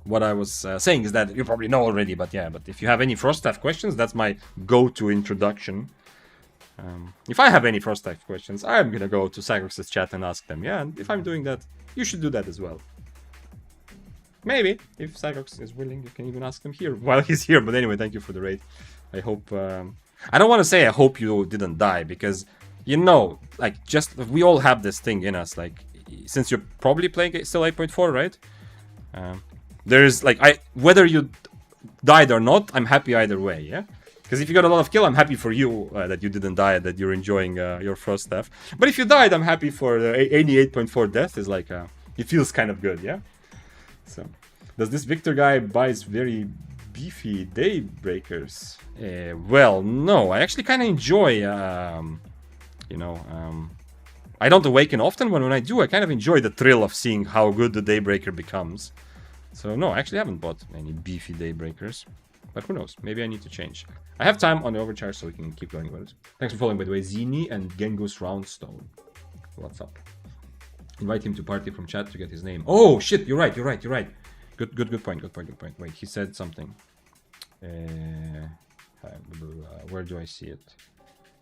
what I was saying is that you probably know already, but yeah, but if you have any Froststaff questions, that's my go-to introduction. If I have any Froststaff questions, I'm gonna go to Sagox's chat and ask them. Yeah, and if I'm doing that, you should do that as well. Maybe, if Sagox is willing, you can even ask him here while he's here. But anyway, thank you for the raid. I hope... I don't want to say I hope you didn't die, because, you know, like, just... We all have this thing in us, like, since you're probably playing still 8.4, right? There's, like, whether you died or not, I'm happy either way, yeah? Because if you got a lot of kill, I'm happy for you that you didn't die, that you're enjoying your Froststaff. But if you died, I'm happy for any 8.4 death. Is like, it feels kind of good, yeah? So, does this Victor guy buys very beefy Daybreakers? Well, no. I actually kind of enjoy, you know, I don't awaken often, but when I do, I kind of enjoy the thrill of seeing how good the Daybreaker becomes. So, no, I actually haven't bought any beefy Daybreakers. But who knows? Maybe I need to change. I have time on the overcharge, so we can keep going with it. Thanks for following, by the way. Zini and Gengus Roundstone. What's up? Invite him to party from chat to get his name. Oh, shit, you're right. Good point. Wait, he said something. Where do I see it?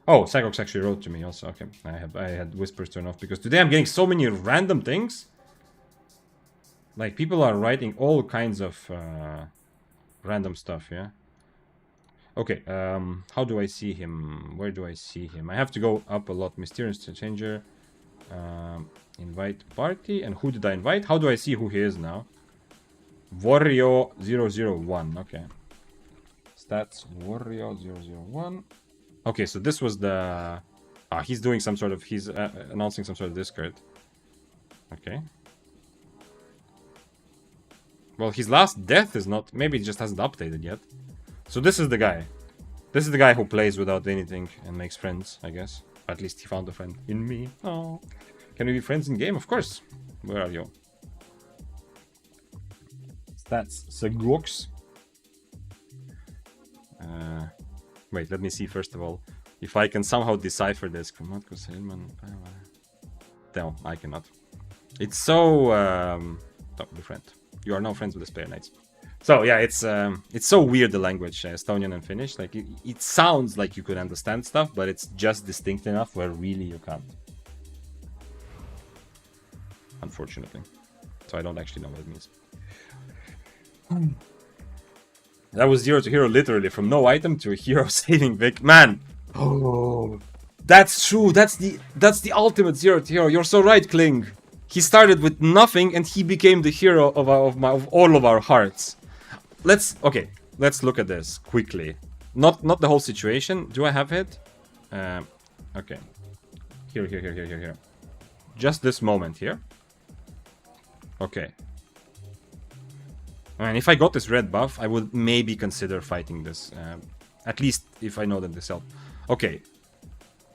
Oh, Sagox actually wrote to me also. Okay, I had whispers turned off because today I'm getting so many random things. Like, people are writing all kinds of random stuff, yeah? Okay, how do I see him? Where do I see him? I have to go up a lot. Mysterious Changer. Invite party. And who did I invite? How do I see who he is now? Wario001. Okay. Stats Wario001. Okay, so this was the... he's doing some sort of... He's announcing some sort of Discord. Okay. Well, his last death is not... Maybe it just hasn't updated yet. So this is the guy. This is the guy who plays without anything and makes friends, I guess. At least he found a friend in me. Oh. Can we be friends in game? Of course. Where are you? Stats. Sagox. Wait, let me see first of all. If I can somehow decipher this. No, I cannot. It's so... Don't be friend. You are now friends with the Spare Knights. So yeah, it's so weird, the language, Estonian and Finnish. Like, it sounds like you could understand stuff, but it's just distinct enough where really you can't. Unfortunately. So I don't actually know what it means. That was 0 to hero, literally, from no item to a hero saving Vic. Man! Oh, that's true. That's the ultimate 0 to hero. You're so right, Kling. He started with nothing and he became the hero of all of our hearts. Let's look at this quickly. Not the whole situation. Do I have it? Okay. Here. Just this moment here. Okay. And if I got this red buff, I would maybe consider fighting this. At least if I know that this help. Okay.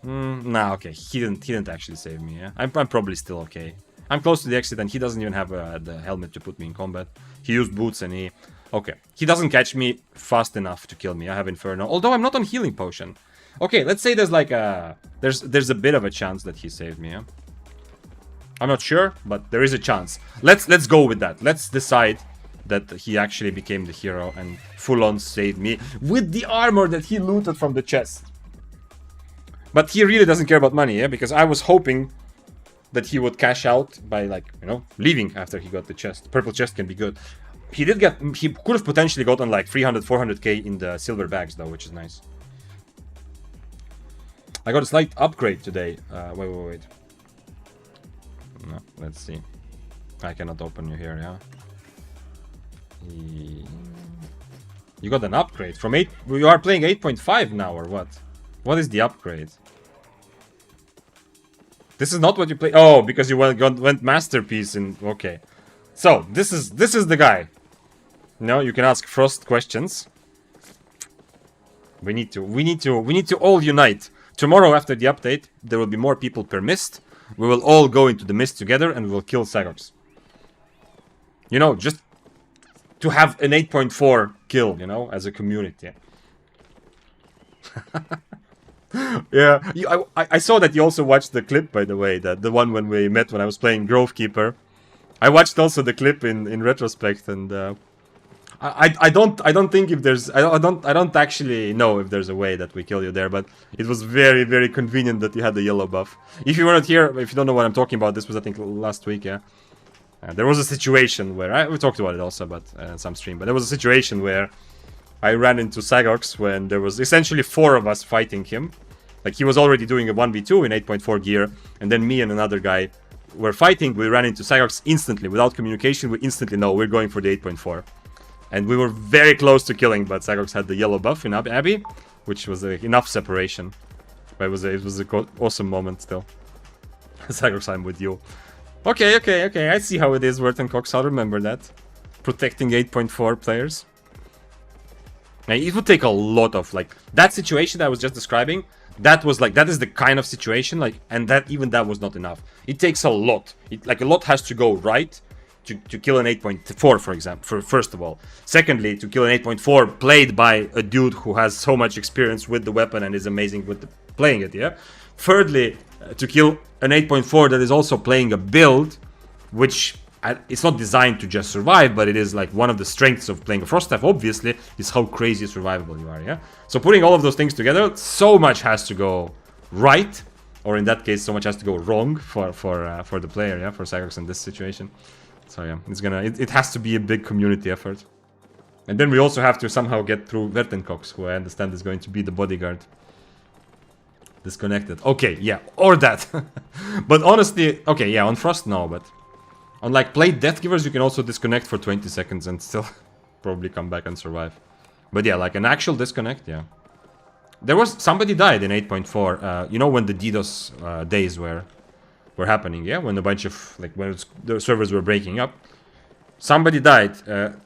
Nah, okay. He didn't actually save me, yeah? I'm probably still okay. I'm close to the exit and he doesn't even have the helmet to put me in combat. He used boots and he... Okay. He doesn't catch me fast enough to kill me. I have Inferno. Although I'm not on healing potion. Okay, let's say there's like a... There's a bit of a chance that he saved me, yeah? I'm not sure, but there is a chance. Let's go with that. Let's decide that he actually became the hero and full-on saved me with the armor that he looted from the chest. But he really doesn't care about money, yeah? Because I was hoping that he would cash out by, like, you know, leaving after he got the chest. Purple chest can be good. He could have potentially gotten like 300, 400k in the silver bags though, which is nice. I got a slight upgrade today. Wait. No, let's see. I cannot open you here, yeah? You got an upgrade from 8... You are playing 8.5 now, or what? What is the upgrade? This is not what you play... Oh, because you went Masterpiece in... Okay. So, this is the guy. No, you can ask Frost questions. We need to all unite. Tomorrow after the update, there will be more people per mist. We will all go into the mist together and we will kill Sagox. You know, just to have an 8.4 kill, you know, as a community. Yeah, I saw that you also watched the clip, by the way, that the one when we met when I was playing Grovekeeper. I watched also the clip in retrospect, and I don't think if there's I don't actually know if there's a way that we kill you there, but it was very convenient that you had the yellow buff. If you weren't here, if you don't know what I'm talking about, this was I think last week, yeah. There was a situation where we talked about it also, but some stream. But there was a situation where I ran into Sagox when there was essentially 4 of us fighting him. Like he was already doing a 1v2 in 8.4 gear, and then me and another guy were fighting. We ran into Sagox instantly without communication. We instantly know we're going for the 8.4, and we were very close to killing. But Sagox had the yellow buff in Abbey, which was enough separation. But it was an awesome moment still. Sagox, I'm with you. Okay, I see how it is, Wert Cox, I'll remember that. Protecting 8.4 players. Now, it would take a lot of, like, that situation that I was just describing, that was, like, that is the kind of situation, like, and that, even that was not enough. It takes a lot. Like, a lot has to go right to kill an 8.4, for example, first of all. Secondly, to kill an 8.4 played by a dude who has so much experience with the weapon and is amazing with playing it, yeah? Thirdly, to kill an 8.4 that is also playing a build, which it's not designed to just survive, but it is like one of the strengths of playing a Froststaff, obviously, is how crazy survivable you are, yeah? So putting all of those things together, so much has to go right, or in that case, so much has to go wrong for the player, yeah, for Sagox in this situation. So yeah, it has to be a big community effort. And then we also have to somehow get through Vertencox, who I understand is going to be the bodyguard. Disconnected. Okay, yeah, or that. But honestly, okay, yeah, on Frost, no, but on like Plate Deathgivers, you can also disconnect for 20 seconds and still probably come back and survive. But yeah, like an actual disconnect, yeah. There was, somebody died in 8.4, you know, when the DDoS days were happening, yeah? When a bunch of, like, when the servers were breaking up. Somebody died,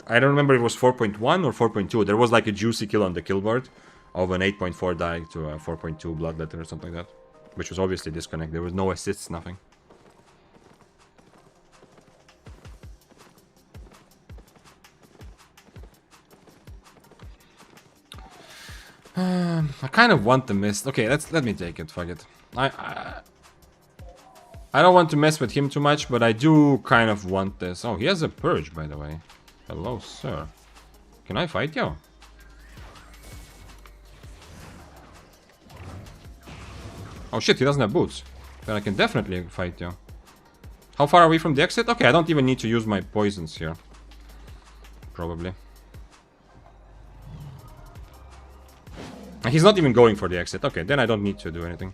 I don't remember if it was 4.1 or 4.2, there was like a juicy kill on the kill board of an 8.4 dying to a 4.2 bloodletter or something like that, which was obviously disconnect. There was no assists, nothing. I kind of want the mist. Okay, let me take it. Fuck it. I don't want to mess with him too much, but I do kind of want this. Oh, he has a purge, by the way. Hello, sir. Can I fight you? Oh shit, he doesn't have boots. Then I can definitely fight you. How far are we from the exit? Okay, I don't even need to use my poisons here. Probably. He's not even going for the exit. Okay, then I don't need to do anything.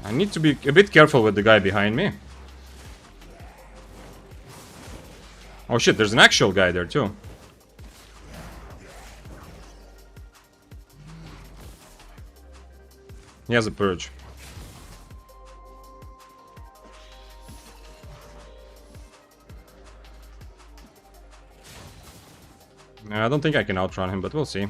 I need to be a bit careful with the guy behind me. Oh shit, there's an actual guy there too. He has a purge. I don't think I can outrun him, but we'll see.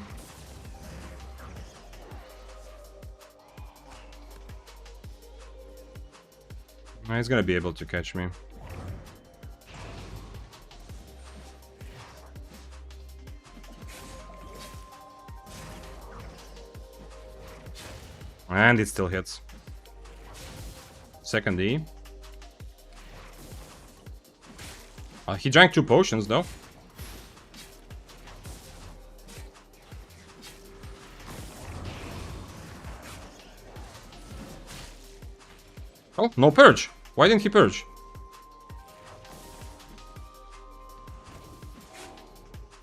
He's gonna be able to catch me. And it still hits. Second E. He drank 2 potions though. Oh, no purge. Why didn't he purge?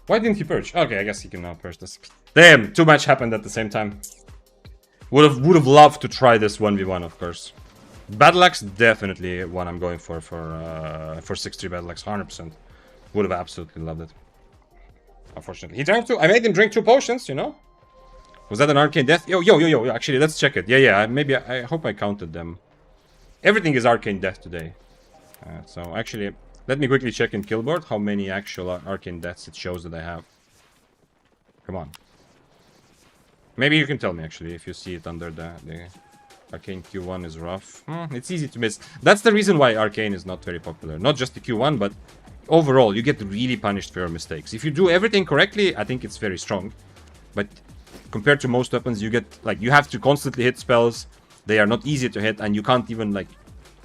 Why didn't he purge? Okay, I guess he can now purge this. Damn, too much happened at the same time. Would have loved to try this 1v1, of course. Battle Axe, definitely one I'm going for 6-3 Battle Axe, 100%. Would have absolutely loved it. Unfortunately. He drank 2. I made him drink 2 potions, you know? Was that an Arcane Death? Yo, actually, let's check it. Yeah, maybe, I hope I counted them. Everything is Arcane Death today. So, actually, let me quickly check in Killboard how many actual Arcane Deaths it shows that I have. Come on. Maybe you can tell me, actually, if you see it under the Arcane Q1 is rough. It's easy to miss. That's the reason why Arcane is not very popular. Not just the Q1, but overall, you get really punished for your mistakes. If you do everything correctly, I think it's very strong. But compared to most weapons, you get, like, you have to constantly hit spells. They are not easy to hit, and you can't even, like...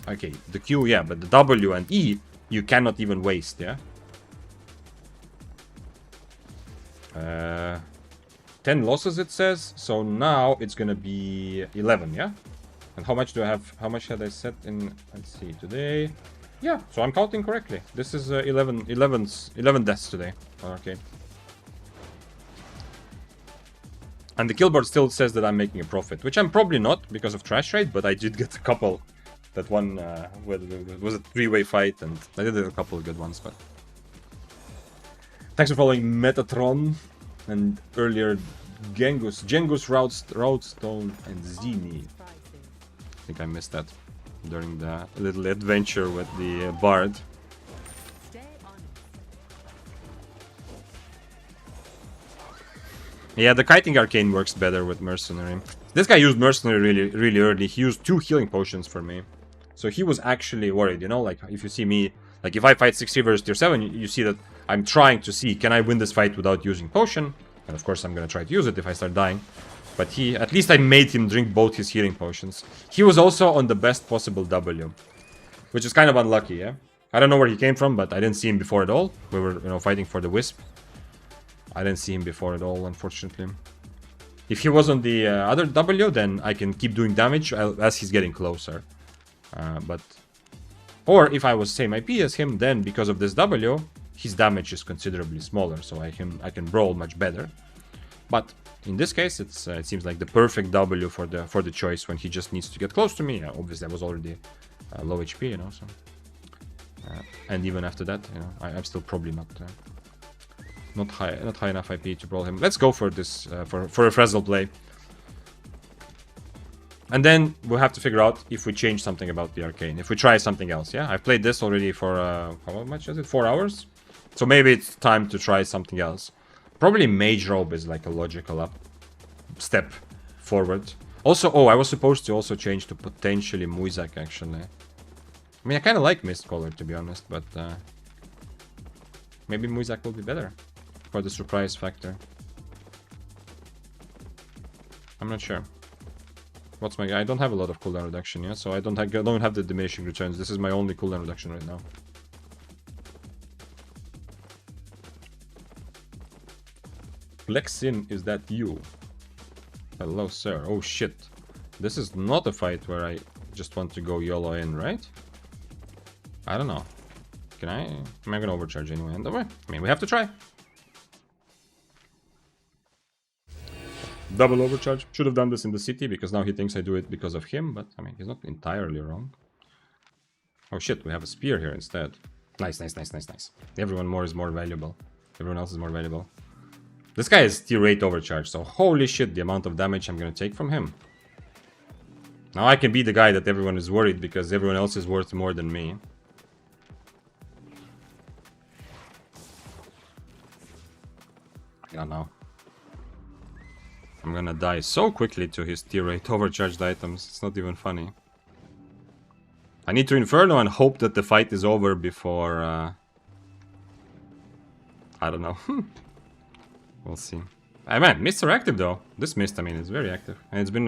Okay, the Q, yeah, but the W and E, you cannot even waste, yeah? 10 losses, it says. So now it's gonna be 11, yeah? And how much do I have? How much had I set in? Let's see, today. Yeah, so I'm counting correctly. This is 11 deaths today on Arcane. And the killboard still says that I'm making a profit, which I'm probably not because of trash rate, but I did get a couple. That one was a three-way fight, and I did a couple of good ones, but... Thanks for following Metatron, and earlier Gengus, Routstone, and Zini. I think I missed that during the little adventure with the Bard. Yeah, the kiting arcane works better with Mercenary. This guy used Mercenary really early. He used 2 healing potions for me. So he was actually worried, you know, like if you see me, like if I fight 6 versus tier 7, you see that I'm trying to see, can I win this fight without using potion? And of course I'm gonna try to use it if I start dying. But he, at least I made him drink both his healing potions. He was also on the best possible W, which is kind of unlucky, yeah? I don't know where he came from, but I didn't see him before at all. We were, you know, fighting for the Wisp. I didn't see him before at all, unfortunately. If he was on the other W, then I can keep doing damage as he's getting closer. Or if I was same IP as him, then because of this W, his damage is considerably smaller, so I can brawl much better. But in this case, it seems like the perfect W for the choice when he just needs to get close to me. Obviously, I was already low HP, you know, so and even after that, you know, I'm still probably not high enough IP to brawl him. Let's go for this for a Frazzle play. And then we'll have to figure out if we change something about the Arcane. If we try something else, yeah? I've played this already for, how much is it? 4 hours? So maybe it's time to try something else. Probably Mage Robe is like a logical step forward. Also, oh, I was supposed to also change to potentially Muizak, actually. I mean, I kind of like Mistcaller, to be honest, but... maybe Muizak will be better for the surprise factor. I'm not sure. What's my... I don't have a lot of cooldown reduction, yeah? So I don't have the diminishing returns. This is my only cooldown reduction right now. Flexin, is that you? Hello, sir. Oh, shit. This is not a fight where I just want to go YOLO in, right? I don't know. Can I? Am I gonna overcharge anyway? And I mean, we have to try. Double overcharge. Should have done this in the city because now he thinks I do it because of him, but I mean, he's not entirely wrong. Oh shit, we have a spear here instead. Nice, nice, nice, nice, nice. Everyone more is more valuable. Everyone else is more valuable. This guy is tier 8 overcharge, so holy shit, the amount of damage I'm gonna take from him. Now I can be the guy that everyone is worried because everyone else is worth more than me. I don't know. I'm gonna die so quickly to his tier 8 overcharged items. It's not even funny. I need to Inferno and hope that the fight is over before... I don't know. We'll see. Man, mists are active though. This mist, I mean, is very active. And it's been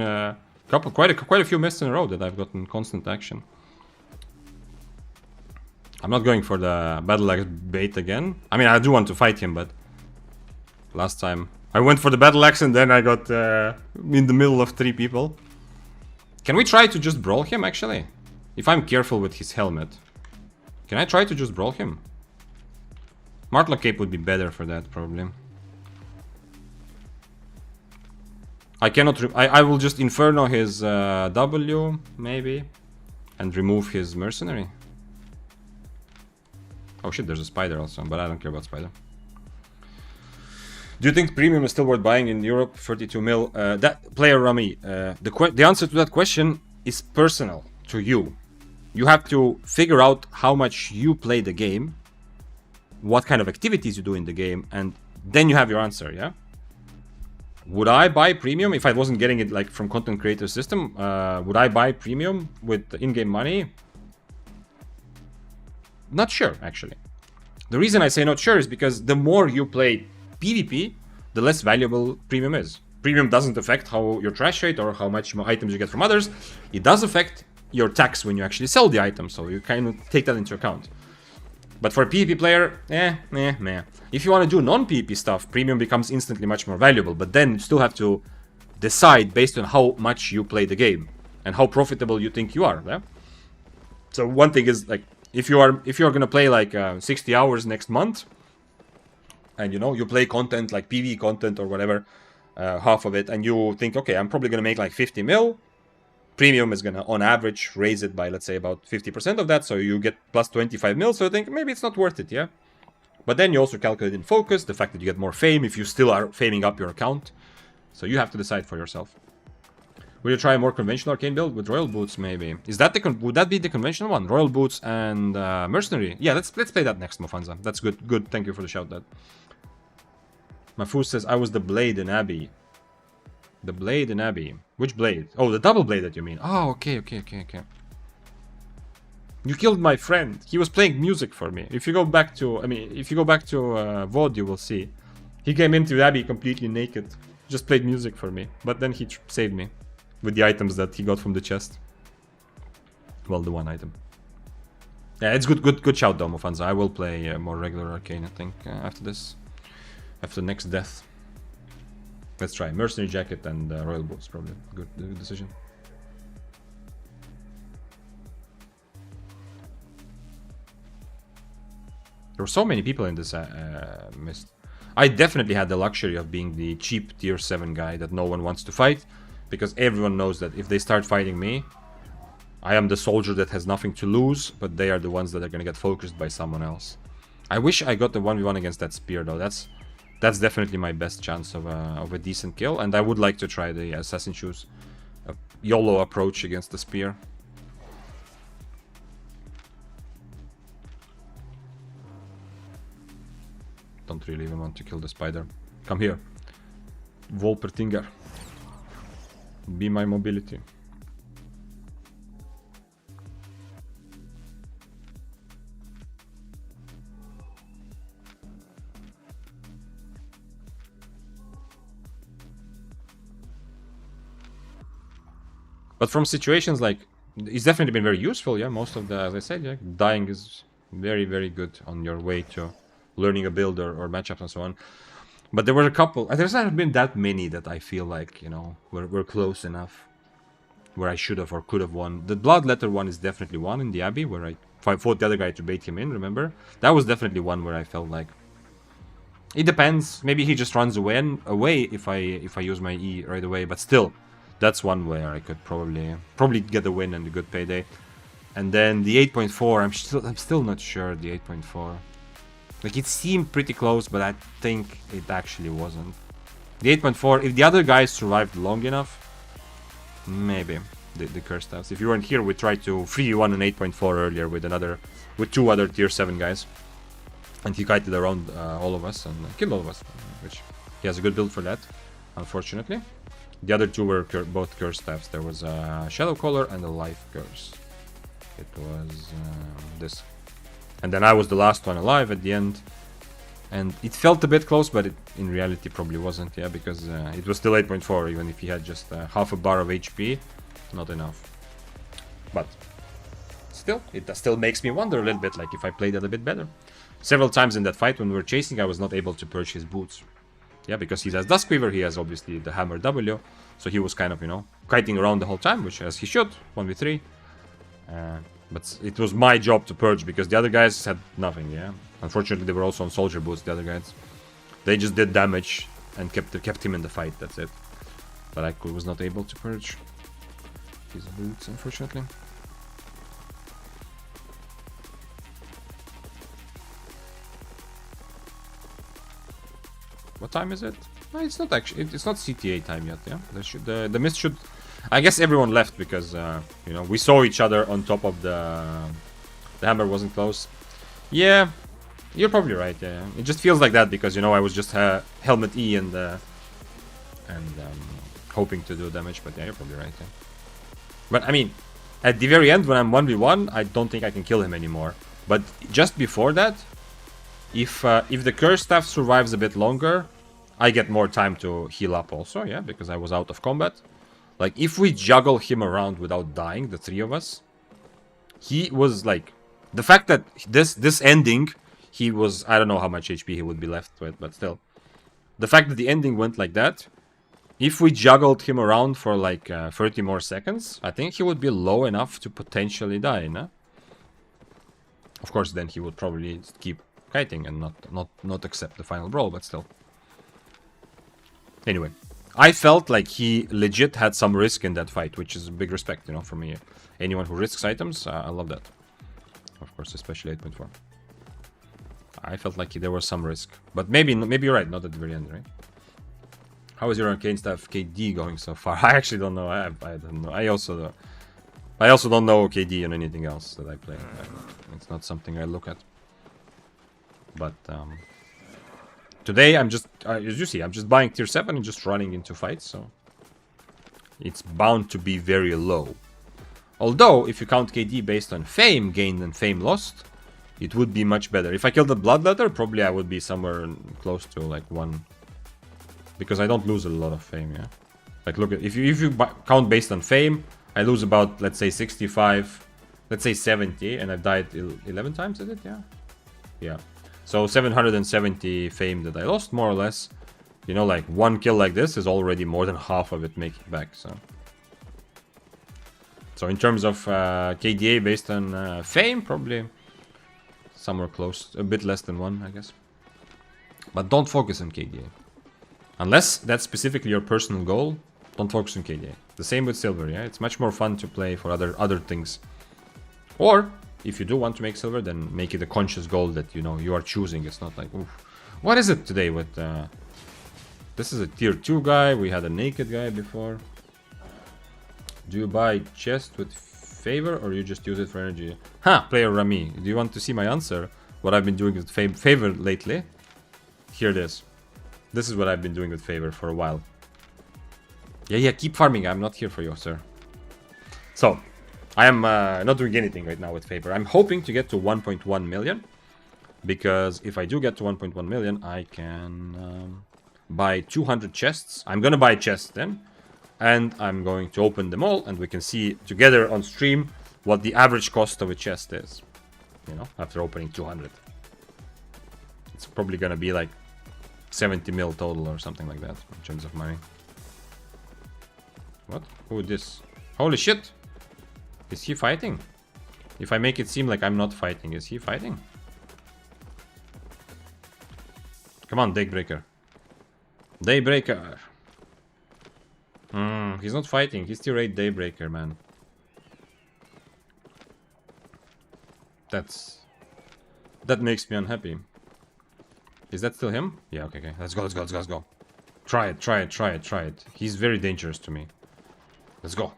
quite a few mists in a row that I've gotten constant action. I'm not going for the Battle Axe bait again. I mean, I do want to fight him, but... Last time I went for the Battle Axe and then I got in the middle of 3 people. Can we try to just brawl him, actually? If I'm careful with his helmet. Can I try to just brawl him? Martlock Cape would be better for that, probably. I cannot... I will just Inferno his W, maybe. And remove his Mercenary. Oh shit, there's a Spider also, but I don't care about Spider. Do you think premium is still worth buying in Europe? 32 mil. That player Rami. The answer to that question is personal to you. You have to figure out how much you play the game, what kind of activities you do in the game, and then you have your answer, yeah? Would I buy premium if I wasn't getting it like from content creator system? Would I buy premium with in-game money? Not sure, actually. The reason I say not sure is because the more you play PvP, the less valuable premium is. Premium doesn't affect how your trash rate or how much more items you get from others. It does affect your tax when you actually sell the item, so you kind of take that into account. But for a PvP player, meh. If you want to do non-PvP stuff, premium becomes instantly much more valuable, but then you still have to decide based on how much you play the game and how profitable you think you are, yeah? So one thing is, like, if you're gonna play like 60 hours next month, and you know, you play content like PvE content or whatever, half of it, and you think, okay, I'm probably gonna make like 50 mil, premium is gonna, on average, raise it by, let's say, about 50% of that, so you get plus 25 mil, so you think, maybe it's not worth it, yeah? But then you also calculate in focus, the fact that you get more fame if you still are faming up your account, so you have to decide for yourself. Will you try a more conventional Arcane build with Royal Boots, maybe? Is that would that be the conventional one? Royal Boots and Mercenary? Yeah, let's play that next, Mofanza. That's good, good, thank you for the shout out. Mafu says, I was the Blade in Abbey. The Blade in Abbey. Which blade? Oh, the double blade that you mean. Oh, okay. You killed my friend. He was playing music for me. If you go back to, VOD, you will see. He came into Abbey completely naked. Just played music for me. But then he saved me. With the items that he got from the chest. Well, the one item. Yeah, it's good shout though, Mofanza. I will play more regular Arcane, I think, after this. After the next death. Let's try Mercenary Jacket and Royal Boots, probably. Good decision. There were so many people in this mist. I definitely had the luxury of being the cheap tier 7 guy that no one wants to fight. Because everyone knows that if they start fighting me, I am the soldier that has nothing to lose, but they are the ones that are going to get focused by someone else. I wish I got the 1v1 against that spear though. That's definitely my best chance of a decent kill, and I would like to try the Assassin Shoes YOLO approach against the spear. Don't really even want to kill the spider. Come here. Wolpertinger. Be my mobility. But from situations like, it's definitely been very useful, yeah. Most of the, as I said, yeah, dying is very, very good on your way to learning a build or matchups and so on. But there were a couple, there's not been that many that I feel like, you know, were close enough where I should have or could have won. The Bloodletter one is definitely one in the Abbey where I fought the other guy to bait him in, remember? That was definitely one where I felt like, it depends, maybe he just runs away if I use my E right away, but still, that's one where I could probably get a win and a good payday. And then the 8.4, I'm still not sure the 8.4. Like, it seemed pretty close, but I think it actually wasn't. The 8.4, if the other guys survived long enough, maybe the curse staffs. If you weren't here, we tried to 3v1 an 8.4 earlier with two other tier 7 guys. And he kited around all of us and killed all of us, which he has a good build for that, unfortunately. The other two were both curse staffs. There was a Shadow Caller and a Life Curse. It was this. And then I was the last one alive at the end. And it felt a bit close, but it in reality probably wasn't, yeah, because it was still 8.4, even if he had just half a bar of HP. Not enough. But still, it still makes me wonder a little bit, like, if I played that a bit better. Several times in that fight when we were chasing, I was not able to purge his boots. Yeah, because he has Duskweaver, he has obviously the Hammer W. So he was kind of, you know, kiting around the whole time, which as he should, 1v3. But it was my job to purge because the other guys had nothing, yeah. Unfortunately, they were also on soldier boots, the other guys. They just did damage and kept him in the fight, that's it. But I was not able to purge his boots, unfortunately. What time is it? No, it's not actually. It's not CTA time yet. Yeah, the mist should. I guess everyone left because you know, we saw each other on top of the hammer wasn't close. Yeah, you're probably right. Yeah, it just feels like that because, you know, I was just helmet E and and hoping to do damage. But yeah, you're probably right. Yeah. But I mean, at the very end when I'm 1v1, I don't think I can kill him anymore. But just before that, if the curse staff survives a bit longer, I get more time to heal up also, yeah, because I was out of combat. Like, if we juggle him around without dying, the three of us, he was like... The fact that this ending, he was... I don't know how much HP he would be left with, but still. The fact that the ending went like that, if we juggled him around for like 30 more seconds, I think he would be low enough to potentially die, no? Of course, then he would probably keep kiting and not accept the final brawl, but still. Anyway, I felt like he legit had some risk in that fight, which is a big respect, you know, for me. Anyone who risks items, I love that. Of course, especially 8.4. I felt like there was some risk. But maybe you're right, not at the very end, right? How is your Arcane staff KD going so far? I actually don't know. I don't know. I also don't know KD on anything else that I play. It's not something I look at. But today I'm just, as you see, I'm just buying tier 7 and just running into fights, so it's bound to be very low. Although, if you count KD based on fame gained and fame lost, it would be much better. If I killed the Bloodletter, probably I would be somewhere close to like 1. Because I don't lose a lot of fame, yeah? Like, look, if you count based on fame, I lose about, let's say, 65, let's say 70, and I've died 11 times, is it? Yeah. Yeah. So 770 fame that I lost, more or less. You know, like, one kill like this is already more than half of it making back, so... So in terms of KDA based on fame, probably somewhere close, a bit less than 1, I guess. But don't focus on KDA. Unless that's specifically your personal goal, don't focus on KDA. The same with silver, yeah? It's much more fun to play for other things. Or, if you do want to make silver, then make it a conscious goal that, you know, you are choosing. It's not like, oof. What is it today with... This is a tier 2 guy, we had a naked guy before. Do you buy chest with favor or you just use it for energy? Ha! Player Rami, do you want to see my answer? What I've been doing with favor lately? Here it is. This is what I've been doing with favor for a while. Yeah, keep farming. I'm not here for you, sir. So, I am not doing anything right now with favor. I'm hoping to get to 1.1 million. Because if I do get to 1.1 million, I can buy 200 chests. I'm gonna buy chests then. And I'm going to open them all, and we can see together on stream what the average cost of a chest is. You know, after opening 200. It's probably gonna be like 70 mil total or something like that in terms of money. What? Who is this? Holy shit! Is he fighting? If I make it seem like I'm not fighting, is he fighting? Come on, Daybreaker. Daybreaker! He's not fighting. He's tier 8 Daybreaker, man. That makes me unhappy. Is that still him? Yeah, okay. Let's go. Try it. He's very dangerous to me. Let's go.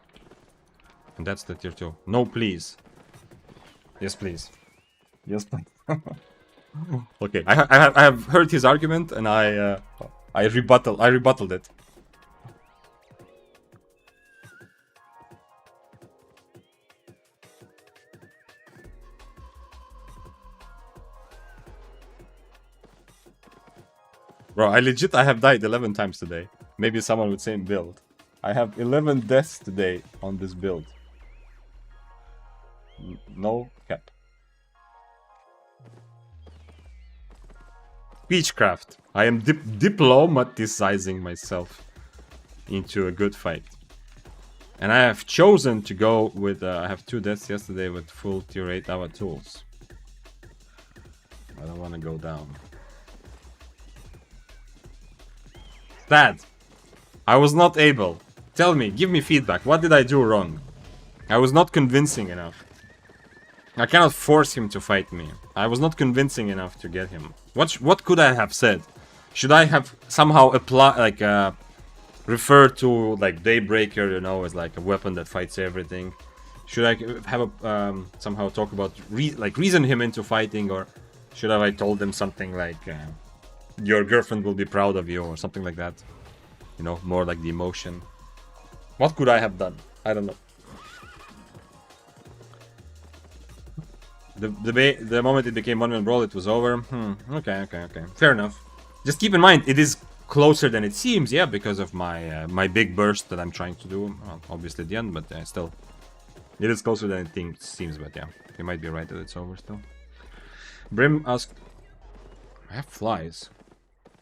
And that's the tier 2. No, please. Yes, please. Yes, please. Okay, I have heard his argument and I rebutted it. Bro, I have died 11 times today. Maybe someone with same build. I have 11 deaths today on this build. No cap. Speechcraft. I am diplomatizing myself into a good fight. And I have chosen to go with... I have 2 deaths yesterday with full tier 8 Ava tools. I don't want to go down. Dad, I was not able. Tell me, give me feedback. What did I do wrong? I was not convincing enough. I cannot force him to fight me. I was not convincing enough to get him. What could I have said? Should I have somehow refer to like Daybreaker, you know, as like a weapon that fights everything? Should I have somehow talk about reason him into fighting, or should I told him something like your girlfriend will be proud of you or something like that? You know, more like the emotion. What could I have done? I don't know. The moment it became 1-man brawl, it was over. Okay. Fair enough. Just keep in mind, it is closer than it seems, yeah, because of my my big burst that I'm trying to do. Well, obviously at the end, but still. It is closer than it seems, but yeah. You might be right that it's over still. Brim asked... I have flies.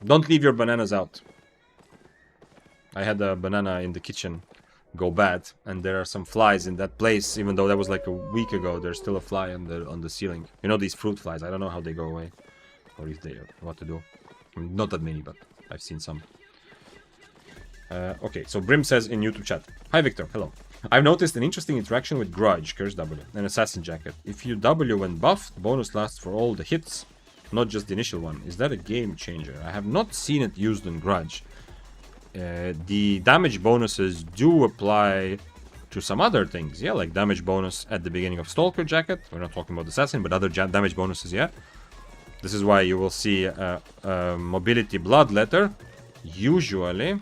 Don't leave your bananas out. I had a banana in the kitchen go bad, and there are some flies in that place. Even though that was like a week ago, there's still a fly on the ceiling. You know, these fruit flies. I don't know how they go away, or if they what to do. I mean, not that many, but I've seen some. Okay, so Brim says in YouTube chat, "Hi Victor, hello. I've noticed an interesting interaction with Grudge, Curse W, and Assassin Jacket. If you W when buffed, bonus lasts for all the hits, not just the initial one. Is that a game changer? I have not seen it used in Grudge. The damage bonuses do apply to some other things, yeah, like damage bonus at the beginning of Stalker Jacket. We're not talking about Assassin, but other damage bonuses, yeah. This is why you will see Mobility Bloodletter, usually.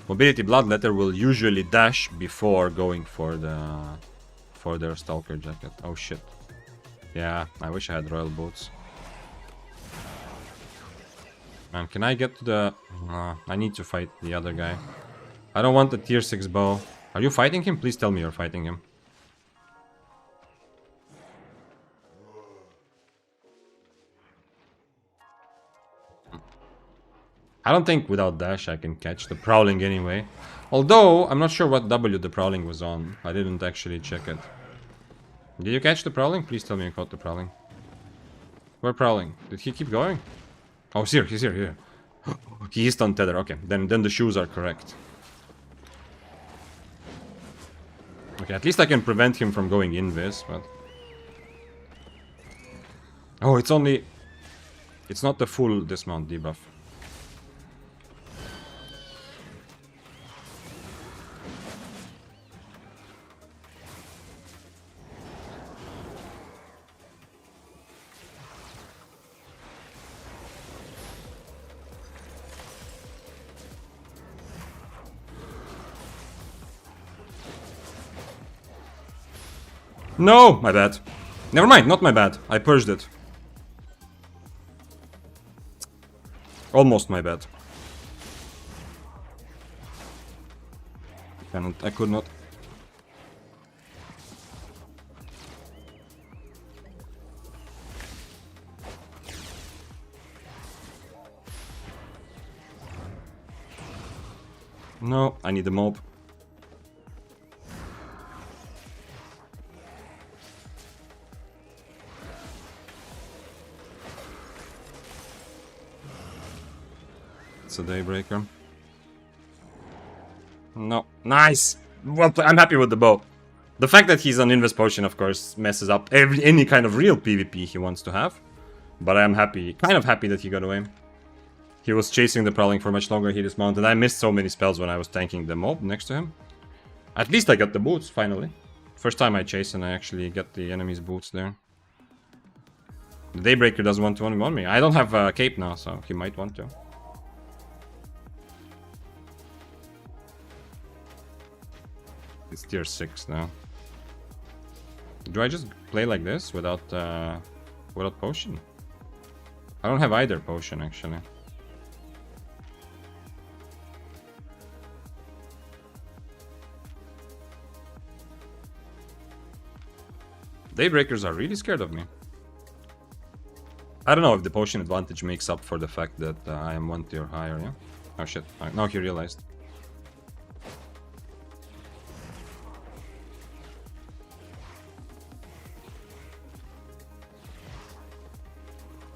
Mobility Bloodletter will usually dash before going for their Stalker Jacket. Oh shit. Yeah, I wish I had Royal Boots. Man, can I get to the... I need to fight the other guy. I don't want the tier 6 bow. Are you fighting him? Please tell me you're fighting him. I don't think without dash I can catch the Prowling anyway. Although, I'm not sure what W the Prowling was on. I didn't actually check it. Did you catch the Prowling? Please tell me you caught the Prowling. Where Prowling? Did he keep going? Oh, he's here. He is on tether, okay. Then the shoes are correct. Okay, at least I can prevent him from going invis, but... Oh, it's only... It's not the full dismount debuff. No! My bad. Never mind, not my bad. I purged it. Almost my bad. I could not. No, I need the mob. It's a Daybreaker. No. Nice! Well, I'm happy with the bow. The fact that he's on Invis Potion, of course, messes up any kind of real PvP he wants to have. But I'm happy, kind of happy that he got away. He was chasing the Prowling for much longer, he dismounted. I missed so many spells when I was tanking the mob next to him. At least I got the boots, finally. First time I chase and I actually get the enemy's boots there. The Daybreaker doesn't want to one me. I don't have a cape now, so he might want to. It's tier 6 now. Do I just play like this without potion? I don't have either potion actually. Daybreakers are really scared of me. I don't know if the potion advantage makes up for the fact that I am 1 tier higher, yeah? Oh shit, now he realized.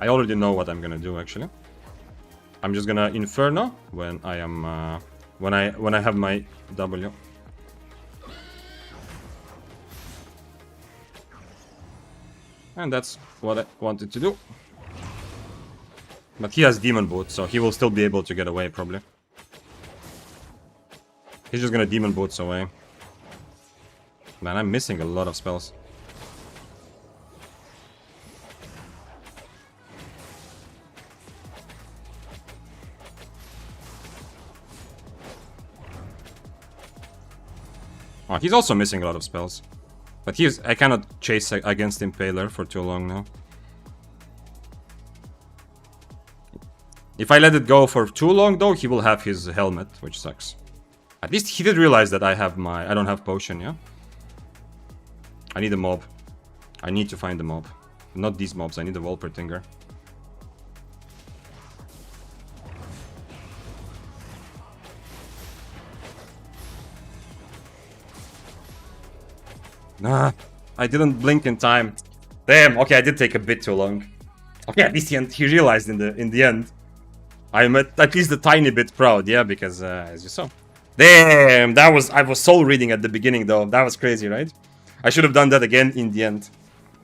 I already know what I'm gonna do actually. I'm just gonna Inferno when I am when I have my W. And that's what I wanted to do. But he has Demon Boots, so he will still be able to get away probably. He's just gonna Demon Boots away. Man, I'm missing a lot of spells. Oh, he's also missing a lot of spells. But I cannot chase against Impaler for too long now. If I let it go for too long though, he will have his helmet, which sucks. At least he did realize that I don't have potion, yeah? I need a mob. I need to find a mob. Not these mobs, I need a Wolpertinger. Nah, I didn't blink in time. Damn, okay, I did take a bit too long. Okay, at least he realized in the end. I'm at least a tiny bit proud, yeah, because as you saw. Damn, I was soul reading at the beginning though. That was crazy, right? I should have done that again in the end.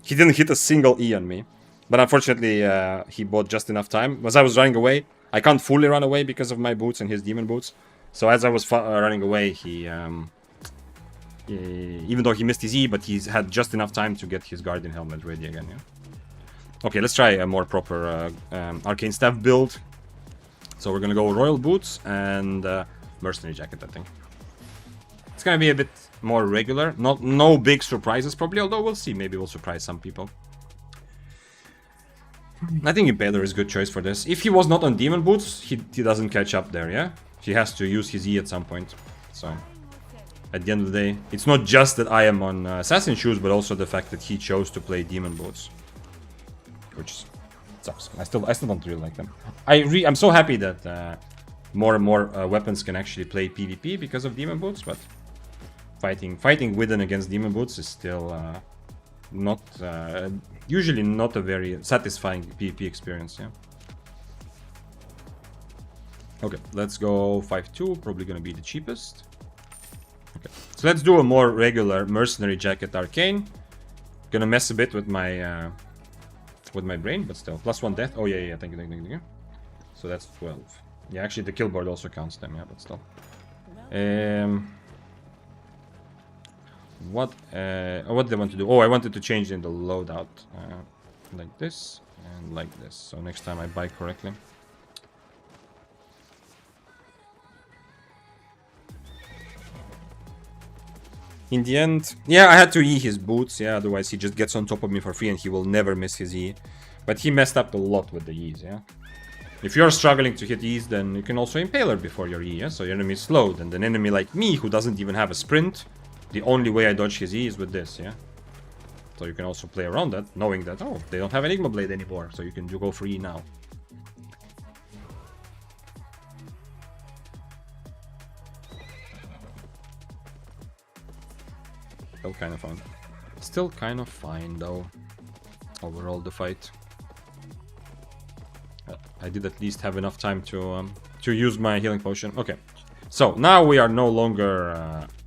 He didn't hit a single E on me. But unfortunately, he bought just enough time. As I was running away, I can't fully run away because of my boots and his demon boots. So as I was running away, he even though he missed his E, but he's had just enough time to get his Guardian Helmet ready again, yeah? Okay, let's try a more proper Arcane Staff build. So we're gonna go Royal Boots and Mercenary Jacket, I think. It's gonna be a bit more regular. No big surprises probably, although we'll see. Maybe we'll surprise some people. I think Impaler is a good choice for this. If he was not on Demon Boots, he doesn't catch up there, yeah? He has to use his E at some point. So, at the end of the day, it's not just that I am on Assassin Shoes, but also the fact that he chose to play Demon Boots. Which sucks. I still don't really like them. I'm so happy that more and more weapons can actually play PvP because of Demon Boots, but fighting with and against Demon Boots is still not usually not a very satisfying PvP experience, yeah. Okay, let's go 5-2, probably gonna be the cheapest. Okay, so let's do a more regular Mercenary Jacket Arcane. Gonna mess a bit with my brain, but still. +1 death. Oh yeah, thank you. So that's 12. Yeah, actually the kill board also counts them, yeah, but still. What did I want to do? Oh, I wanted to change in the loadout. Like this and like this. So next time I buy correctly. In the end, yeah, I had to E his boots, yeah, otherwise he just gets on top of me for free and he will never miss his E. But he messed up a lot with the E's, yeah. If you're struggling to hit E's, then you can also Impaler before your E, yeah? So your enemy is slowed, and an enemy like me, who doesn't even have a sprint, the only way I dodge his E is with this, yeah? So you can also play around that, knowing that, oh, they don't have Enigma Blade anymore, so you can go for E now. Still kind of fun. Still kind of fine, though, overall, the fight. I did at least have enough time to use my healing potion. Okay, so now we are no longer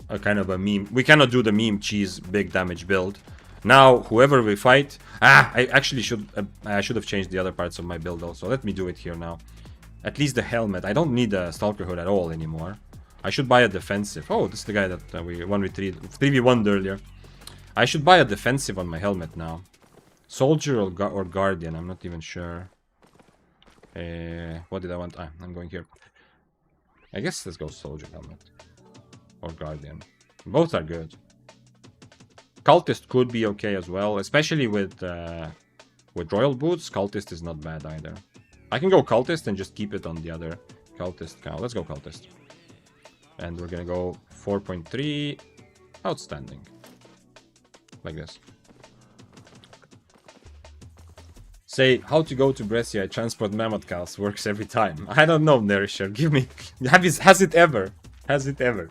a kind of a meme. We cannot do the meme cheese big damage build. Now, whoever we fight... I actually I should have changed the other parts of my build also. Let me do it here now. At least the helmet. I don't need a Stalker Hood at all anymore. I should buy a defensive. Oh, this is the guy that we 3v1'd earlier. I should buy a defensive on my helmet now. Soldier or Guardian, I'm not even sure. What did I want? I'm going here. I guess let's go Soldier helmet. Or Guardian. Both are good. Cultist could be okay as well, especially with Royal Boots. Cultist is not bad either. I can go Cultist and just keep it on the other Cultist cow. Let's go Cultist. And we're gonna go 4.3. Outstanding. Like this. Say, how to go to Brescia, I transport mammoth cows. Works every time. I don't know, Nerisher. Give me... Has it ever? Has it ever?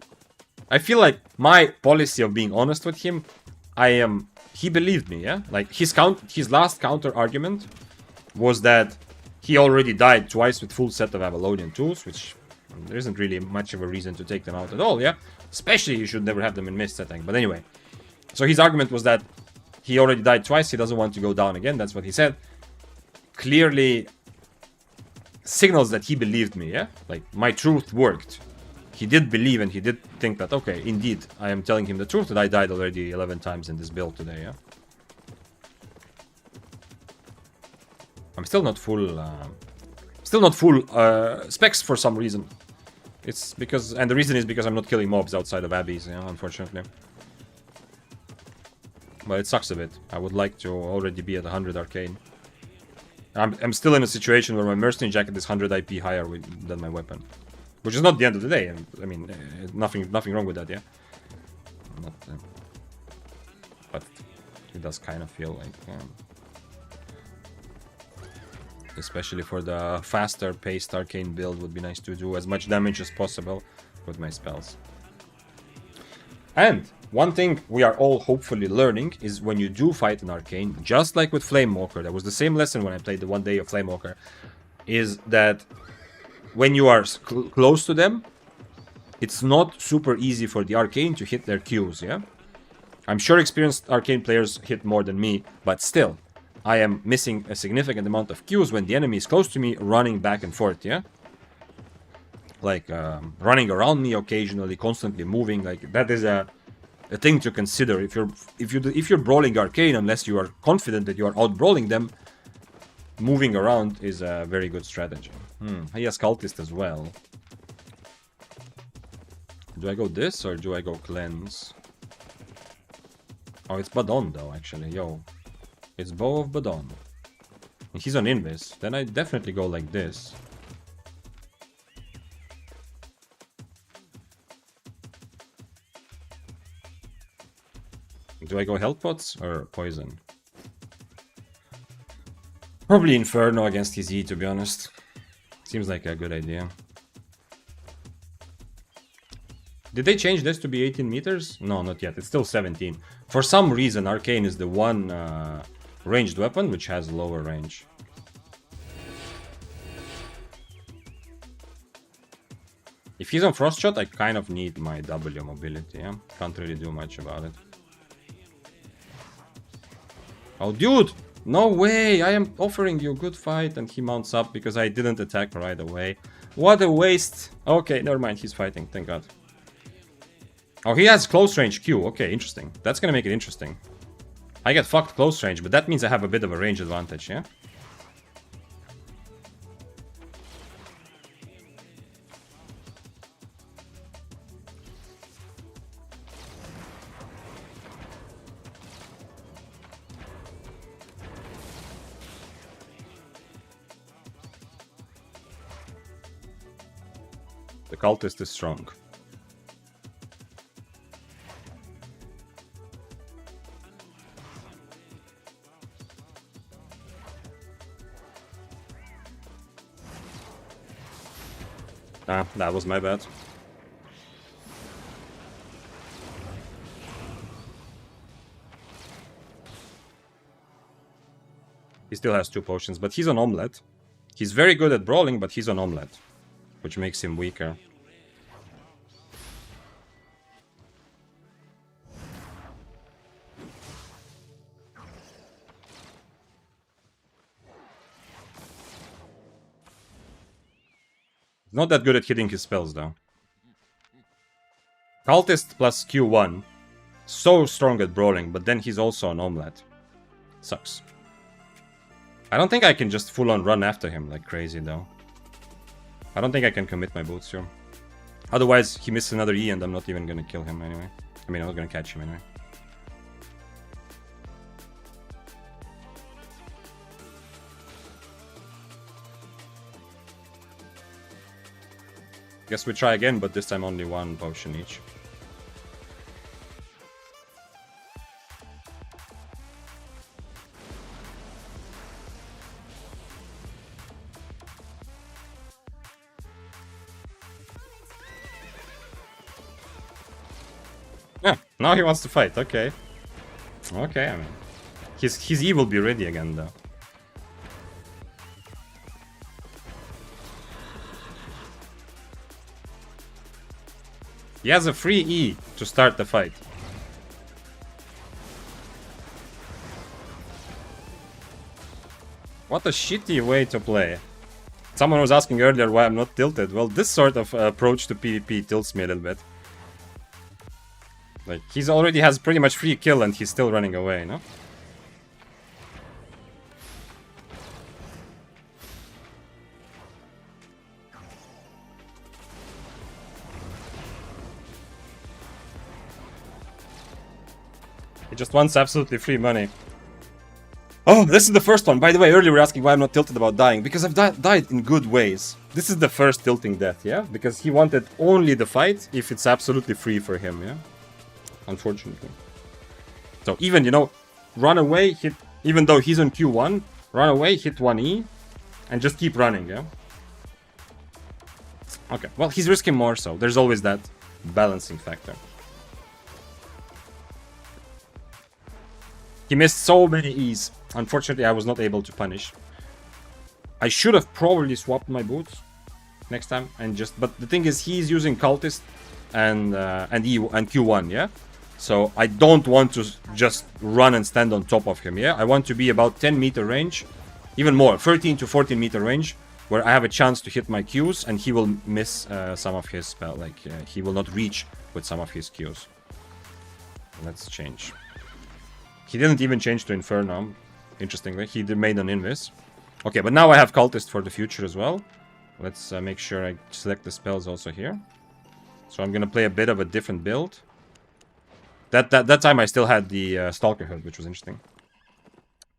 I feel like my policy of being honest with him, he believed me, yeah? Like, his last counter argument was that he already died twice with full set of Avalonian tools, which there isn't really much of a reason to take them out at all, yeah? Especially you should never have them in mist setting. But anyway, so his argument was that he already died twice, he doesn't want to go down again, that's what he said. Clearly signals that he believed me, yeah? Like, my truth worked. He did believe and he did think that, okay, indeed, I am telling him the truth that I died already 11 times in this build today, yeah? I'm still not full specs for some reason. It's because, and the reason is because I'm not killing mobs outside of abbeys, you know, unfortunately. But it sucks a bit. I would like to already be at 100 arcane. I'm still in a situation where my mercenary jacket is 100 IP higher than my weapon, which is not the end of the day. I mean, nothing wrong with that, yeah. Not, but it does kind of feel like, especially for the faster paced arcane build, would be nice to do as much damage as possible with my spells. And one thing we are all hopefully learning is when you do fight an arcane, just like with Flamewalker, that was the same lesson when I played the one day of Flamewalker, is that when you are close to them, it's not super easy for the arcane to hit their Qs, yeah? I'm sure experienced arcane players hit more than me, but still, I am missing a significant amount of Qs when the enemy is close to me, running back and forth, yeah? Like, running around me occasionally, constantly moving, like, that is a thing to consider. If you're brawling arcane, unless you are confident that you are out brawling them, moving around is a very good strategy. He has cultist as well. Do I go this or do I go cleanse? Oh, it's Badon though, actually. Yo, it's Bow of Badon. He's on Invis. Then I definitely go like this. Do I go health pots or poison? Probably Inferno against his E, to be honest. Seems like a good idea. Did they change this to be 18 meters? No, not yet. It's still 17. For some reason, Arcane is the one ranged weapon which has lower range. If he's on Frost Shot, I kind of need my W mobility, yeah? Can't really do much about it. Oh, dude! No way! I am offering you a good fight and he mounts up because I didn't attack right away. What a waste! Okay, never mind, he's fighting, thank god. Oh, he has close range Q. Okay, interesting. That's gonna make it interesting. I get fucked close range, but that means I have a bit of a range advantage, yeah? The cultist is strong. Ah, that was my bad. He still has 2 potions, but he's on Omelette. He's very good at brawling, but he's on Omelette, which makes him weaker. Not that good at hitting his spells, though. Cultist plus Q1. So strong at brawling, but then he's also on Omelette. Sucks. I don't think I can just full-on run after him like crazy, though. I don't think I can commit my boots here. Otherwise, he misses another E and I'm not even gonna kill him anyway. I mean, I'm not gonna catch him anyway. Guess we try again, but this time only 1 potion each. Yeah, now he wants to fight, okay. Okay, I mean... His E will be ready again, though. He has a free E to start the fight. What a shitty way to play. Someone was asking earlier why I'm not tilted. Well, this sort of approach to PvP tilts me a little bit. Like, he already has pretty much free kill and he's still running away, no? He just wants absolutely free money. Oh, this is the first one. By the way, earlier we were asking why I'm not tilted about dying. Because I've died in good ways. This is the first tilting death, yeah? Because he wanted only the fight if it's absolutely free for him, yeah? Unfortunately. So even, you know, run away, hit... Even though he's on Q1, run away, hit 1E, and just keep running, yeah? Okay, well, he's risking more, so there's always that balancing factor. He missed so many E's. Unfortunately, I was not able to punish. I should have probably swapped my boots next time and just... But the thing is, he's using Cultist and Q1, yeah? So I don't want to just run and stand on top of him, yeah? I want to be about 10 meter range, even more, 13 to 14 meter range, where I have a chance to hit my Qs and he will miss some of his spell. Like, he will not reach with some of his Qs. Let's change. He didn't even change to Inferno, interestingly. He made an Invis. Okay, but now I have Cultist for the future as well. Let's make sure I select the spells also here. So I'm gonna play a bit of a different build. That time I still had the Stalker Hood, which was interesting.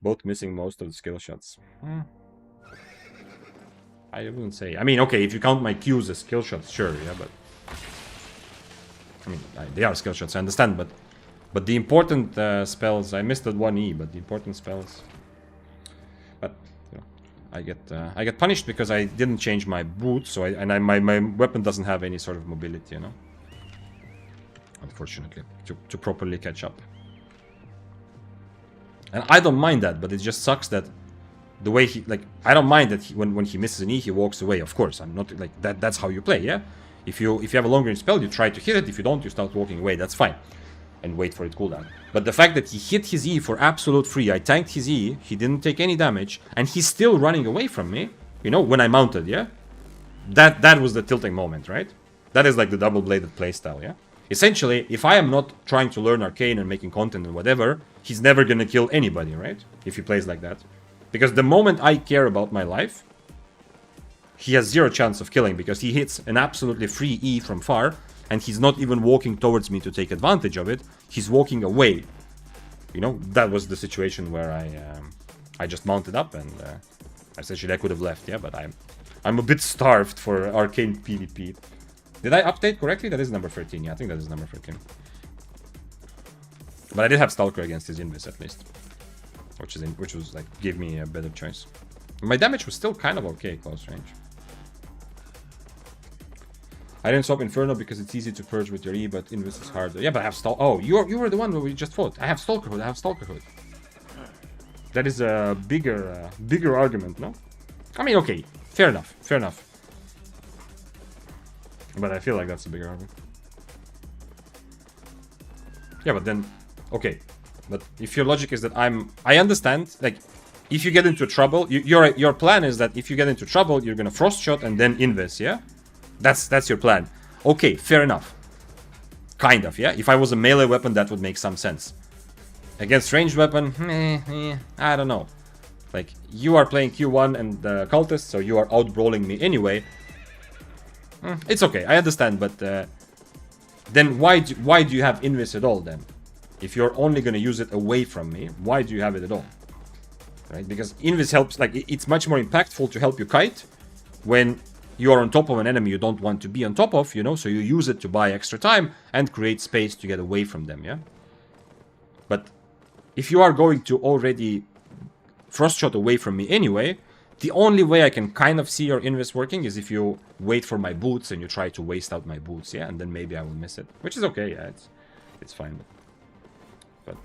Both missing most of the skill shots. I wouldn't say... I mean, okay, if you count my Qs as skill shots, sure, yeah, but... I mean, they are skill shots, I understand, but the important spells... I missed that 1E, but the important spells... But, you know, I get punished because I didn't change my boots, so my weapon doesn't have any sort of mobility, you know? Unfortunately, to properly catch up. And I don't mind that, but it just sucks that the way he, like, I don't mind that when he misses an E, he walks away. Of course, I'm not like that. That's how you play, yeah. If you have a longer range spell, you try to hit it. If you don't, you start walking away. That's fine, and wait for it cooldown. But the fact that he hit his E for absolute free, I tanked his E, he didn't take any damage, and he's still running away from me. You know, when I mounted, yeah. That was the tilting moment, right? That is like the double-bladed playstyle, yeah. Essentially, if I am not trying to learn Arcane and making content and whatever, he's never gonna kill anybody, right? If he plays like that. Because the moment I care about my life, he has zero chance of killing because he hits an absolutely free E from far and he's not even walking towards me to take advantage of it. He's walking away. You know, that was the situation where I just mounted up and essentially I could have left, yeah, but I'm a bit starved for Arcane PvP. Did I update correctly? That is number 13. Yeah, I think that is number 13. But I did have Stalker against his Invis at least, which was like gave me a better choice. My damage was still kind of okay close range. I didn't swap Inferno because it's easy to purge with your E, but Invis is harder. Yeah, but I have Stalker. Oh, you were the one where we just fought. I have Stalker Hood. I have Stalker Hood. That is a bigger argument, no? I mean, okay, fair enough, fair enough. But I feel like that's a bigger argument. Yeah, but then, okay. But if your logic is that I understand, like, if you get into trouble, your plan is that if you get into trouble, you're gonna frost shot and then invis, yeah? That's your plan. Okay, fair enough. Kind of, yeah? If I was a melee weapon, that would make some sense. Against ranged weapon, I don't know. Like, you are playing Q1 and the cultist, so you are out-brawling me anyway. It's okay, I understand, but then why do you have Invis at all then? If you're only gonna use it away from me, why do you have it at all? Right? Because Invis helps, like, it's much more impactful to help you kite when you are on top of an enemy you don't want to be on top of, you know, so you use it to buy extra time and create space to get away from them, yeah? But if you are going to already frost shot away from me anyway, the only way I can kind of see your Invis working is if you wait for my boots and you try to waste out my boots, yeah? And then maybe I will miss it. Which is okay, yeah, it's fine. But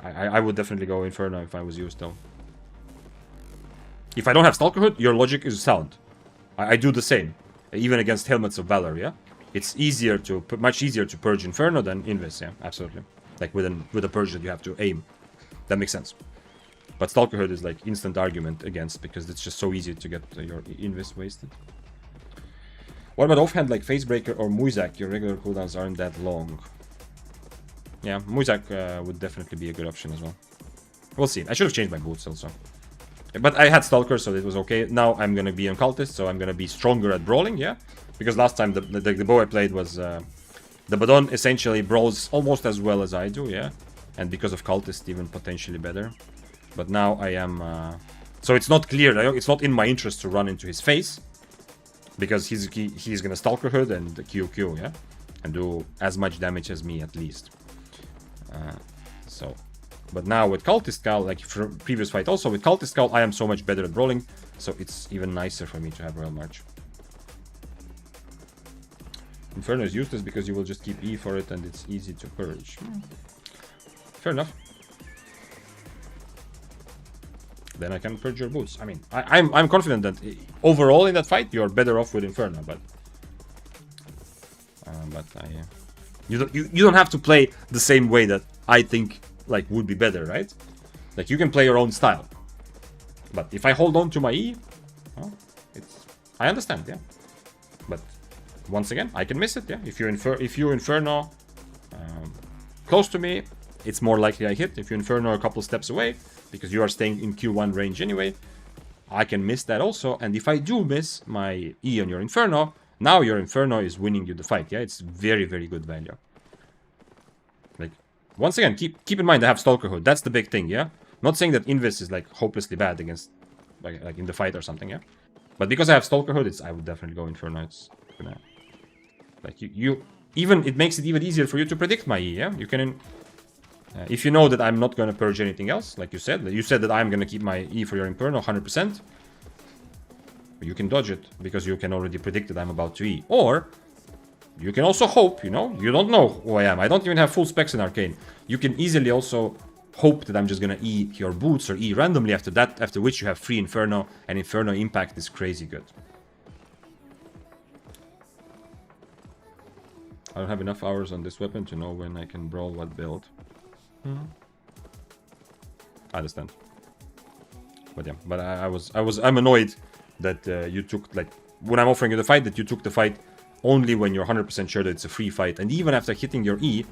I would definitely go Inferno if I was you still. If I don't have Stalker Hood, your logic is sound. I do the same. Even against Helmets of Valor, yeah? It's easier to, much easier to purge Inferno than Invis, yeah? Absolutely. Like with a purge that you have to aim. That makes sense. But Stalker Hood is like instant argument against, because it's just so easy to get your Invis wasted. What about offhand like Facebreaker or Muizak? Your regular cooldowns aren't that long. Yeah, Muizak would definitely be a good option as well. We'll see. I should have changed my boots also. But I had Stalker, so it was okay. Now I'm gonna be on Cultist, so I'm gonna be stronger at brawling, yeah? Because last time the bow I played was... the Badon essentially brawls almost as well as I do, yeah? and because of Cultist even potentially better. But now I am... so it's not clear, it's not in my interest to run into his face, because he's gonna Stalker Hood and QQ, yeah? And do as much damage as me at least. So... But now with Cultist Skull, like from previous fight also, with Cultist Skull I am so much better at brawling, so it's even nicer for me to have Royal March. Inferno is useless because you will just keep E for it and it's easy to purge. Fair enough. Then I can purge your boots. I mean, I'm confident that overall in that fight you're better off with Inferno, but you don't have to play the same way that I think like would be better, right? Like you can play your own style. But if I hold on to my E, well, I understand, yeah. But once again, I can miss it, yeah. If you Inferno close to me, it's more likely I hit. If you Inferno a couple steps away, because you are staying in Q1 range anyway, I can miss that also. And if I do miss my E on your Inferno, now your Inferno is winning you the fight, yeah. It's very, very good value. Like, once again, keep in mind I have Stalker Hood. That's the big thing, yeah. Not saying that Invis is like hopelessly bad against like in the fight or something, yeah. But because I have Stalker Hood, I would definitely go Inferno. It's gonna, like you even it makes it even easier for you to predict my E, yeah. You can if you know that I'm not gonna purge anything else, like you said that I'm gonna keep my E for your Inferno 100%. You can dodge it because you can already predict that I'm about to E, or you can also hope, you know, you don't know who I am. I don't even have full specs in Arcane. You can easily also hope that I'm just gonna E your boots or E randomly after that, after which you have free Inferno, and Inferno impact is crazy good. I don't have enough hours on this weapon to know when I can brawl what build. I understand. But yeah, but I'm annoyed that you took, like, when I'm offering you the fight, that you took the fight only when you're 100% sure that it's a free fight, and even after hitting your E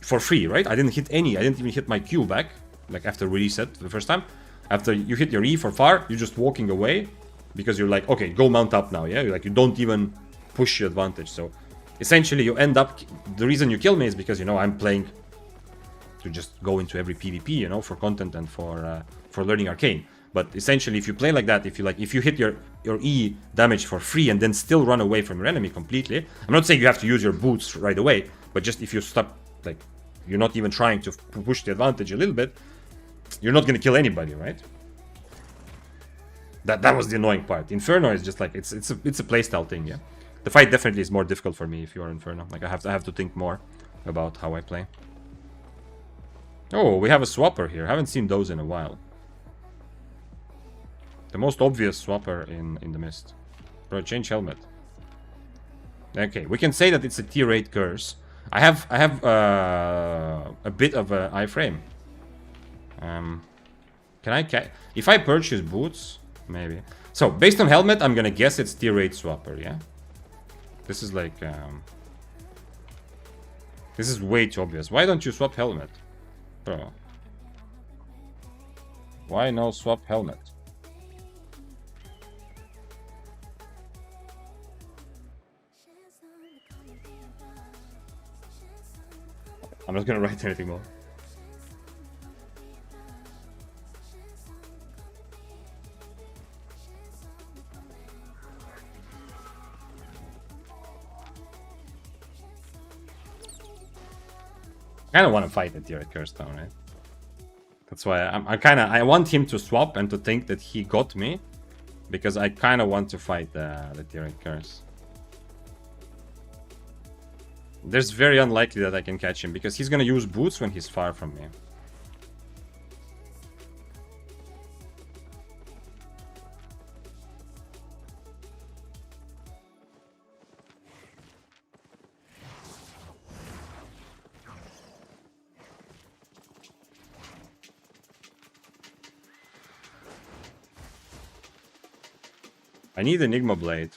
for free, right? I didn't hit any, I didn't even hit my Q back, like after reset the first time. After you hit your E for far, you're just walking away because you're like, okay, go mount up now, yeah? You're like, you don't even push your advantage. So essentially you end up, the reason you kill me is because, you know, I'm playing to just go into every PvP, you know, for content and for learning Arcane. But essentially, if you play like that, if you hit your E damage for free and then still run away from your enemy completely, I'm not saying you have to use your boots right away, but just if you stop, like, you're not even trying to push the advantage a little bit, you're not going to kill anybody, right? That was the annoying part. Inferno is just like, it's a playstyle thing, yeah. The fight definitely is more difficult for me if you're Inferno. Like, I have to think more about how I play. Oh, we have a swapper here. Haven't seen those in a while. The most obvious swapper in the mist. Bro, change helmet. Okay, we can say that it's a tier 8 curse. I have a bit of an iframe. Can I if I purchase boots, maybe. So based on helmet, I'm gonna guess it's tier 8 swapper. Yeah. This is like this is way too obvious. Why don't you swap helmet, bro? Why no swap helmet? I'm not gonna write anything more. I kind of want to fight at tier 8 curse down, right? That's why I want him to swap and to think that he got me, because I kind of want to fight the tier 8 curse. There's very unlikely that I can catch him, because he's gonna use boots when he's far from me. I need Enigma Blade.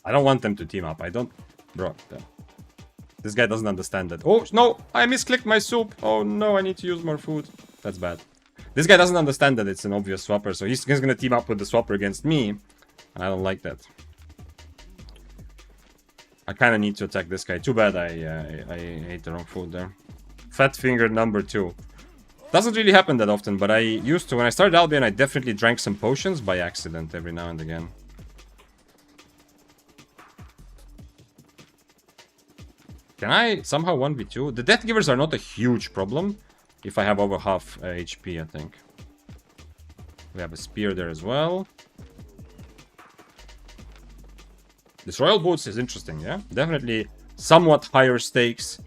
I don't want them to team up. I don't... Bro, this guy doesn't understand that. Oh, no! I misclicked my soup! Oh no, I need to use more food. That's bad. This guy doesn't understand that it's an obvious swapper, so he's gonna team up with the swapper against me. And I don't like that. I kind of need to attack this guy. Too bad I ate the wrong food there. Fat finger number 2. Doesn't really happen that often, but I used to. When I started Albion, I definitely drank some potions by accident every now and again. Can I somehow 1v2? The Death Givers are not a huge problem if I have over half HP, I think. We have a spear there as well. This Royal Boots is interesting, yeah? Definitely somewhat higher stakes.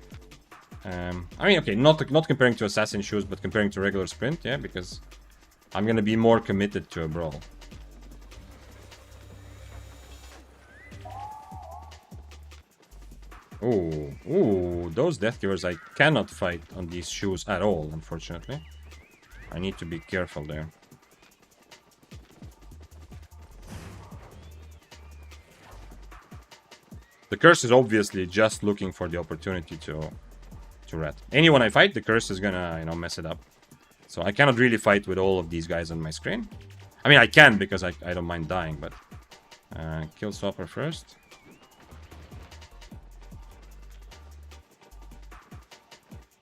I mean, okay, not comparing to Assassin Shoes, but comparing to regular Sprint, yeah? Because I'm gonna be more committed to a brawl. Ooh, those Death Givers I cannot fight on these shoes at all, unfortunately. I need to be careful there. The Curse is obviously just looking for the opportunity to rat. Anyone I fight, the Curse is gonna, you know, mess it up. So I cannot really fight with all of these guys on my screen. I mean, I can because I don't mind dying, but... kill Swapper first.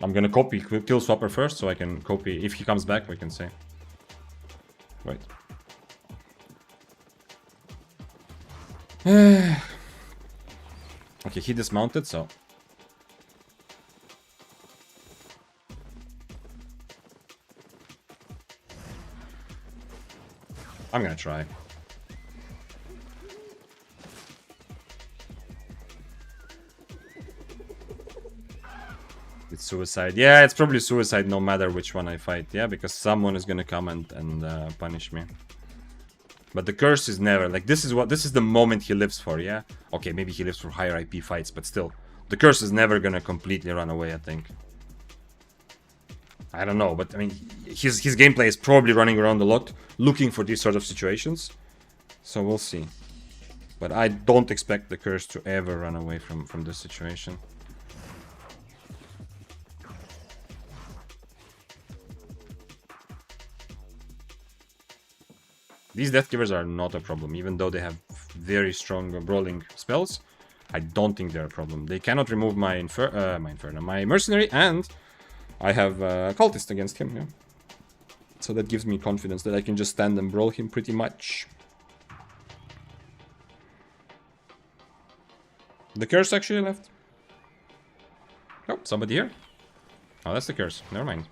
I'm gonna copy kill Swapper first, so I can copy... If he comes back, we can say. Wait. Okay, he dismounted, so... I'm gonna try. It's suicide. Yeah, it's probably suicide no matter which one I fight, yeah? Because someone is gonna come and punish me. But the Curse is never... Like, this is the moment he lives for, yeah? Okay, maybe he lives for higher IP fights, but still. The Curse is never gonna completely run away, I think. I don't know, but I mean, his gameplay is probably running around a lot, looking for these sort of situations. So we'll see. But I don't expect the Curse to ever run away from this situation. These Death Givers are not a problem, even though they have very strong brawling spells. I don't think they're a problem. They cannot remove my my Mercenary, and I have Cultist against him, yeah. So that gives me confidence that I can just stand and brawl him pretty much. The Curse actually left. Oh, somebody here? Oh, that's the Curse. Never mind.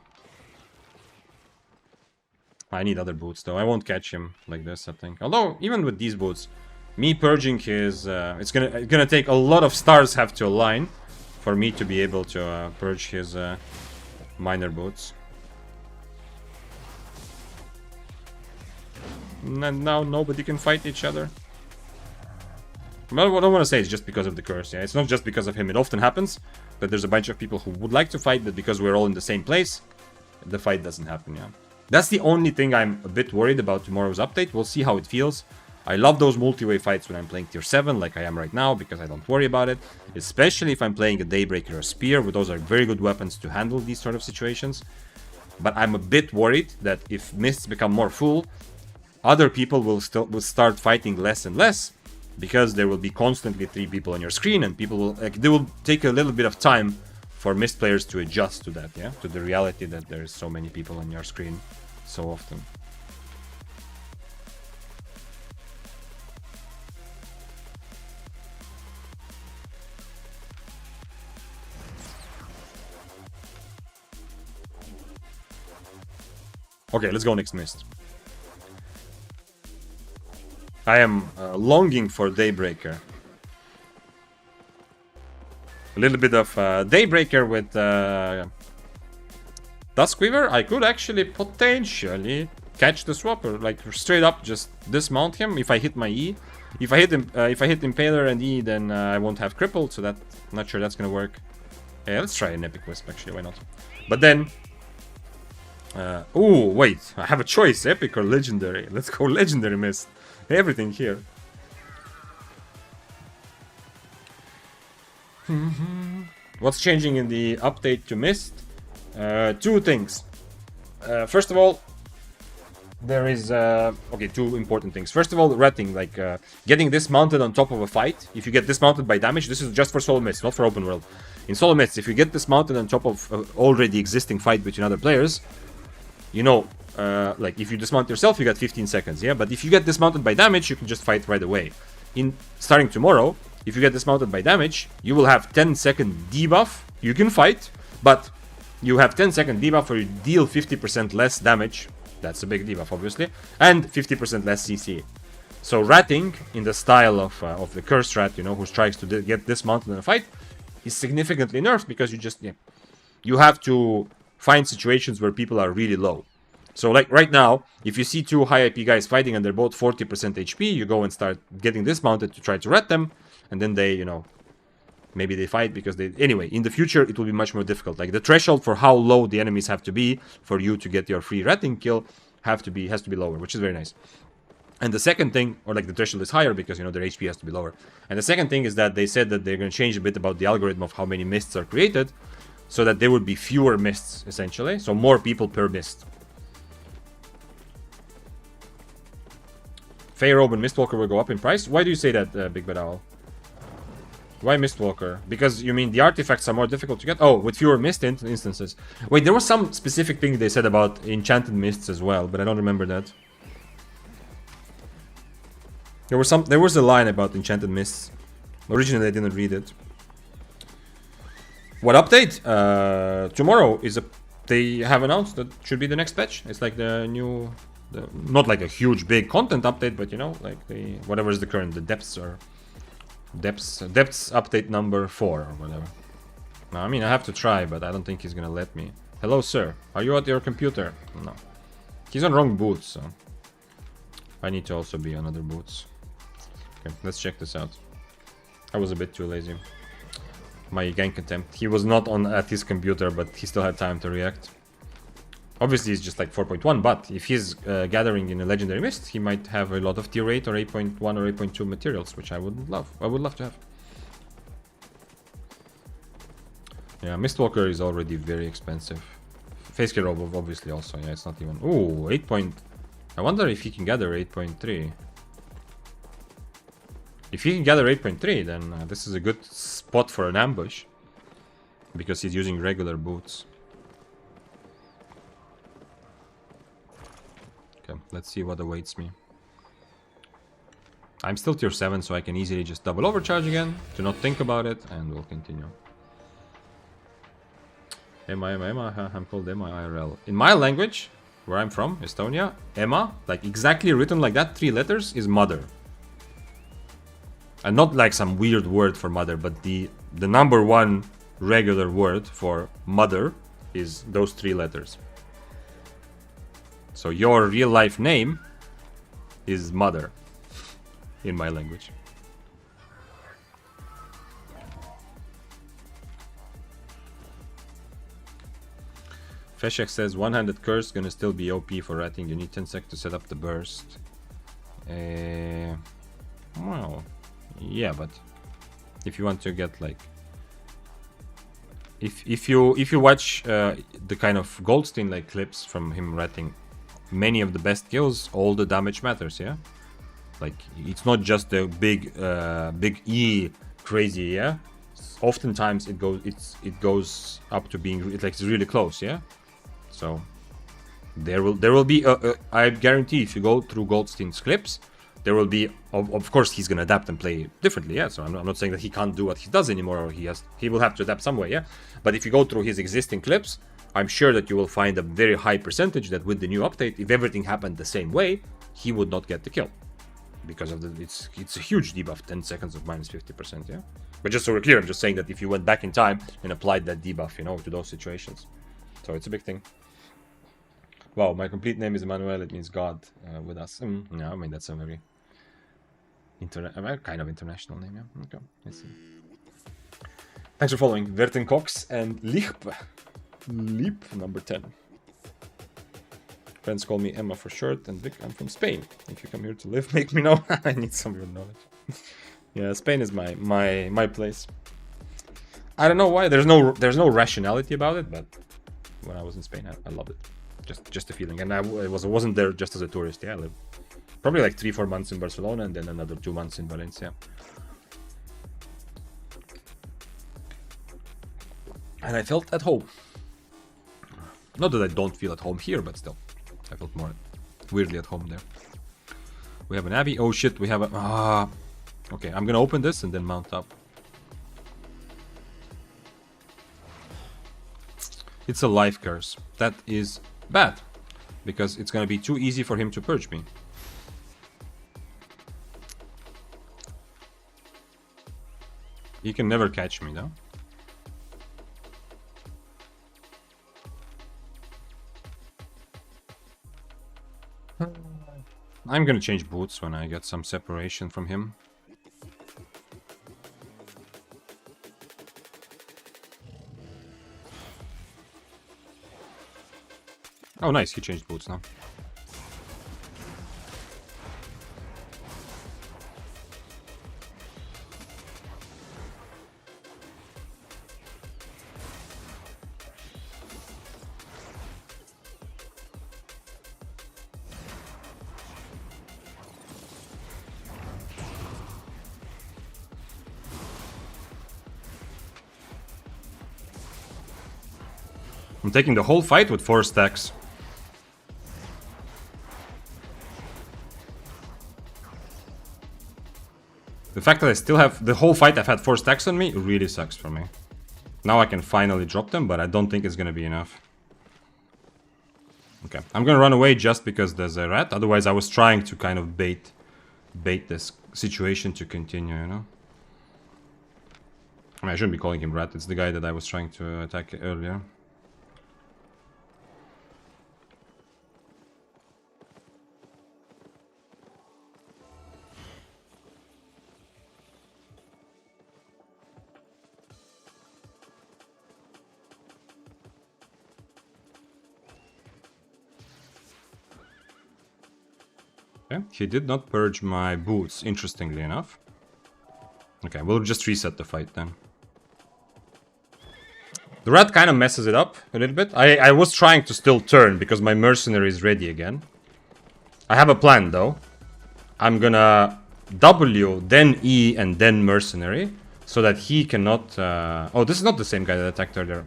I need other boots, though. I won't catch him like this, I think. Although, even with these boots, me purging his... it's gonna take a lot of stars have to align for me to be able to purge his minor boots. And now nobody can fight each other. Well, what I want to say is just because of the Curse, yeah? It's not just because of him. It often happens that there's a bunch of people who would like to fight, but because we're all in the same place, the fight doesn't happen, yeah? That's the only thing I'm a bit worried about tomorrow's update. We'll see how it feels. I love those multi-way fights when I'm playing tier 7, like I am right now, because I don't worry about it. Especially if I'm playing a Daybreaker or a Spear, where those are very good weapons to handle these sort of situations. But I'm a bit worried that if mists become more full, other people will start fighting less and less, because there will be constantly 3 people on your screen, and people will they will take a little bit of time for mist players to adjust to that, yeah, to the reality that there's so many people on your screen so often. Okay, let's go next mist. I am longing for Daybreaker. A little bit of Daybreaker with Duskweaver. I could actually potentially catch the Swapper, like straight up just dismount him if I hit my E. If I hit Impaler and E, then I won't have crippled, so that I'm not sure that's gonna work. Yeah, let's try an Epic Wisp actually, why not? But then oh wait, I have a choice, Epic or Legendary. Let's go Legendary Mist. Everything here. What's changing in the update to Mist? 2 things. First of all, there is okay, two important things. First of all, ratting, like getting dismounted on top of a fight. If you get dismounted by damage, this is just for solo myths, not for open world. In solo myths, if you get dismounted on top of an already existing fight between other players, you know, like if you dismount yourself, you get 15 seconds, yeah. But if you get dismounted by damage, you can just fight right away. In starting tomorrow, if you get dismounted by damage, you will have 10-second debuff. You can fight, but you have 10-second debuff where you deal 50% less damage. That's a big debuff, obviously, and 50% less CC. So ratting, in the style of the cursed rat, you know, who tries to get dismounted in a fight, is significantly nerfed because you have to find situations where people are really low. So like right now, if you see two high IP guys fighting and they're both 40% HP, you go and start getting dismounted to try to rat them, and then they, you know, maybe they fight because they... Anyway, in the future, it will be much more difficult. Like the threshold for how low the enemies have to be for you to get your free ratting kill has to be lower, which is very nice. And the second thing, or like the threshold is higher because, you know, their HP has to be lower. And the second thing is that they said that they're going to change a bit about the algorithm of how many mists are created, so that there would be fewer mists, essentially. So more people per mist. Fey Robe and Mistwalker will go up in price. Why do you say that, Big Bad Owl? Why Mistwalker? Because you mean the artifacts are more difficult to get? Oh, with fewer mist instances. Wait, there was some specific thing they said about enchanted mists as well, but I don't remember that. There was a line about enchanted mists. Originally, I didn't read it. What update? Tomorrow is they have announced that should be the next patch. It's like the new, not like a huge big content update, but you know, like whatever is the current, the depths update number 4 or whatever. I mean, I have to try, but I don't think he's gonna let me. Hello, sir. Are you at your computer? No. He's on wrong boots, so I need to also be on other boots. Okay, let's check this out. I was a bit too lazy. My gank attempt. He was not at his computer, but he still had time to react. Obviously, it's just like 4.1, but if he's gathering in a legendary mist, he might have a lot of tier 8 or 8.1 or 8.2 materials, which I would love. I would love to have. Yeah, Mistwalker is already very expensive. Face Care Robe, obviously, also. Yeah, it's not even... Ooh, 8 point... I wonder if he can gather 8.3. If he can gather 8.3, then this is a good spot for an ambush. Because he's using regular boots. Okay, let's see what awaits me. I'm still tier 7, so I can easily just double overcharge again. To not think about it, and we'll continue. Emma, I'm called Emma IRL. In my language, where I'm from, Estonia, Emma, like exactly written like that, 3 letters, is mother. And not like some weird word for mother, but the number 1 regular word for mother is those 3 letters. So your real life name is mother in my language. Feshek says 100 curse gonna still be OP for ratting. You need 10 seconds to set up the burst. Well, yeah, but if you want to get like, if you watch the kind of Goldstein like clips from him ratting, many of the best kills, all the damage matters, yeah. Like it's not just the big E crazy, yeah. Oftentimes it goes up to being it's really close, yeah. So there will be I guarantee if you go through Goldstein's clips, there will be of course he's gonna adapt and play differently, yeah. So I'm not saying that he can't do what he does anymore, or he will have to adapt some way, yeah. But if you go through his existing clips, I'm sure that you will find a very high percentage that with the new update, if everything happened the same way, he would not get the kill. Because of it's a huge debuff, 10 seconds of minus 50%, yeah? But just so we're clear, I'm just saying that if you went back in time and applied that debuff, you know, to those situations. So it's a big thing. Wow, my complete name is Emmanuel, it means God with us. Yeah, I mean, that's a very kind of international name, yeah? Okay, I see. Thanks for following, Verten Cox and Leap number 10. Friends call me Emma for short, and Vic, I'm from Spain. If you come here to live, make me know. I need some of your knowledge. Yeah, Spain is my place. I don't know why. There's no rationality about it, but when I was in Spain, I loved it. Just a feeling. And I wasn't there just as a tourist. Yeah, I lived probably like 3-4 months in Barcelona and then another 2 months in Valencia. And I felt at home. Not that I don't feel at home here, but still, I felt more weirdly at home there. We have an Abbey. Oh shit, we have a... Okay, I'm gonna open this and then mount up. It's a life curse. That is bad, because it's gonna be too easy for him to purge me. He can never catch me, though. I'm gonna change boots when I get some separation from him. Oh nice, he changed boots now. I'm taking the whole fight with 4 stacks. The fact that I still have the whole fight, I've had 4 stacks on me, really sucks for me. Now I can finally drop them, but I don't think it's gonna be enough. Okay, I'm gonna run away just because there's a rat. Otherwise, I was trying to kind of bait this situation to continue, you know? I mean, I shouldn't be calling him rat. It's the guy that I was trying to attack earlier. Okay, he did not purge my boots, interestingly enough. Okay, we'll just reset the fight then. The rat kind of messes it up a little bit. I was trying to still turn because my mercenary is ready again. I have a plan though. I'm gonna W, then E, and then mercenary, so that he cannot... Oh, this is not the same guy that attacked earlier.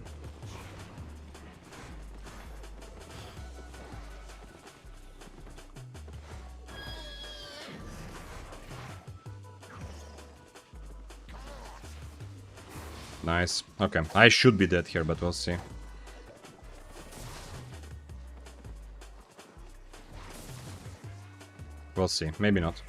Nice. Okay, I should be dead here, but we'll see. We'll see. Maybe not.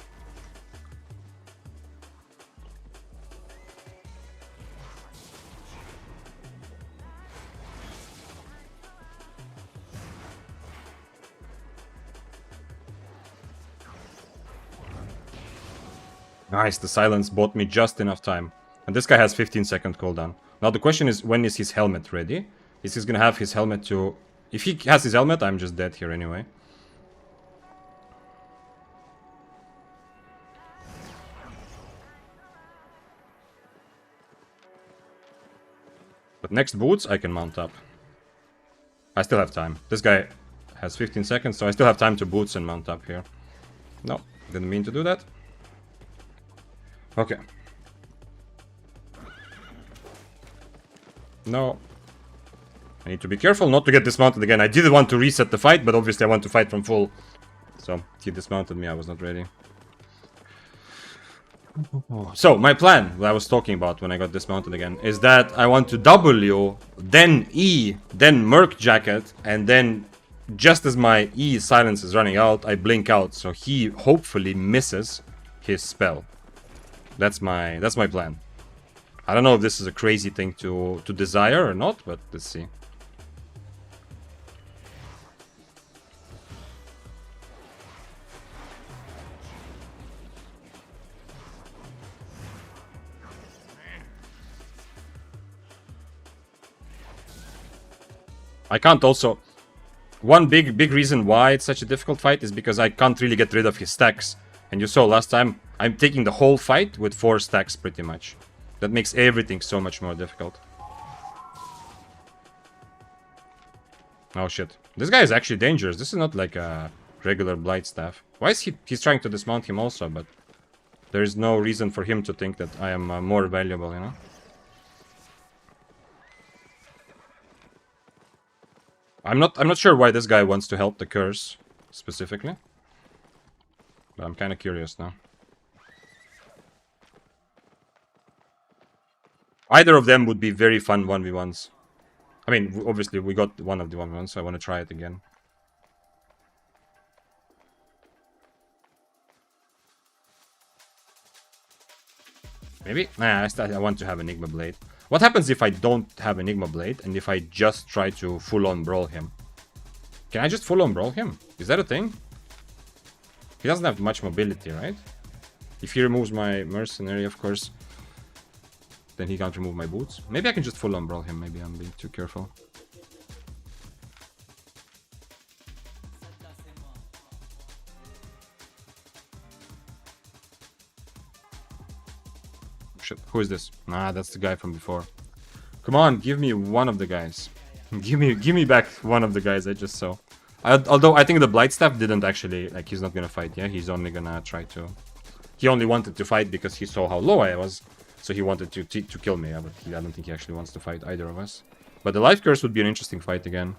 Nice, the silence bought me just enough time. And this guy has 15-second cooldown. Now the question is, when is his helmet ready? Is he gonna have his helmet to... If he has his helmet, I'm just dead here anyway. But next boots, I can mount up. I still have time. This guy has 15 seconds, so I still have time to boots and mount up here. No, didn't mean to do that. Okay. No. I need to be careful not to get dismounted again. I didn't want to reset the fight, but obviously I want to fight from full. So, he dismounted me, I was not ready. So, my plan, that I was talking about when I got dismounted again, is that I want to W, then E, then Merc Jacket, and then just as my E silence is running out, I blink out, so he hopefully misses his spell. That's my plan. I don't know if this is a crazy thing to desire or not, but let's see. I can't also... One big reason why it's such a difficult fight is because I can't really get rid of his stacks. And you saw last time, I'm taking the whole fight with 4 stacks pretty much. That makes everything so much more difficult. Oh shit. This guy is actually dangerous. This is not like a regular Blight Staff. Why is he... He's trying to dismount him also, but... There is no reason for him to think that I am more valuable, you know? I'm not sure why this guy wants to help the curse, specifically. But I'm kind of curious now. Either of them would be very fun 1v1s. I mean, obviously, we got one of the 1v1s, so I want to try it again. Maybe? Nah, I want to have Enigma Blade. What happens if I don't have Enigma Blade, and if I just try to full-on brawl him? Can I just full-on brawl him? Is that a thing? He doesn't have much mobility, right? If he removes my mercenary, of course, then he can't remove my boots. Maybe I can just full-on brawl him. Maybe I'm being too careful. Shit, who is this? Nah, that's the guy from before. Come on, give me one of the guys. give me back one of the guys I just saw. Although I think the Blight Staff didn't actually, like, he's not gonna fight, yeah? He's only gonna try to... He only wanted to fight because he saw how low I was. So he wanted to kill me, yeah, but I don't think he actually wants to fight either of us. But the Life Curse would be an interesting fight again.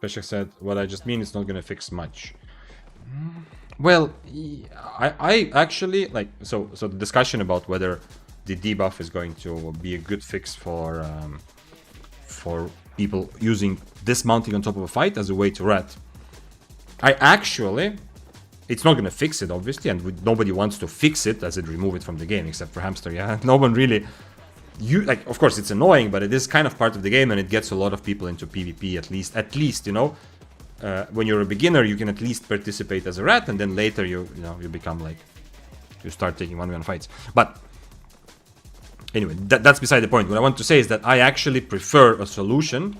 Peshek said, what I just mean is not gonna fix much. Well, I actually, like, so the discussion about whether the debuff is going to be a good fix for people using dismounting on top of a fight as a way to rat. I actually, it's not gonna fix it, obviously, and nobody wants to fix it as it remove it from the game, except for Hamster, yeah? No one really... like, of course, it's annoying, but it is kind of part of the game, and it gets a lot of people into PvP, at least, you know? When you're a beginner, you can at least participate as a rat, and then later you become, like... You start taking 1v1 fights. But... Anyway, that's beside the point. What I want to say is that I actually prefer a solution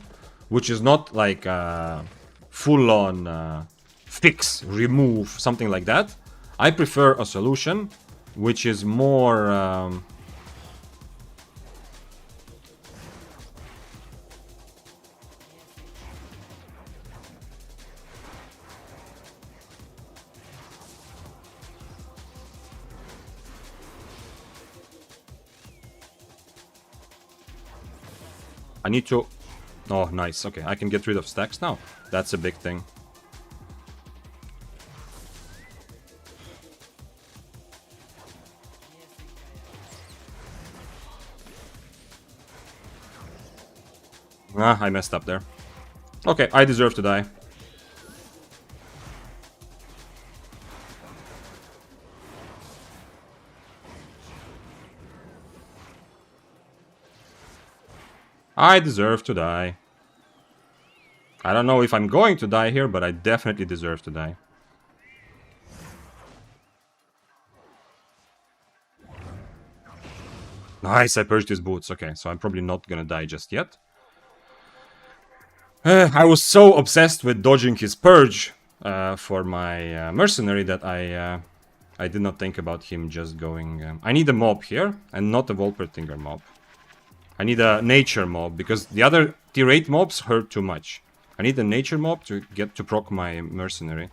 which is not like full-on fix, remove, something like that. I prefer a solution which is more... I need to... Oh, nice. Okay, I can get rid of stacks now. That's a big thing. Ah, I messed up there. Okay, I deserve to die. I deserve to die. I don't know if I'm going to die here, but I definitely deserve to die. Nice, I purged his boots. Okay, so I'm probably not gonna die just yet. I was so obsessed with dodging his purge for my mercenary that I did not think about him just going... I need a mob here, and not a Wolpertinger mob. I need a nature mob, because the other tier 8 mobs hurt too much. I need a nature mob to get to proc my mercenary.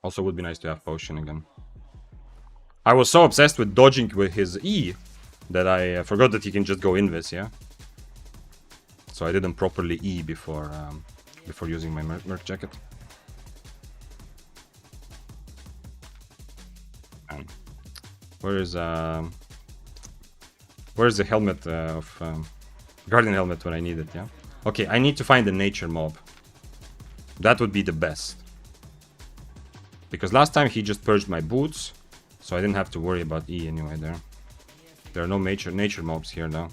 Also would be nice to have potion again. I was so obsessed with dodging with his E that I forgot that he can just go invis, yeah? So I didn't properly E before using my merc jacket. Where's the helmet of Guardian helmet when I need it, yeah? Okay, I need to find a nature mob. That would be the best. Because last time he just purged my boots, so I didn't have to worry about E anyway there. There are no nature mobs here now.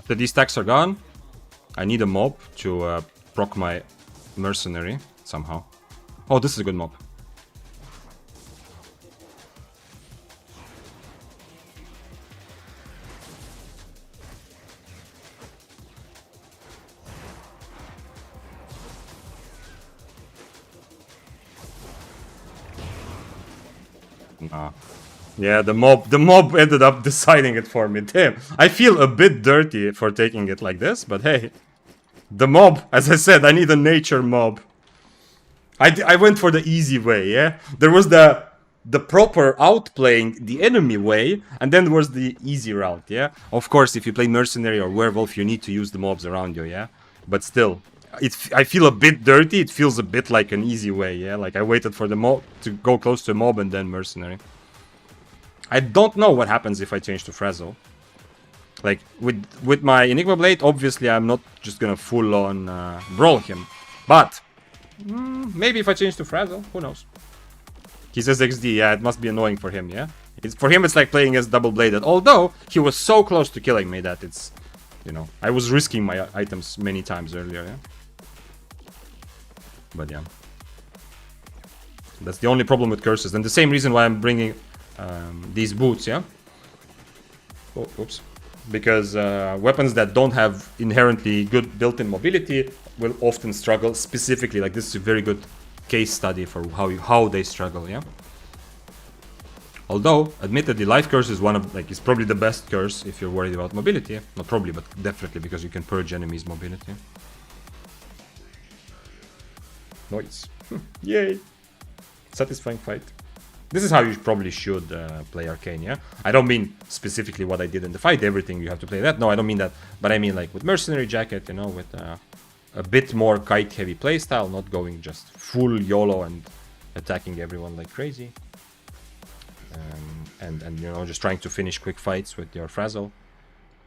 After these stacks are gone, I need a mob to proc my mercenary somehow. Oh, this is a good mob. Nah. Yeah, the mob ended up deciding it for me. Damn, I feel a bit dirty for taking it like this, but hey. The mob, as I said, I need a nature mob. I went for the easy way, yeah? There was the proper outplaying the enemy way, and then there was the easy route, yeah? Of course, if you play mercenary or werewolf, you need to use the mobs around you, yeah? But still, I feel a bit dirty. It feels a bit like an easy way, yeah? Like I waited for the mob to go close to a mob and then mercenary. I don't know what happens if I change to Frazzle. Like, with my Enigma Blade, obviously I'm not just gonna full-on brawl him. But, maybe if I change to Frazzle, who knows? He says XD, yeah, it must be annoying for him, yeah? For him it's like playing as double-bladed. Although, he was so close to killing me that it's, you know, I was risking my items many times earlier, yeah? But yeah. That's the only problem with curses. And the same reason why I'm bringing these boots, yeah? Oh, oops. Because weapons that don't have inherently good built-in mobility will often struggle. Specifically, like this is a very good case study for how they struggle, yeah? Although, admittedly, life curse is one of, like, it's probably the best curse if you're worried about mobility. Not probably, but definitely, because you can purge enemies' mobility. Noise. Yay! Satisfying fight. This is how you probably should play Arcane, yeah? I don't mean specifically what I did in the fight, everything you have to play that. No, I don't mean that. But I mean like with Mercenary Jacket, you know, with a bit more kite-heavy playstyle, not going just full YOLO and attacking everyone like crazy. And you know, just trying to finish quick fights with your Frazzle.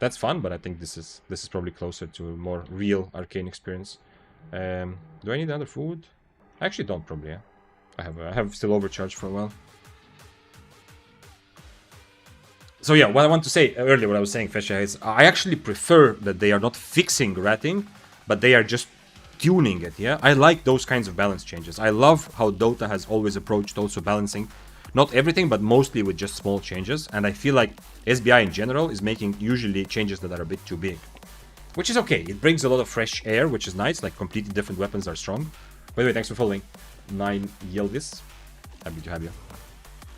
That's fun, but I think this is probably closer to a more real Arcane experience. Do I need other food? I actually don't, probably, yeah. I have still overcharged for a while. So yeah, what I want to say earlier, what I was saying, Fesha, is I actually prefer that they are not fixing ratting, but they are just tuning it, yeah? I like those kinds of balance changes. I love how Dota has always approached also balancing, not everything, but mostly with just small changes. And I feel like SBI in general is making usually changes that are a bit too big. Which is okay, it brings a lot of fresh air, which is nice, like completely different weapons are strong. By the way, thanks for following. 9 Yildiz. Happy to have you.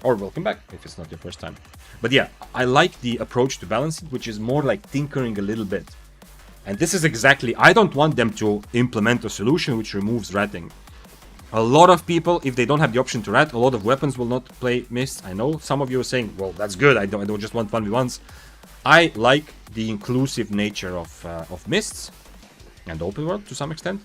Or welcome back, if it's not your first time. But yeah, I like the approach to balance it, which is more like tinkering a little bit. And this is exactly, I don't want them to implement a solution which removes ratting. A lot of people, if they don't have the option to rat, a lot of weapons will not play Mist. I know some of you are saying, well, that's good, I don't just want 1v1s. I like the inclusive nature of Mists, and open world to some extent.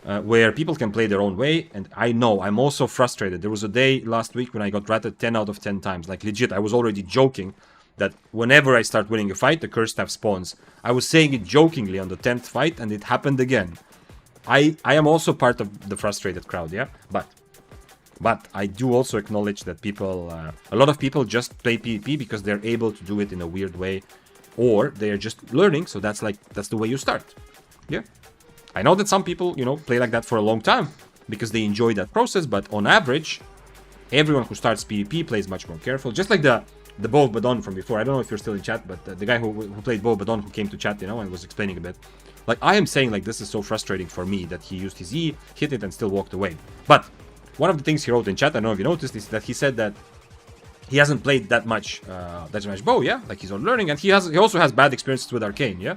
Where people can play their own way, and I know I'm also frustrated. There was a day last week when I got ratted 10 out of 10 times. Like legit, I was already joking that whenever I start winning a fight, the curse staff spawns. I was saying it jokingly on the 10th fight, and it happened again. I am also part of the frustrated crowd, yeah? But I do also acknowledge that people, a lot of people just play PvP because they're able to do it in a weird way, or they're just learning, so that's the way you start, yeah? I know that some people, you know, play like that for a long time because they enjoy that process, but on average, everyone who starts PvP plays much more careful. Just like the Bow of Badon from before. I don't know if you're still in chat, but the guy who played Bow of Badon who came to chat, you know, and was explaining a bit. Like, I am saying, like, this is so frustrating for me that he used his E, hit it, and still walked away. But one of the things he wrote in chat, I don't know if you noticed, is that he said that he hasn't played that much Bow, yeah? Like, he's on learning, and he also has bad experiences with Arcane, yeah?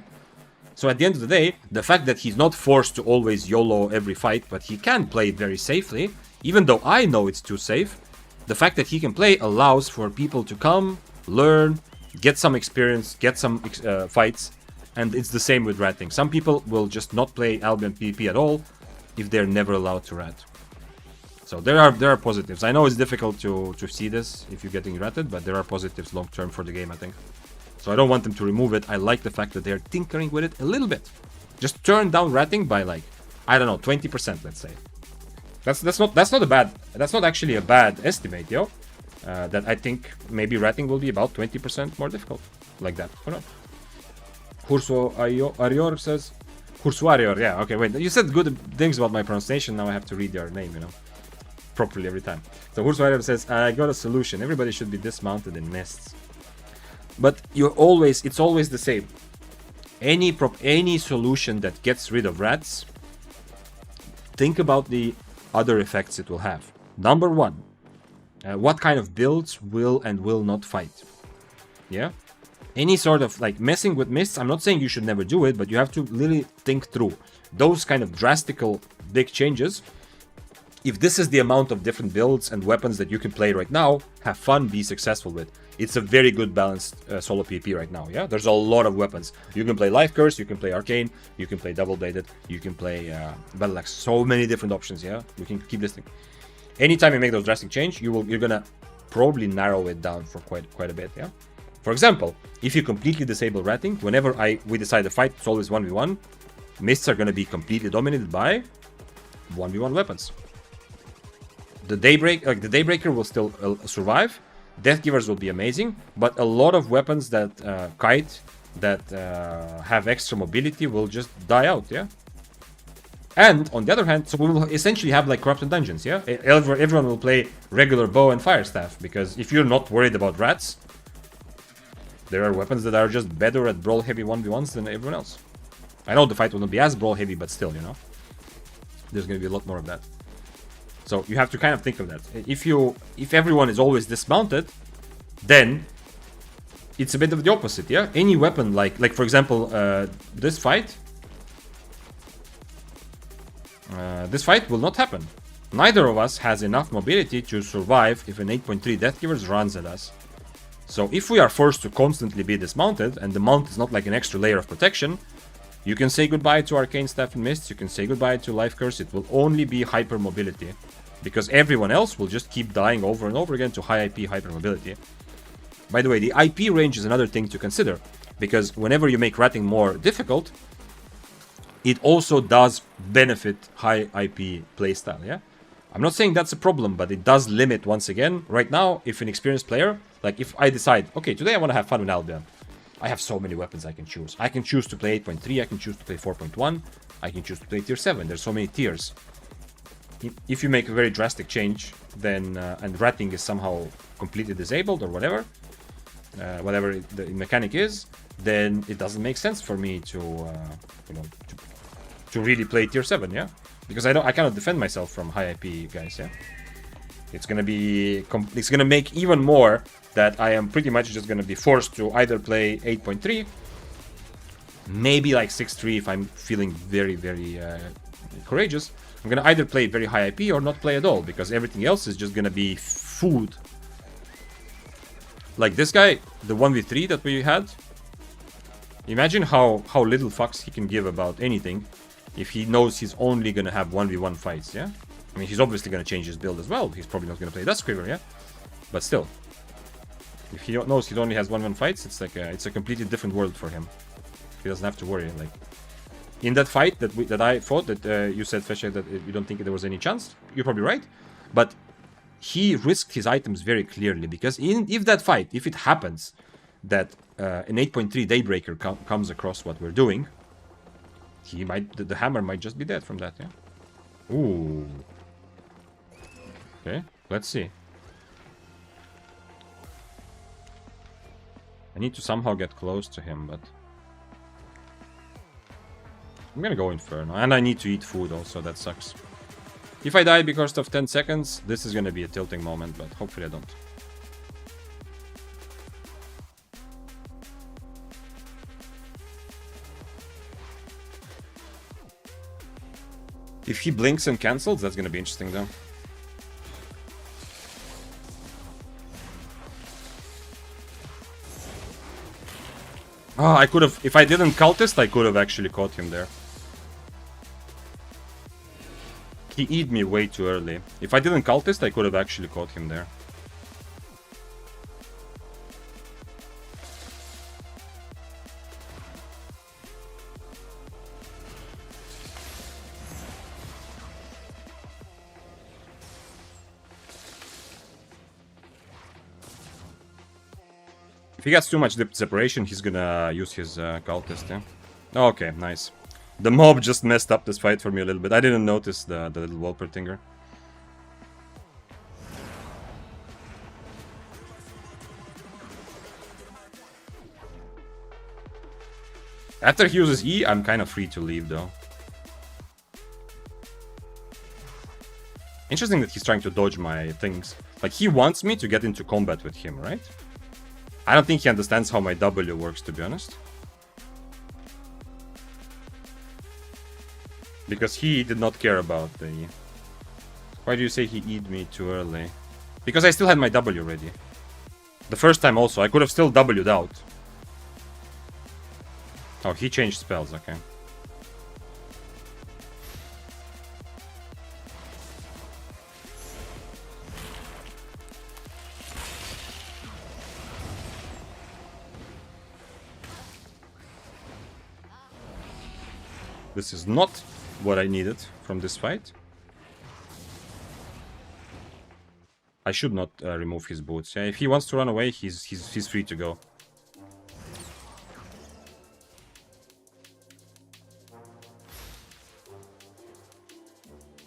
So at the end of the day, the fact that he's not forced to always YOLO every fight, but he can play it very safely, even though I know it's too safe, the fact that he can play allows for people to come, learn, get some experience, get some fights, and it's the same with ratting. Some people will just not play Albion PvP at all if they're never allowed to rat. So there are positives. I know it's difficult to see this if you're getting ratted, but there are positives long term for the game, I think. So I don't want them to remove it. I like the fact that they're tinkering with it a little bit. Just turn down ratting by like, I don't know, 20%, let's say. That's not actually a bad estimate, yo. That I think maybe ratting will be about 20% more difficult. Like that. Or not. Arior says, Warrior, yeah, okay, wait. You said good things about my pronunciation, now I have to read your name, you know, properly every time. So Warrior says, I got a solution. Everybody should be dismounted in nests. But it's always the same. Any solution that gets rid of rats, think about the other effects it will have. Number one, what kind of builds will and will not fight. Yeah? Any sort of like messing with mists, I'm not saying you should never do it, but you have to really think through those kind of drastical big changes. If this is the amount of different builds and weapons that you can play right now, have fun, be successful with. It's a very good balanced solo PvP right now, yeah? There's a lot of weapons. You can play Life Curse, you can play Arcane, you can play Double Bladed, you can play Battle Axe. So many different options, yeah? We can keep listing. Anytime you make those drastic change, you're gonna probably narrow it down for quite a bit, yeah? For example, if you completely disable ratting, whenever we decide to fight, it's always 1v1. Mists are going to be completely dominated by 1v1 weapons. The Daybreaker will still survive. Deathgivers will be amazing, but a lot of weapons that kite, that have extra mobility will just die out, yeah? And on the other hand, so we will essentially have like Corrupted Dungeons, yeah? Everyone will play regular bow and fire staff, because if you're not worried about rats, there are weapons that are just better at brawl heavy 1v1s than everyone else. I know the fight will not be as brawl heavy, but still, you know, there's going to be a lot more of that. So you have to kind of think of that. If everyone is always dismounted, then it's a bit of the opposite, yeah? Any weapon, like for example, this fight will not happen. Neither of us has enough mobility to survive if an 8.3 Deathgivers runs at us. So if we are forced to constantly be dismounted, and the mount is not like an extra layer of protection, you can say goodbye to Arcane Staff and Mists, you can say goodbye to Life Curse, it will only be hyper mobility. Because everyone else will just keep dying over and over again to high IP hyper mobility. By the way, the IP range is another thing to consider, because whenever you make ratting more difficult, it also does benefit high IP playstyle, yeah? I'm not saying that's a problem, but it does limit, once again, right now, if an experienced player, like if I decide, okay, today I want to have fun with Albion, I have so many weapons I can choose. I can choose to play 8.3, I can choose to play 4.1, I can choose to play tier 7, there's so many tiers. If you make a very drastic change, then, and ratting is somehow completely disabled or whatever the mechanic is, then it doesn't make sense for me to, you know, to really play tier 7, yeah? Because I cannot defend myself from high IP guys, yeah? It's gonna make even more that I am pretty much just gonna be forced to either play 8.3, maybe like 6.3 if I'm feeling very, very courageous. I'm gonna either play very high IP or not play at all, because everything else is just gonna be food. Like this guy, the 1v3 that we had, imagine how little fucks he can give about anything if he knows he's only gonna have 1v1 fights, yeah? I mean, he's obviously gonna change his build as well. He's probably not gonna play Dust Quiver, yeah? But still, if he knows he only has 1v1 fights, it's like it's a completely different world for him. He doesn't have to worry. Like in that fight that I fought, that you said, Feshe, that you don't think there was any chance. You're probably right, but he risked his items very clearly, because if that fight, if it happens that an 8.3 Daybreaker comes across what we're doing, the hammer might just be dead from that, yeah? Ooh. Okay, let's see. I need to somehow get close to him, but I'm gonna go Inferno. And I need to eat food also, that sucks. If I die because of 10 seconds, this is gonna be a tilting moment, but hopefully I don't. If he blinks and cancels, that's gonna be interesting though. Oh, I could have, if I didn't cultist, I could have actually caught him there. He eat me way too early. If I didn't cultist, I could have actually caught him there. he gets too much separation, he's gonna use his cultist, yeah? Okay, nice. The mob just messed up this fight for me a little bit. I didn't notice the little Walper Tinger. After he uses E, I'm kind of free to leave, though. Interesting that he's trying to dodge my things. Like, he wants me to get into combat with him, right? I don't think he understands how my W works, to be honest. Because he did not care about the E. Why do you say he E'd me too early? Because I still had my W ready. The first time also, I could have still W'd out. Oh, he changed spells, okay. This is not what I needed from this fight. I should not remove his boots. Yeah, if he wants to run away, he's free to go.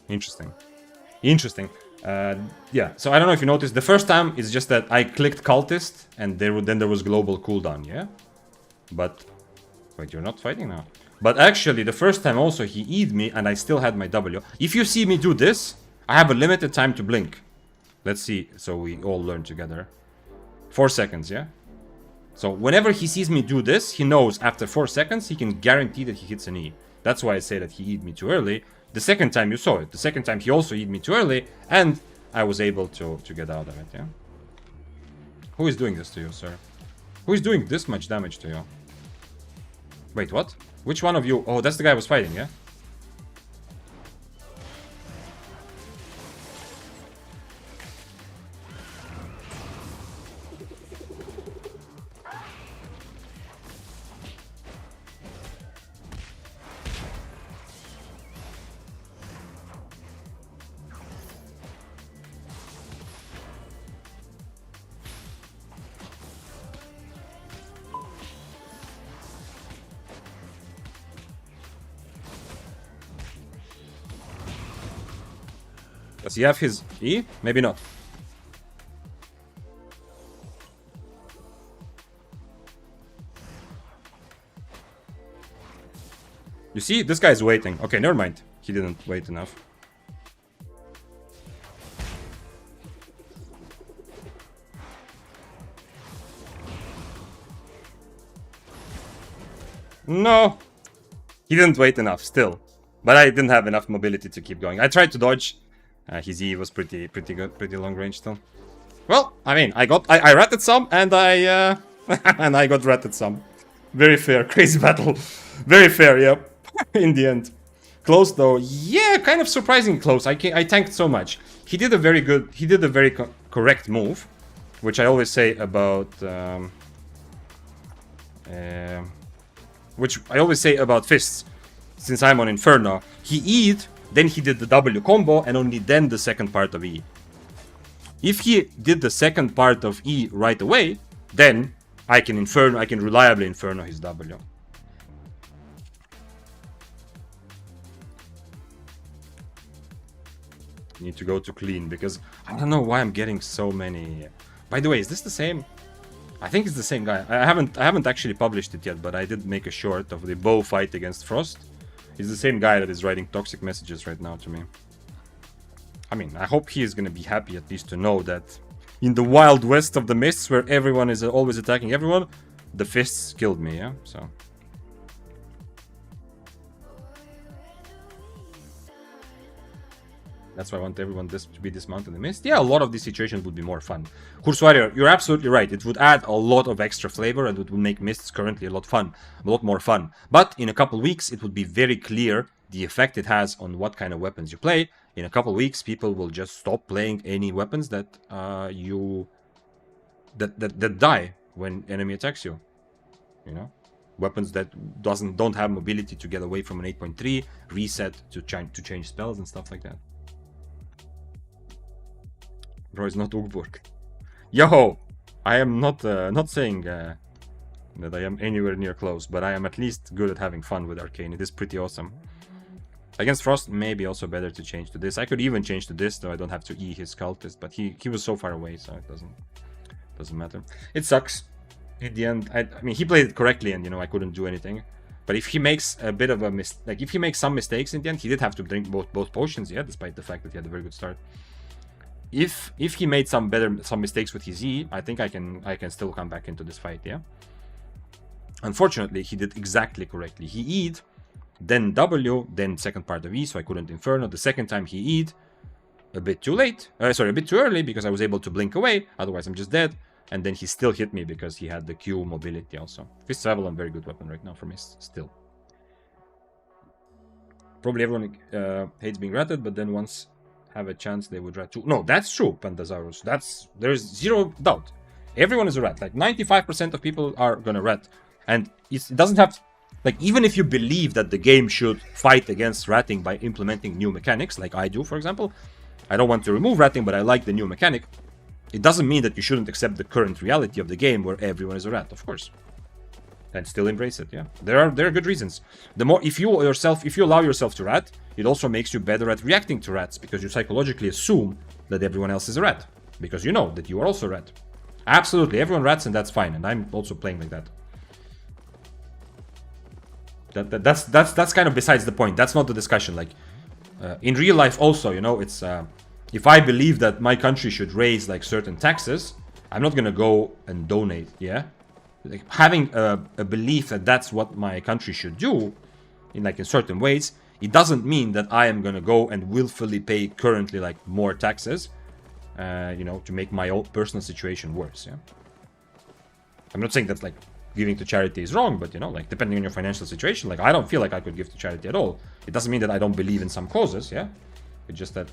Interesting. Interesting. Yeah, so I don't know if you noticed, the first time it's just that I clicked cultist and then there was global cooldown, yeah? But wait, you're not fighting now. But actually, the first time also he E'd me and I still had my W. If you see me do this, I have a limited time to blink. Let's see, so we all learn together. 4 seconds, yeah? So whenever he sees me do this, he knows after 4 seconds he can guarantee that he hits an E. That's why I say that he E'd me too early. The second time you saw it. The second time he also E'd me too early, and I was able to get out of it, yeah? Who is doing this to you, sir? Who is doing this much damage to you? Wait, what? Which one of you? Oh, that's the guy I was fighting, yeah? Does he have his E? Maybe not. You see? This guy's waiting. Okay, never mind. He didn't wait enough. No! He didn't wait enough, still. But I didn't have enough mobility to keep going. I tried to dodge. His E was pretty good, pretty long range still. Well, I mean, I ratted some, and I and I got ratted some. Very fair, crazy battle. Very fair, yep. In the end, close though. Yeah, kind of surprisingly close. I tanked so much. He did a very good. He did a very correct move, which I always say about. Which I always say about fists. Since I'm on Inferno, he E'd. Then he did the W combo, and only then the second part of E. If he did the second part of E right away, then I can reliably Inferno his W. Need to go to clean, because I don't know why I'm getting so many... By the way, is this the same? I think it's the same guy. I haven't actually published it yet, but I did make a short of the bow fight against Frost. He's the same guy that is writing toxic messages right now to me. I mean, I hope he is going to be happy at least to know that in the wild west of the mists, where everyone is always attacking everyone, the fists killed me, yeah? So... That's why I want everyone to be dismounted in the mist. Yeah, a lot of these situations would be more fun. Horse Warrior, you're absolutely right. It would add a lot of extra flavor, and it would make mists currently a lot more fun. But in a couple weeks, it would be very clear the effect it has on what kind of weapons you play. In a couple weeks, people will just stop playing any weapons that that die when enemy attacks you. You know, weapons that don't have mobility to get away from an 8.3, reset to change spells and stuff like that. Bro, it's not Ugburg. Yo! I am not saying that I am anywhere near close, but I am at least good at having fun with Arcane. It is pretty awesome. Against Frost, maybe also better to change to this. I could even change to this, though I don't have to E his cultist, but he was so far away, so it doesn't matter. It sucks. In the end, I mean, he played it correctly, and you know, I couldn't do anything. But if he makes a bit of a like if he makes some mistakes in the end, he did have to drink both potions, yeah, despite the fact that he had a very good start. If he made some mistakes with his E, I think I can still come back into this fight, yeah. Unfortunately, he did exactly correctly. He E'd, then W, then second part of E, so I couldn't Inferno. The second time he E'd, a bit too late. Sorry, a bit too early, because I was able to blink away, otherwise I'm just dead. And then he still hit me because he had the Q mobility also. Fist of Avalon, very good weapon right now for me, still. Probably everyone hates being ratted, but then once have a chance they would rat too. No, that's true, Pandasaurus. There's zero doubt. Everyone is a rat. Like 95% of people are gonna rat. And it doesn't have... Like, even if you believe that the game should fight against ratting by implementing new mechanics, like I do, for example, I don't want to remove ratting, but I like the new mechanic, it doesn't mean that you shouldn't accept the current reality of the game where everyone is a rat, of course. And still embrace it, yeah. There are good reasons. The more, if you allow yourself to rat, it also makes you better at reacting to rats, because you psychologically assume that everyone else is a rat, because you know that you are also a rat. Absolutely, everyone rats, and that's fine, and I'm also playing like that. That's kind of besides the point. That's not the discussion. Like in real life also, you know, it's if I believe that my country should raise like certain taxes, I'm not gonna go and donate, yeah. Like having a belief that that's what my country should do in certain ways, it doesn't mean that I am gonna go and willfully pay currently like more taxes, you know, to make my own personal situation worse, yeah. I'm not saying that like giving to charity is wrong, but you know, like depending on your financial situation, like I don't feel like I could give to charity at all. It doesn't mean that I don't believe in some causes, yeah. It's just that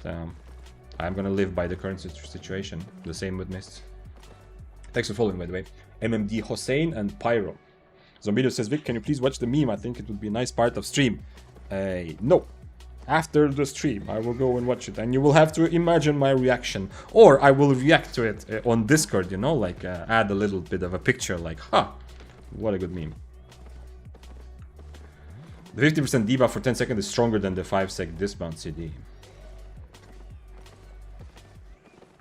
I'm gonna live by the current situation. The same with Mists. Thanks for following, by the way. MMD Hossein and Pyro. Zombido says, Vic, can you please watch the meme? I think it would be a nice part of stream. No. After the stream, I will go and watch it, and you will have to imagine my reaction. Or I will react to it on Discord, you know, like add a little bit of a picture, like, huh, what a good meme. The 50% debuff for 10 seconds is stronger than the 5-sec dismount CD.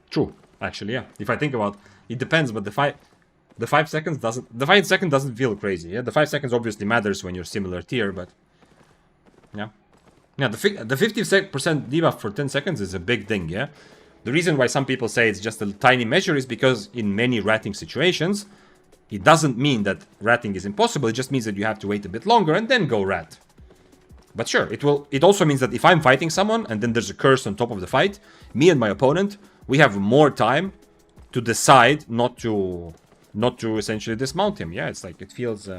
True, actually, yeah. If I think about it, depends, but the 5 seconds doesn't... The 5 second doesn't feel crazy, yeah? The 5 seconds obviously matters when you're similar tier, but... Yeah. Yeah, the 50% debuff for 10 seconds is a big thing, yeah? The reason why some people say it's just a tiny measure is because in many ratting situations, it doesn't mean that ratting is impossible, it just means that you have to wait a bit longer and then go rat. But sure, it also means that if I'm fighting someone and then there's a curse on top of the fight, me and my opponent, we have more time to decide not to essentially dismount him. Yeah, it's like, it feels...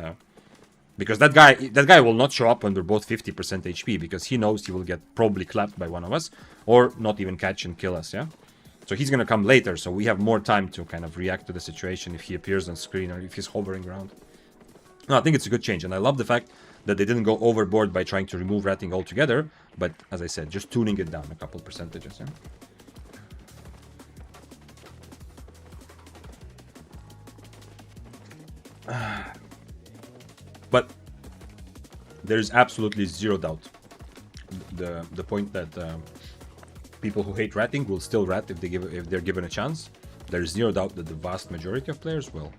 because that guy will not show up when we're both 50% HP, because he knows he will get probably clapped by one of us, or not even catch and kill us, yeah? So he's gonna come later, so we have more time to kind of react to the situation if he appears on screen or if he's hovering around. No, I think it's a good change, and I love the fact that they didn't go overboard by trying to remove ratting altogether, but as I said, just tuning it down a couple percentages, yeah? But there's absolutely zero doubt. The point that people who hate ratting will still rat if they're given a chance. There's zero doubt that the vast majority of players will.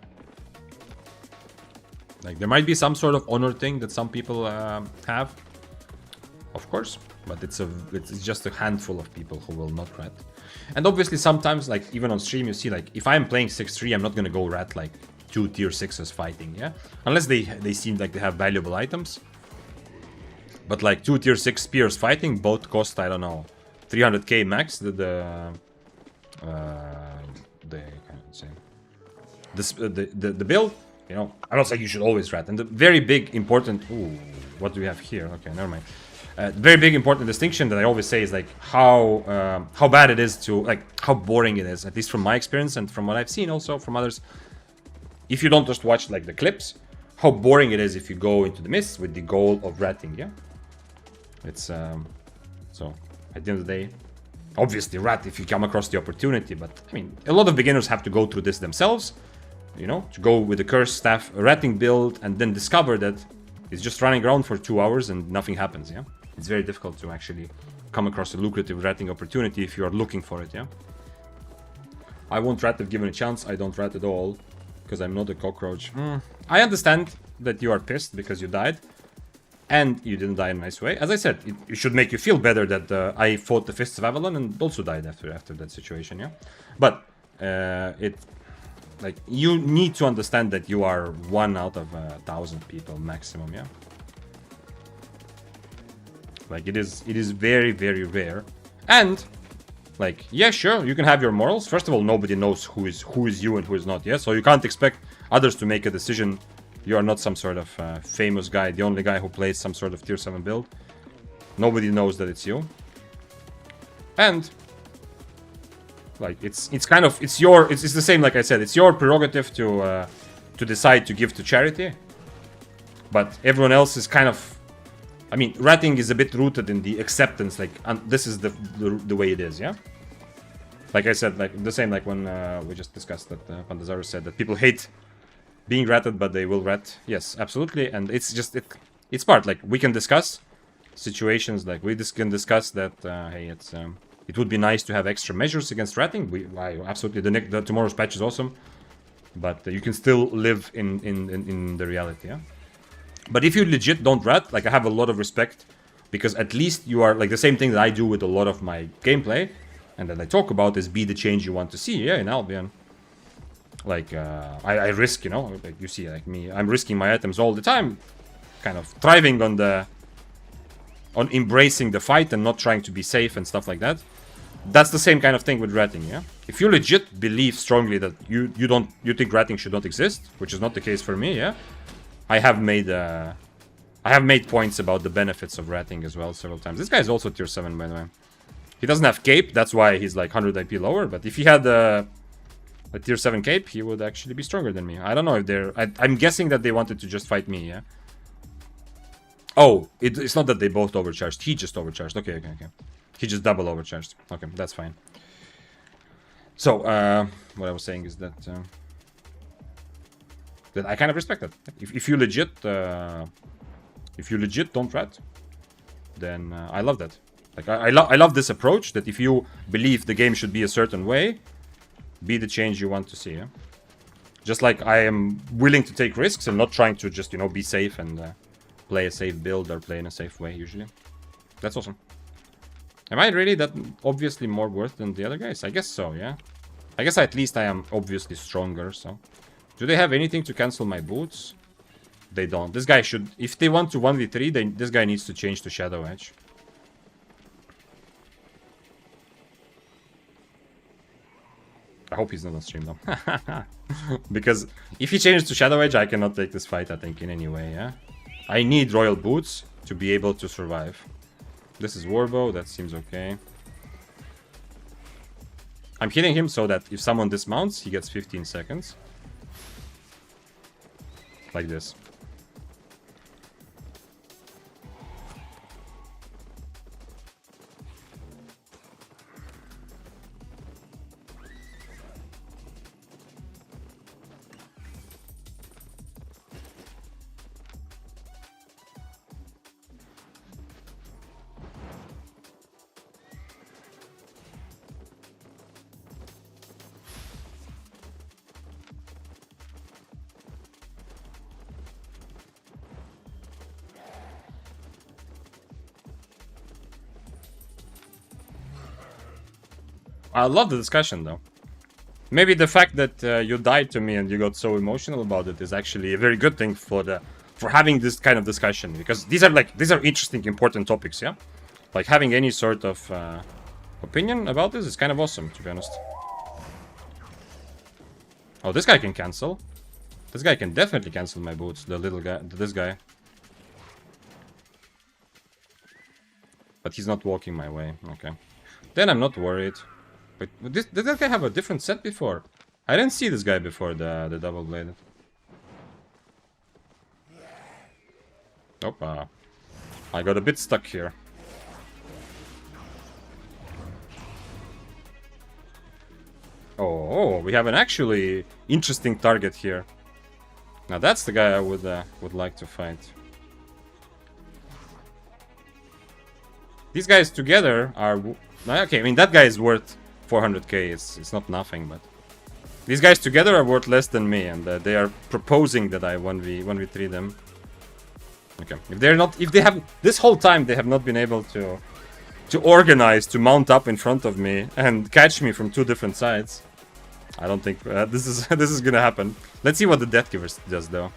Like, there might be some sort of honor thing that some people have, of course, but it's just a handful of people who will not rat. And obviously sometimes, like even on stream, you see like if I'm playing 6-3, I'm not gonna go rat like 2 tier 6s fighting, yeah? Unless they seem like they have valuable items. But like 2 tier 6 spears fighting both cost, I don't know, 300k max. The build, you know, I'm not saying you should always rat. And the very big important... Ooh, what do we have here? Okay, never mind. Very big important distinction that I always say is like how bad it is to... Like, how boring it is, at least from my experience and from what I've seen also from others. If you don't just watch like the clips, how boring it is if you go into the mists with the goal of ratting, yeah? It's... So, at the end of the day, obviously rat if you come across the opportunity, but I mean, a lot of beginners have to go through this themselves. you know, to go with the Curse Staff ratting build and then discover that it's just running around for 2 hours and nothing happens, yeah? It's very difficult to actually come across a lucrative ratting opportunity if you are looking for it, yeah? I won't rat if given a chance. I don't rat at all because I'm not a cockroach. I understand that you are pissed because you died. And you didn't die in a nice way. As I said, it should make you feel better that I fought the Fists of Avalon and also died after that situation, yeah? But like, you need to understand that you are 1 out of 1,000 people maximum, yeah? Like, it is very, very rare. And, like, yeah, sure, you can have your morals. First of all, nobody knows who is you and who is not, yeah? So you can't expect others to make a decision. You are not some sort of famous guy, the only guy who plays some sort of tier 7 build. Nobody knows that it's you. And like, it's kind of, it's the same, like I said, it's your prerogative to decide to give to charity. But everyone else is kind of, I mean, ratting is a bit rooted in the acceptance, like, and this is the way it is, yeah? Like I said, like the same like when we just discussed that Pandazaro said that people hate being ratted, but they will rat. Yes, absolutely. And it's just, it's part, like, we can discuss situations, like, we can discuss that, hey, it would be nice to have extra measures against ratting. Absolutely, the tomorrow's patch is awesome. But you can still live in the reality, yeah? But if you legit don't rat, like, I have a lot of respect, because at least you are, like, the same thing that I do with a lot of my gameplay, and that I talk about is be the change you want to see, yeah, in Albion. Like, I risk, you know, like you see, like me, I'm risking my items all the time, kind of thriving on embracing the fight and not trying to be safe and stuff like that. That's the same kind of thing with ratting, yeah? If you legit believe strongly that you think ratting should not exist, which is not the case for me, yeah? I have made points about the benefits of ratting as well several times. This guy is also tier 7, by the way. He doesn't have cape, that's why he's like 100 IP lower, but if he had a tier 7 cape, he would actually be stronger than me. I don't know if they're... I'm guessing that they wanted to just fight me, yeah? Oh, it's not that they both overcharged. He just overcharged. Okay. He just double overcharged. Okay, that's fine. So, what I was saying is that I kind of respect that. If you legit don't rat, then I love that. Like, I love this approach, that if you believe the game should be a certain way, be the change you want to see, yeah? Just like I am willing to take risks and not trying to just, you know, be safe and play a safe build or play in a safe way, usually. That's awesome. Am I really that obviously more worth than the other guys? I guess so, yeah? I guess at least I am obviously stronger, so... Do they have anything to cancel my boots? They don't. This guy should... If they want to 1v3, this guy needs to change to Shadow Edge. I hope he's not on stream though. Because if he changes to Shadow Edge, I cannot take this fight, I think, in any way, yeah? I need Royal Boots to be able to survive. This is Warbow, that seems okay. I'm hitting him so that if someone dismounts, he gets 15 seconds. Like this. I love the discussion, though. Maybe the fact that you died to me and you got so emotional about it is actually a very good thing for having this kind of discussion, because these are interesting, important topics, yeah. Like, having any sort of opinion about this is kind of awesome, to be honest. Oh, this guy can cancel. This guy can definitely cancel my boots. The little guy, this guy. But he's not walking my way. Okay. Then I'm not worried. Wait, did that guy have a different set before? I didn't see this guy before the double bladed. Oh, I got a bit stuck here. Oh, we have an actually interesting target here. Now that's the guy I would like to fight. These guys together are... Okay, I mean, that guy is worth 400k. It's not nothing, but... These guys together are worth less than me, and they are proposing that I 1v3 them. Okay, if they have... This whole time they have not been able to organize, to mount up in front of me and catch me from two different sides. I don't think this is gonna happen. Let's see what the Death Givers does, though.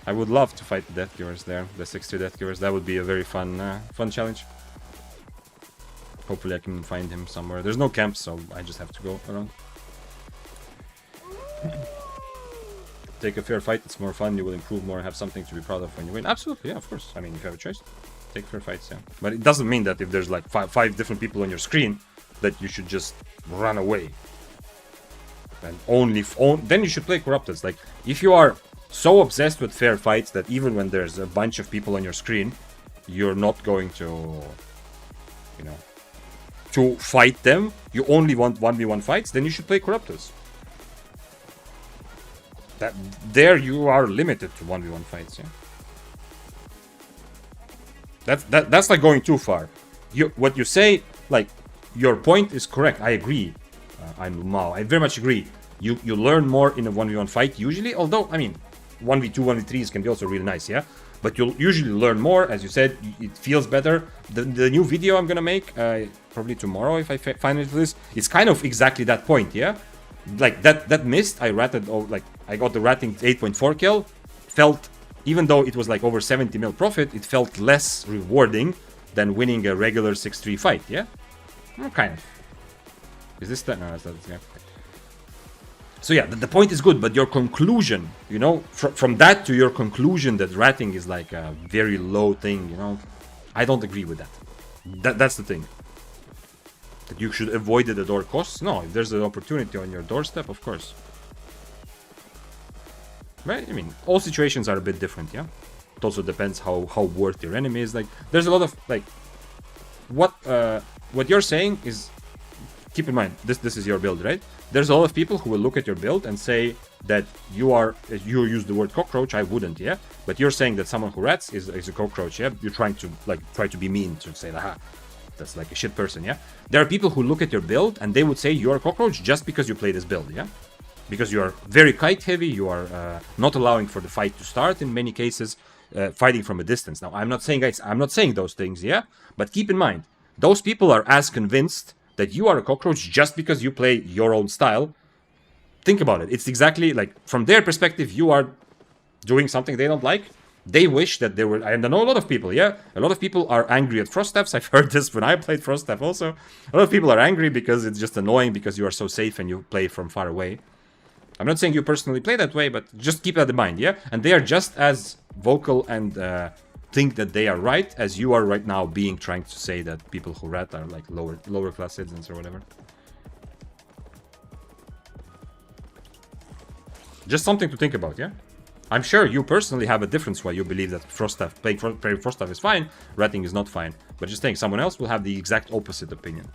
I would love to fight the Death Givers there, the 6-3 Death Givers. That would be a very fun challenge. Hopefully I can find him somewhere. There's no camp, so I just have to go around. Take a fair fight, it's more fun, you will improve more, have something to be proud of when you win. Absolutely, yeah, of course. I mean, if you have a choice, take fair fights, yeah. But it doesn't mean that if there's like five different people on your screen, that you should just run away. And then you should play Corrupted. Like, if you are so obsessed with fair fights that even when there's a bunch of people on your screen, you're not going to, you know, to fight them, you only want 1v1 fights, then you should play Corruptors. There you are limited to 1v1 fights, yeah. That's like going too far. What you say, like, your point is correct. I agree. I'm Mao. I very much agree. You learn more in a 1v1 fight usually, although, I mean, 1v2, 1v3s can be also really nice, yeah? But you'll usually learn more, as you said, it feels better. The new video I'm gonna make, probably tomorrow if I find it for this, it's kind of exactly that point, yeah? Like, that missed, I ratted, like, I got the ratting 8.4 kill, felt, even though it was like over 70 mil profit, it felt less rewarding than winning a regular 6-3 fight, yeah? Well, kind of. Is this that? No, that's not this guy. So yeah, the point is good, but your conclusion, you know, from that to your conclusion that ratting is like a very low thing, you know, I don't agree with that. That's the thing. That you should avoid it at all costs? No, if there's an opportunity on your doorstep, of course. Right? I mean, all situations are a bit different, yeah? It also depends how worth your enemy is. Like, there's a lot of, like, what you're saying is, keep in mind, this is your build, right? There's a lot of people who will look at your build and say that you use the word cockroach. I wouldn't, yeah? But you're saying that someone who rats is a cockroach, yeah? You're trying to, like, try to be mean, to say, aha, that's like a shit person, yeah? There are people who look at your build and they would say you're a cockroach just because you play this build, yeah? Because you are very kite heavy, you are not allowing for the fight to start in many cases, fighting from a distance. Now, I'm not saying those things, yeah? But keep in mind, those people are as convinced that you are a cockroach just because you play your own style. Think about it. It's exactly like, from their perspective, you are doing something they don't like. They wish that they were... I know a lot of people, yeah? A lot of people are angry at frost staffs. I've heard this when I played frost staff also. A lot of people are angry because it's just annoying because you are so safe and you play from far away. I'm not saying you personally play that way, but just keep that in mind, yeah? And they are just as vocal and think that they are right as you are right now trying to say that people who rat are like lower class citizens or whatever. Just something to think about, yeah? I'm sure you personally have a difference why you believe that playing frost staff is fine, ratting is not fine. But just think, someone else will have the exact opposite opinion.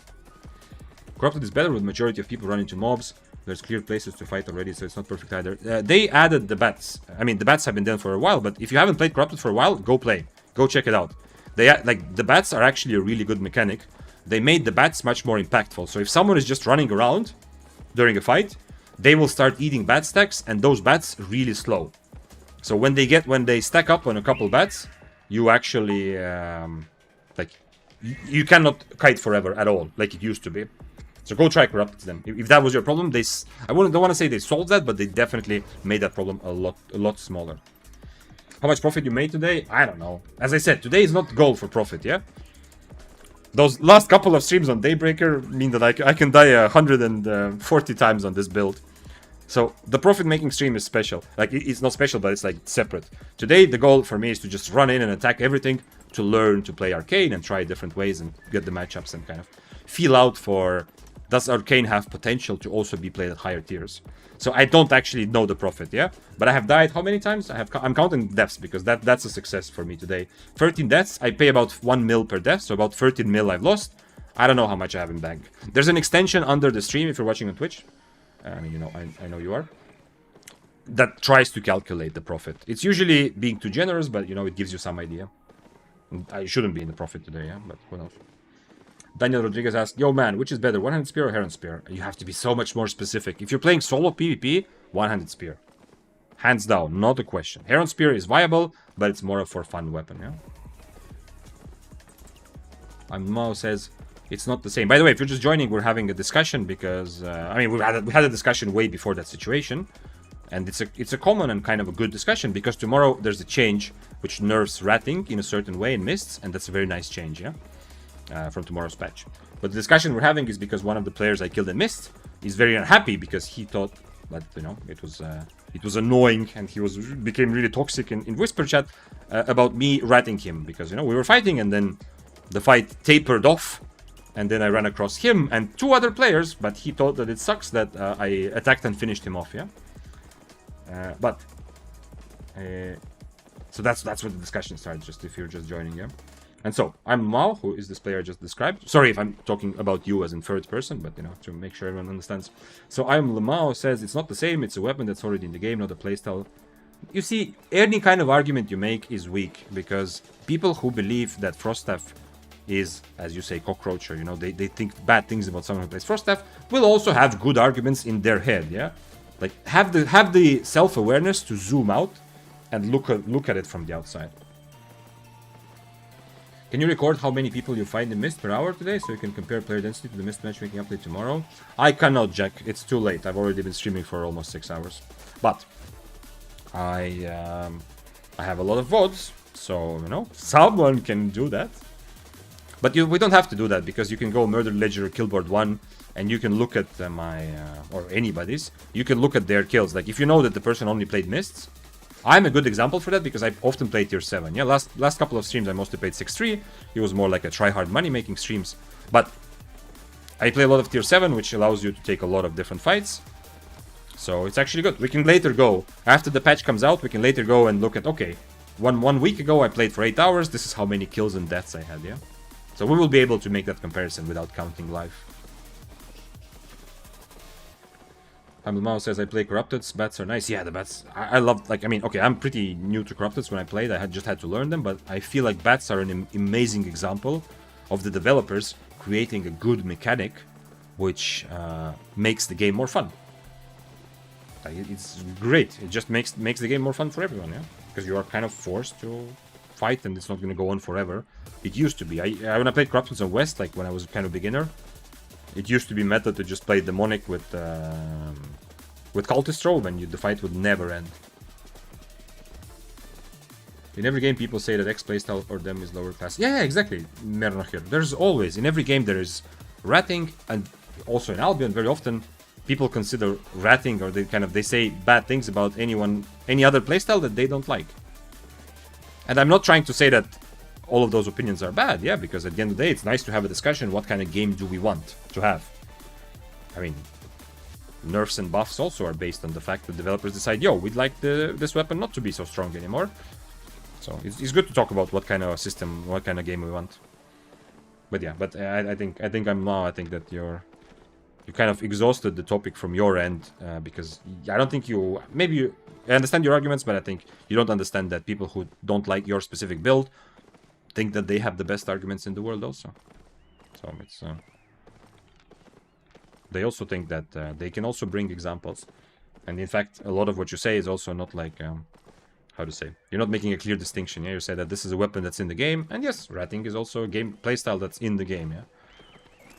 Corrupted is better with majority of people running to mobs. There's clear places to fight already, so it's not perfect either. They added the bats. I mean, the bats have been done for a while, but if you haven't played Corrupted for a while, go play. Go check it out. Like, the bats are actually a really good mechanic. They made the bats much more impactful. So if someone is just running around during a fight, they will start eating bat stacks, and those bats really slow. So when they stack up on a couple bats, you actually like, you cannot kite forever at all, like it used to be. So go try Corrupted then. If that was your problem, don't want to say they solved that, but they definitely made that problem a lot smaller. How much profit you made today? I don't know. As I said, today is not goal for profit, yeah? Those last couple of streams on Daybreaker mean that I can die 140 times on this build. So the profit-making stream is special. Like, it's not special, but it's like separate. Today, the goal for me is to just run in and attack everything, to learn to play Arcane and try different ways and get the matchups and kind of feel out for... Does Arcane have potential to also be played at higher tiers? So I don't actually know the profit, yeah? But I have died how many times? I'm counting deaths because that's a success for me today. 13 deaths, I pay about 1 mil per death, so about 13 mil I've lost. I don't know how much I have in bank. There's an extension under the stream if you're watching on Twitch. I mean, you know, I know you are. That tries to calculate the profit. It's usually being too generous, but, you know, it gives you some idea. I shouldn't be in the profit today, yeah, but who knows. Daniel Rodriguez asks, yo man, which is better, one-handed spear or Heron spear? You have to be so much more specific. If you're playing solo PvP, one-handed spear. Hands down, not a question. Heron spear is viable, but it's more of a fun weapon, yeah? Mao says, it's not the same. By the way, if you're just joining, we're having a discussion because, I mean, we had a discussion way before that situation. And it's a common and kind of a good discussion because tomorrow there's a change which nerfs ratting in a certain way in mists, and that's a very nice change, yeah? From tomorrow's patch. But the discussion we're having is because one of the players I killed in mist is very unhappy because he thought that, you know, it was annoying and he became really toxic in whisper chat about me ratting him because, you know, we were fighting and then the fight tapered off and then I ran across him and 2 other players, but he thought that it sucks that I attacked and finished him off, yeah? So that's where the discussion starts, just if you're just joining, yeah? And so, I'm Mao, who is this player I just described. Sorry if I'm talking about you as in third person, but, you know, to make sure everyone understands. So, I'm Lemao says it's not the same, it's a weapon that's already in the game, not a playstyle. You see, any kind of argument you make is weak, because people who believe that Froststaff is, as you say, cockroach, or, you know, they think bad things about someone who plays Froststaff, will also have good arguments in their head, yeah? Like, have the self-awareness to zoom out and look at it from the outside. Can you record how many people you find in Mist per hour today so you can compare player density to the Mist matchmaking update tomorrow? I cannot, Jack. It's too late. I've already been streaming for almost 6 hours. But I have a lot of VODs, so, you know, someone can do that. But we don't have to do that because you can go Murder Ledger Killboard 1 and you can look at my, or anybody's, you can look at their kills. Like, if you know that the person only played Mists, I'm a good example for that because I often play tier 7. Yeah, last couple of streams I mostly played 6-3. It was more like a try-hard money-making streams. But I play a lot of tier 7, which allows you to take a lot of different fights. So it's actually good. We can later go, after the patch comes out, we can later go and look at, okay, one week ago I played for 8 hours, this is how many kills and deaths I had, yeah? So we will be able to make that comparison without counting live. Hamilmao says, I play Corrupteds, bats are nice. Yeah, the bats, I love, like, I mean, okay, I'm pretty new to Corrupteds when I played, I just had to learn them, but I feel like bats are an amazing example of the developers creating a good mechanic, which makes the game more fun. It's great, it just makes the game more fun for everyone, yeah? Because you are kind of forced to fight and it's not going to go on forever. It used to be, when I played Corrupteds on West, like when I was kind of beginner, it used to be meta to just play Demonic with Cultist Robe and the fight would never end. In every game people say that X playstyle for them is lower class. Yeah, exactly, Mernocher. There's always, in every game there is ratting, and also in Albion very often people consider ratting, or they say bad things about any other playstyle that they don't like. And I'm not trying to say that all of those opinions are bad, yeah, because at the end of the day, it's nice to have a discussion, what kind of game do we want to have? I mean, nerfs and buffs also are based on the fact that developers decide, yo, we'd like this weapon not to be so strong anymore. So it's good to talk about what kind of system, what kind of game we want. But yeah, but I think that you kind of exhausted the topic from your end, because I don't think I understand your arguments, but I think you don't understand that people who don't like your specific build think that they have the best arguments in the world also. So it's they also think that they can also bring examples, and in fact a lot of what you say is also not like how to say, you're not making a clear distinction. Yeah, you say that this is a weapon that's in the game, and yes, ratting is also a game playstyle that's in the game. Yeah,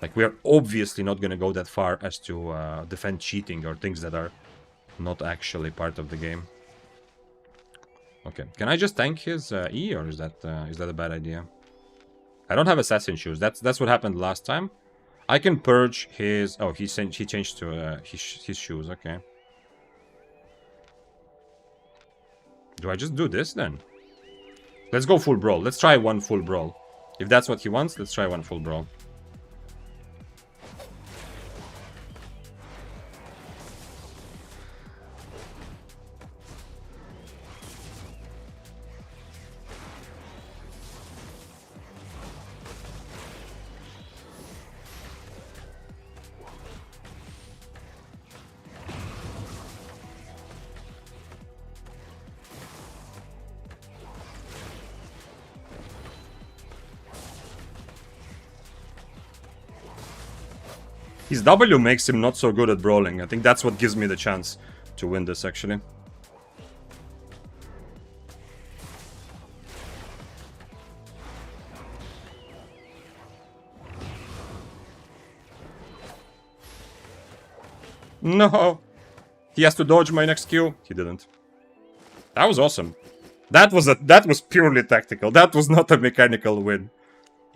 like we are obviously not going to go that far as to defend cheating or things that are not actually part of the game. Okay, can I just tank his E, or is that a bad idea? I don't have assassin shoes. That's what happened last time. I can purge his. Oh, he changed to his shoes. Okay. Do I just do this then? Let's go full brawl. Let's try one full brawl. If that's what he wants, let's try one full brawl. His W makes him not so good at brawling. I think that's what gives me the chance to win this, actually. No! He has to dodge my next Q. He didn't. That was awesome. That was purely tactical. That was not a mechanical win.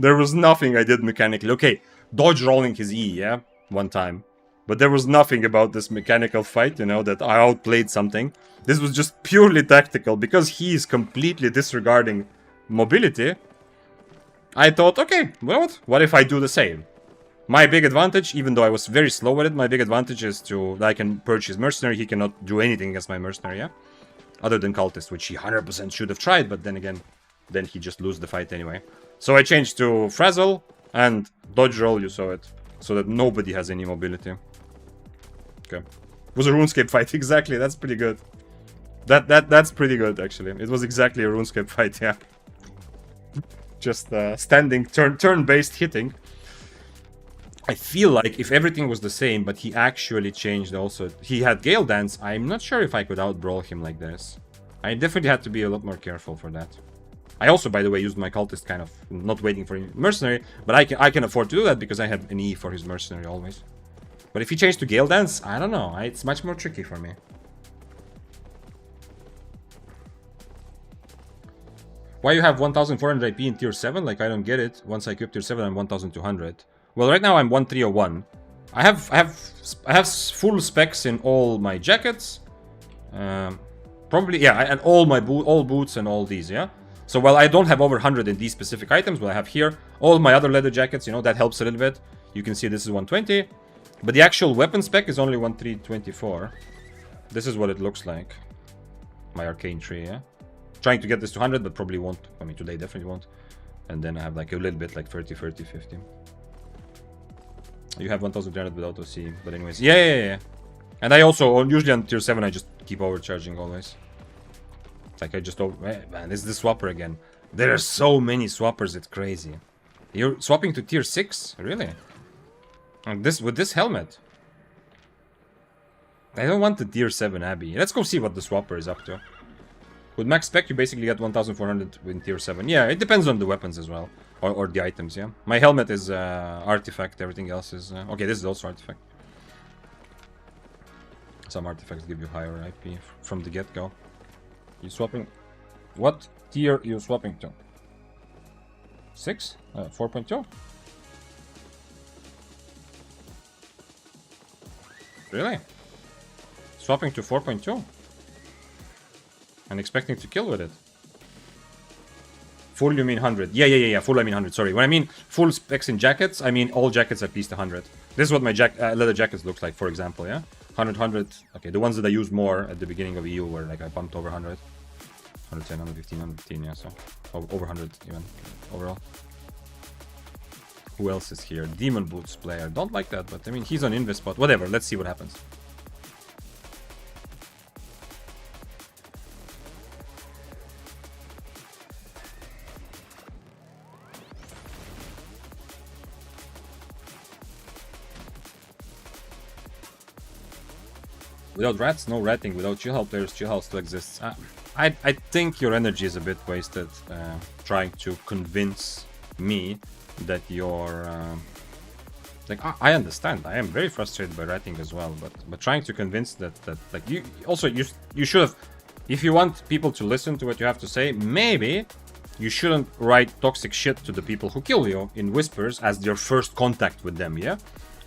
There was nothing I did mechanically. Okay, dodge rolling his E, yeah? One time. But there was nothing about this mechanical fight, you know, that I outplayed something. This was just purely tactical. Because he is completely disregarding mobility, I thought, okay, well, what if I do the same? My big advantage, even though I was very slow with it, my big advantage is that I can purge his mercenary. He cannot do anything against my mercenary, yeah? Other than cultist, which he 100% should have tried, but then again, then he just lose the fight anyway. So I changed to Frazzle and dodge roll, you saw it, so that nobody has any mobility. Okay. It was a RuneScape fight, exactly, that's pretty good. That's pretty good, actually. It was exactly a RuneScape fight, yeah. Just standing, turn-based hitting. I feel like if everything was the same, but he actually changed also. He had Gale Dance. I'm not sure if I could out-brawl him like this. I definitely had to be a lot more careful for that. I also, by the way, used my cultist kind of not waiting for him mercenary, but I can afford to do that because I have an E for his mercenary always. But if he changed to Gale Dance, I don't know. It's much more tricky for me. Why you have 1400 IP in tier 7? Like, I don't get it. Once I equip tier 7, I'm 1200. Well, right now I'm 1301. I have full specs in all my jackets. Probably, yeah, and all my boots and all these, yeah? So while I don't have over 100 in these specific items, what I have here, all my other leather jackets, you know, that helps a little bit. You can see this is 120. But the actual weapon spec is only 1324. This is what it looks like. My arcane tree, yeah? Trying to get this to 100, but probably won't. I mean, today definitely won't. And then I have like a little bit, like 30, 50. You have 1300 without OC, but anyways. Yeah. And I also, usually on tier 7, I just keep overcharging always. It's like I just, man, this is the swapper again. There are so many swappers, it's crazy. You're swapping to tier 6? Really? And this, with this helmet? I don't want the tier 7 Abbey. Let's go see what the swapper is up to. With max spec, you basically get 1400 in tier 7. Yeah, it depends on the weapons as well. Or the items, yeah. My helmet is artifact, everything else is... okay, this is also artifact. Some artifacts give you higher IP from the get-go. You swapping... What tier you swapping to? 6? 4.2? Really? Swapping to 4.2? And expecting to kill with it? Full you mean 100. Yeah. Full I mean 100. Sorry. When I mean full specs in jackets, I mean all jackets at least 100. This is what my leather jackets look like, for example, yeah? 100. Okay, the ones that I used more at the beginning of EU were like I pumped over 100. 110, 115, 115, yeah, so over 100 even overall. Who else is here? Demon Boots player. Don't like that, but I mean, he's on Invis spot. Whatever, let's see what happens. Without rats, no ratting. Without chill help players, chill help still exists. I think your energy is a bit wasted trying to convince me that you're... like, I understand. I am very frustrated by ratting as well, but trying to convince that like, you... Also, you should have... If you want people to listen to what you have to say, maybe you shouldn't write toxic shit to the people who kill you in whispers as your first contact with them, yeah?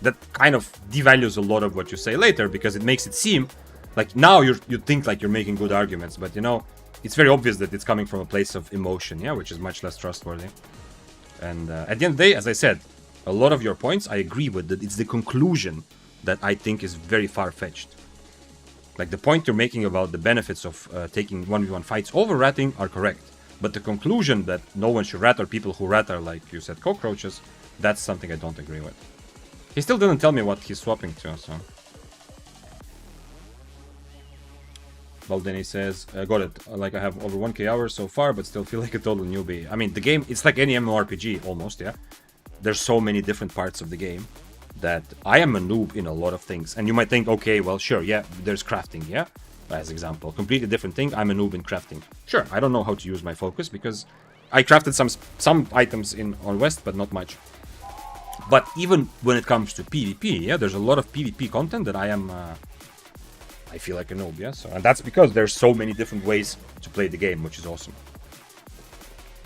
That kind of devalues a lot of what you say later, because it makes it seem like now you think like you're making good arguments, but you know, it's very obvious that it's coming from a place of emotion, yeah, which is much less trustworthy. And at the end of the day, as I said, a lot of your points I agree with. That it's the conclusion that I think is very far-fetched. Like the point you're making about the benefits of taking 1v1 fights over ratting are correct, but the conclusion that no one should rat or people who rat are, like you said, cockroaches, that's something I don't agree with. He still didn't tell me what he's swapping to, so... Baldini says, got it. Like, I have over 1k hours so far, but still feel like a total newbie. I mean, the game, it's like any MMORPG, almost, yeah? There's so many different parts of the game. that I am a noob in a lot of things. And you might think, okay, well, sure, yeah, there's crafting, yeah? As example, completely different thing, I'm a noob in crafting. Sure, I don't know how to use my focus because I crafted some items on West, but not much. But even when it comes to PvP, yeah, there's a lot of PvP content that I feel like a noob, yeah? So, and that's because there's so many different ways to play the game, which is awesome.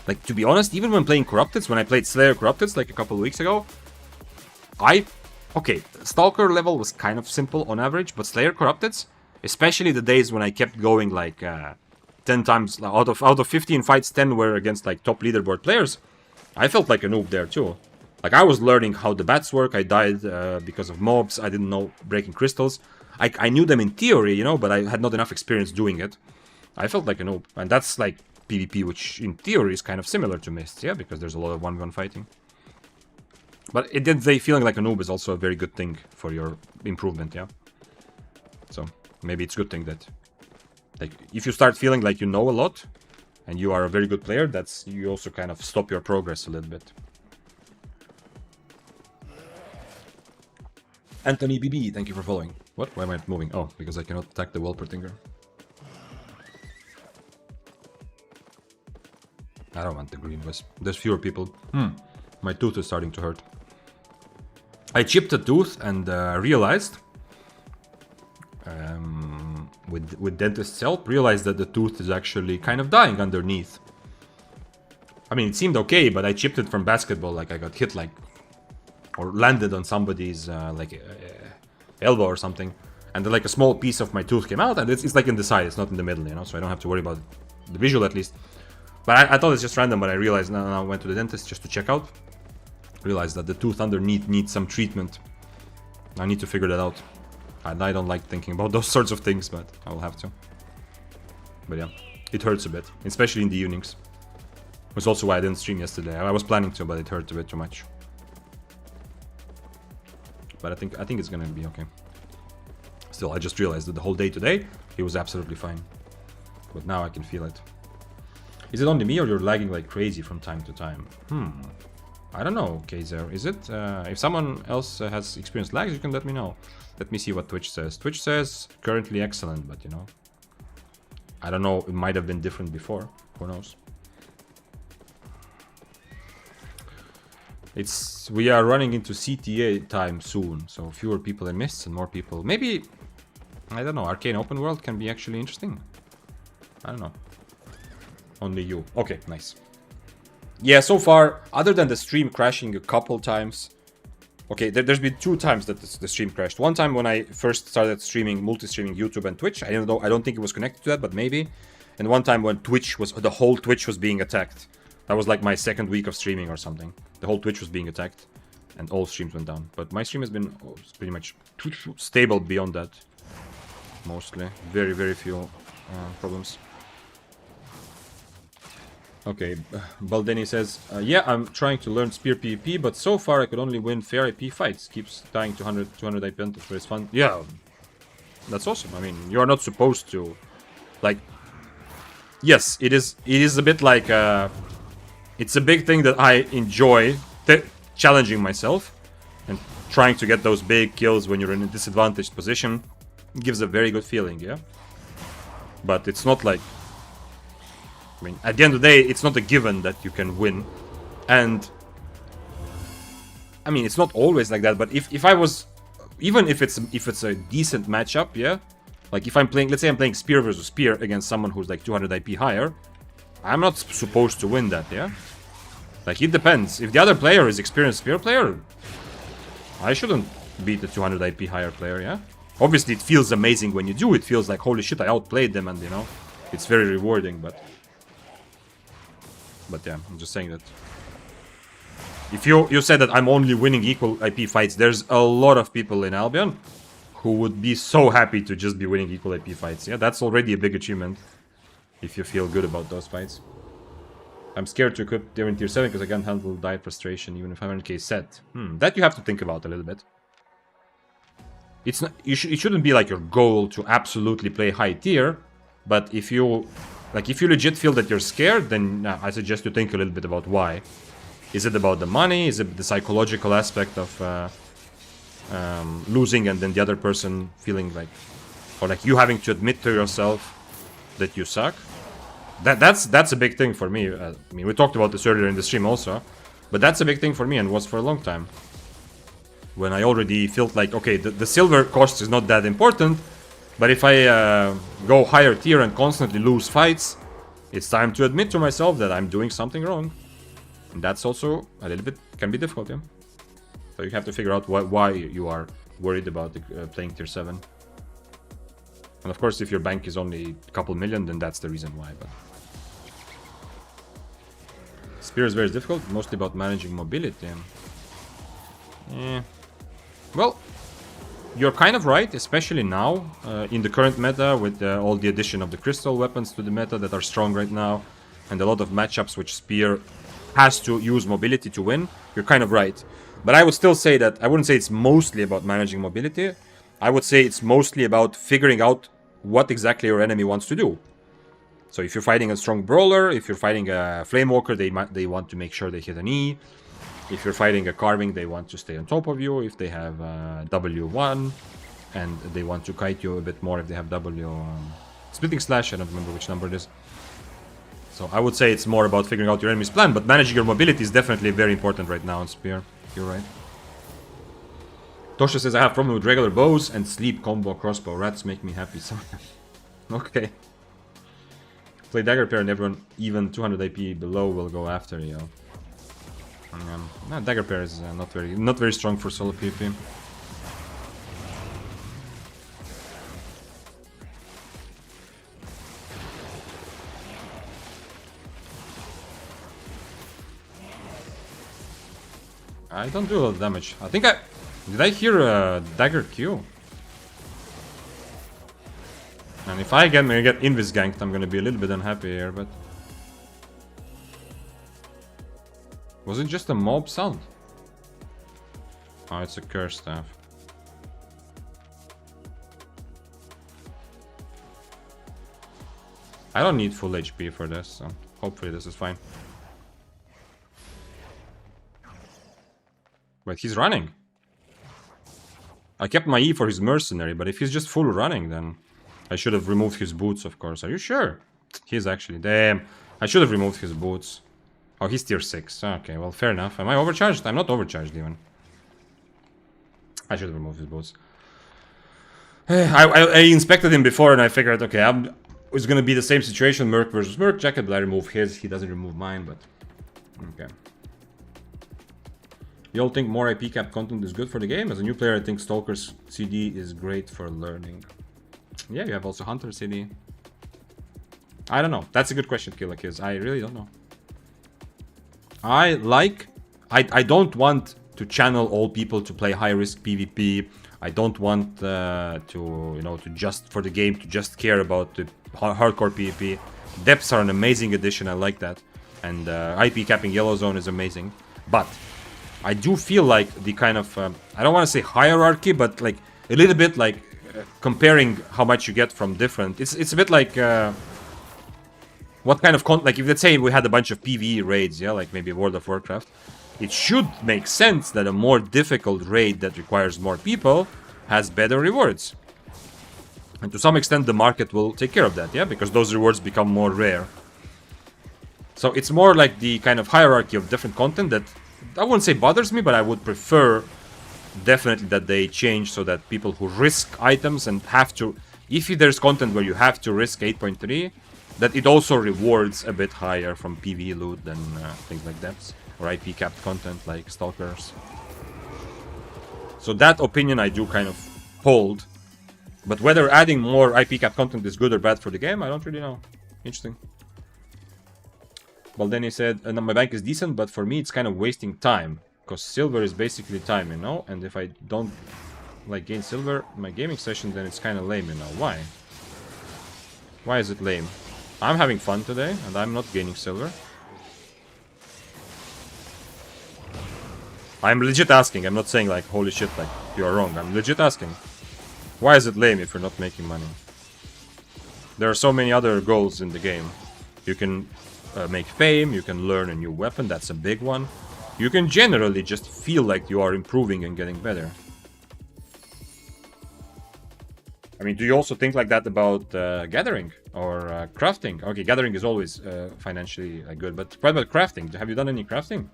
Like, to be honest, even when playing Corrupteds, when I played Slayer Corrupteds like a couple of weeks ago, okay, Stalker level was kind of simple on average, but Slayer Corrupteds, especially the days when I kept going like 10 times, out of 15 fights, 10 were against like top leaderboard players, I felt like a noob there too. Like, I was learning how the bats work, I died because of mobs, I didn't know breaking crystals. I knew them in theory, you know, but I had not enough experience doing it. I felt like a noob, and that's like PvP, which in theory is kind of similar to Mist, yeah, because there's a lot of 1v1 fighting. But feeling like a noob is also a very good thing for your improvement, yeah. So maybe it's a good thing that, like, if you start feeling like you know a lot and you are a very good player, you also kind of stop your progress a little bit. Anthony BB, thank you for following. What? Why am I moving? Oh, because I cannot attack the Welpertinger. I don't want the green wisp. There's fewer people. My tooth is starting to hurt. I chipped a tooth and realized, with dentist's help, realized that the tooth is actually kind of dying underneath. I mean, it seemed okay, but I chipped it from basketball, like I got hit like, or landed on somebody's elbow or something, and then like a small piece of my tooth came out, and it's like in the side, it's not in the middle, you know, so I don't have to worry about the visual at least. But I thought it's just random, but I realized now I went to the dentist just to check out. Realized that the tooth underneath needs some treatment. I need to figure that out. And I don't like thinking about those sorts of things, but I will have to. But yeah, it hurts a bit, especially in the evenings. It's also why I didn't stream yesterday. I was planning to, but it hurt a bit too much. But I think it's gonna be okay. Still, I just realized that the whole day today, it was absolutely fine. But now I can feel it. Is it only me or you're lagging like crazy from time to time? I don't know, Kaiser. Is it? If someone else has experienced lags, you can let me know. Let me see what Twitch says. Twitch says currently excellent, but you know, I don't know. It might have been different before. Who knows? We are running into CTA time soon, so fewer people in Mists and more people. Maybe, I don't know, Arcane Open World can be actually interesting. I don't know. Only you. Okay, nice. Yeah, so far, other than the stream crashing a couple times. Okay, there's been 2 times that the stream crashed. One time when I first started streaming, multi-streaming YouTube and Twitch. I don't think it was connected to that, but maybe. And one time when the whole Twitch was being attacked. That was like my second week of streaming or something. The whole Twitch was being attacked, and all streams went down. But my stream has been pretty much stable beyond that. Mostly. Very, very few problems. Okay, Baldeni says, yeah, I'm trying to learn Spear PvP, but so far I could only win fair IP fights. Keeps dying to 200 IP pentas, but it's fun. Yeah, that's awesome. I mean, you are not supposed to, like, yes, it is a bit like, it's a big thing that I enjoy, challenging myself and trying to get those big kills when you're in a disadvantaged position. It gives a very good feeling, yeah? But it's not like, I mean, at the end of the day, it's not a given that you can win. And I mean, it's not always like that, but if I was, even if it's a decent matchup, yeah, like if I'm playing, let's say I'm playing Spear versus Spear against someone who's like 200 IP higher, I'm not supposed to win that, yeah? Like, it depends. If the other player is experienced Spear player, I shouldn't beat the 200 IP higher player, yeah? Obviously, it feels amazing when you do. It feels like, holy shit, I outplayed them, and you know, it's very rewarding, but yeah, I'm just saying that. If you said that I'm only winning equal IP fights, there's a lot of people in Albion who would be so happy to just be winning equal IP fights. Yeah, that's already a big achievement if you feel good about those fights. I'm scared to equip there in tier 7 because I can't handle diet frustration even if 500k set. That you have to think about a little bit. It's not, it shouldn't be like your goal to absolutely play high tier, but if you legit feel that you're scared, then I suggest you think a little bit about why. Is it about the money? Is it the psychological aspect of losing and then the other person feeling like, or like you having to admit to yourself that you suck. That's a big thing for me. I mean, we talked about this earlier in the stream also, but that's a big thing for me and was for a long time. When I already felt like, okay, the silver cost is not that important, but if I go higher tier and constantly lose fights, it's time to admit to myself that I'm doing something wrong. And that's also a little bit, can be difficult, yeah? So you have to figure out why you are worried about playing tier 7. And of course, if your bank is only a couple million, then that's the reason why, but... Spear is very difficult, mostly about managing mobility. Yeah. Well, you're kind of right, especially now, in the current meta, with all the addition of the crystal weapons to the meta that are strong right now, and a lot of matchups which Spear has to use mobility to win. You're kind of right. But I would still say that, I wouldn't say it's mostly about managing mobility. I would say it's mostly about figuring out what exactly your enemy wants to do. So if you're fighting a strong brawler, if you're fighting a flamewalker, they want to make sure they hit an E. If you're fighting a carving, they want to stay on top of you. If they have W1, and they want to kite you a bit more if they have W... splitting slash, I don't remember which number it is. So I would say it's more about figuring out your enemy's plan, but managing your mobility is definitely very important right now on Spear. You're right. Tosha says, I have problem with regular bows and sleep combo crossbow. Rats make me happy sometimes. Okay. Play dagger pair and everyone even 200 AP below will go after you. No, dagger pair is not very strong for solo PvP. I don't do a lot of damage. I think did I hear a dagger Q? And if I get invis ganked, I'm gonna be a little bit unhappy here, but... Was it just a mob sound? Oh, it's a curse staff. I don't need full HP for this, so hopefully this is fine. Wait, he's running. I kept my E for his mercenary, but if he's just full running, then I should have removed his boots, of course. Are you sure? He's actually... Damn. I should have removed his boots. Oh, he's tier 6. Okay, well, fair enough. Am I overcharged? I'm not overcharged, even. I should have removed his boots. I inspected him before, and I figured, okay, it's gonna be the same situation, Merc versus Merc jacket, but I remove his. He doesn't remove mine, but... Okay. You all think more IP cap content is good for the game? As a new player, I think Stalker's CD is great for learning. Yeah, you have also Hunter CD. I don't know. That's a good question, Killakiz. I really don't know. I don't want to channel all people to play high risk PvP. I don't want to just for the game to just care about the hardcore PvP. Depths are an amazing addition. I like that, and IP capping Yellow Zone is amazing. But I do feel like the kind of I don't want to say hierarchy, but like a little bit like comparing how much you get from different. It's a bit like. What kind of like if let's say we had a bunch of PvE raids, yeah, like maybe World of Warcraft, it should make sense that a more difficult raid that requires more people has better rewards. And to some extent the market will take care of that, yeah, because those rewards become more rare. So it's more like the kind of hierarchy of different content that I wouldn't say bothers me, but I would prefer definitely that they change so that people who risk items and have to, if there's content where you have to risk 8.3, that it also rewards a bit higher from PvE loot than things like depths or IP capped content like Stalkers. So that opinion I do kind of hold. But whether adding more IP capped content is good or bad for the game, I don't really know. Interesting. Well, then he said, my bank is decent, but for me it's kind of wasting time. Because silver is basically time, you know? And if I don't like gain silver in my gaming session, then it's kind of lame, you know? Why? Why is it lame? I'm having fun today, and I'm not gaining silver. I'm legit asking. I'm not saying like, holy shit, like, you are wrong. I'm legit asking. Why is it lame if you're not making money? There are so many other goals in the game. You can make fame, you can learn a new weapon, that's a big one. You can generally just feel like you are improving and getting better. I mean, do you also think like that about gathering or crafting? Okay, gathering is always financially good, but what about crafting? Have you done any crafting?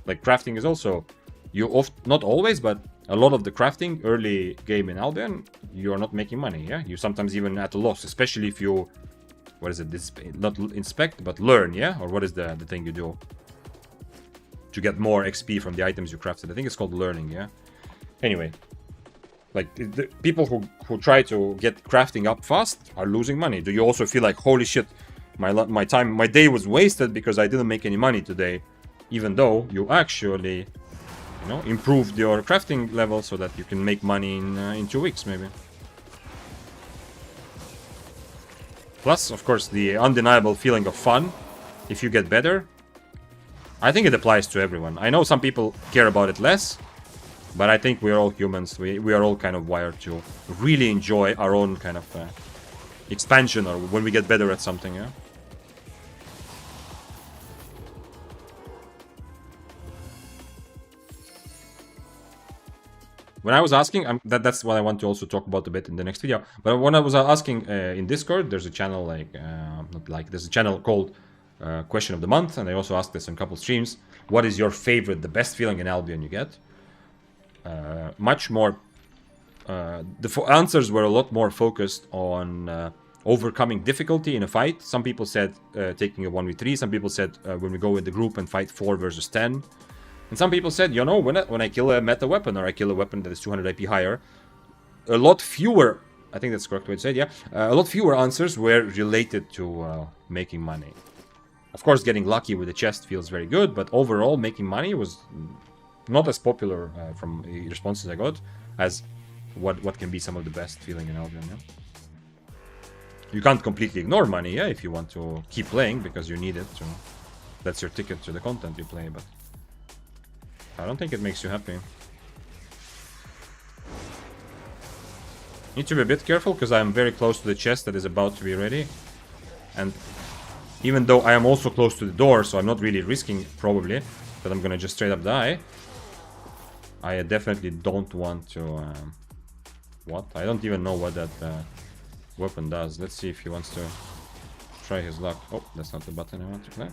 Like crafting is also, not always, but a lot of the crafting early game in Albion, you are not making money. Yeah, you sometimes even at a loss, especially if you, what is it? This not inspect but learn. Yeah, or what is the thing you do to get more XP from the items you crafted? I think it's called learning. Yeah. Anyway. Like, the people who try to get crafting up fast are losing money. Do you also feel like, holy shit, my day was wasted because I didn't make any money today, even though you actually, you know, improved your crafting level so that you can make money in 2 weeks maybe. Plus, of course, the undeniable feeling of fun if you get better. I think it applies to everyone. I know some people care about it less. But I think we're all humans. We are all kind of wired to really enjoy our own kind of expansion, or when we get better at something, yeah? When I was asking, that's what I want to also talk about a bit in the next video. But when I was asking in Discord, there's a channel there's a channel called Question of the Month, and I also asked this on a couple streams. What is your favorite, the best feeling in Albion you get? Much more, the answers were a lot more focused on overcoming difficulty in a fight. Some people said taking a 1v3, some people said when we go with the group and fight 4 versus 10. And some people said, you know, when I kill a meta weapon, or I kill a weapon that is 200 IP higher, a lot fewer, I think that's the correct way to say it, yeah, a lot fewer answers were related to making money. Of course, getting lucky with the chest feels very good, but overall making money was not as popular from the responses I got as what can be some of the best feeling in Albion. Yeah? You can't completely ignore money, yeah, if you want to keep playing because you need it. So that's your ticket to the content you play, but I don't think it makes you happy. Need to be a bit careful because I am very close to the chest that is about to be ready, and even though I am also close to the door, so I'm not really risking probably that I'm gonna just straight up die. I definitely don't want to... what? I don't even know what that weapon does. Let's see if he wants to try his luck. Oh, that's not the button I want to play.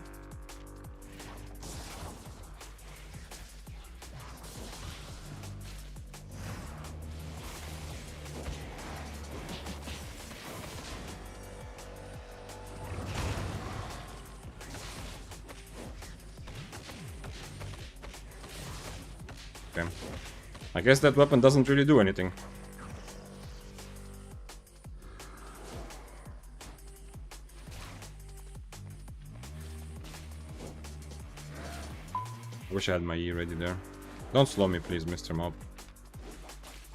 Okay. I guess that weapon doesn't really do anything. Wish I had my E ready there. Don't slow me, please, Mr. Mob.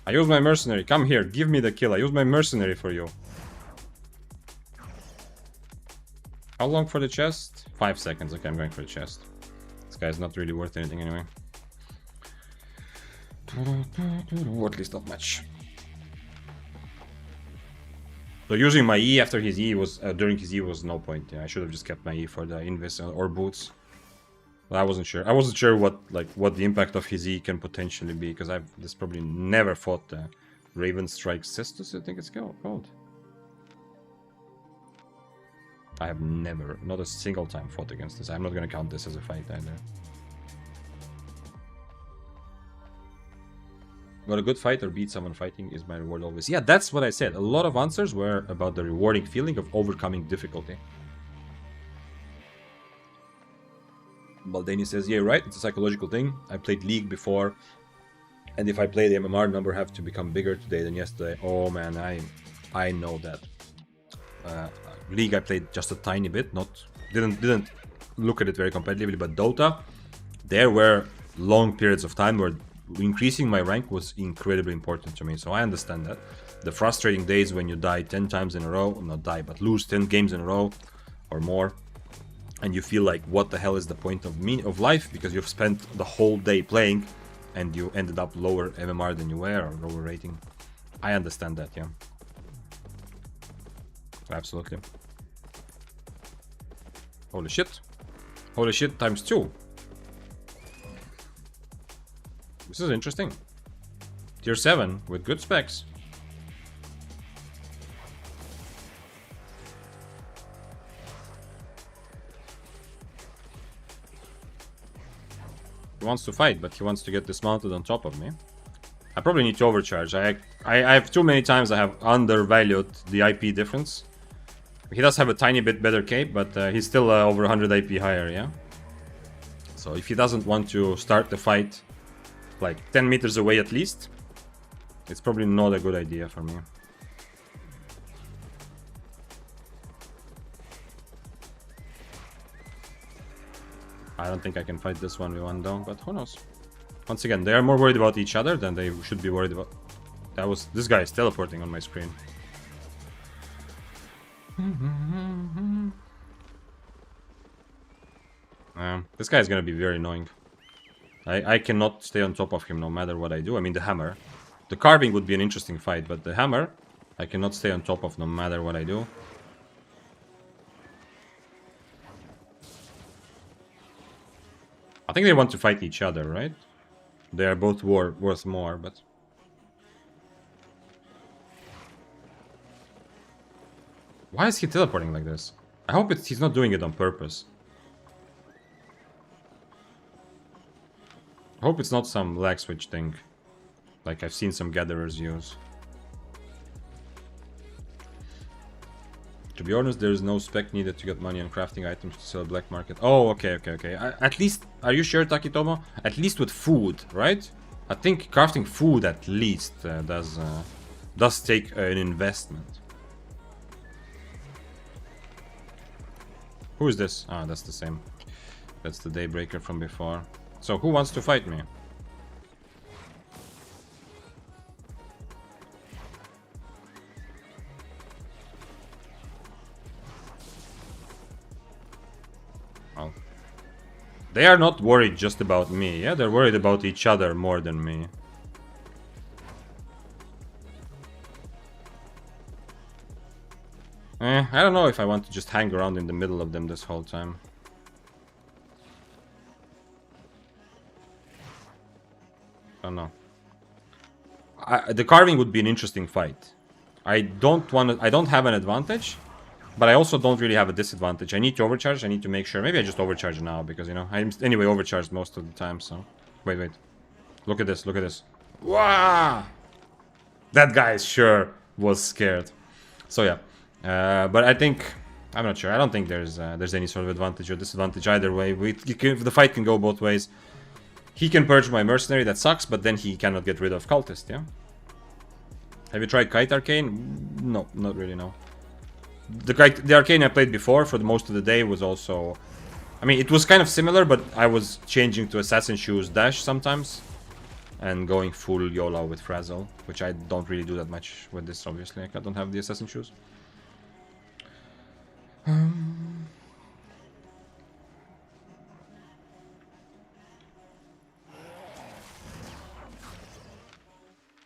I use my mercenary. Come here, give me the kill. I use my mercenary for you. How long for the chest? 5 seconds. Okay, I'm going for the chest. This guy's not really worth anything anyway. Or at least not much. So using my E after his E was during his E was no point. Yeah, I should have just kept my E for the invis or boots. But I wasn't sure. I wasn't sure what the impact of his E can potentially be, because I've just probably never fought Raven Strike Cestus, I think it's called. I have never, not a single time, fought against this. I'm not gonna count this as a fight either. Got a good fight or beat someone fighting is my reward always. Yeah, that's what I said. A lot of answers were about the rewarding feeling of overcoming difficulty. Baldani says, yeah, right, it's a psychological thing. I played League before, and if I play the MMR number have to become bigger today than yesterday. Oh man, I know that. League I played just a tiny bit, didn't look at it very competitively, but Dota, there were long periods of time where increasing my rank was incredibly important to me, so I understand that. The frustrating days when you die 10 times in a row, not die, but lose 10 games in a row or more, and you feel like, what the hell is the point of life, because you've spent the whole day playing and you ended up lower MMR than you were, or lower rating. I understand that, yeah. Absolutely. Holy shit. Holy shit times 2. This is interesting. Tier 7 with good specs. wants to fight, but he wants to get dismounted on top of me. I probably need to overcharge. I have too many times I have undervalued the IP difference. He does have a tiny bit better cape, but he's still over 100 IP higher, yeah? So if he doesn't want to start the fight like 10 meters away at least, it's probably not a good idea for me. I don't think I can fight this 1v1 though, but who knows. Once again, they are more worried about each other than they should be worried about. This guy is teleporting on my screen. This guy is gonna be very annoying. I cannot stay on top of him no matter what I do. I mean, the hammer. The carving would be an interesting fight, but the hammer, I cannot stay on top of no matter what I do. I think they want to fight each other, right? They are both worth more, but... Why is he teleporting like this? I hope he's not doing it on purpose. I hope it's not some lag switch thing, like I've seen some gatherers use. To be honest, there is no spec needed to get money on crafting items to sell black market. Oh, okay. At least, are you sure, Takitomo? At least with food, right? I think crafting food at least does take an investment. Who is this? Ah, that's the same. That's the Daybreaker from before. So who wants to fight me? Well, they are not worried just about me, yeah? They're worried about each other more than me. I don't know if I want to just hang around in the middle of them this whole time. I don't know. The carving would be an interesting fight. I don't have an advantage, but I also don't really have a disadvantage. I need to overcharge. I need to make sure. Maybe I just overcharge now because, you know, I'm anyway overcharged most of the time. So wait. Look at this. Look at this. Wow! That guy sure was scared. So yeah. But I think I'm not sure. I don't think there's any sort of advantage or disadvantage either way. The fight can go both ways. He can purge my mercenary, that sucks, but then he cannot get rid of cultist, yeah? Have you tried Kite Arcane? No, not really, no. The Arcane I played before for the most of the day was also... I mean, it was kind of similar, but I was changing to Assassin Shoes Dash sometimes. And going full YOLO with Frazzle, which I don't really do that much with this, obviously. I don't have the Assassin Shoes.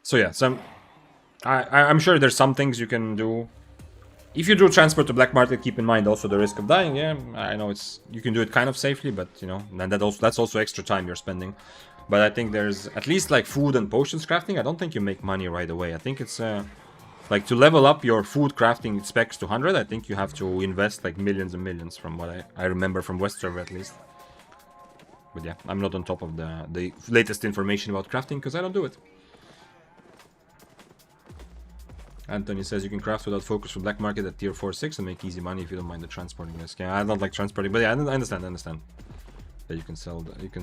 So yeah, I'm sure there's some things you can do. If you do transport to black market, keep in mind also the risk of dying. Yeah, I know you can do it kind of safely, but you know, and that's also extra time you're spending. But I think there's at least like food and potions crafting. I don't think you make money right away. I think it's like to level up your food crafting specs to 100. I think you have to invest like millions and millions, from what I remember from West server at least. But yeah, I'm not on top of the latest information about crafting because I don't do it. Anthony says you can craft without focus for black market at tier 4-6 and make easy money if you don't mind the transporting risk. Yeah, I don't like transporting, but yeah, I understand. That you can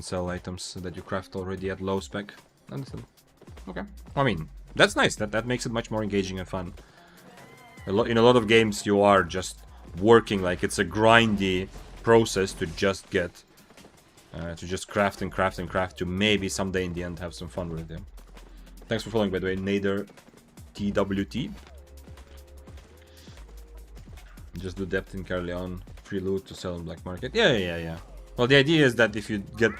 sell items that you craft already at low spec. I understand. Okay. I mean, that's nice. That makes it much more engaging and fun. In a lot of games, you are just working like it's a grindy process to just get, to just craft and craft and craft to maybe someday in the end have some fun with it. Thanks for following, by the way, Nader. TWT. Just do depth in Carleon, free loot to sell on black market. Yeah. Well, the idea is that if you get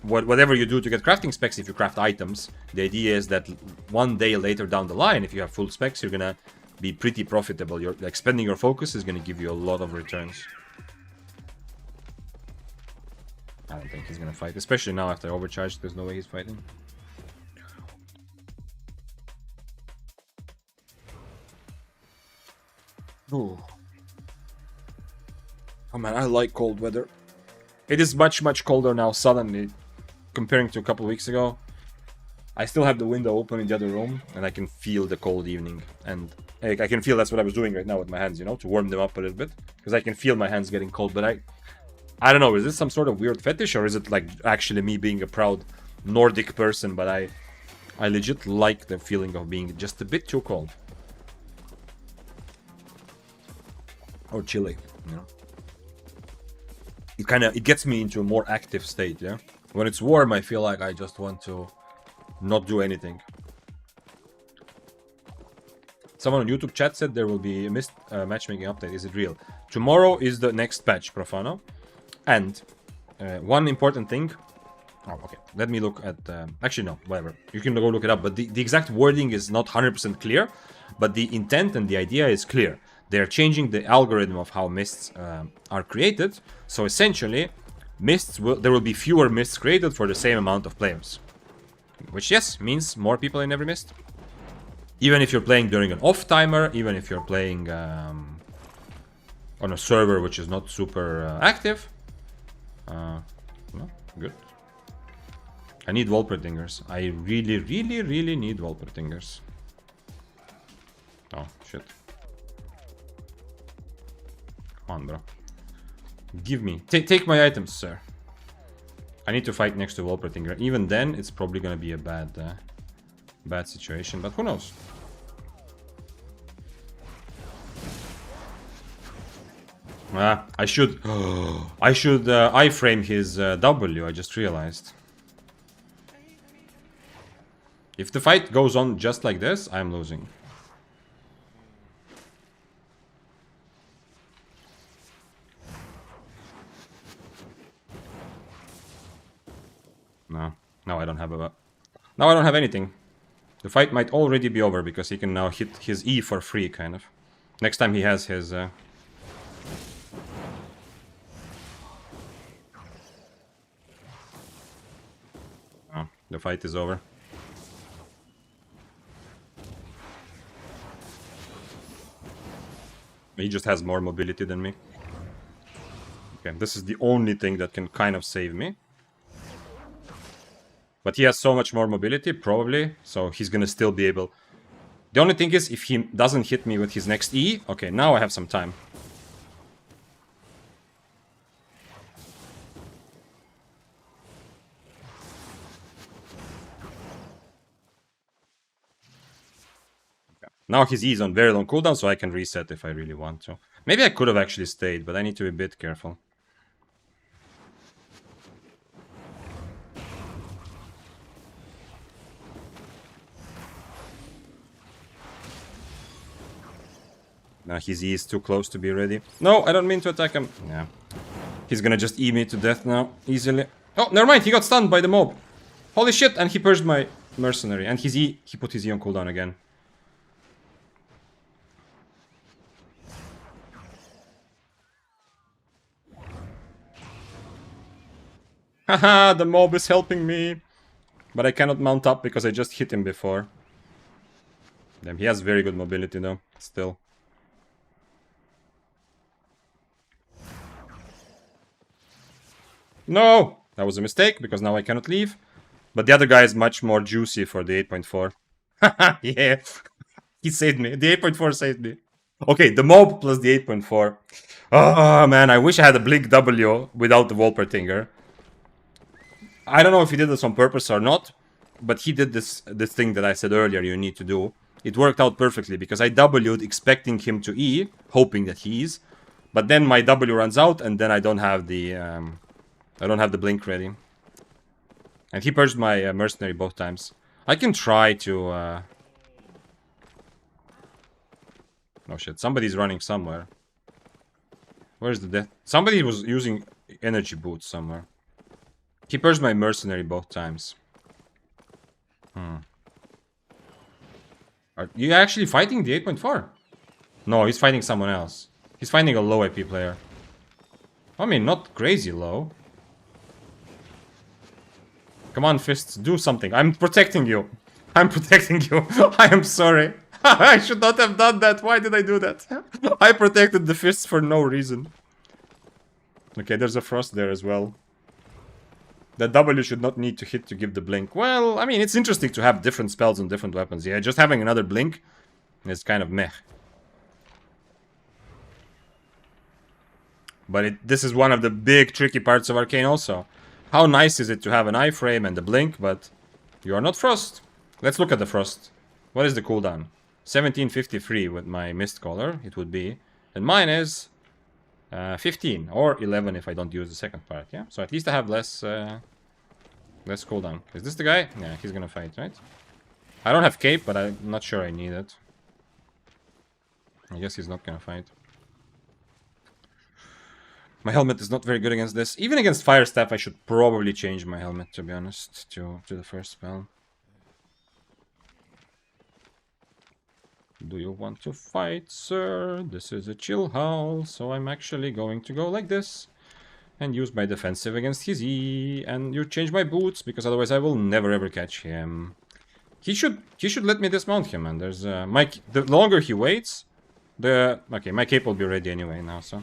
whatever you do to get crafting specs, if you craft items, the idea is that one day later down the line, if you have full specs, you're gonna be pretty profitable. You're like spending your focus is gonna give you a lot of returns. I don't think he's gonna fight, especially now after overcharge. There's no way he's fighting. Ooh. Oh man, I like cold weather. It is much colder now suddenly. comparing to a couple weeks ago, I still have the window open in the other room, and I can feel the cold evening. And I can feel that's what I was doing right now with my hands, you know, to warm them up a little bit. Because I can feel my hands getting cold, but I don't know, is this some sort of weird fetish, or is it like actually me being a proud Nordic person, but I legit like the feeling of being just a bit too cold. Or chilly, you know. It gets me into a more active state, yeah? When it's warm, I feel like I just want to not do anything. Someone on YouTube chat said there will be a missed matchmaking update. Is it real? Tomorrow is the next patch, Profano. And one important thing. Oh, okay. Let me look at... actually, no. Whatever. You can go look it up. But the exact wording is not 100% clear. But the intent and the idea is clear. They're changing the algorithm of how mists are created. So essentially, there will be fewer mists created for the same amount of players. Which, yes, means more people in every mist. Even if you're playing during an off timer, even if you're playing on a server which is not super active. No, good. I need Wolpertingers. I really, really, really need Wolpertingers. Oh, shit. Come on, bro. Give me. Take my items, sir. I need to fight next to Wolpertinger. Even then, it's probably gonna be a bad situation, but who knows? I should iframe his W, I just realized. If the fight goes on just like this, I'm losing. No, I don't have a... Now I don't have anything. The fight might already be over because he can now hit his E for free, kind of. Next time he has his... Oh, the fight is over. He just has more mobility than me. Okay, this is the only thing that can kind of save me. But he has so much more mobility, probably, so he's gonna still be able... The only thing is, if he doesn't hit me with his next E... Okay, now I have some time. Okay. Now his E is on very long cooldown, so I can reset if I really want to. Maybe I could have actually stayed, but I need to be a bit careful. His E is too close to be ready. No, I don't mean to attack him. Yeah. He's gonna just E me to death now, easily. Oh, never mind, he got stunned by the mob. Holy shit, and he purged my mercenary. And his E, he put his E on cooldown again. Haha, the mob is helping me. But I cannot mount up because I just hit him before. Damn, he has very good mobility though, still. No! That was a mistake, because now I cannot leave. But the other guy is much more juicy for the 8.4. Haha, yeah. He saved me. The 8.4 saved me. Okay, the mob plus the 8.4. Oh, man, I wish I had a Blink W without the Wolpertinger. I don't know if he did this on purpose or not, but he did this thing that I said earlier you need to do. It worked out perfectly, because I W'd expecting him to E, hoping that he is. But then my W runs out, and then I don't have the... I don't have the blink ready. And he purged my mercenary both times. I can try to... Oh shit, somebody's running somewhere. Where's the death? Somebody was using energy boots somewhere. He purged my mercenary both times. Are you actually fighting the 8.4? No, he's fighting someone else. He's fighting a low AP player. I mean, not crazy low. Come on, Fists, do something. I'm protecting you. I'm protecting you. I am sorry. I should not have done that. Why did I do that? I protected the Fists for no reason. Okay, there's a Frost there as well. The W should not need to hit to give the blink. Well, I mean, it's interesting to have different spells on different weapons. Yeah, just having another blink is kind of meh. But this is one of the big tricky parts of Arcane also. How nice is it to have an iframe and the blink, but you are not Frost. Let's look at the Frost. What is the cooldown? 1753 with my Mist Caller, it would be. And mine is 15 or 11 if I don't use the second part, yeah? So at least I have less cooldown. Is this the guy? Yeah, he's gonna fight, right? I don't have cape, but I'm not sure I need it. I guess he's not gonna fight. My helmet is not very good against this. Even against Fire Staff, I should probably change my helmet, to be honest, to the first spell. Do you want to fight, sir? This is a chill howl, so I'm actually going to go like this. And use my defensive against his E. And you change my boots, because otherwise I will never ever catch him. He should let me dismount him, and there's the longer he waits, okay, my cape will be ready anyway now, so.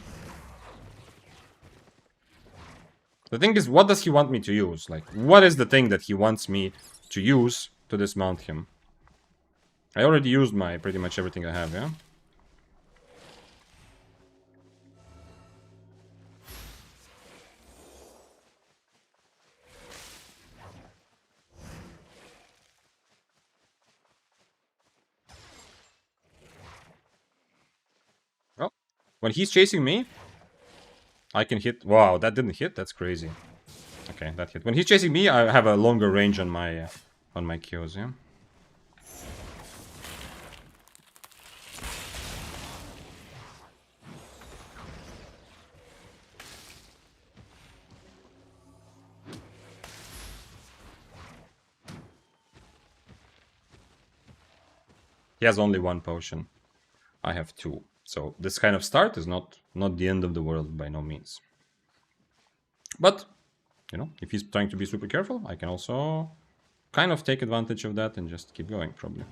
The thing is, what does he want me to use? Like, what is the thing that he wants me to use to dismount him? I already used my pretty much everything I have, yeah? Well, when he's chasing me, I can hit... Wow, that didn't hit? That's crazy. Okay, that hit. When he's chasing me, I have a longer range on my Qs, yeah? He has only one potion. I have two. So this kind of start is not the end of the world by no means. But, you know, if he's trying to be super careful, I can also kind of take advantage of that and just keep going, probably.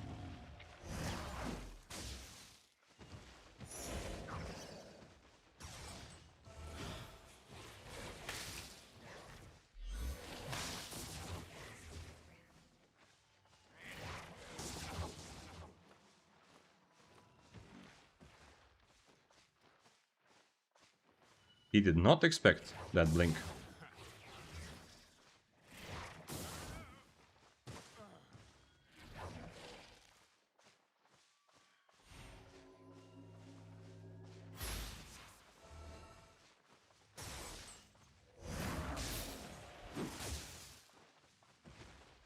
He did not expect that blink.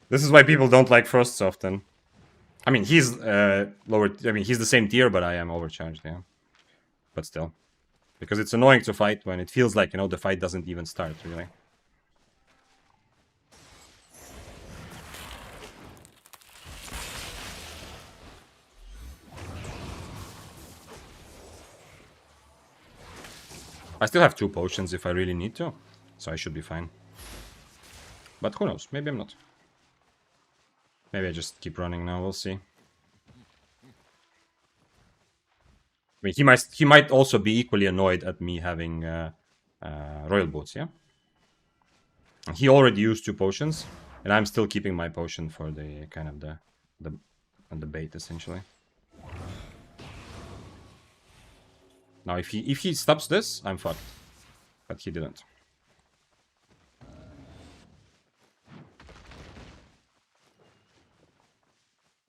This is why people don't like Frosts often. I mean, he's lower... I mean, he's the same tier, but I am overcharged, yeah. But still. Because it's annoying to fight when it feels like, you know, the fight doesn't even start, really. I still have 2 potions if I really need to, so I should be fine. But who knows, maybe I'm not. Maybe I just keep running now, we'll see. I mean, he might also be equally annoyed at me having Royal Boots, yeah? And he already used 2 potions, and I'm still keeping my potion for the kind of the bait, essentially. Now, if he stops this, I'm fucked. But he didn't.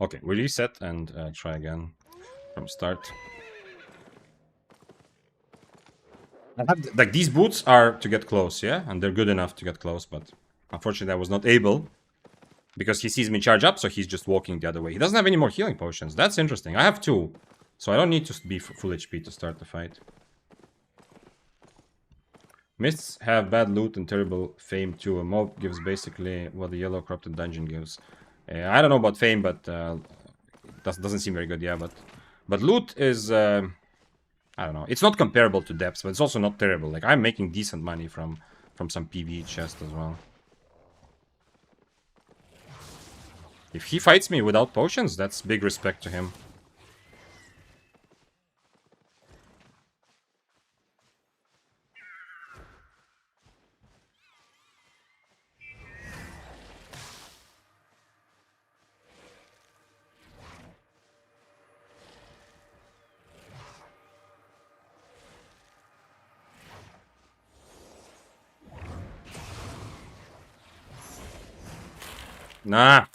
Okay, we reset and try again from start. Like, these boots are to get close, yeah? And they're good enough to get close, but unfortunately I was not able. Because he sees me charge up, so he's just walking the other way. He doesn't have any more healing potions. That's interesting. I have 2. So I don't need to be full HP to start the fight. Mists have bad loot and terrible fame too. A mob gives basically what the yellow corrupted dungeon gives. I don't know about fame, but doesn't seem very good, yeah. But loot is... I don't know. It's not comparable to depths, but it's also not terrible. Like, I'm making decent money from some PvE chest as well. If he fights me without potions, that's big respect to him. Nah.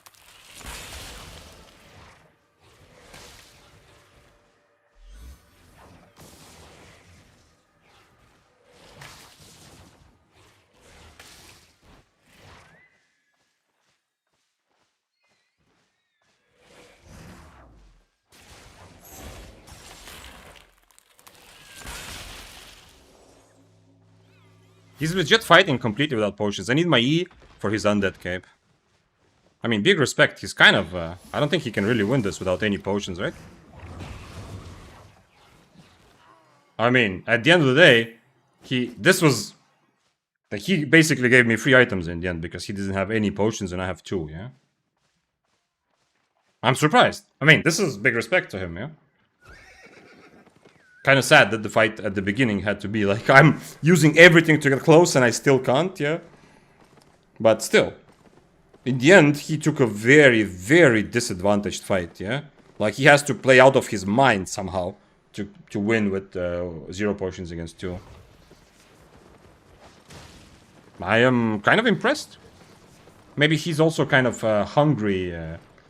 He's legit fighting completely without potions. I need my E for his undead cape. I mean, big respect. He's kind of... I don't think he can really win this without any potions, right? I mean, at the end of the day, this was... Like, he basically gave me 3 items in the end because he didn't have any potions and I have 2, yeah? I'm surprised. I mean, this is big respect to him, yeah? Kind of sad that the fight at the beginning had to be like, I'm using everything to get close and I still can't, yeah? But still. In the end, he took a very, very disadvantaged fight, yeah? Like, he has to play out of his mind somehow to win with 0 potions against 2. I am kind of impressed. Maybe he's also kind of hungry.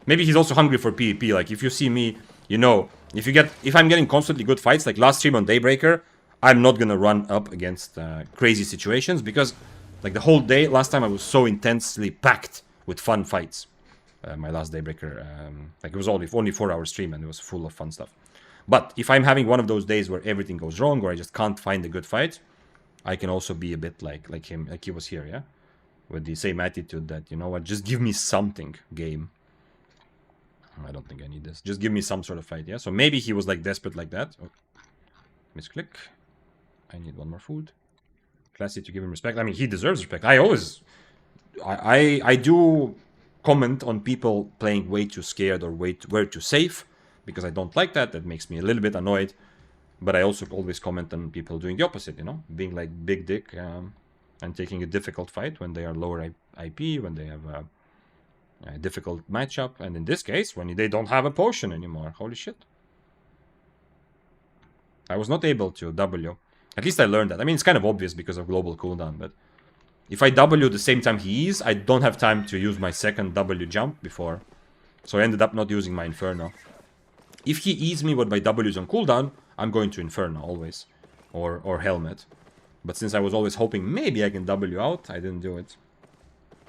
Maybe he's also hungry for PvP. Like, if you see me, you know, if I'm getting constantly good fights, like last stream on Daybreaker, I'm not gonna run up against crazy situations because, like, the whole day, last time I was so intensely packed with fun fights. My last Daybreaker, like, it was only 4-hour stream and it was full of fun stuff. But if I'm having one of those days where everything goes wrong or I just can't find a good fight, I can also be a bit like him, like he was here, yeah? With the same attitude that, you know what, just give me something, game. I don't think I need this. Just give me some sort of fight, yeah? So maybe he was, like, desperate like that. Oh. Misclick. I need 1 more food. Classy to give him respect. I mean, he deserves respect. I always... I do comment on people playing way too scared or way too safe, because I don't like that. That makes me a little bit annoyed. But I also always comment on people doing the opposite, you know? Being, like, big dick and taking a difficult fight when they are lower IP, when they have... a difficult matchup, and in this case, when they don't have a potion anymore. Holy shit. I was not able to W. At least I learned that. I mean, it's kind of obvious because of global cooldown, but if I W the same time he is, I don't have time to use my second W jump before. So I ended up not using my Inferno. If he E's me with my W's on cooldown, I'm going to Inferno always. Or Helmet. But since I was always hoping maybe I can W out, I didn't do it.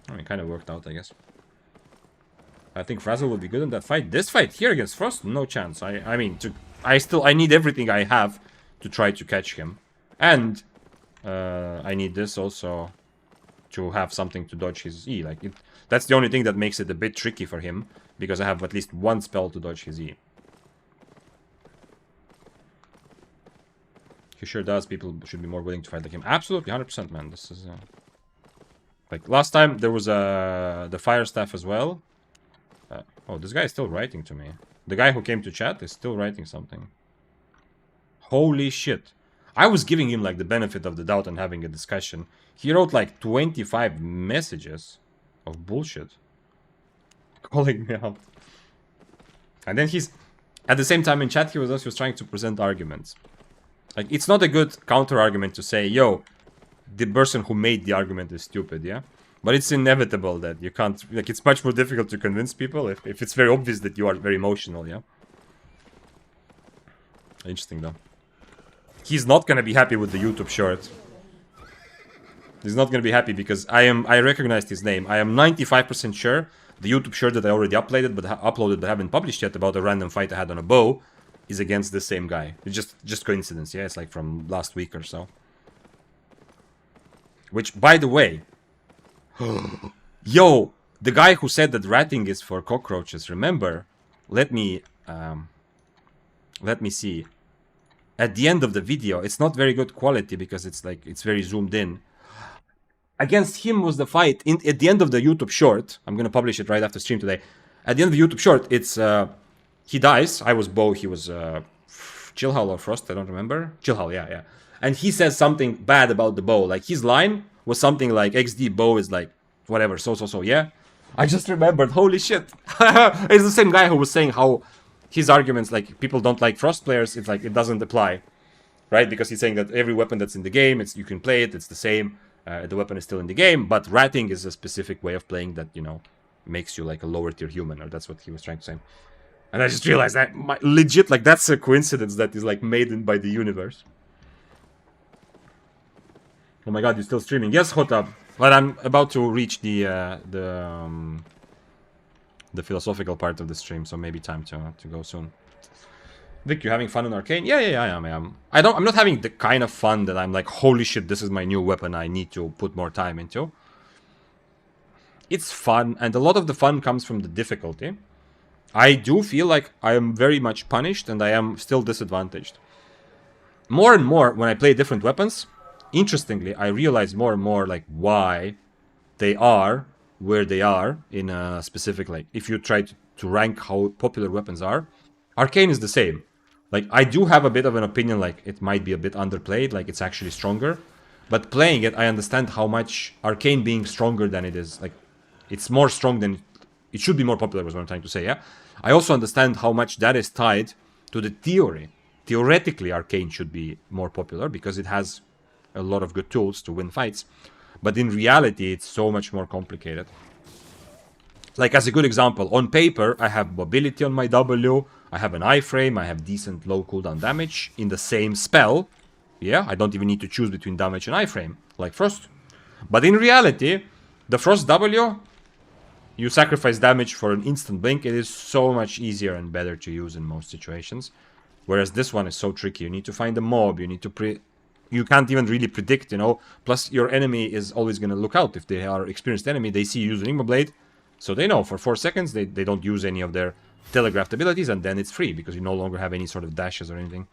I mean, it kind of worked out, I guess. I think Frazzle would be good in that fight. This fight here against Frost, no chance. I mean, I need everything I have to try to catch him. And I need this also to have something to dodge his E. Like, that's the only thing that makes it a bit tricky for him, because I have at least 1 spell to dodge his E. He sure does. People should be more willing to fight like him. Absolutely, 100%, man. This is... like, last time there was the Fire Staff as well. Oh, this guy is still writing to me. The guy who came to chat is still writing something. Holy shit. I was giving him, like, the benefit of the doubt and having a discussion. He wrote, like, 25 messages of bullshit. Calling me out. And then he's... At the same time in chat, he was trying to present arguments. Like, it's not a good counter-argument to say, yo, the person who made the argument is stupid, yeah? But it's inevitable that you can't... Like, it's much more difficult to convince people if it's very obvious that you are very emotional, yeah? Interesting, though. He's not gonna be happy with the YouTube short. He's not gonna be happy because I recognized his name. I am 95% sure the YouTube short that I already uploaded but haven't published yet about a random fight I had on a bow is against the same guy. It's just coincidence, yeah? It's like from last week or so. Which, by the way... Yo, the guy who said that ratting is for cockroaches, remember? Let me see. At the end of the video, it's not very good quality because it's very zoomed in. Against him was the fight at the end of the YouTube short. I'm gonna publish it right after stream today. At the end of the YouTube short, it's he dies. I was bow, he was Chillhull or Frost, I don't remember. Chillhull, yeah. And he says something bad about the bow. Like, his line was something like, XD bow is like, whatever, so, yeah? I just remembered, holy shit. It's the same guy who was saying how his arguments, like, people don't like Frost players, it's like, it doesn't apply. Right? Because he's saying that every weapon that's in the game, you can play it, it's the same. The weapon is still in the game, but ratting is a specific way of playing that, you know, makes you like a lower tier human, or that's what he was trying to say. And I just realized that legit, like, that's a coincidence that is like made in by the universe. Oh my god, you're still streaming? Yes, Hotab. But I'm about to reach the philosophical part of the stream, so maybe time to go soon. Vic, you having fun in Arcane? Yeah, I am. I'm not having the kind of fun that I'm like, holy shit, this is my new weapon I need to put more time into. It's fun, and a lot of the fun comes from the difficulty. I do feel like I am very much punished, and I am still disadvantaged. More and more, when I play different weapons, interestingly, I realize more and more like why they are where they are in a specific, like, if you try to rank how popular weapons are, Arcane is the same. Like, I do have a bit of an opinion, like, it might be a bit underplayed, like, it's actually stronger. But playing it, I understand how much Arcane being stronger than it is, like, it's more strong than it should be more popular, was what I'm trying to say, yeah? I also understand how much that is tied to the theory. Theoretically, Arcane should be more popular because it has a lot of good tools to win fights. But in reality, it's so much more complicated. Like, as a good example, on paper, I have mobility on my W, I have an iframe, I have decent low cooldown damage in the same spell. Yeah, I don't even need to choose between damage and iframe, like Frost. But in reality, the Frost W, you sacrifice damage for an instant blink. It is so much easier and better to use in most situations. Whereas this one is so tricky. You need to find a mob, you need to you can't even really predict, you know. Plus, your enemy is always going to look out. If they are experienced enemy, they see you use Enigma Blade. So they know for 4 seconds they don't use any of their telegraphed abilities, and then it's free because you no longer have any sort of dashes or anything.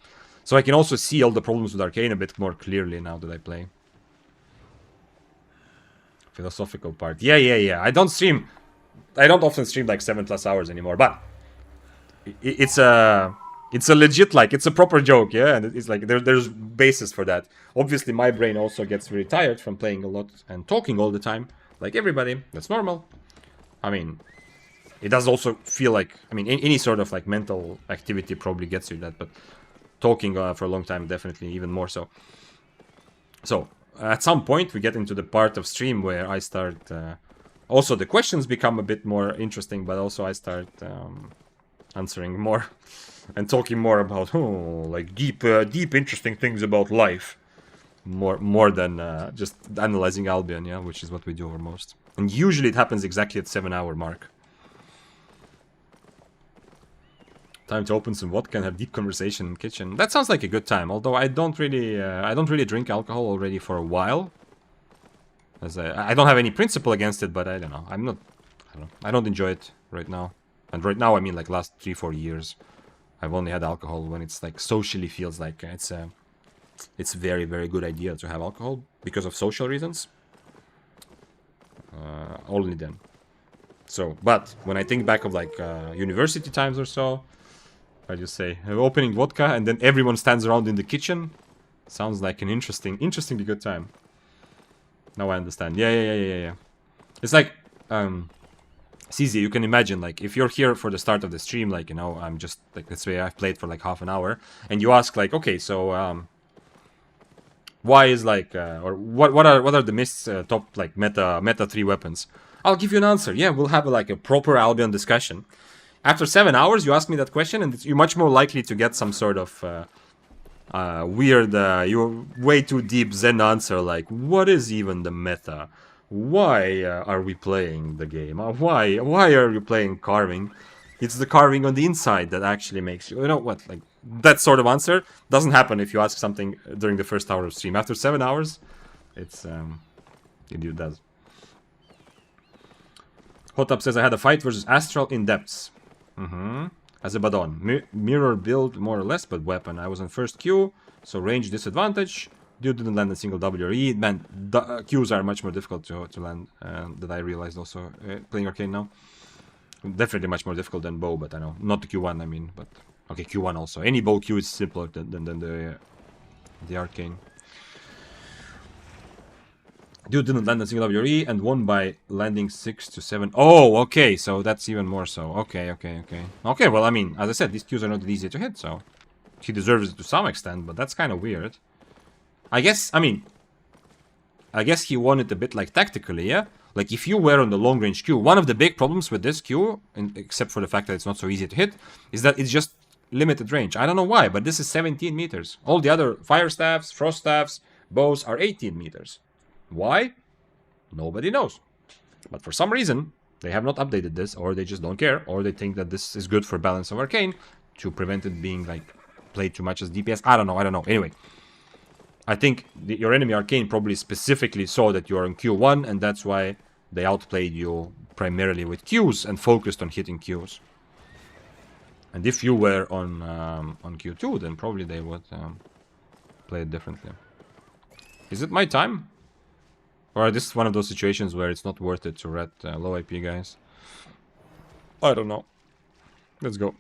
So I can also see all the problems with Arcane a bit more clearly now that I play. Philosophical part. Yeah. I don't often stream like 7+ hours anymore, but it's a legit, like, it's a proper joke, yeah? And it's like, there's basis for that. Obviously, my brain also gets very tired from playing a lot and talking all the time, like everybody. That's normal. I mean, it does also feel like, I mean, any sort of, like, mental activity probably gets you that, but talking for a long time, definitely even more so. So, at some point, we get into the part of stream where I start... also, the questions become a bit more interesting, but also I start answering more and talking more about, like, deep, interesting things about life. More than just analyzing Albion, yeah, which is what we do over most. And usually it happens exactly at 7-hour mark. Time to open some vodka and have deep conversation in the kitchen. That sounds like a good time. Although I don't really drink alcohol already for a while. As I don't have any principle against it, but I don't know. I don't enjoy it right now. And right now, I mean, like, last 3-4 years, I've only had alcohol when it's like socially feels like it's a very, very good idea to have alcohol because of social reasons. Only then. So, but when I think back of like university times or so, I just say opening vodka and then everyone stands around in the kitchen. Sounds like an interestingly good time. Now I understand. Yeah. It's like, CZ, you can imagine, like, if you're here for the start of the stream, like, you know, I'm just, like, let's say I've played for, like, half an hour, and you ask, like, okay, so, why is, like, or what are the Mist's top, like, meta 3 weapons? I'll give you an answer. Yeah, we'll have, like, a proper Albion discussion. After 7 hours, you ask me that question, and you're much more likely to get some sort of, weird, you're way too deep Zen answer, like, what is even the meta? Why are we playing the game? Why are you playing carving? It's the carving on the inside that actually makes you know what, like, that sort of answer doesn't happen if you ask something during the first hour of stream. After 7 hours, it's it does. Hotap says I had a fight versus Astral in depths. As a Badon. Mirror build more or less, but weapon. I was on first Q, so range disadvantage. Dude didn't land a single W or E. Man, Qs are much more difficult to land that I realized also playing Arcane now. Definitely much more difficult than bow, but I know. Not the Q1, I mean, but... Okay, Q1 also. Any bow Q is simpler than the Arcane. Dude didn't land a single W or E and won by landing 6 to 7. Oh, okay, so that's even more so. Okay. Okay, well, I mean, as I said, these Qs are not that easy to hit, so... He deserves it to some extent, but that's kind of weird. I guess he won it a bit like tactically, yeah? Like, if you were on the long-range Q, one of the big problems with this Q, except for the fact that it's not so easy to hit, is that it's just limited range. I don't know why, but this is 17 meters. All the other fire staffs, frost staffs, bows are 18 meters. Why? Nobody knows. But for some reason, they have not updated this, or they just don't care, or they think that this is good for balance of Arcane to prevent it being, like, played too much as DPS. I don't know. Anyway, I think your enemy Arcane probably specifically saw that you're on Q1, and that's why they outplayed you primarily with Qs and focused on hitting Qs. And if you were on Q2, then probably they would play it differently. Is it my time? Or is this one of those situations where it's not worth it to red low IP guys? I don't know. Let's go.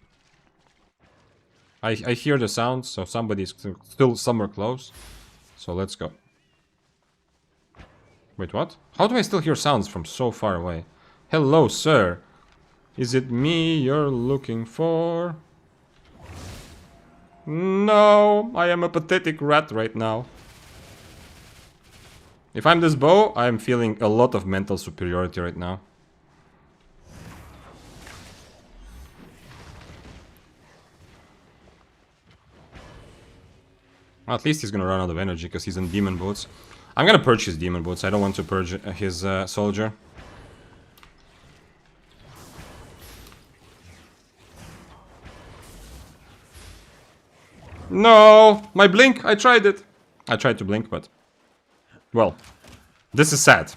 I hear the sounds, so somebody's still somewhere close. So let's go. Wait, what? How do I still hear sounds from so far away? Hello, sir. Is it me you're looking for? No, I am a pathetic rat right now. If I'm this bow, I'm feeling a lot of mental superiority right now. Well, at least he's gonna run out of energy because he's in demon boots. I'm gonna purge his demon boots. I don't want to purge his soldier. No! My blink! I tried it! I tried to blink, but... Well, this is sad.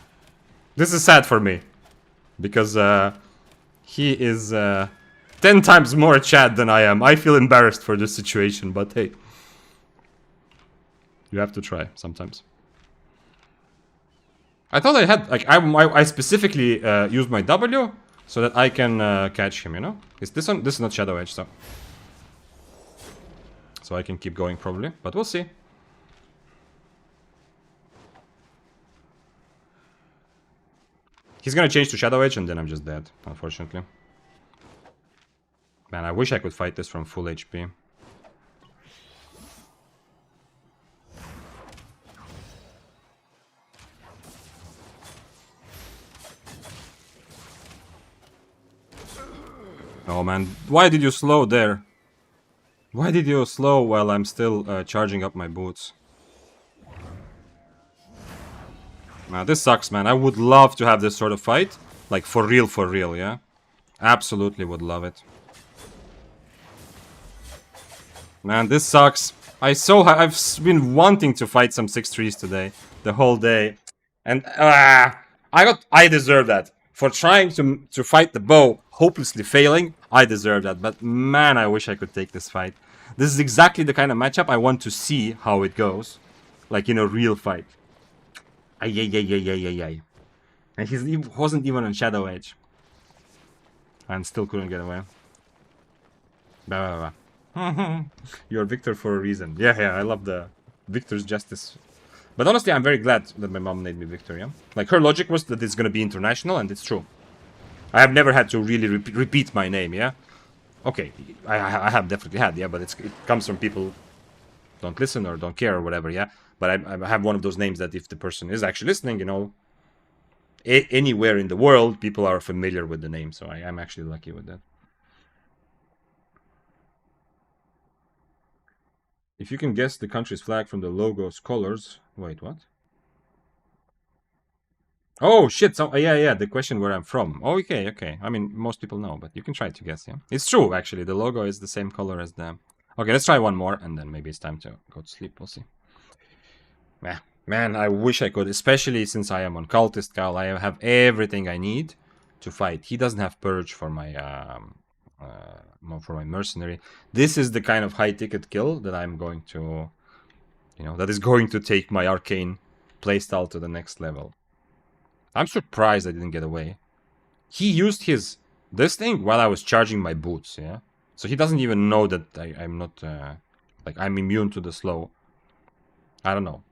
This is sad for me. Because he is 10 times more Chad than I am. I feel embarrassed for this situation, but hey. You have to try sometimes. I thought I had... Like, I specifically used my W so that I can catch him, you know? Is this one? This is not Shadow Edge, so... So I can keep going probably, but we'll see. He's gonna change to Shadow Edge and then I'm just dead, unfortunately. Man, I wish I could fight this from full HP. Oh man, why did you slow there? Why did you slow while I'm still charging up my boots? This sucks, man. I would love to have this sort of fight. Like, for real, yeah? Absolutely would love it. Man, this sucks. I've been wanting to fight some 6-3s today. The whole day. And, I deserve that. For trying to fight the bow, hopelessly failing, I deserve that. But, man, I wish I could take this fight. This is exactly the kind of matchup I want to see how it goes. Like, in a real fight. Ay. And he wasn't even on Shadow Edge. And still couldn't get away. You're Victor for a reason. Yeah, I love the Victor's justice. But honestly, I'm very glad that my mom made me Victor, yeah? Like, her logic was that it's gonna be international, and it's true. I have never had to really repeat my name, yeah? Okay, I have definitely had, yeah, but it comes from people don't listen or don't care or whatever, yeah? But I have one of those names that if the person is actually listening, you know, anywhere in the world, people are familiar with the name. So I'm actually lucky with that. If you can guess the country's flag from the logo's colors... Wait, what? Oh, shit. So, yeah, the question where I'm from. Oh, okay. I mean, most people know, but you can try to guess, yeah? It's true, actually. The logo is the same color as the... Okay, let's try one more, and then maybe it's time to go to sleep. We'll see. Man, I wish I could, especially since I am on Cultist Cal. I have everything I need to fight. He doesn't have Purge for my Mercenary. This is the kind of high-ticket kill that I'm going to... You know, that is going to take my Arcane playstyle to the next level. I'm surprised I didn't get away. He used this thing while I was charging my boots, yeah? So he doesn't even know that I'm not... like, I'm immune to the slow. I don't know.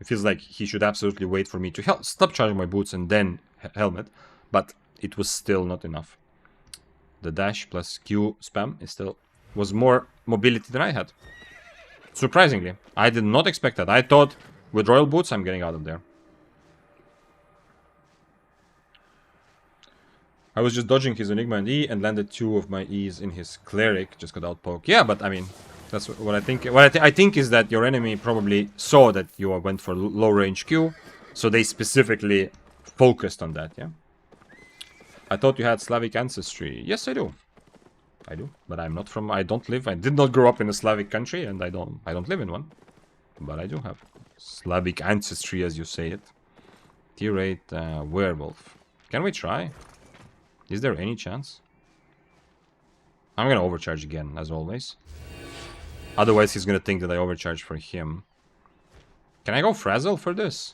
It feels like he should absolutely wait for me to stop charging my boots and then helmet. But it was still not enough. The dash plus Q spam was more mobility than I had. Surprisingly. I did not expect that. I thought with Royal Boots I'm getting out of there. I was just dodging his Enigma and E and landed 2 of my E's in his Cleric. Just got outpoke. Yeah, but I mean, that's what I think. What I think is that your enemy probably saw that you went for low range Q, so they specifically focused on that. Yeah. I thought you had Slavic ancestry. Yes, I do. I do, but I'm not from. I did not grow up in a Slavic country, and I don't live in one. But I do have Slavic ancestry, as you say it. Tier 8 werewolf. Can we try? Is there any chance? I'm gonna overcharge again, as always. Otherwise, he's gonna think that I overcharge for him. Can I go Frazzle for this?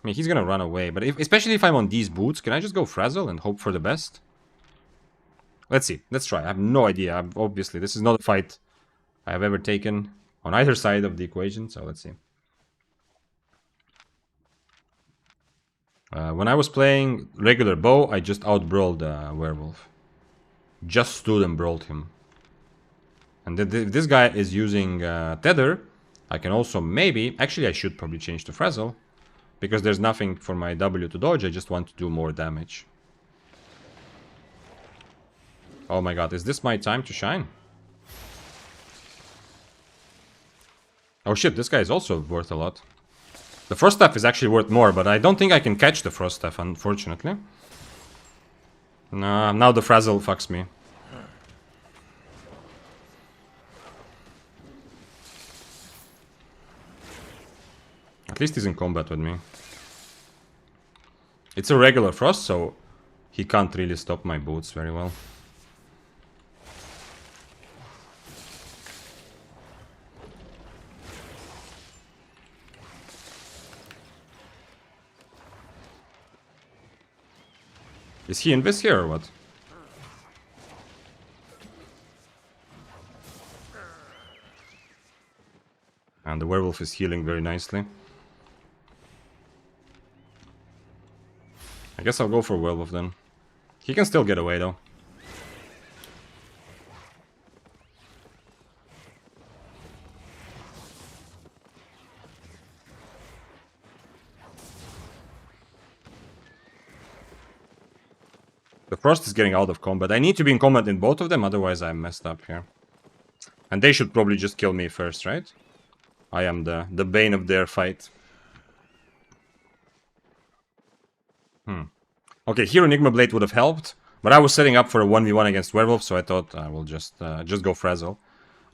I mean, he's gonna run away, but especially if I'm on these boots, can I just go Frazzle and hope for the best? Let's see. Let's try. I have no idea. Obviously, this is not a fight I have ever taken on either side of the equation, so let's see. When I was playing regular bow, I just outbrawled werewolf. Just stood and brawled him. And if this guy is using tether, I can also maybe... Actually, I should probably change to Frazzle. Because there's nothing for my W to dodge, I just want to do more damage. Oh my god, is this my time to shine? Oh shit, this guy is also worth a lot. The Frost Staff is actually worth more, but I don't think I can catch the Frost Staff, unfortunately. Nah, now the Frazzle fucks me. At least he's in combat with me. It's a regular Frost, so he can't really stop my boots very well. Is he invis here or what? And the werewolf is healing very nicely. I guess I'll go for werewolf then. He can still get away though. The Frost is getting out of combat. I need to be in combat in both of them, otherwise I'm messed up here. And they should probably just kill me first, right? I am the bane of their fight. Okay, here Enigma Blade would have helped, but I was setting up for a 1v1 against Werewolf, so I thought I will just go Frazzle.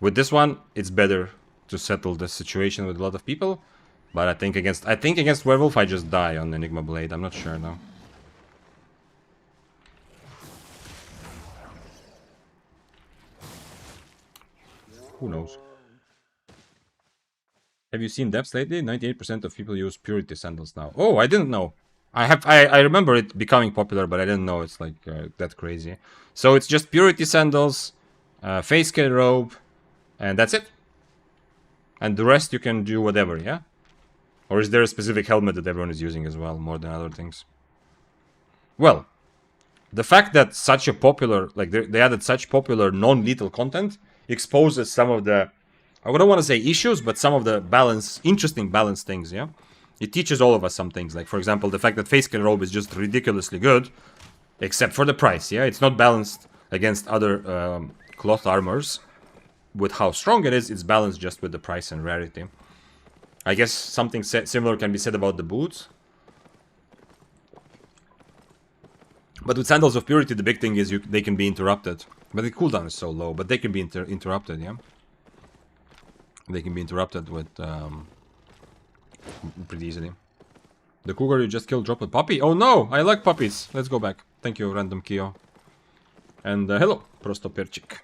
With this one, it's better to settle the situation with a lot of people, but I think against Werewolf I just die on Enigma Blade. I'm not sure though. Who knows? Have you seen depths lately? 98% of people use Purity Sandals now. Oh, I didn't know. I remember it becoming popular, but I didn't know it's like that crazy. So it's just Purity Sandals, Face Scale Robe, and that's it. And the rest you can do whatever, yeah? Or is there a specific helmet that everyone is using as well, more than other things? Well, the fact that such a popular, like they added such popular non-lethal content exposes some of the, I don't want to say issues, but some of the interesting balance things, yeah? It teaches all of us some things, like for example, the fact that Face Scale Robe is just ridiculously good, except for the price, yeah? It's not balanced against other cloth armors. With how strong it is, it's balanced just with the price and rarity. I guess something similar can be said about the boots. But with Sandals of Purity, the big thing is they can be interrupted. But the cooldown is so low, but they can be interrupted, yeah? They can be interrupted with pretty easily. The cougar you just killed dropped a puppy? Oh no! I like puppies! Let's go back. Thank you, Random Kio. And hello, Prosto Perchik.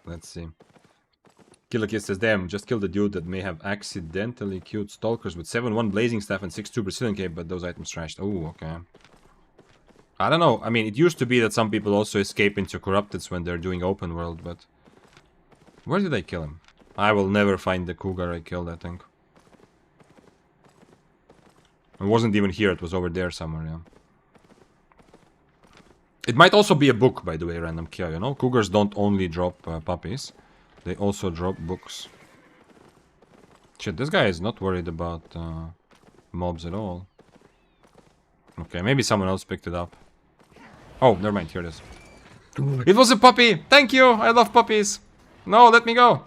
Let's see. Killer Kiss says, damn, just killed a dude that may have accidentally killed stalkers with 7-1 Blazing Staff and 6-2 Brazilian Cape, but those items trashed. Oh, okay. I don't know. I mean, it used to be that some people also escape into Corrupteds when they're doing open world, but... Where did I kill him? I will never find the cougar I killed, I think. It wasn't even here, it was over there somewhere, yeah. It might also be a book, by the way, Random Kia, you know? Cougars don't only drop puppies. They also drop books. Shit, this guy is not worried about mobs at all. Okay, maybe someone else picked it up. Oh, never mind, here it is. It was a puppy! Thank you! I love puppies! No, let me go!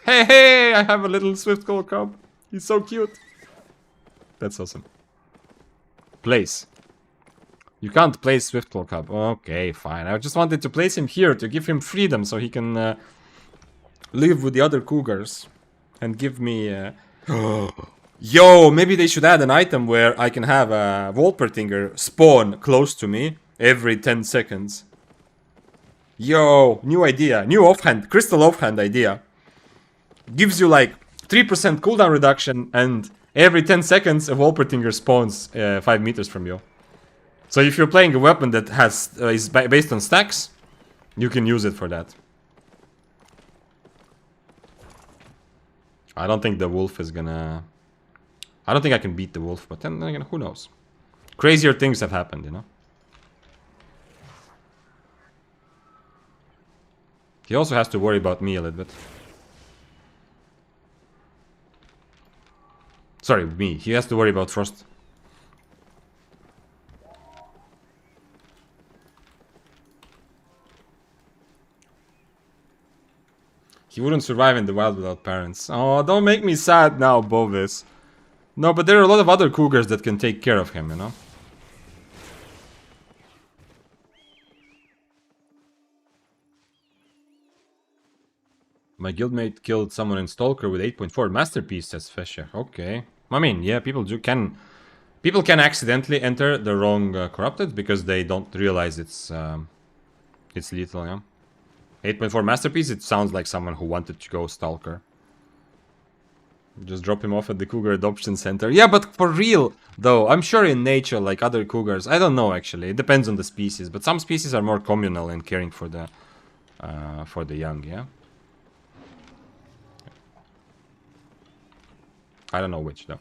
Hey, hey! I have a little Swiftclaw cub. He's so cute. That's awesome. Place. You can't place Swiftclaw cub. Okay, fine. I just wanted to place him here to give him freedom so he can live with the other cougars. And give me... Yo, maybe they should add an item where I can have a Wolpertinger spawn close to me every 10 seconds. Yo, new idea. New offhand, crystal offhand idea. Gives you like 3% cooldown reduction and every 10 seconds a Wolpertinger spawns 5 meters from you. So if you're playing a weapon that has is based on stacks, you can use it for that. I don't think the wolf is gonna... I don't think I can beat the wolf, but then again, who knows? Crazier things have happened, you know? He also has to worry about me a little bit. Sorry, me. He has to worry about Frost. He wouldn't survive in the wild without parents. Oh, don't make me sad now, Bovis. No, but there are a lot of other cougars that can take care of him, you know? My guildmate killed someone in Stalker with 8.4 masterpiece, says Fesher. Okay. I mean, yeah, people can accidentally enter the wrong corrupted because they don't realize it's lethal, yeah? 8.4 masterpiece, it sounds like someone who wanted to go Stalker. Just drop him off at the Cougar Adoption Center. Yeah, but for real, though, I'm sure in nature, like other cougars, I don't know actually. It depends on the species, but some species are more communal in caring for the young. Yeah. I don't know which though.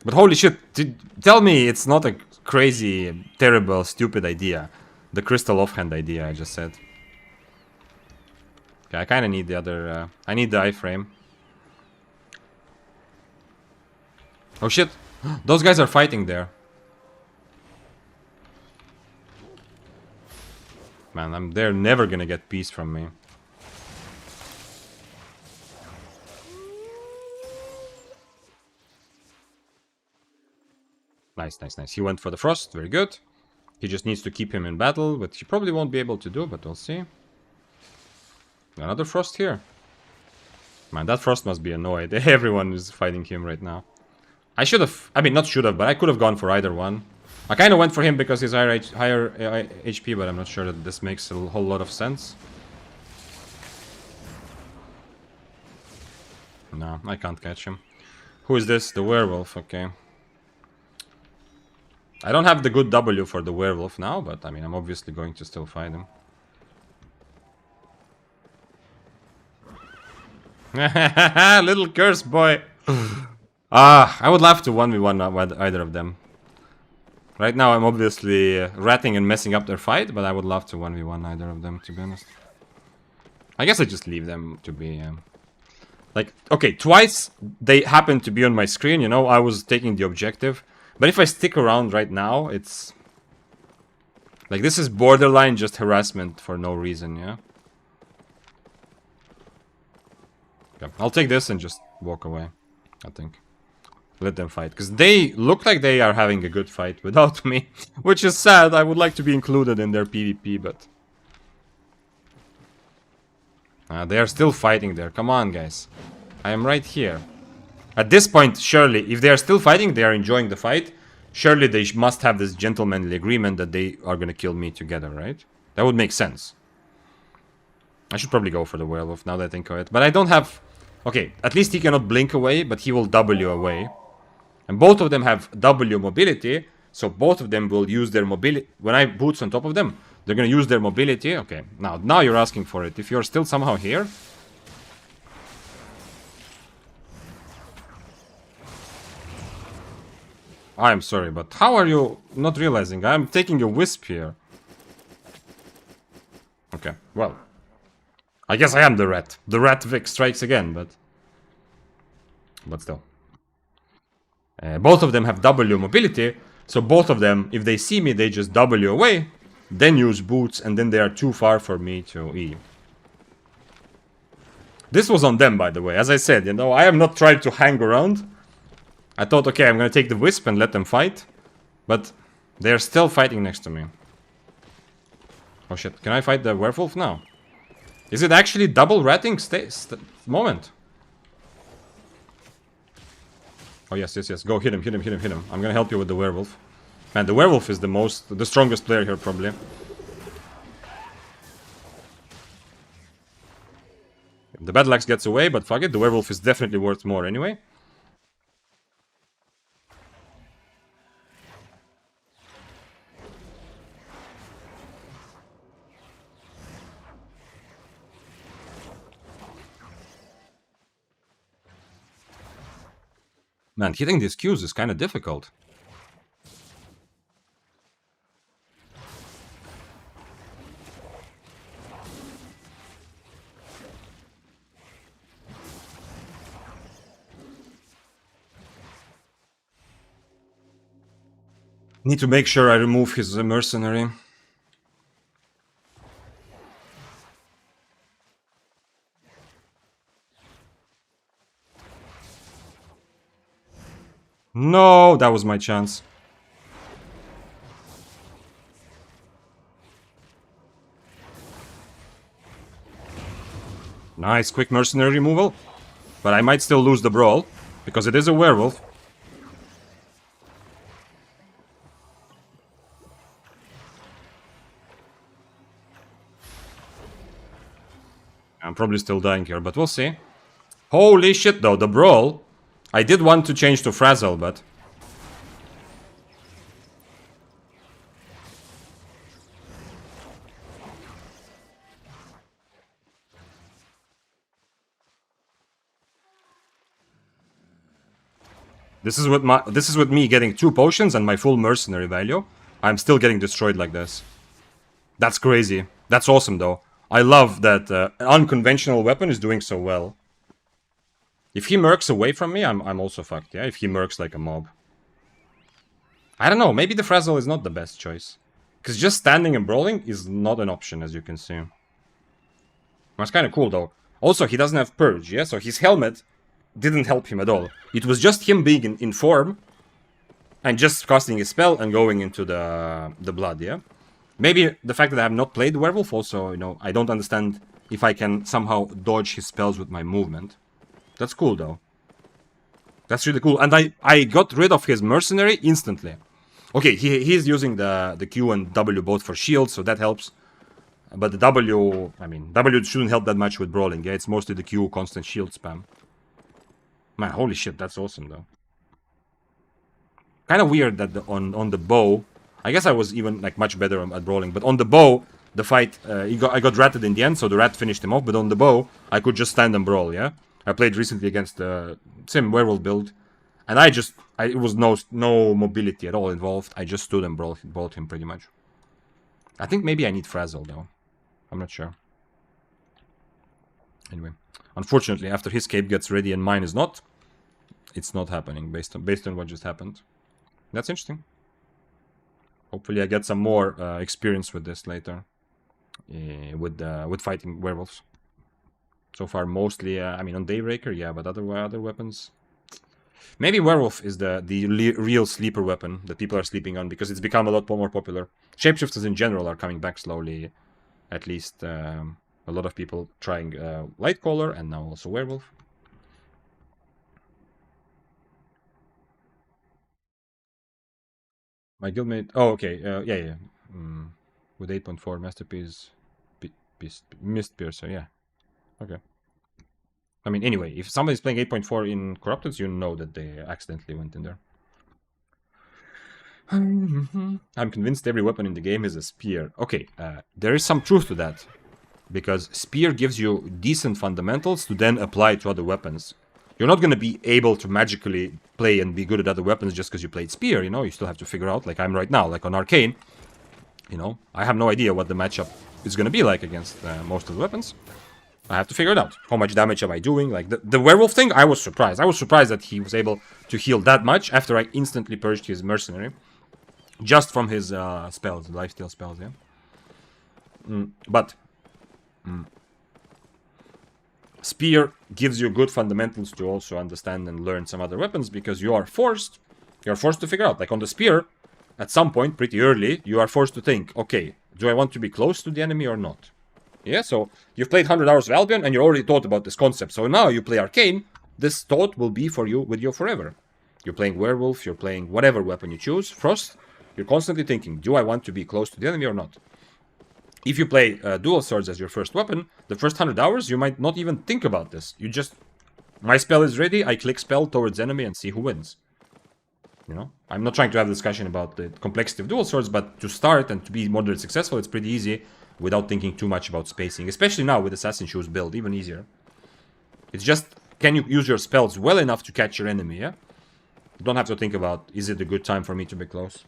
But holy shit! Tell me it's not a crazy, terrible, stupid idea. The crystal offhand idea I just said. Okay, I kind of need the other. I need the iframe. Oh shit! Those guys are fighting there. Man, they're never gonna get peace from me. Nice, nice, nice. He went for the frost. Very good. He just needs to keep him in battle, which he probably won't be able to do, but we'll see. Another frost here. Man, that frost must be annoyed. Everyone is fighting him right now. I should have, I mean, not should have, but I could have gone for either one. I kind of went for him because he's higher HP, but I'm not sure that this makes a whole lot of sense. No, I can't catch him. Who is this? The werewolf, okay. I don't have the good W for the werewolf now, but I mean, I'm obviously going to still fight him. Little curse boy. I would love to 1v1 either of them. Right now I'm obviously ratting and messing up their fight, but I would love to 1v1 either of them, to be honest. I guess I just leave them to be... like, okay, twice they happened to be on my screen, you know, I was taking the objective. But if I stick around right now, it's... like, this is borderline just harassment for no reason, yeah? Okay, I'll take this and just walk away, I think. Let them fight, because they look like they are having a good fight without me, which is sad. I would like to be included in their PvP, but they are still fighting there. Come on, guys, I am right here. At this point, surely, if they are still fighting, they are enjoying the fight. Surely they must have this gentlemanly agreement that they are gonna kill me together, right? That would make sense. I should probably go for the werewolf now that I think of it, but I don't have... okay, at least he cannot blink away, but he will W away. And both of them have W mobility, so both of them will use their mobility. When I boots on top of them, they're gonna use their mobility. Okay, now you're asking for it. If you're still somehow here... I'm sorry, but how are you not realizing? I'm taking a wisp here. Okay, well... I guess I am the rat. The rat Vic strikes again, but still. Both of them have W mobility, so both of them, if they see me, they just W away, then use boots, and then they are too far for me to E. This was on them, by the way. As I said, you know, I am not trying to hang around. I thought, okay, I'm gonna take the Wisp and let them fight, but they're still fighting next to me. Oh shit, can I fight the werewolf now? Is it actually double ratting moment? Oh yes, yes, yes, go hit him, hit him, hit him, hit him. I'm gonna help you with the werewolf. Man, the werewolf is the strongest player here, probably. The battle axe gets away, but fuck it, the werewolf is definitely worth more anyway. Man, hitting these Qs is kind of difficult. Need to make sure I remove his mercenary. No, that was my chance. Nice, quick mercenary removal. But I might still lose the brawl, because it is a werewolf. I'm probably still dying here, but we'll see. Holy shit, though, the brawl. I did want to change to Frazzle, but... This is with me getting 2 potions and my full mercenary value. I'm still getting destroyed like this. That's crazy. That's awesome, though. I love that an unconventional weapon is doing so well. If he mercs away from me, I'm also fucked, yeah? If he mercs like a mob. I don't know, maybe the Frazzle is not the best choice. Because just standing and brawling is not an option, as you can see. That's kind of cool, though. Also, he doesn't have Purge, yeah? So his helmet didn't help him at all. It was just him being in form and just casting a spell and going into the blood, yeah? Maybe the fact that I have not played Werewolf also, you know, I don't understand if I can somehow dodge his spells with my movement. That's cool, though. That's really cool. And I got rid of his mercenary instantly. Okay, he's using the Q and W both for shields, so that helps. But the W, I mean, W shouldn't help that much with brawling, yeah? It's mostly the Q constant shield spam. Man, holy shit, that's awesome, though. Kind of weird that on the bow, I guess I was even like much better at brawling, but on the bow, the fight, I got ratted in the end, so the rat finished him off, but on the bow, I could just stand and brawl, yeah? I played recently against the same werewolf build, and it was no mobility at all involved. I just stood and brawled him pretty much. I think maybe I need Frazzle, though. I'm not sure. Anyway, unfortunately, after his cape gets ready and mine is not, it's not happening based on what just happened. That's interesting. Hopefully I get some more experience with this later. With fighting werewolves. So far mostly, I mean on Daybreaker, yeah, but other weapons. Maybe Werewolf is the real sleeper weapon that people are sleeping on because it's become a lot more popular. Shapeshifters in general are coming back slowly. At least a lot of people trying Lightcaller and now also Werewolf. My guildmate... Oh, okay. Yeah. With 8.4 Masterpiece... Mist Piercer, yeah. Okay. I mean, anyway, if somebody's playing 8.4 in Corrupted, you know that they accidentally went in there. I'm convinced every weapon in the game is a spear. Okay, there is some truth to that. Because spear gives you decent fundamentals to then apply to other weapons. You're not going to be able to magically play and be good at other weapons just because you played spear, you know? You still have to figure out, like I'm right now, like on Arcane. You know, I have no idea what the matchup is going to be like against most of the weapons. I have to figure it out. How much damage am I doing? Like, the werewolf thing, I was surprised. I was surprised that he was able to heal that much after I instantly purged his mercenary. Just from his spells, lifesteal spells, yeah? But... Spear gives you good fundamentals to also understand and learn some other weapons, because you're forced to figure out. Like on the spear, at some point, pretty early, you are forced to think, okay, do I want to be close to the enemy or not? Yeah, so you've played 100 Hours of Albion and you already thought about this concept. So now you play Arcane, this thought will be with you forever. You're playing Werewolf, you're playing whatever weapon you choose, Frost, you're constantly thinking, do I want to be close to the enemy or not? If you play dual swords as your first weapon, the first 100 hours, you might not even think about this. You just, my spell is ready, I click spell towards enemy and see who wins. You know, I'm not trying to have a discussion about the complexity of dual swords, but to start and to be moderately successful, it's pretty easy without thinking too much about spacing. Especially now with Assassin Shoes build, even easier. It's just, can you use your spells well enough to catch your enemy, yeah? You don't have to think about, is it a good time for me to be close?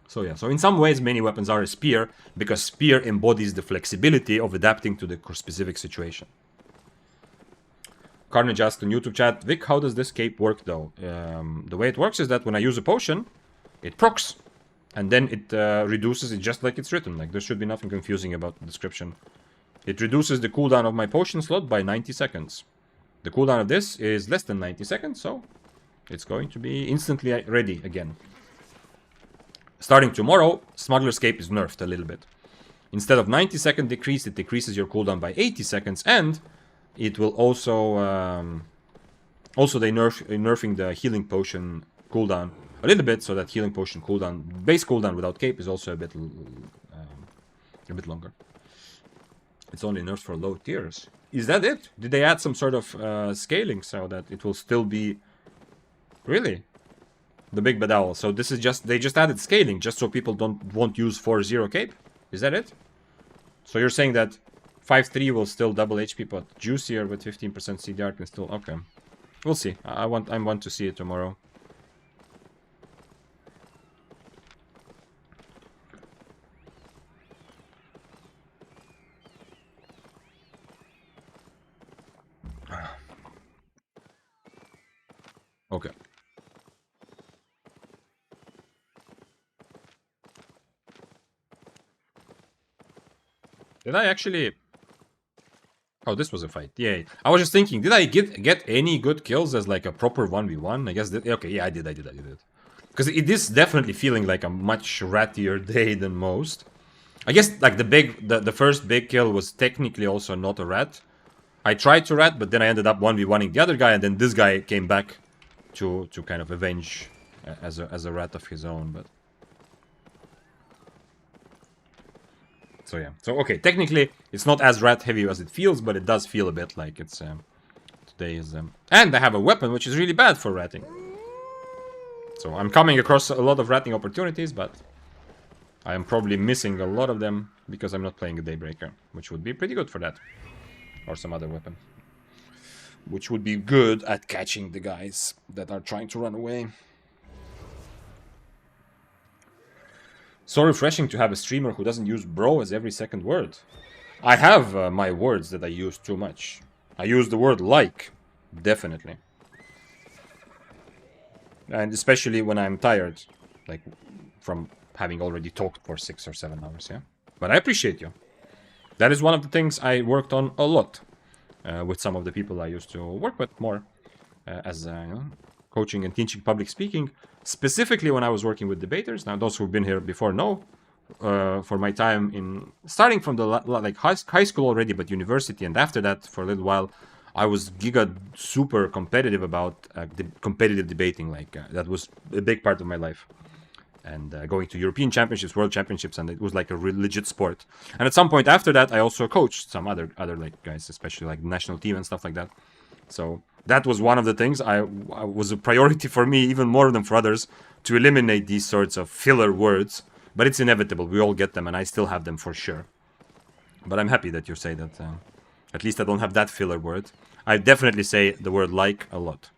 So yeah, so in some ways many weapons are a spear, because spear embodies the flexibility of adapting to the specific situation. Carnage asked on YouTube chat, Vic, how does this cape work though? The way it works is that when I use a potion, it procs. And then it reduces it just like it's written. Like there should be nothing confusing about the description. It reduces the cooldown of my potion slot by 90 seconds. The cooldown of this is less than 90 seconds, so it's going to be instantly ready again. Starting tomorrow, Smuggler's Cape is nerfed a little bit. Instead of 90-second decrease, it decreases your cooldown by 80 seconds, and it will also... they're nerfing the healing potion cooldown a little bit, so that healing potion cooldown, base cooldown without cape, is also a bit longer. It's only nerfed for low tiers. Is that it? Did they add some sort of scaling so that it will still be... Really? The big bad owl. So this is just, they just added scaling just so people won't use 4-0 cape? Is that it? So you're saying that 5-3 will still double HP, but juicier with 15% CDR can still... Okay. We'll see. I want to see it tomorrow. Okay. Did I actually... Oh, this was a fight. Yeah, I was just thinking, did I get any good kills as like a proper 1v1? I guess... Okay, yeah, I did. Because it is definitely feeling like a much rattier day than most. I guess like the first big kill was technically also not a rat. I tried to rat, but then I ended up 1v1ing the other guy, and then this guy came back to kind of avenge as a rat of his own, but... So yeah, so okay, technically it's not as rat heavy as it feels, but it does feel a bit like it's today is and I have a weapon which is really bad for ratting. So I'm coming across a lot of ratting opportunities, but I am probably missing a lot of them because I'm not playing a Daybreaker, which would be pretty good for that, or some other weapon, which would be good at catching the guys that are trying to run away. So refreshing to have a streamer who doesn't use bro as every second word. I have my words that I use too much. I use the word like, definitely. And especially when I'm tired, like from having already talked for 6 or 7 hours, yeah? But I appreciate you. That is one of the things I worked on a lot with some of the people I used to work with more as you know, coaching and teaching public speaking. Specifically when I was working with debaters. Now those who've been here before know, for my time in starting from the like high school already, but university, and after that for a little while, I was super competitive about competitive debating. Like that was a big part of my life, and going to European championships, world championships, and it was like a legit sport. And at some point after that, I also coached some other like guys, especially like national team and stuff like that. So that was one of the things I was a priority for me, even more than for others, to eliminate these sorts of filler words. But it's inevitable. We all get them, and I still have them for sure. But I'm happy that you say that. At least I don't have that filler word. I definitely say the word like a lot.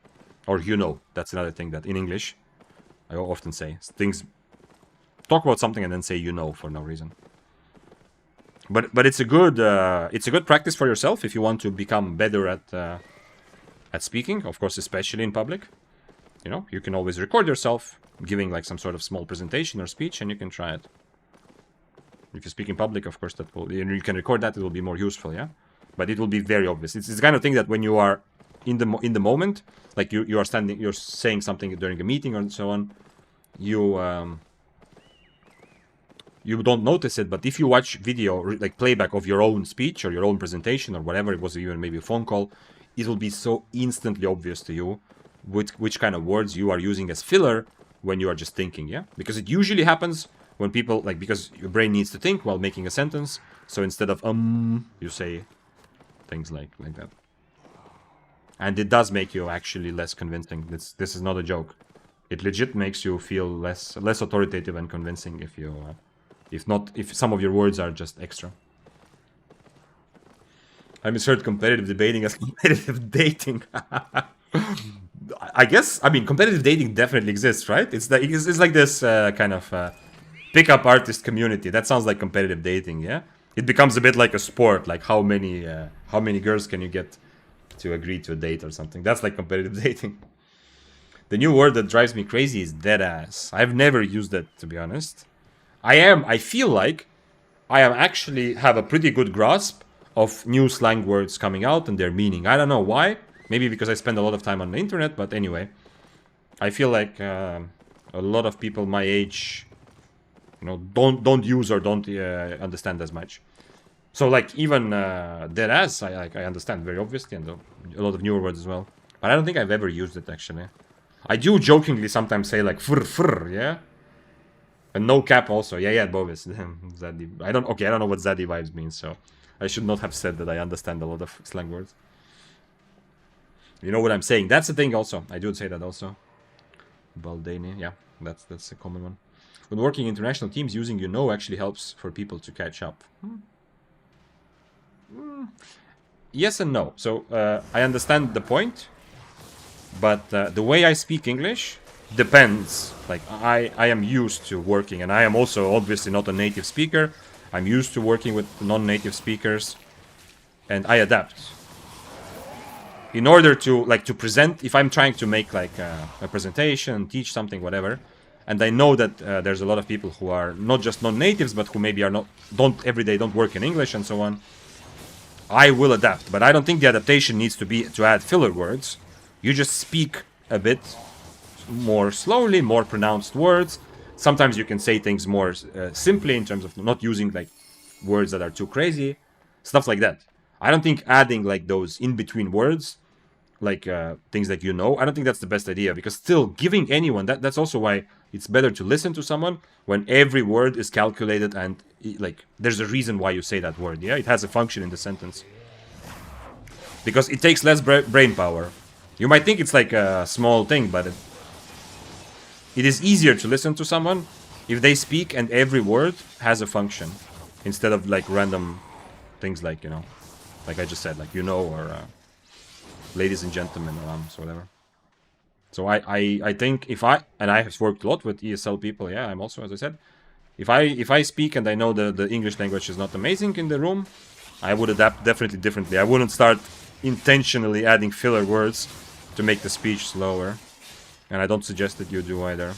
Or you know. That's another thing that in English I often say. Things... Talk about something and then say you know for no reason. But it's a good practice for yourself if you want to become better at speaking, of course, especially in public. You know, you can always record yourself giving like some sort of small presentation or speech, and you can try it. If you speak in public, of course, that will, you can record that. It will be more useful, yeah. But it will be very obvious. It's the kind of thing that when you are in the moment, like you are standing, you're saying something during a meeting and so on, you don't notice it. But if you watch video, like playback of your own speech or your own presentation or whatever, it was even maybe a phone call, it will be so instantly obvious to you which kind of words you are using as filler when you are just thinking, yeah? Because it usually happens when people, like, because your brain needs to think while making a sentence, so instead of you say things like that. And it does make you actually less convincing. This is not a joke. It legit makes you feel less authoritative and convincing if some of your words are just extra. I misheard competitive debating as competitive dating. I guess, I mean, competitive dating definitely exists, right? It's like this kind of pickup artist community. That sounds like competitive dating, yeah? It becomes a bit like a sport, like how many girls can you get to agree to a date or something. That's like competitive dating. The new word that drives me crazy is deadass. I've never used it, to be honest. I feel like I am actually have a pretty good grasp of new slang words coming out and their meaning. I don't know why. Maybe because I spend a lot of time on the internet, but anyway. I feel like a lot of people my age, you know, don't use or don't understand as much. So like even deadass, I understand very obviously, and a lot of newer words as well. But I don't think I've ever used it actually. I do jokingly sometimes say like fr, yeah? And no cap also. Yeah, Bovis. Zaddy. I don't know what Zaddy vibes means, so I should not have said that I understand a lot of slang words. You know what I'm saying? That's the thing also. I do say that also. Baldani, yeah, that's a common one. When working international teams, using actually helps for people to catch up. Yes and no. So I understand the point, but the way I speak English depends. Like I am used to working, and I am also obviously not a native speaker. I'm used to working with non-native speakers, and I adapt. In order to present, if I'm trying to make like a presentation, teach something, whatever, and I know that there's a lot of people who are not just non-natives, but who maybe don't work in English and so on, I will adapt. But I don't think the adaptation needs to be to add filler words. You just speak a bit more slowly, more pronounced words. Sometimes you can say things more simply in terms of not using like words that are too crazy, stuff like that. I don't think adding like those in-between words, like things like I don't think that's the best idea, because still giving anyone that's also why it's better to listen to someone when every word is calculated and like there's a reason why you say that word. Yeah, it has a function in the sentence, because it takes less brain power. You might think it's like a small thing, but it is easier to listen to someone if they speak and every word has a function, instead of like random things like, like I just said, like, or ladies and gentlemen, or so whatever. So I think and I have worked a lot with ESL people, yeah, I'm also, as I said, if I speak and I know the English language is not amazing in the room, I would adapt definitely differently. I wouldn't start intentionally adding filler words to make the speech slower. And I don't suggest that you do either.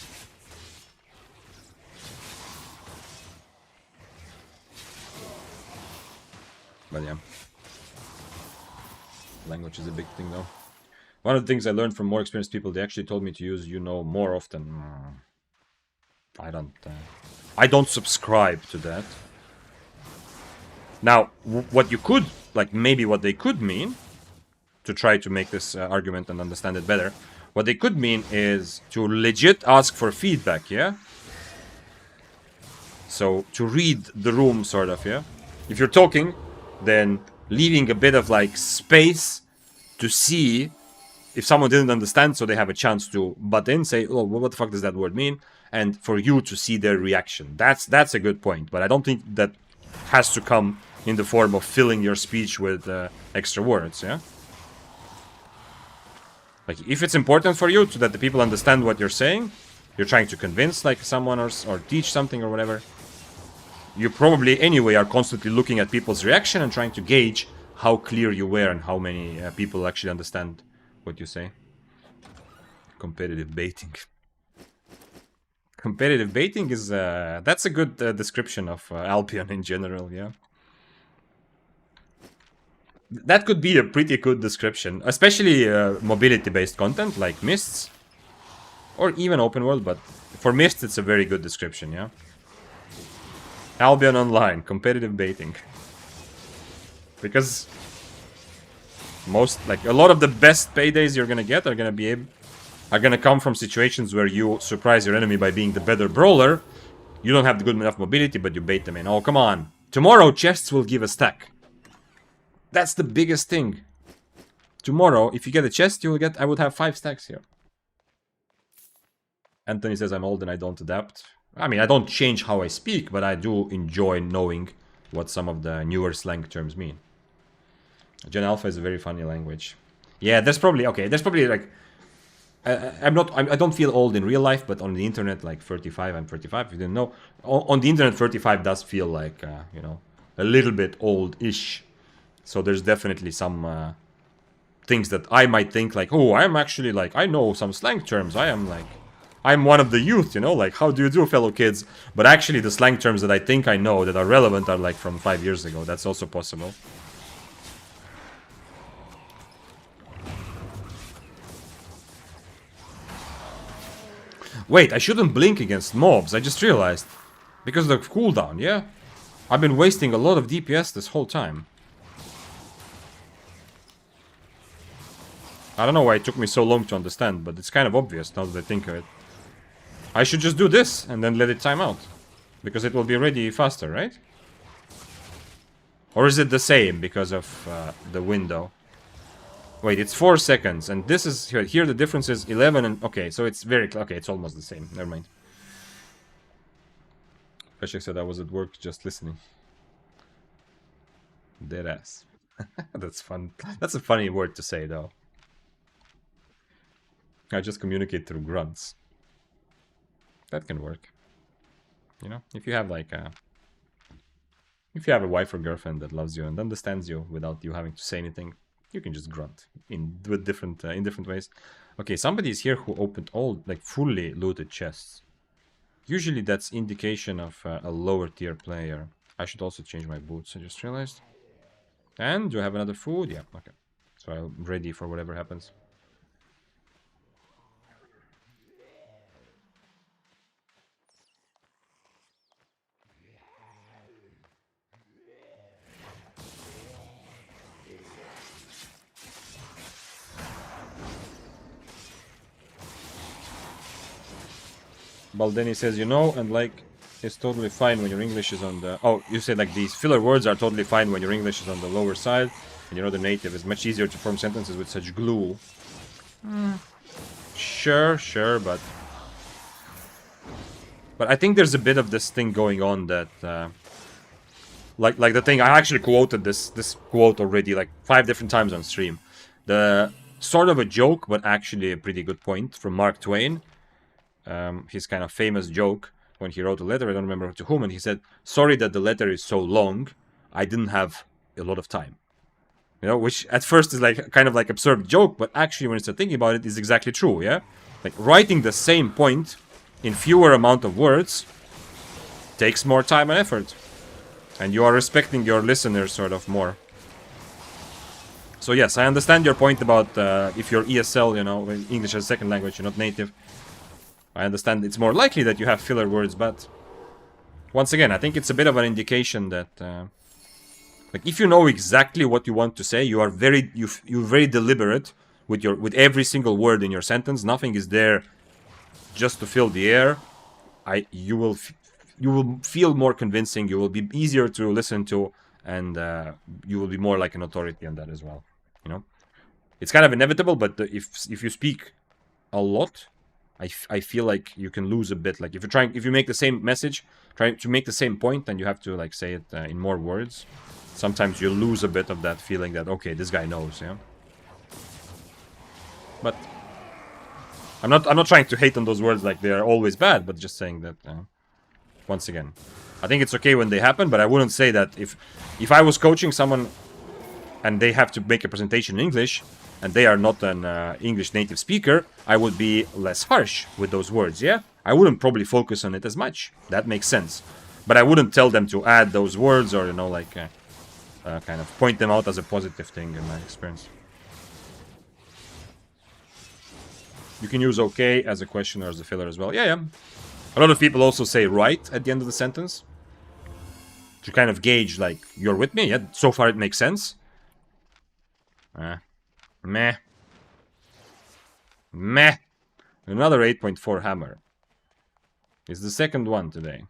But yeah. Language is a big thing though. One of the things I learned from more experienced people, they actually told me to use more often. I don't subscribe to that. Now, what you could, like maybe what they could mean, to try to make this argument and understand it better, what they could mean is to legit ask for feedback, yeah? So, to read the room, sort of, yeah? If you're talking, then leaving a bit of, like, space to see if someone didn't understand, so they have a chance to butt in, say, oh, what the fuck does that word mean? And for you to see their reaction. That's a good point, but I don't think that has to come in the form of filling your speech with extra words, yeah? Like, if it's important for you so that the people understand what you're saying, you're trying to convince, like, someone or teach something or whatever, you probably anyway are constantly looking at people's reaction and trying to gauge how clear you were and how many people actually understand what you say. Competitive baiting. Competitive baiting is that's a good description of Albion in general, yeah. That could be a pretty good description, especially mobility-based content like Mists, or even open world. But for Mists, it's a very good description, yeah. Albion Online, competitive baiting, because a lot of the best paydays you're gonna get are gonna come from situations where you surprise your enemy by being the better brawler. You don't have the good enough mobility, but you bait them in. Oh, come on! Tomorrow, chests will give a stack. That's the biggest thing. Tomorrow, if you get a chest, you will get... I would have 5 stacks here. Anthony says I'm old and I don't adapt. I mean, I don't change how I speak, but I do enjoy knowing what some of the newer slang terms mean. Gen Alpha is a very funny language. Yeah, there's probably... Okay, there's probably like... I don't feel old in real life, but on the internet, like 35, I'm 35, if you didn't know. On the internet, 35 does feel like, you know, a little bit old-ish. So there's definitely some things that I might think like, oh, I'm actually like, I know some slang terms. I'm one of the youth, you know, like, how do you do, fellow kids? But actually the slang terms that I think I know that are relevant are like from 5 years ago. That's also possible. Wait, I shouldn't blink against mobs. I just realized. Because of the cooldown, yeah? I've been wasting a lot of DPS this whole time. I don't know why it took me so long to understand, but it's kind of obvious now that I think of it. I should just do this and then let it time out. Because it will be ready faster, right? Or is it the same because of the window? Wait, it's 4 seconds, and this is... Here the difference is 11 and... Okay, so it's very... Okay, it's almost the same. Never mind. Peshek said I was at work just listening. Deadass. That's fun. That's a funny word to say, though. I just communicate through grunts. That can work. You know, if you have like a... If you have a wife or girlfriend that loves you and understands you without you having to say anything, you can just grunt in different ways. Okay, somebody is here who opened all, like, fully looted chests. Usually that's indication of a lower tier player. I should also change my boots, I just realized. And do I have another food? Yeah, okay. So I'm ready for whatever happens. Baldeni says, you know, and like, it's totally fine when your English is on the... Oh, you said like these filler words are totally fine when your English is on the lower side, and you're not a native. It's much easier to form sentences with such glue. Sure, but I think there's a bit of this thing going on that... like the thing, I actually quoted this quote already like 5 different times on stream. The sort of a joke, but actually a pretty good point from Mark Twain. His kind of famous joke when he wrote a letter, I don't remember to whom, and he said, sorry that the letter is so long, I didn't have a lot of time. You know, which at first is like kind of like absurd joke, but actually when you start thinking about it, is exactly true, yeah? Like writing the same point in fewer amount of words takes more time and effort. And you are respecting your listeners sort of more. So yes, I understand your point about if you're ESL, you know, English as a second language, you're not native. I understand it's more likely that you have filler words, but once again, I think it's a bit of an indication that like if you know exactly what you want to say, you are you're very deliberate with every single word in your sentence. Nothing is there just to fill the air. You will feel more convincing. You will be easier to listen to, and you will be more like an authority on that as well. You know, it's kind of inevitable, but if you speak a lot, I feel like you can lose a bit. Like if you make the same message, trying to make the same point, then you have to like say it in more words. Sometimes you lose a bit of that feeling that, okay, this guy knows, yeah. But I'm not trying to hate on those words like they are always bad, but just saying that Once again, I think it's okay when they happen, but I wouldn't say that if I was coaching someone and they have to make a presentation in English and they are not an English native speaker, I would be less harsh with those words, yeah? I wouldn't probably focus on it as much. That makes sense. But I wouldn't tell them to add those words or, you know, like, kind of point them out as a positive thing in my experience. You can use okay as a question or as a filler as well. Yeah, yeah. A lot of people also say right at the end of the sentence. To kind of gauge, like, you're with me? Yeah, so far it makes sense. Meh. Meh. Another 8.4 hammer. It's the second one today.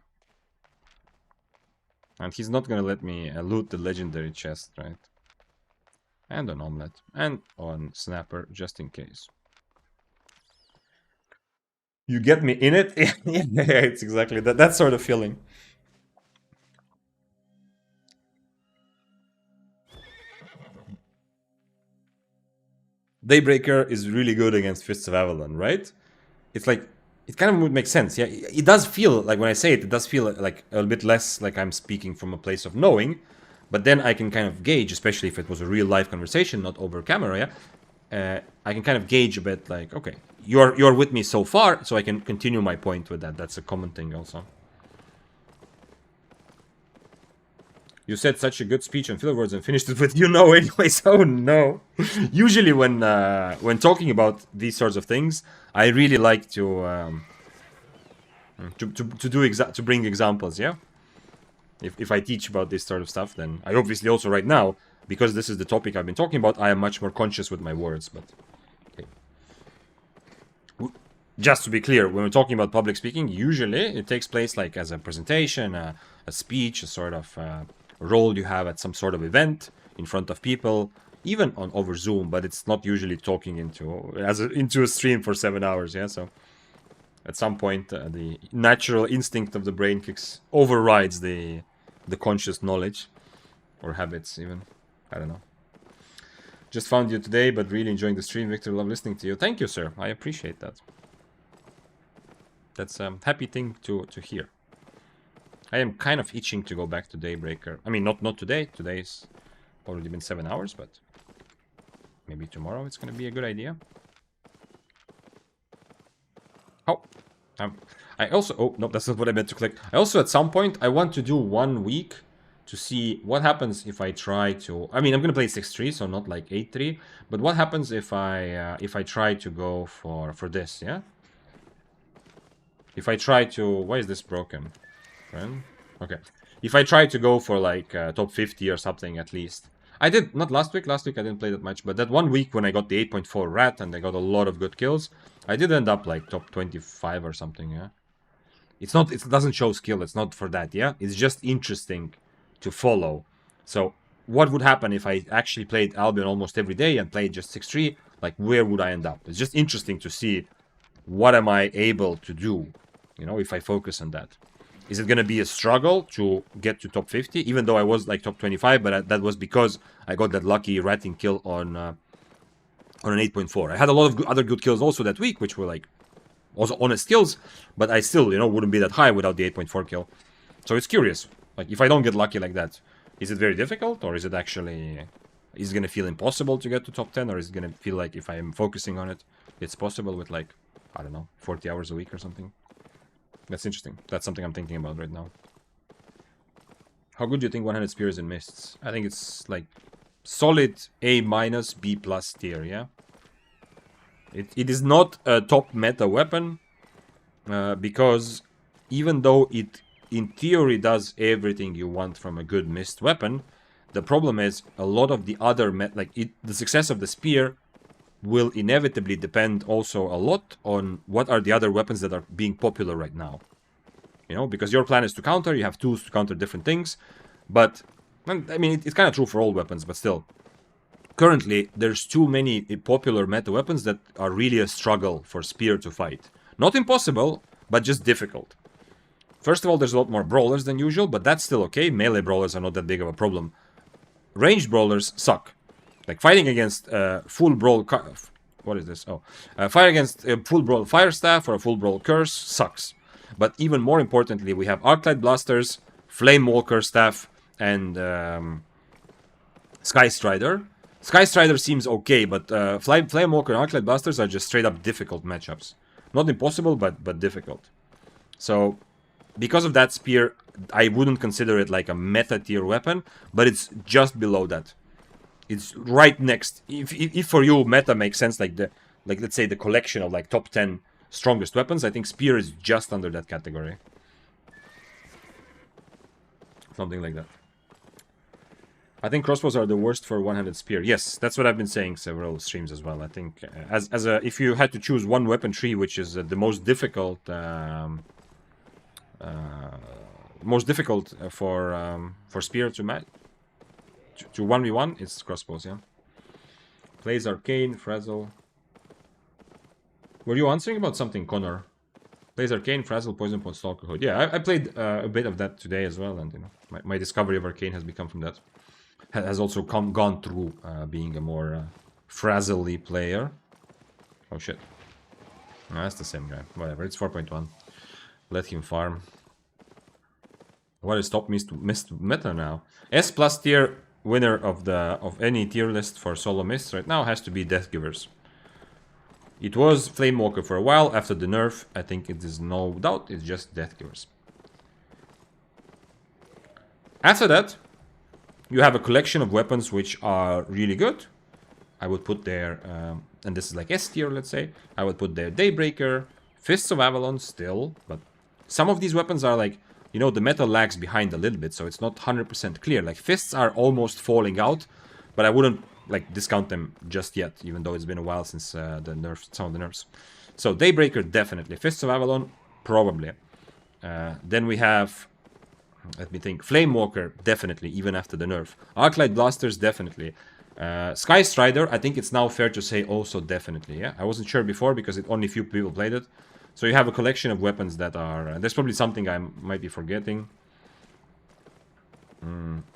And he's not gonna let me loot the legendary chest, right? And on omelette. And on snapper, just in case. You get me in it? Yeah, it's exactly that sort of feeling. Daybreaker is really good against Fists of Avalon, right? It's like, it kind of would make sense, yeah? It does feel, like when I say it, it does feel like a little bit less like I'm speaking from a place of knowing, but then I can kind of gauge, especially if it was a real life conversation, not over camera, yeah? I can kind of gauge a bit like, okay, you're with me so far, so I can continue my point with that. That's a common thing also. You said such a good speech on filler words and finished it with "you know" anyways. Oh no. Usually when talking about these sorts of things, I really like to bring examples, yeah? If I teach about this sort of stuff, then I obviously also right now, because this is the topic I've been talking about, I am much more conscious with my words, but okay. Just to be clear, when we're talking about public speaking, usually it takes place like as a presentation, a speech, a sort of role you have at some sort of event in front of people, even on over Zoom, but it's not usually talking into a stream for 7 hours, yeah? So at some point the natural instinct of the brain overrides the conscious knowledge or habits even. I don't know. Just found you today, but really enjoying the stream. Victor, love listening to you. Thank you, sir. I appreciate that. That's a happy thing to hear. I am kind of itching to go back to Daybreaker. I mean, not today. Today's already been 7 hours, but maybe tomorrow it's going to be a good idea. Oh, I also... Oh, no, that's not what I meant to click. I also, at some point, I want to do 1 week to see what happens if I try to... I mean, I'm going to play 6-3, so not like 8-3. But what happens if I try to go for this, yeah? If I try to... Why is this broken? Friend? Okay. If I try to go for like top 50 or something at least. I did, not last week. Last week I didn't play that much. But that 1 week when I got the 8.4 rat and I got a lot of good kills, I did end up like top 25 or something, yeah? It's not... It doesn't show skill. It's not for that, yeah? It's just interesting to follow. So what would happen if I actually played Albion almost every day and played just 6-3? Like, where would I end up? It's just interesting to see what am I able to do, you know, if I focus on that. Is it going to be a struggle to get to top 50? Even though I was like top 25, but that was because I got that lucky ratting kill on an 8.4. I had a lot of other good kills also that week, which were like also honest kills, but I still, you know, wouldn't be that high without the 8.4 kill. So it's curious. Like, if I don't get lucky like that, is it very difficult, or is it actually... Is it going to feel impossible to get to top 10, or is it going to feel like if I am focusing on it, it's possible with like, I don't know, 40 hours a week or something? That's interesting. That's something I'm thinking about right now. How good do you think 100 Spears and Mists? I think it's like solid A-, B+ tier, yeah? It is not a top meta weapon, because even though it in theory does everything you want from a good Mist weapon, the problem is a lot of the other... the success of the Spear will inevitably depend also a lot on what are the other weapons that are being popular right now. You know, because your plan is to counter, you have tools to counter different things, but, I mean, it's kind of true for all weapons, but still. Currently, there's too many popular meta weapons that are really a struggle for Spear to fight. Not impossible, but just difficult. First of all, there's a lot more brawlers than usual, but that's still okay. Melee brawlers are not that big of a problem. Ranged brawlers suck. Like, fighting against full brawl... What is this? Oh. Fight against full brawl fire staff or a full brawl curse sucks. But even more importantly, we have Arclight Blasters, Flamewalker Staff, and Sky Strider. Sky Strider seems okay, but Flamewalker and Arclight Blasters are just straight up difficult matchups. Not impossible, but difficult. So, because of that, Spear, I wouldn't consider it like a meta tier weapon, but it's just below that. It's right next. If for you meta makes sense, like let's say the collection of like top 10 strongest weapons, I think Spear is just under that category. Something like that. I think crossbows are the worst for one-handed spear. Yes, that's what I've been saying several streams as well. I think if you had to choose one weapon tree, which is the most difficult, for spear to match to 1v1, it's crossbows. Yeah. Plays Arcane, Frazzle. Were you answering about something, Connor? Plays Arcane, Frazzle, Poison Point, Stalker Hood. Yeah, I played a bit of that today as well, and you know, my discovery of Arcane has become from that. Has also gone through being a more Frazzle-y player. Oh shit. No, that's the same guy. Whatever, it's 4.1. Let him farm. What is top missed meta now? S plus tier winner of any tier list for solo mists right now has to be Deathgivers. It was Flamewalker for a while. After the nerf, I think it is no doubt it's just Deathgivers. After that, you have a collection of weapons which are really good. I would put there, and this is like S tier, let's say. I would put there Daybreaker, Fists of Avalon still, but some of these weapons are like, you know, the meta lags behind a little bit, so it's not 100% clear. Like Fists are almost falling out, but I wouldn't like discount them just yet, even though it's been a while since some of the nerfs. So Daybreaker definitely, Fists of Avalon probably. Then we have, let me think, Flamewalker definitely, even after the nerf. Arclight Blasters definitely. Sky Strider, I think it's now fair to say also definitely. Yeah, I wasn't sure before because only few people played it. So you have a collection of weapons that are. There's probably something I might be forgetting.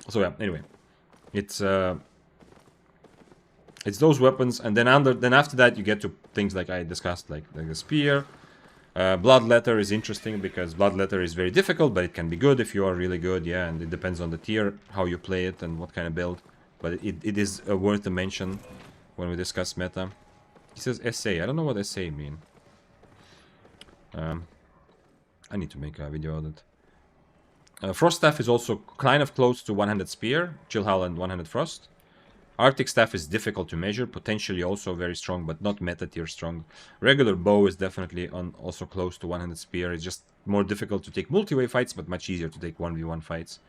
So yeah. Anyway, it's those weapons, and then after that you get to things like I discussed, like the spear. Bloodletter is interesting because Bloodletter is very difficult, but it can be good if you are really good. Yeah, and it depends on the tier, how you play it, and what kind of build. But it is worth a mention when we discuss meta. He says essay. I don't know what essay mean. I need to make a video of it. Frost Staff is also kind of close to one-handed spear, Chillhowl and one-handed frost. Arctic Staff is difficult to measure, potentially also very strong, but not meta tier strong. Regular Bow is definitely also close to one-handed spear. It's just more difficult to take multi-way fights, but much easier to take 1v1 fights.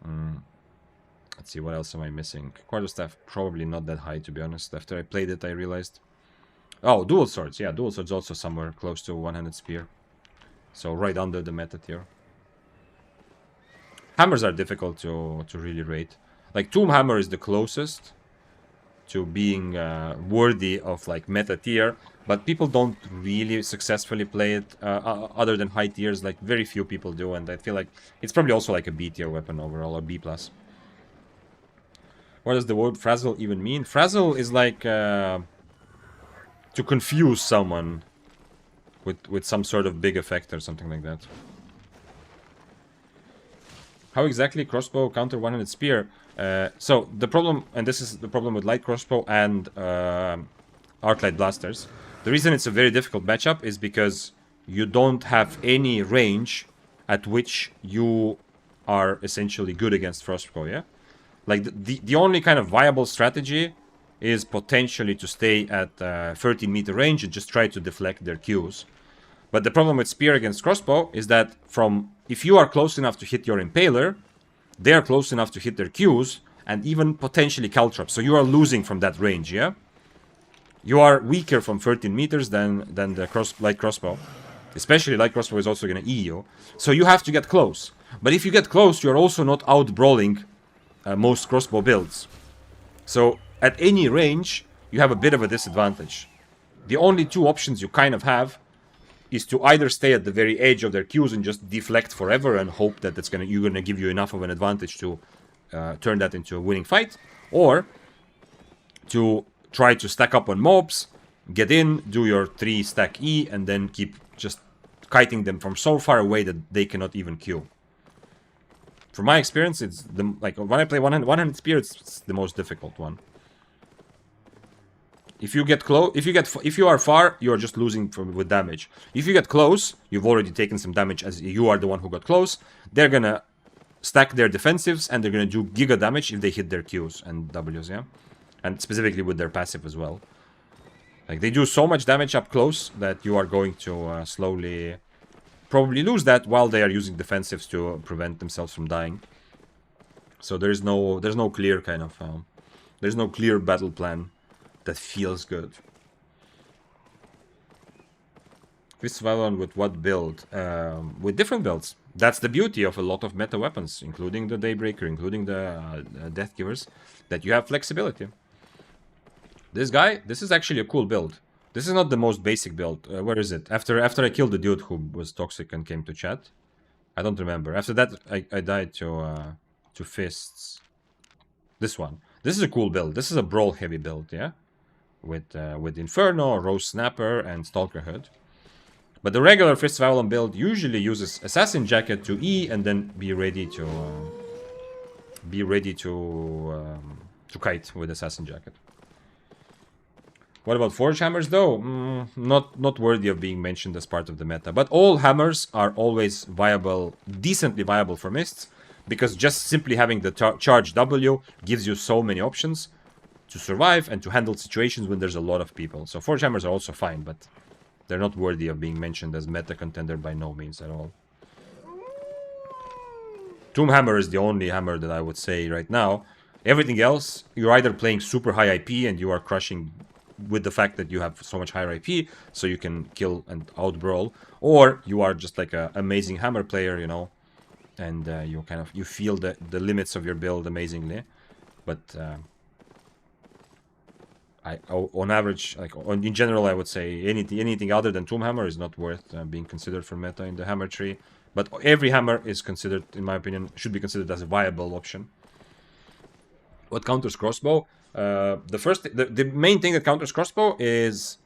Let's see, what else am I missing? Quarterstaff, probably not that high, to be honest. After I played it, I realized. Oh, Dual Swords. Yeah, Dual Swords also somewhere close to one-handed spear. So right under the meta tier. Hammers are difficult to really rate. Like, Tomb Hammer is the closest to being worthy of, like, meta tier. But people don't really successfully play it other than high tiers. Like, very few people do. And I feel like it's probably also like a B tier weapon overall, or B+. What does the word Frazzle even mean? Frazzle is like to confuse someone with some sort of big effect or something like that. How exactly crossbow counter one-handed spear? So the problem, and this is the problem with light crossbow and Arclight Blasters. The reason it's a very difficult matchup is because you don't have any range at which you are essentially good against crossbow, yeah? Like, the only kind of viable strategy is potentially to stay at 13-meter range and just try to deflect their Qs. But the problem with spear against crossbow is that if you are close enough to hit your impaler, they are close enough to hit their Qs, and even potentially caltrop. So you are losing from that range, yeah? You are weaker from 13 meters than the light crossbow. Especially light crossbow is also going to E you. So you have to get close. But if you get close, you're also not out-brawling most crossbow builds. So at any range, you have a bit of a disadvantage. The only two options you kind of have is to either stay at the very edge of their Qs and just deflect forever and hope that you're gonna give you enough of an advantage to turn that into a winning fight, or to try to stack up on mobs, get in, do your 3 stack E, and then keep just kiting them from so far away that they cannot even Q. From my experience, it's the like when I play one-handed spear, it's the most difficult one. If you get close, if you are far, you are just losing with damage. If you get close, you've already taken some damage as you are the one who got close. They're gonna stack their defensives and they're gonna do giga damage if they hit their Qs and Ws, yeah, and specifically with their passive as well. Like they do so much damage up close that you are going to slowly probably lose that while they are using defensives to prevent themselves from dying. So there's no clear kind of there's no clear battle plan that feels good. Fist of Avalon with what build? With different builds. That's the beauty of a lot of meta weapons, including the Daybreaker, including the Death Givers, that you have flexibility. This guy, this is actually a cool build. This is not the most basic build. Where is it? After I killed the dude who was toxic and came to chat. I don't remember. After that, I died to fists. This one. This is a cool build. This is a brawl heavy build, yeah, with Inferno, Rose Snapper, and Stalker Hood. But the regular Fist of Avalon build usually uses Assassin Jacket to E and then be ready to kite with Assassin Jacket. What about Forge Hammers though? Not worthy of being mentioned as part of the meta. But all hammers are always viable, decently viable for mists, because just simply having the charge W gives you so many options to survive and to handle situations when there's a lot of people. So Forge Hammers are also fine, but they're not worthy of being mentioned as meta contender by no means at all. Tomb Hammer is the only hammer that I would say right now. Everything else, you're either playing super high IP and you are crushing with the fact that you have so much higher IP, so you can kill and out-brawl, or you are just like an amazing hammer player, you know, and you feel the limits of your build amazingly. But on average, like in general, I would say anything other than Tomb Hammer is not worth being considered for meta in the hammer tree. But every hammer is considered, in my opinion, should be considered as a viable option. What counters crossbow? The main thing that counters crossbow is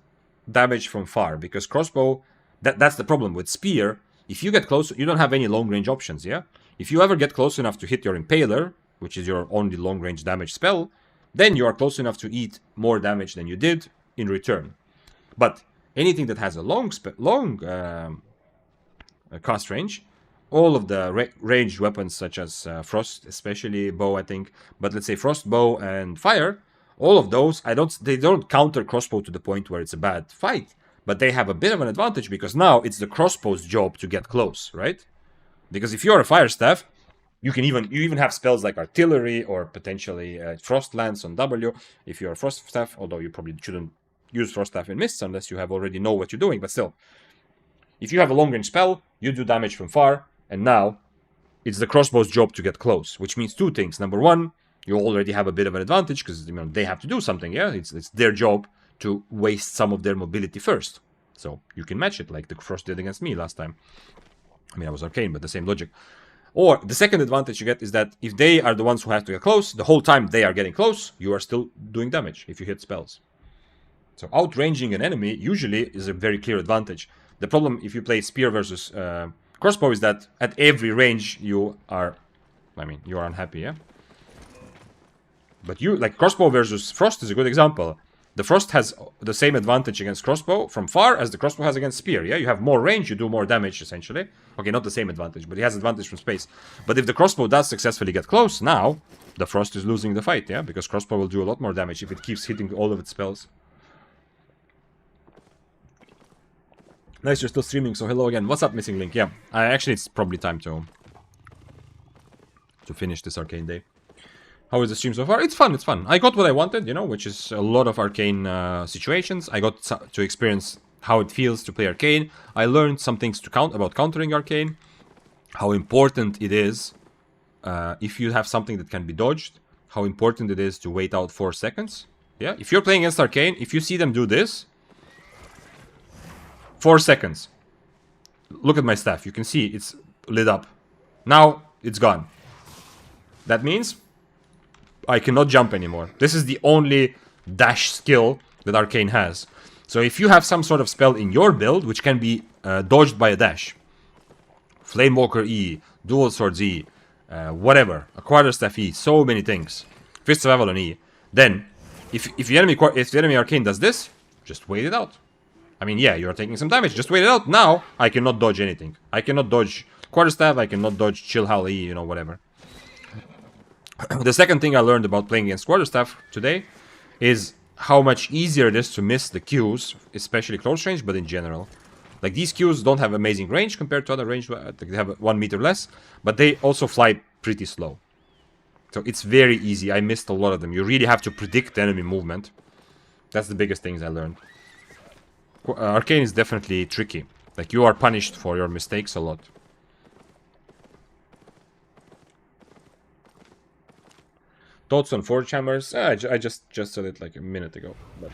damage from far, because crossbow, that's the problem with spear. If you get close, you don't have any long range options, yeah? If you ever get close enough to hit your Impaler, which is your only long range damage spell, then you are close enough to eat more damage than you did in return. But anything that has a long cast range, all of the ranged weapons such as Frost, especially bow, I think, but let's say Frost, bow, and fire, all of those, they don't counter crossbow to the point where it's a bad fight, but they have a bit of an advantage because now it's the crossbow's job to get close, right? Because if you're a fire staff, you even have spells like artillery or potentially frost lance on W. If you're a frost staff, although you probably shouldn't use frost staff in mists unless you have already know what you're doing, but still, if you have a long range spell, you do damage from far, and now it's the crossbow's job to get close, which means two things. Number one, you already have a bit of an advantage because they have to do something. Yeah, it's their job to waste some of their mobility first, so you can match it like the Frost did against me last time. I mean, I was Arcane, but the same logic. Or the second advantage you get is that if they are the ones who have to get close, the whole time they are getting close, you are still doing damage if you hit spells. So outranging an enemy usually is a very clear advantage. The problem if you play spear versus crossbow is that at every range you are unhappy, yeah? But like crossbow versus Frost is a good example. The Frost has the same advantage against crossbow from far as the crossbow has against spear, yeah? You have more range, you do more damage, essentially. Okay, not the same advantage, but he has advantage from space. But if the crossbow does successfully get close, now the Frost is losing the fight, yeah? Because crossbow will do a lot more damage if it keeps hitting all of its spells. Nice, you're still streaming, so hello again. What's up, Missing Link? Yeah, actually, it's probably time to finish this Arcane day. How is the stream so far? It's fun, it's fun. I got what I wanted, you know, which is a lot of Arcane situations. I got to experience how it feels to play Arcane. I learned some things about countering Arcane. How important it is, if you have something that can be dodged, how important it is to wait out 4 seconds. Yeah, if you're playing against Arcane, if you see them do this, 4 seconds. Look at my staff. You can see it's lit up. Now it's gone. That means I cannot jump anymore. This is the only dash skill that Arcane has. So if you have some sort of spell in your build, which can be dodged by a dash, Flamewalker E, Dual Swords E, whatever, a Quarterstaff E, so many things, Fists of Avalon E, then if the enemy Arcane does this, just wait it out. I mean, yeah, you're taking some damage, just wait it out. Now, I cannot dodge anything. I cannot dodge Quarterstaff, I cannot dodge Chill Howl E, you know, whatever. The second thing I learned about playing against Quarterstaff today is how much easier it is to miss the Qs, especially close range, but in general. Like, these Qs don't have amazing range compared to other range, they have 1 meter less, but they also fly pretty slow. So it's very easy. I missed a lot of them. You really have to predict enemy movement. That's the biggest things I learned. Arcane is definitely tricky. Like, you are punished for your mistakes a lot. Thoughts on Forge Hammers? I just said it like a minute ago. But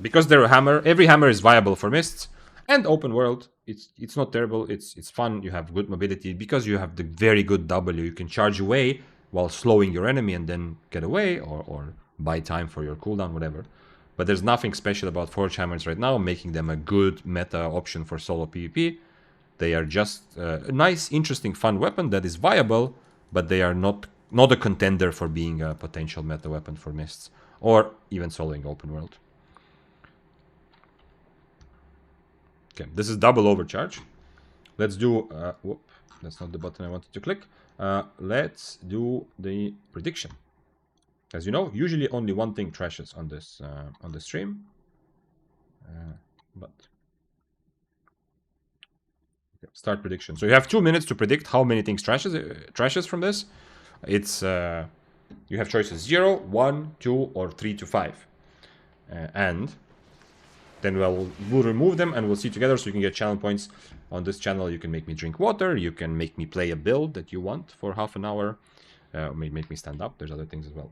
because they're a hammer, every hammer is viable for mists. And open world, it's not terrible. It's fun. You have good mobility. Because you have the very good W, you can charge away while slowing your enemy and then get away. Or buy time for your cooldown, whatever. But there's nothing special about Forge Hammers right now, making them a good meta option for solo PvP. They are just a nice, interesting, fun weapon that is viable, but they are not a contender for being a potential meta weapon for mists, or even soloing open world. Okay, this is double overcharge. Let's do, whoop, that's not the button I wanted to click. Let's do the prediction. As you know, usually only one thing trashes on this stream, but okay, start prediction. So you have 2 minutes to predict how many things trashes from this. It's you have choices 0, 1, 2, or 3 to 5, and then we'll remove them and we'll see together, so you can get channel points. On this channel, you can make me drink water, you can make me play a build that you want for half an hour, make me stand up. There's other things as well.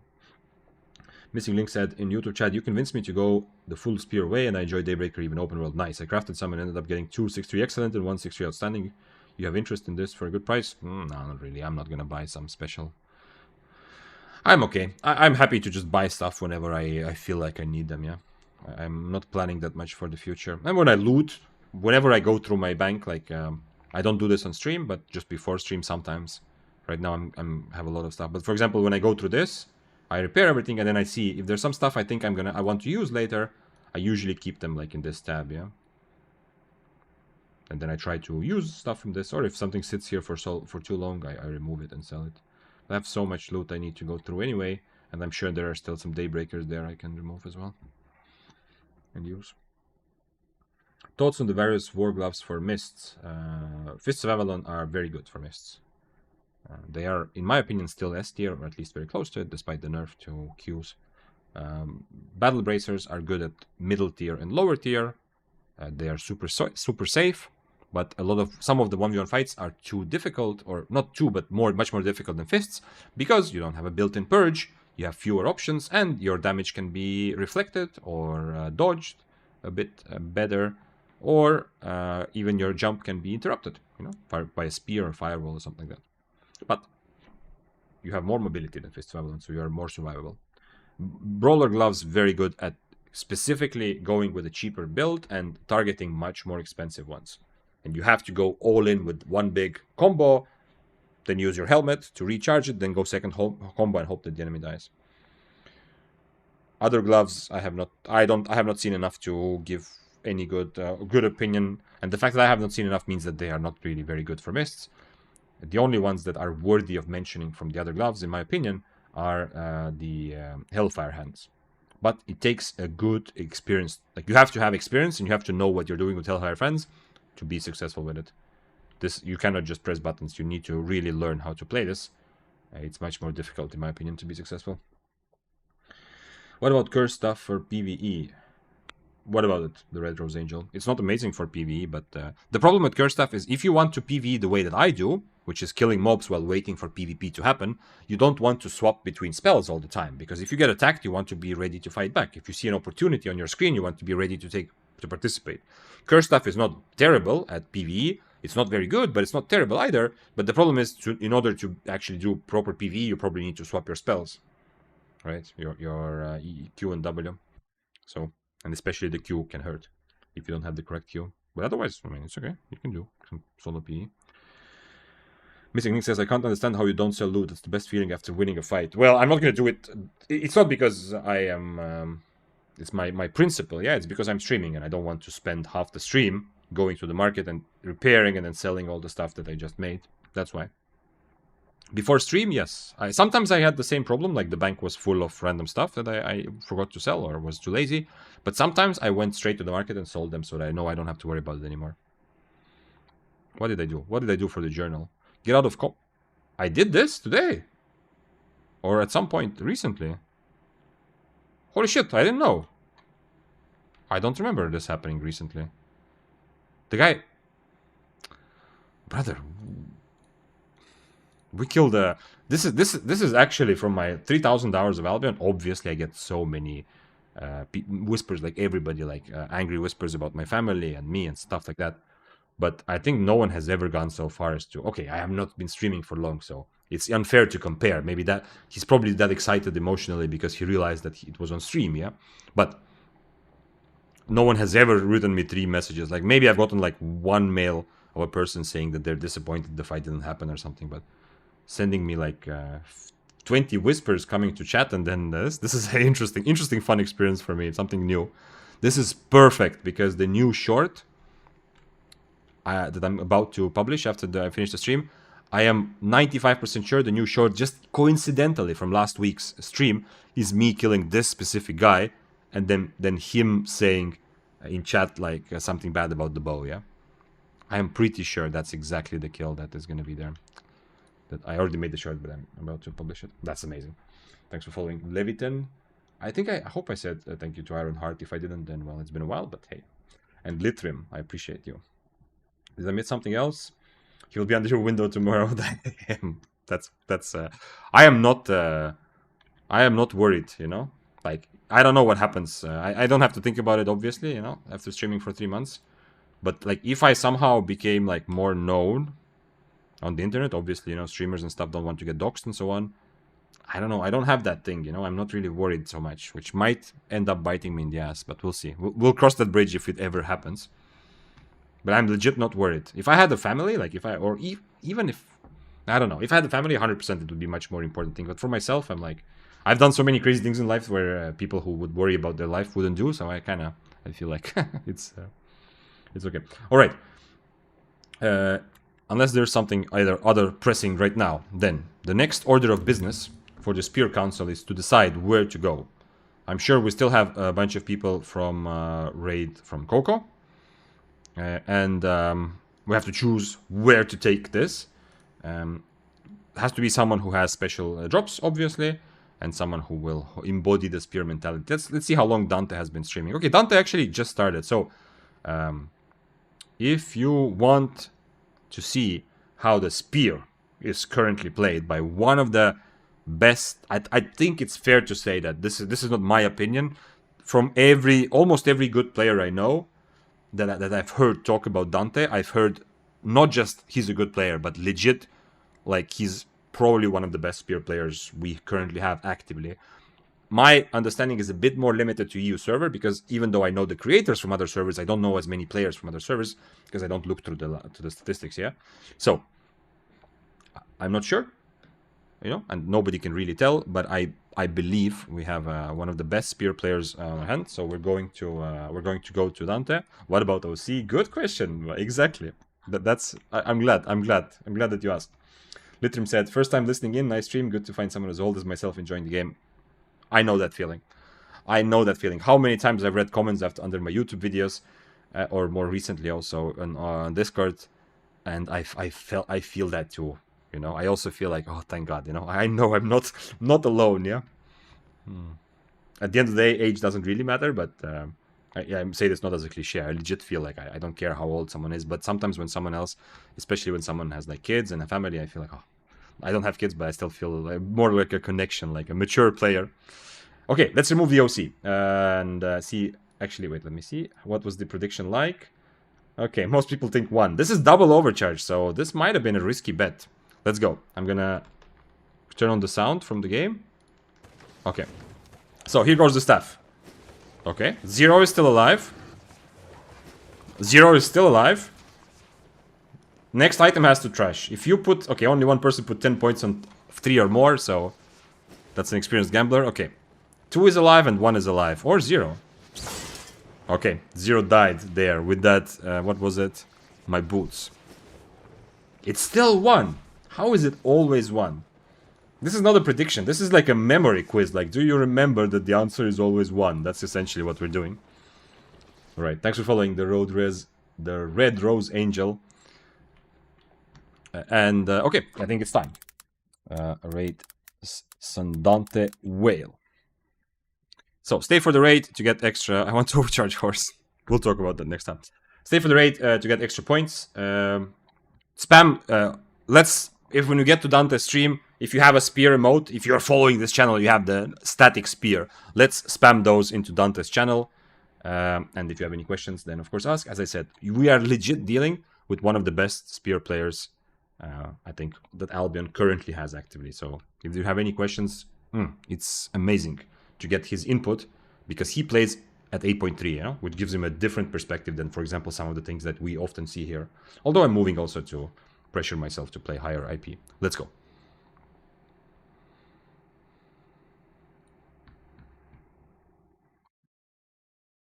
Missing Link said in YouTube chat, you convinced me to go the full spear way, and I enjoy Daybreaker, even open world. Nice. I crafted some and ended up getting 2 6-3 excellent and 1 6-3 outstanding. You have interest in this for a good price? No, not really. I'm not gonna buy some special. I'm okay. I'm happy to just buy stuff whenever I feel like I need them, yeah. I'm not planning that much for the future. And when I loot, whenever I go through my bank, like, I don't do this on stream, but just before stream sometimes. Right now I'm have a lot of stuff. But for example, when I go through this, I repair everything, and then I see if there's some stuff I think I want to use later. I usually keep them like in this tab, yeah. And then I try to use stuff from this, or if something sits here for too long, I remove it and sell it. I have so much loot I need to go through anyway, and I'm sure there are still some Daybreakers there I can remove as well and use. Thoughts on the various war gloves for mists? Fists of Avalon are very good for mists. They are, in my opinion, still S tier, or at least very close to it, despite the nerf to Qs. Battle Bracers are good at middle tier and lower tier. They are super safe, but some of the 1v1 fights are too difficult, or not too, but much more difficult than Fists, because you don't have a built-in purge, you have fewer options, and your damage can be reflected or dodged a bit better, or even your jump can be interrupted, you know, by a spear or firewall or something like that. But you have more mobility than Fists of Avalon, so you are more survivable. Brawler gloves, very good at specifically going with a cheaper build and targeting much more expensive ones. And you have to go all in with one big combo, then use your helmet to recharge it, then go second combo and hope that the enemy dies. Other gloves, I have not seen enough to give any good opinion. And the fact that I have not seen enough means that they are not really very good for mists. The only ones that are worthy of mentioning from the other gloves, in my opinion, are the Hellfire hands. But it takes a good experience. Like, you have to have experience, and you have to know what you're doing with Hellfire hands to be successful with it. You cannot just press buttons. You need to really learn how to play this. It's much more difficult, in my opinion, to be successful. What about curse stuff for PvE? What about it, the Red Rose Angel? It's not amazing for PvE, but the problem with curse stuff is if you want to PvE the way that I do, which is killing mobs while waiting for PvP to happen, you don't want to swap between spells all the time, because if you get attacked, you want to be ready to fight back. If you see an opportunity on your screen, you want to be ready to participate. Curse stuff is not terrible at PvE. It's not very good, but it's not terrible either. But the problem is, in order to actually do proper PvE, you probably need to swap your spells, right? Your Q and W. So And especially the Q can hurt if you don't have the correct Q. But otherwise, I mean, it's okay. You can do some solo PE. Missing Link says, I can't understand how you don't sell loot. It's the best feeling after winning a fight. Well, I'm not going to do it. It's not because I am... it's my principle, yeah. It's because I'm streaming and I don't want to spend half the stream going to the market and repairing and then selling all the stuff that I just made. That's why. Before stream, yes. Sometimes I had the same problem, like the bank was full of random stuff that I forgot to sell or was too lazy. But sometimes I went straight to the market and sold them so that I know I don't have to worry about it anymore. What did I do? What did I do for the journal? Get out of I did this today. Or at some point recently. Holy shit, I didn't know. I don't remember this happening recently. The guy... Brother... We killed a... This is actually from my 3,000 hours of Albion. Obviously, I get so many whispers, like everybody, like angry whispers about my family and me and stuff like that. But I think no one has ever gone so far as to, okay, I have not been streaming for long, so it's unfair to compare. Maybe that he's probably that excited emotionally because he realized that it was on stream, yeah? But no one has ever written me 3 messages. Like maybe I've gotten like 1 mail of a person saying that they're disappointed the fight didn't happen or something, but sending me like 20 whispers coming to chat and then this is an interesting fun experience for me. It's something new. This is perfect because the new short that I'm about to publish after I finish the stream, I am 95% sure the new short, just coincidentally from last week's stream, is me killing this specific guy and then him saying in chat like something bad about the bow, yeah? I am pretty sure that's exactly the kill that is going to be there. That I already made the short, but I'm about to publish it. That's amazing. Thanks for following. Leviton. I hope I said thank you to Ironheart. If I didn't, then well, it's been a while, but hey. And Litrim, I appreciate you. Did I miss something else? He will be under your window tomorrow. That's I am not worried, you know? Like, I don't know what happens. I don't have to think about it, obviously, you know, after streaming for 3 months. But, like, if I somehow became, like, more known on the internet, obviously, you know, streamers and stuff don't want to get doxxed and so on. I don't know. I don't have that thing, you know? I'm not really worried so much, which might end up biting me in the ass, but we'll see. We'll cross that bridge if it ever happens. But I'm legit not worried. If I had a family, like if I, or even if, I don't know, if I had a family, 100% it would be a much more important thing. But for myself, I'm like, I've done so many crazy things in life where people who would worry about their life wouldn't do. So I feel like it's okay. All right. Unless there's something other pressing right now, then the next order of business for the Spear Council is to decide where to go. I'm sure we still have a bunch of people from Raid from Coco. And we have to choose where to take this. It has to be someone who has special drops, obviously, and someone who will embody the spear mentality. Let's see how long Dante has been streaming. Okay, Dante actually just started. So, if you want to see how the spear is currently played by one of the best, I think it's fair to say that this is not my opinion. From almost every good player I know, that I've heard talk about Dante, I've heard not just he's a good player, but legit, like he's probably one of the best spear players we currently have actively. My understanding is a bit more limited to EU server, because even though I know the creators from other servers, I don't know as many players from other servers, because I don't look through the statistics, yeah? So, I'm not sure, you know, and nobody can really tell, but I believe we have one of the best spear players on our hand, so we're going to go to Dante. What about OC? Good question. Exactly. I'm glad that you asked. Litrim said, first time listening in, nice stream, good to find someone as old as myself enjoying the game. I know that feeling. How many times I've read comments under my YouTube videos, or more recently also on Discord, and I feel that too. You know, I also feel like, oh, thank God, you know, I know I'm not alone, yeah? At the end of the day, age doesn't really matter, but I say this not as a cliche. I legit feel like I don't care how old someone is, but sometimes when someone else, especially when someone has like kids and a family, I feel like, oh, I don't have kids, but I still feel like more like a connection, like a mature player. Okay, let's remove the OC and see. Actually, wait, let me see. What was the prediction like? Okay, most people think 1. This is double overcharge, so this might have been a risky bet. Let's go. I'm gonna turn on the sound from the game. Okay. So here goes the staff. Okay. 0 is still alive. 0 is still alive. Next item has to trash. If you put... Okay, only one person put 10 points on 3 or more, so... That's an experienced gambler. Okay. 2 is alive and 1 is alive. Or 0. Okay, 0 died there with that... what was it? My boots. It's still 1. How is it always 1? This is not a prediction. This is like a memory quiz. Like, do you remember that the answer is always 1? That's essentially what we're doing. Alright, thanks for following the Red Rose Angel. Okay, I think it's time. Raid Sandante Whale. So, stay for the raid to get extra... I want to overcharge horse. We'll talk about that next time. Stay for the raid to get extra points. Spam... If when you get to Dante's stream, if you have a spear emote, if you're following this channel, you have the static spear. Let's spam those into Dante's channel. And if you have any questions, then of course ask. As I said, we are legit dealing with one of the best spear players, I think, that Albion currently has actively. So if you have any questions, it's amazing to get his input, because he plays at 8.3, you know, which gives him a different perspective than, for example, some of the things that we often see here. Although I'm moving also to pressure myself to play higher IP. Let's go.